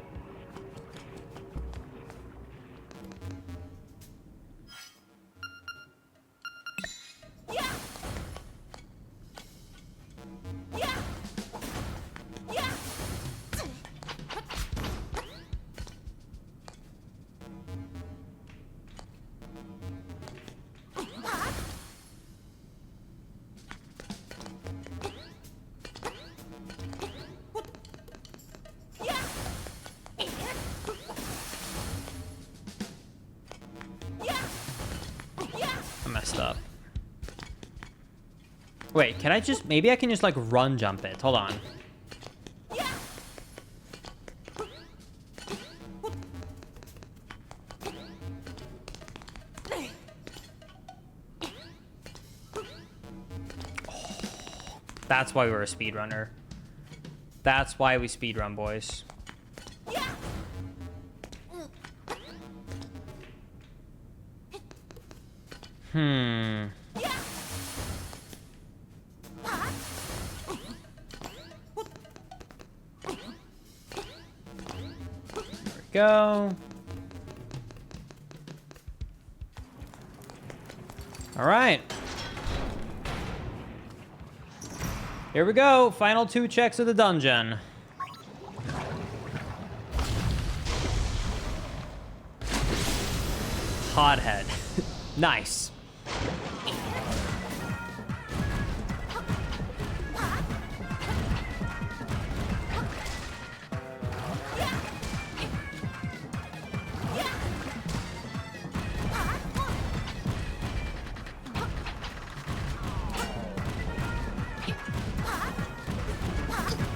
Wait, can I just... Maybe I can just, like, run jump it. Hold on. That's why we're a speedrunner. That's why we speedrun, boys. There we go. All right. Here we go. Final 2 checks of the dungeon. Hothead. Nice.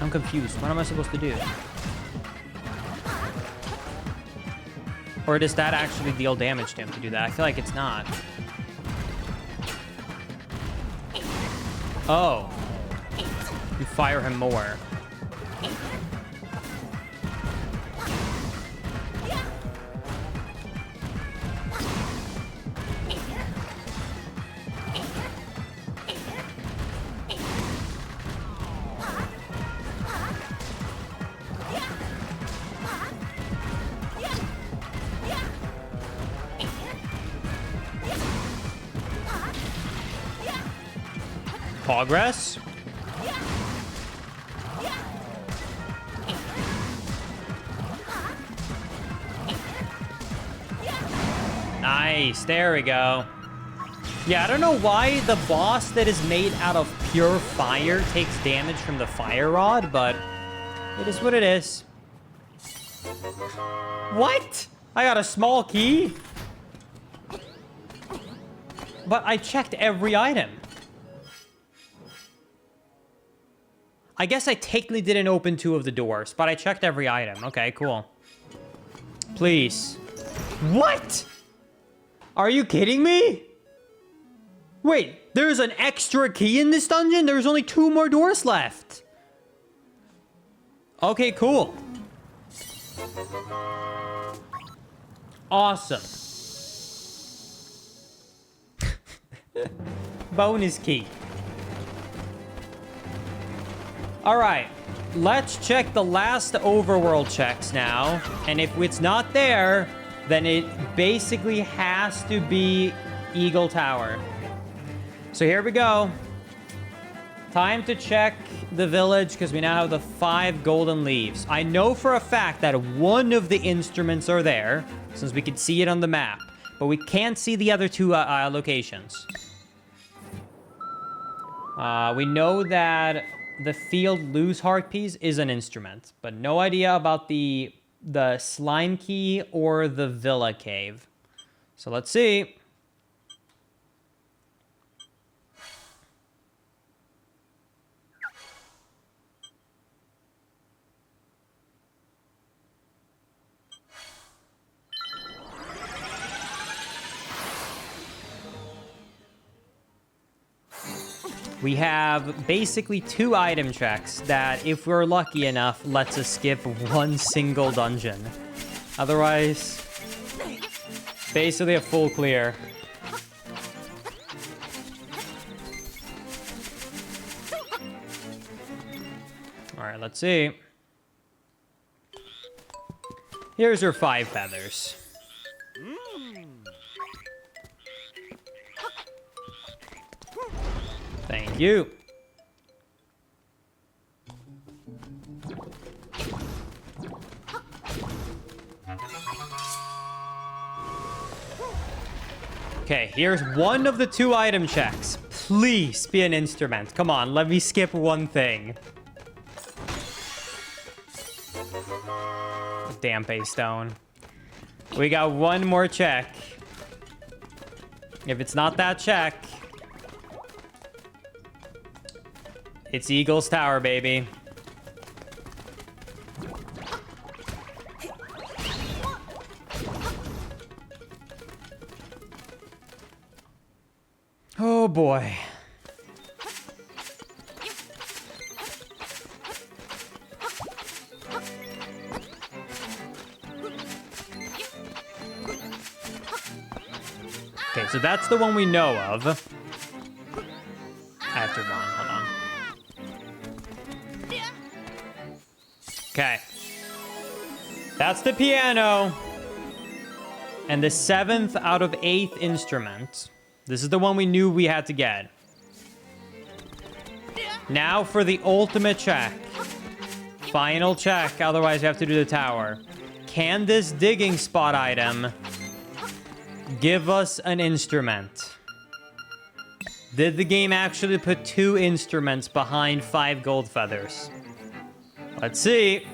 I'm confused. What am I supposed to do? Or does that actually deal damage to him to do that? I feel like it's not. Oh. You fire him more. Progress. Nice, there we go. Yeah, I don't know why the boss that is made out of pure fire takes damage from the fire rod, but it is what it is. What? I got a small key? But I checked every item. I guess I technically didn't open 2 of the doors, but I checked every item. Okay, cool. Please. What? Are you kidding me? Wait, there's an extra key in this dungeon? There's only 2 more doors left. Okay, cool. Awesome. Bonus key. All right, let's check the last overworld checks now. And if it's not there, then it basically has to be Eagle Tower. So here we go. Time to check the village because we now have the 5 golden leaves. I know for a fact that one of the instruments are there since we can see it on the map, but we can't see the other 2 locations. We know that the field loose heart piece is an instrument, but no idea about the slime key or the villa cave. So let's see. We have basically 2 item checks that, if we're lucky enough, lets us skip 1 single dungeon. Otherwise, basically a full clear. All right, let's see. Here's your 5 feathers. Thank you. Okay, here's one of the 2 item checks. Please be an instrument. Come on, let me skip one thing. Damn stone. We got 1 more check. If it's not that check... It's Eagle's Tower, baby. Oh boy. Okay, so that's the one we know of. After one, hold on. Okay. That's the piano. And the 7th out of 8th instrument. This is the one we knew we had to get. Now for the ultimate check. Final check, otherwise we have to do the tower. Can this digging spot item give us an instrument? Did the game actually put 2 instruments behind 5 gold feathers? Let's see.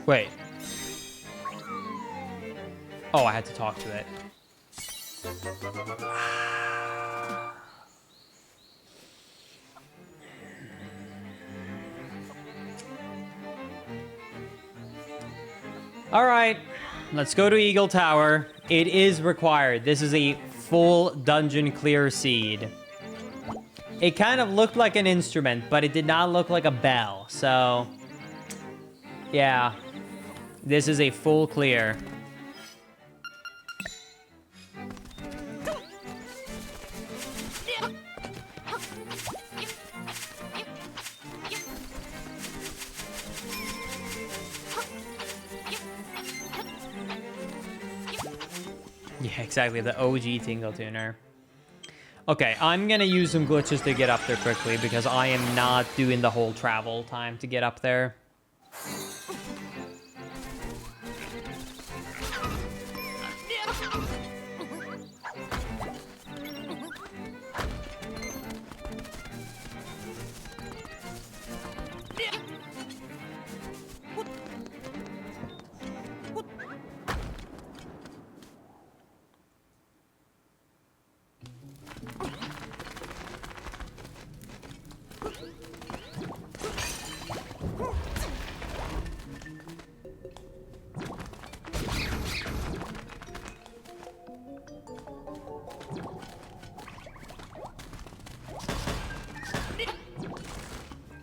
Wait. Oh, I had to talk to it. All right, let's go to Eagle Tower. It is required. This is a full dungeon clear seed. It kind of looked like an instrument, but it did not look like a bell. So, yeah, this is a full clear. Yeah, exactly, the OG Tingle Tuner. Okay, I'm gonna use some glitches to get up there quickly because I am not doing the whole travel time to get up there.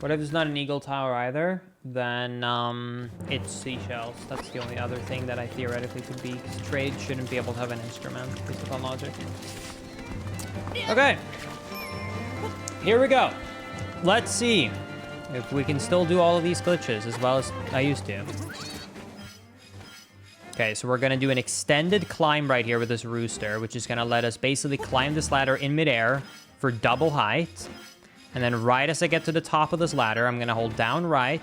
What if it's not an Eagle Tower either? Then it's seashells. That's the only other thing that I theoretically could be. Trade shouldn't be able to have an instrument based upon logic. Okay. Here we go. Let's see if we can still do all of these glitches as well as I used to. Okay, so we're gonna do an extended climb right here with this rooster, which is gonna let us basically climb this ladder in midair for double height. And then right as I get to the top of this ladder, I'm gonna hold down right,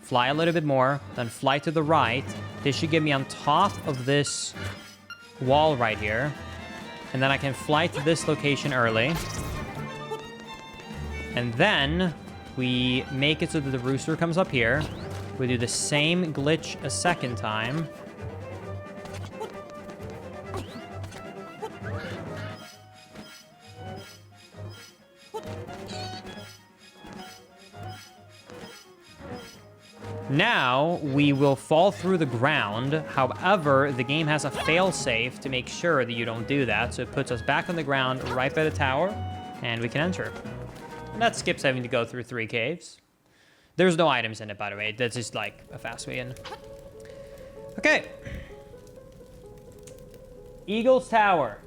fly a little bit more, then fly to the right. This should get me on top of this wall right here. And then I can fly to this location early. And then we make it so that the rooster comes up here. We do the same glitch a second time. Now, we will fall through the ground. However, the game has a fail-safe to make sure that you don't do that. So it puts us back on the ground right by the tower, and we can enter. And that skips having to go through 3 caves. There's no items in it, by the way. That's just like a fast way in. Okay. Eagle's Tower.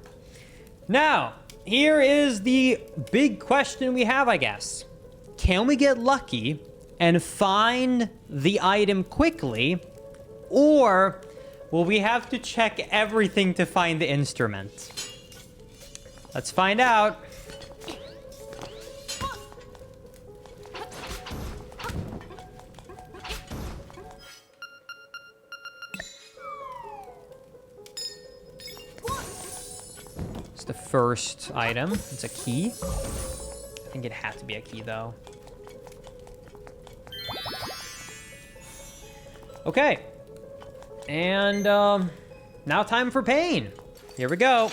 Now, here is the big question we have, I guess. Can we get lucky and find the item quickly, or will we have to check everything to find the instrument? Let's find out. It's the first item. It's a key. I think it had to be a key, though. Okay. And now time for pain. Here we go.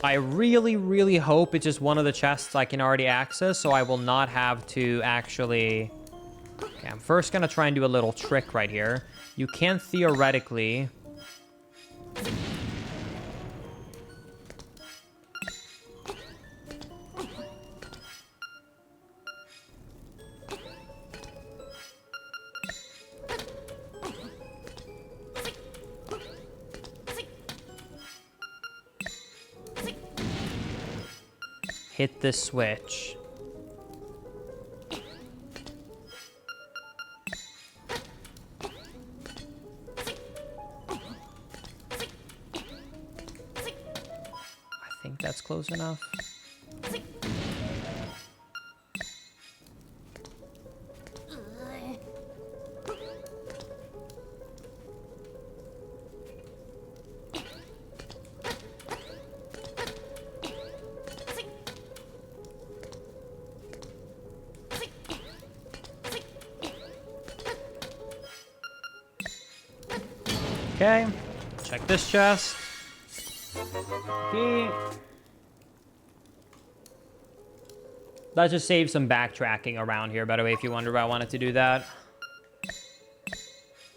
I really, really hope it's just one of the chests I can already access, so I will not have to actually... Okay, I'm first going to try and do a little trick right here. You can theoretically... hit this switch. I think that's close enough. Okay, check this chest. Okay. Let's just save some backtracking around here, by the way, if you wonder why I wanted to do that.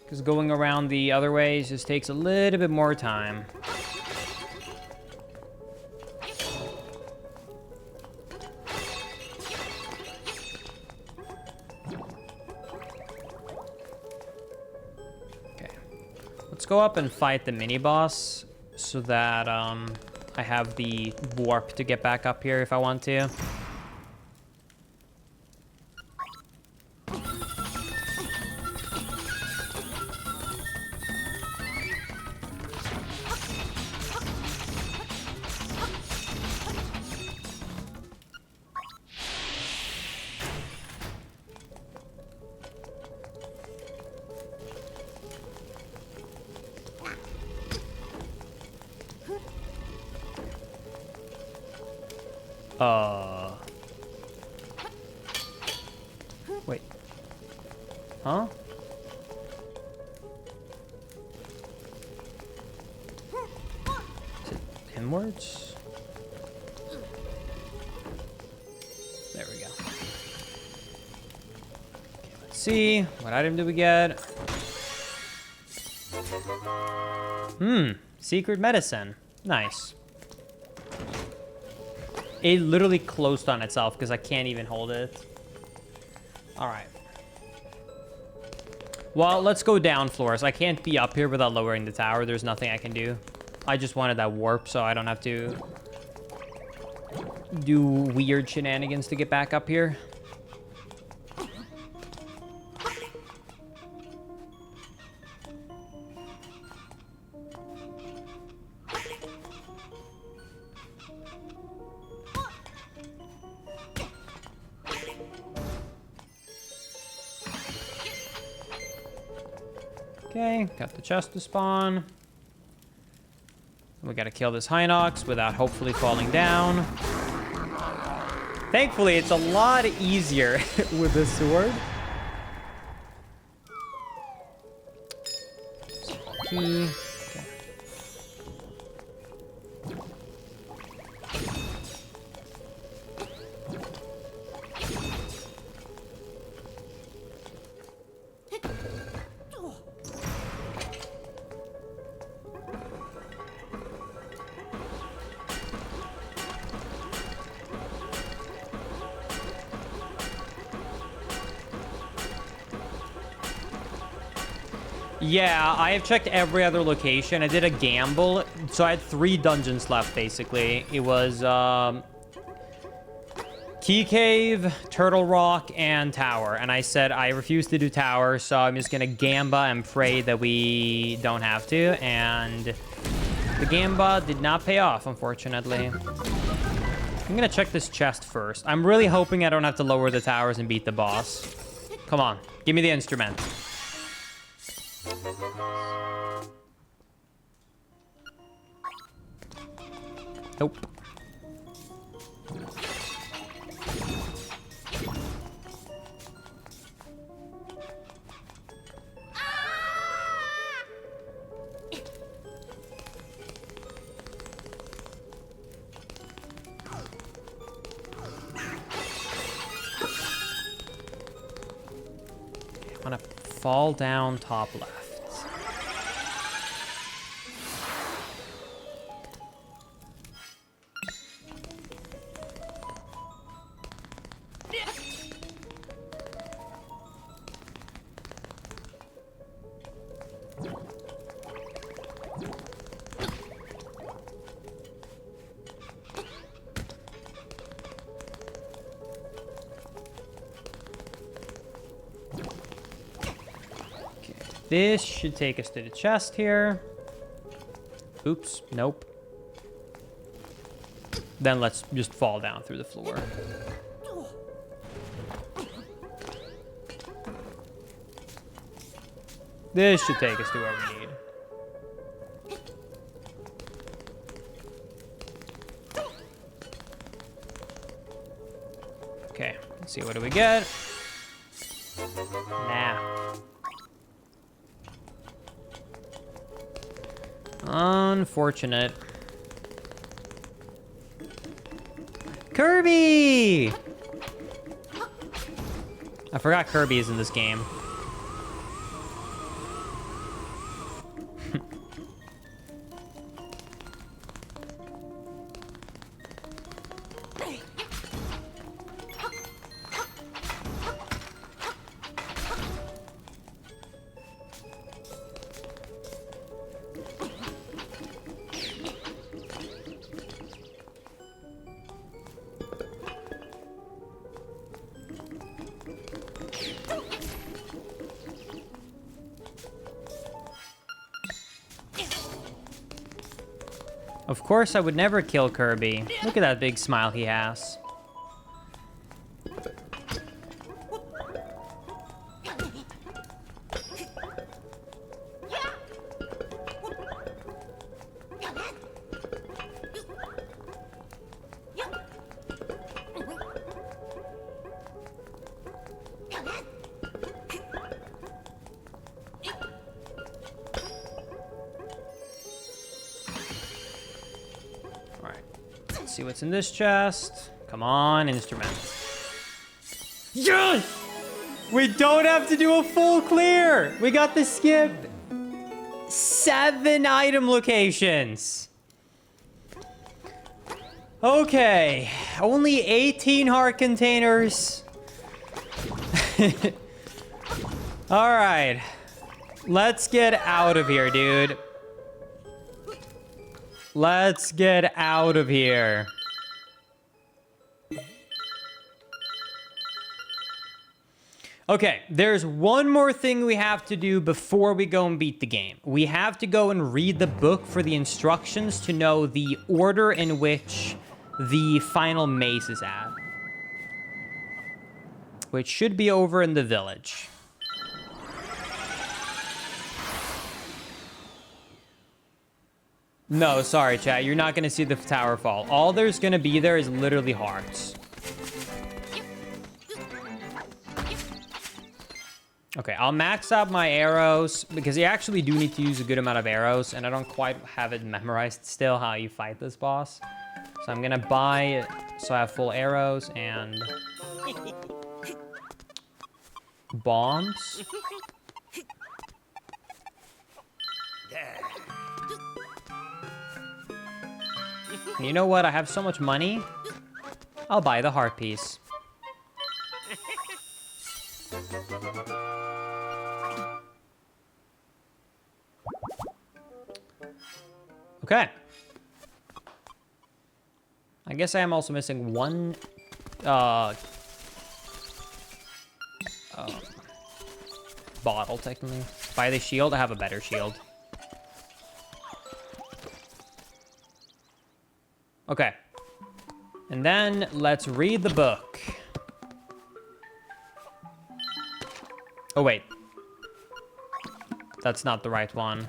Because going around the other ways just takes a little bit more time. Let's go up and fight the mini-boss so that I have the warp to get back up here if I want to. Wait. Huh? Is it inwards? There we go. Okay, let's see. What item did we get? Secret medicine. Nice. It literally closed on itself because I can't even hold it. All right. Well, let's go down floors. I can't be up here without lowering the tower. There's nothing I can do. I just wanted that warp so I don't have to do weird shenanigans to get back up here. Okay, got the chest to spawn. We gotta kill this Hinox without hopefully falling down. Thankfully, it's a lot easier with the sword. Key. Okay. Yeah, I have checked every other location. I did a gamble, so I had 3 dungeons left, basically. It was Key Cave, Turtle Rock, and Tower. And I said I refuse to do Tower, so I'm just gonna gamba and pray that we don't have to. And the gamba did not pay off, unfortunately. I'm gonna check this chest first. I'm really hoping I don't have to lower the towers and beat the boss. Come on, give me the instrument. Nope. I'm gonna fall down top left. This should take us to the chest here. Oops, nope. Then let's just fall down through the floor. This should take us to where we need. Okay, let's see, what do we get? Nah. Unfortunate. Kirby! I forgot Kirby is in this game. Of course, I would never kill Kirby. Look at that big smile he has. See what's in this chest. Come on, instruments. Yes! We don't have to do a full clear. We got the skip. 7 item locations. Okay, only 18 heart containers. All right, let's get out of here, dude. Let's get out of here. Okay, there's one more thing we have to do before we go and beat the game. We have to go and read the book for the instructions to know the order in which the final maze is at, which should be over in the village. No, sorry, chat. You're not going to see the tower fall. All there's going to be there is literally hearts. Okay, I'll max out my arrows because you actually do need to use a good amount of arrows, and I don't quite have it memorized still how you fight this boss. So I'm going to buy it so I have full arrows and bombs. You know what? I have so much money. I'll buy the heart piece. Okay. I guess I am also missing one bottle, technically. Buy the shield. I have a better shield. Okay. And then let's read the book. Oh, wait. That's not the right one.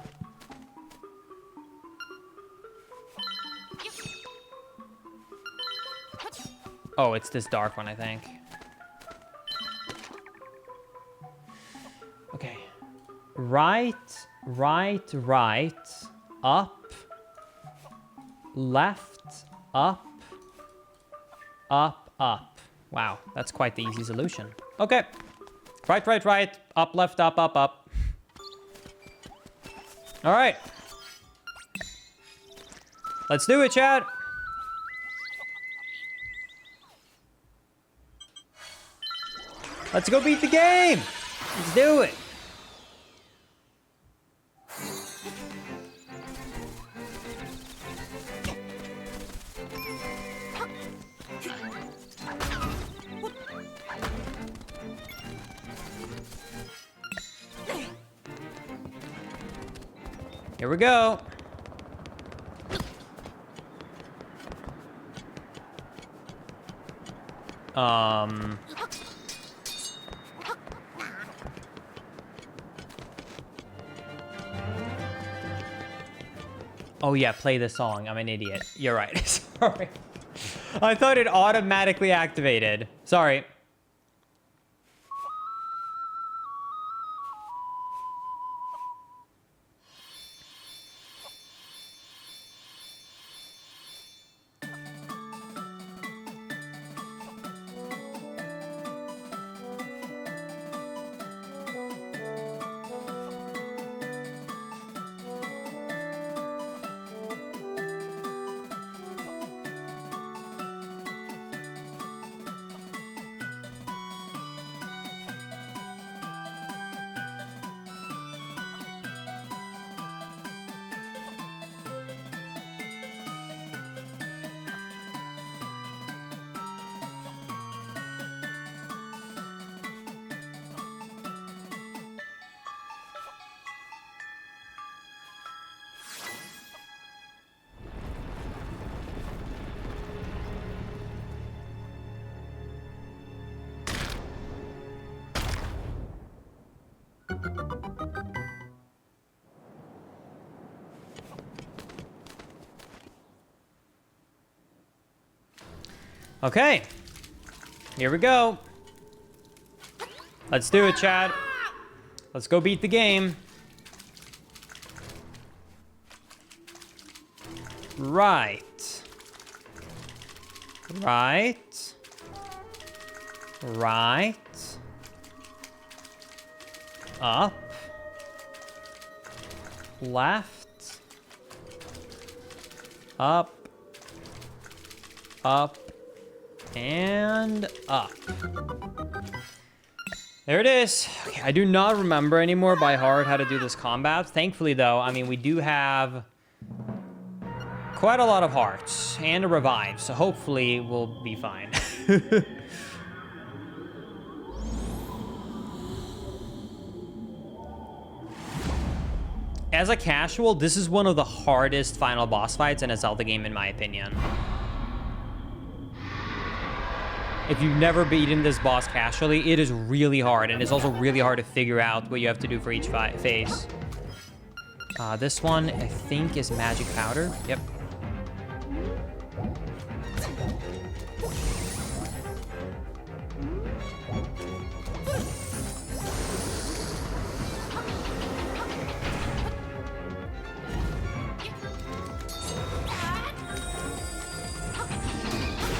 Oh, it's this dark one, I think. Okay. Right, right, right. Up. Left. Up. Up, up. Wow, that's quite the easy solution. Okay. Right, right, right. Up, left, up, up, up. All right. Let's do it, chat. Let's go beat the game. Let's do it. Here we go. Oh yeah, play the song. I'm an idiot. You're right. Sorry. I thought it automatically activated. Sorry. Okay. Here we go. Let's do it, Chad. Let's go beat the game. Right. Right. Right. Up. Left. Up. Up. And up. There it is. Okay, I do not remember anymore by heart how to do this combat. Thankfully, though, I mean, we do have quite a lot of hearts and a revive, so hopefully we'll be fine. As a casual, this is one of the hardest final boss fights in a Zelda game, in my opinion. If you've never beaten this boss casually, it is really hard, and it's also really hard to figure out what you have to do for each phase. This one, I think, is magic powder. Yep.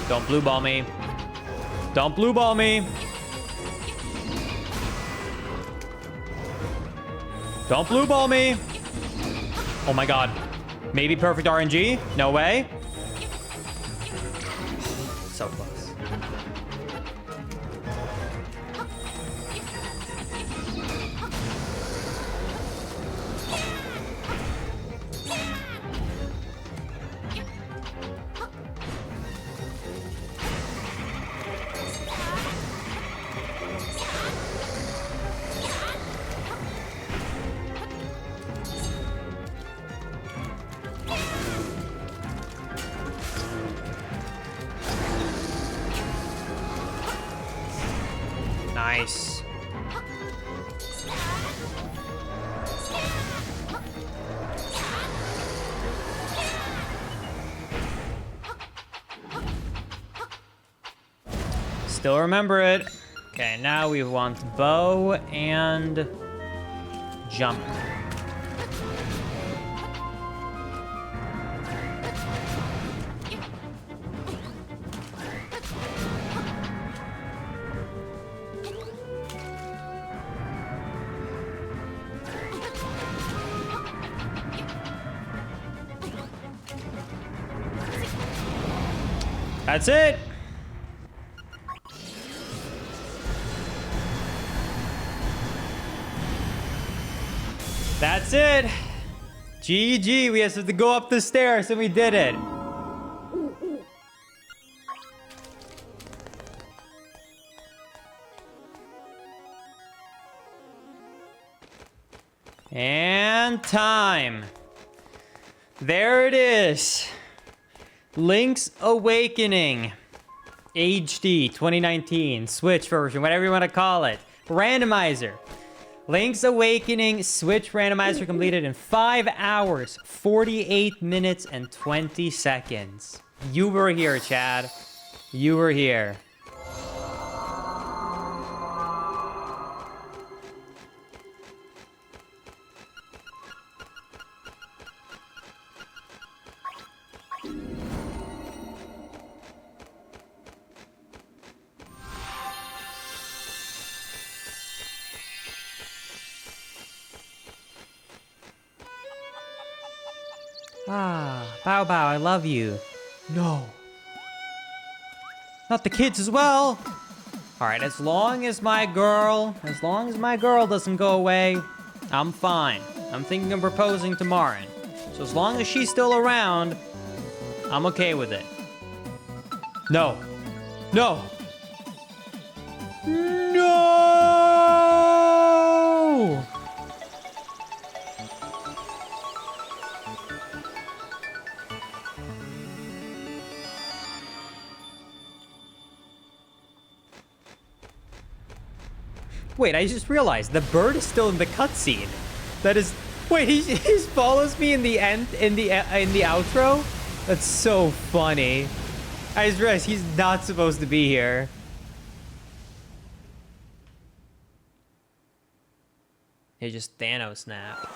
Don't blue ball me. Don't blue ball me. Don't blue ball me. Oh my god. Maybe perfect RNG? No way. So close. Nice. still remember it. Okay, now we want bow and jump. That's it. That's it. GG. We have to go up the stairs and we did it. And time. There it is. Link's Awakening. HD 2019. Switch version. Whatever you want to call it. Randomizer. Link's Awakening Switch Randomizer completed in 5 hours, 48 minutes, and 20 seconds. You were here, Chad. You were here. Ah, Bow Bow, I love you. No. Not the kids as well. All right, as long as my girl doesn't go away, I'm fine. I'm thinking of proposing to Marin. So as long as she's still around, I'm okay with it. No. No. No! Wait, I just realized the bird is still in the cutscene. That is, wait, he just follows me in the end, in the outro. That's so funny. I just realized he's not supposed to be here. He just Thanos snap.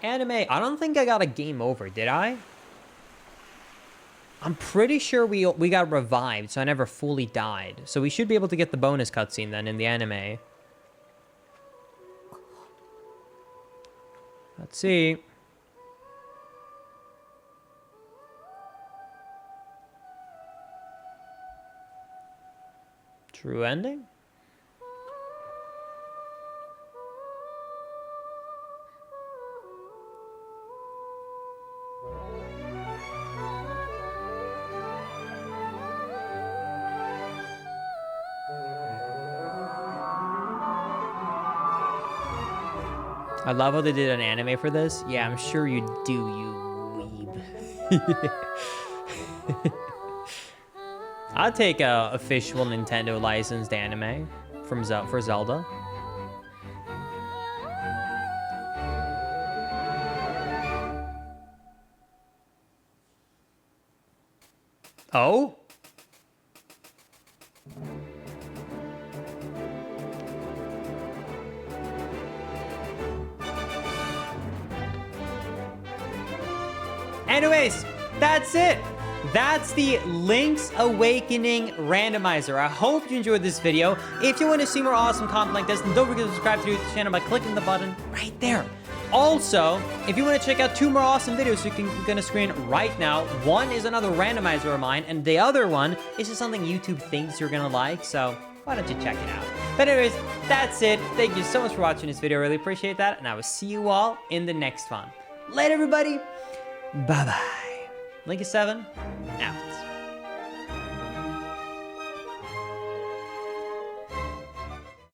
Anime. I don't think I got a game over, did I? I'm pretty sure we got revived, so I never fully died. So we should be able to get the bonus cutscene then in the anime. Let's see. True ending? I love how they did an anime for this. Yeah, I'm sure you do, you weeb. I'd take a official Nintendo licensed anime from for Zelda. Oh? Anyways, that's it. That's the Link's Awakening randomizer. I hope you enjoyed this video. If you want to see more awesome content like this, then don't forget to subscribe to the channel by clicking the button right there. Also, if you want to check out 2 more awesome videos you can click on the screen right now, one is another randomizer of mine, and the other one is just something YouTube thinks you're going to like, so why don't you check it out? But anyways, that's it. Thank you so much for watching this video. I really appreciate that, and I will see you all in the next one. Later, everybody. Bye-bye. Link is 7.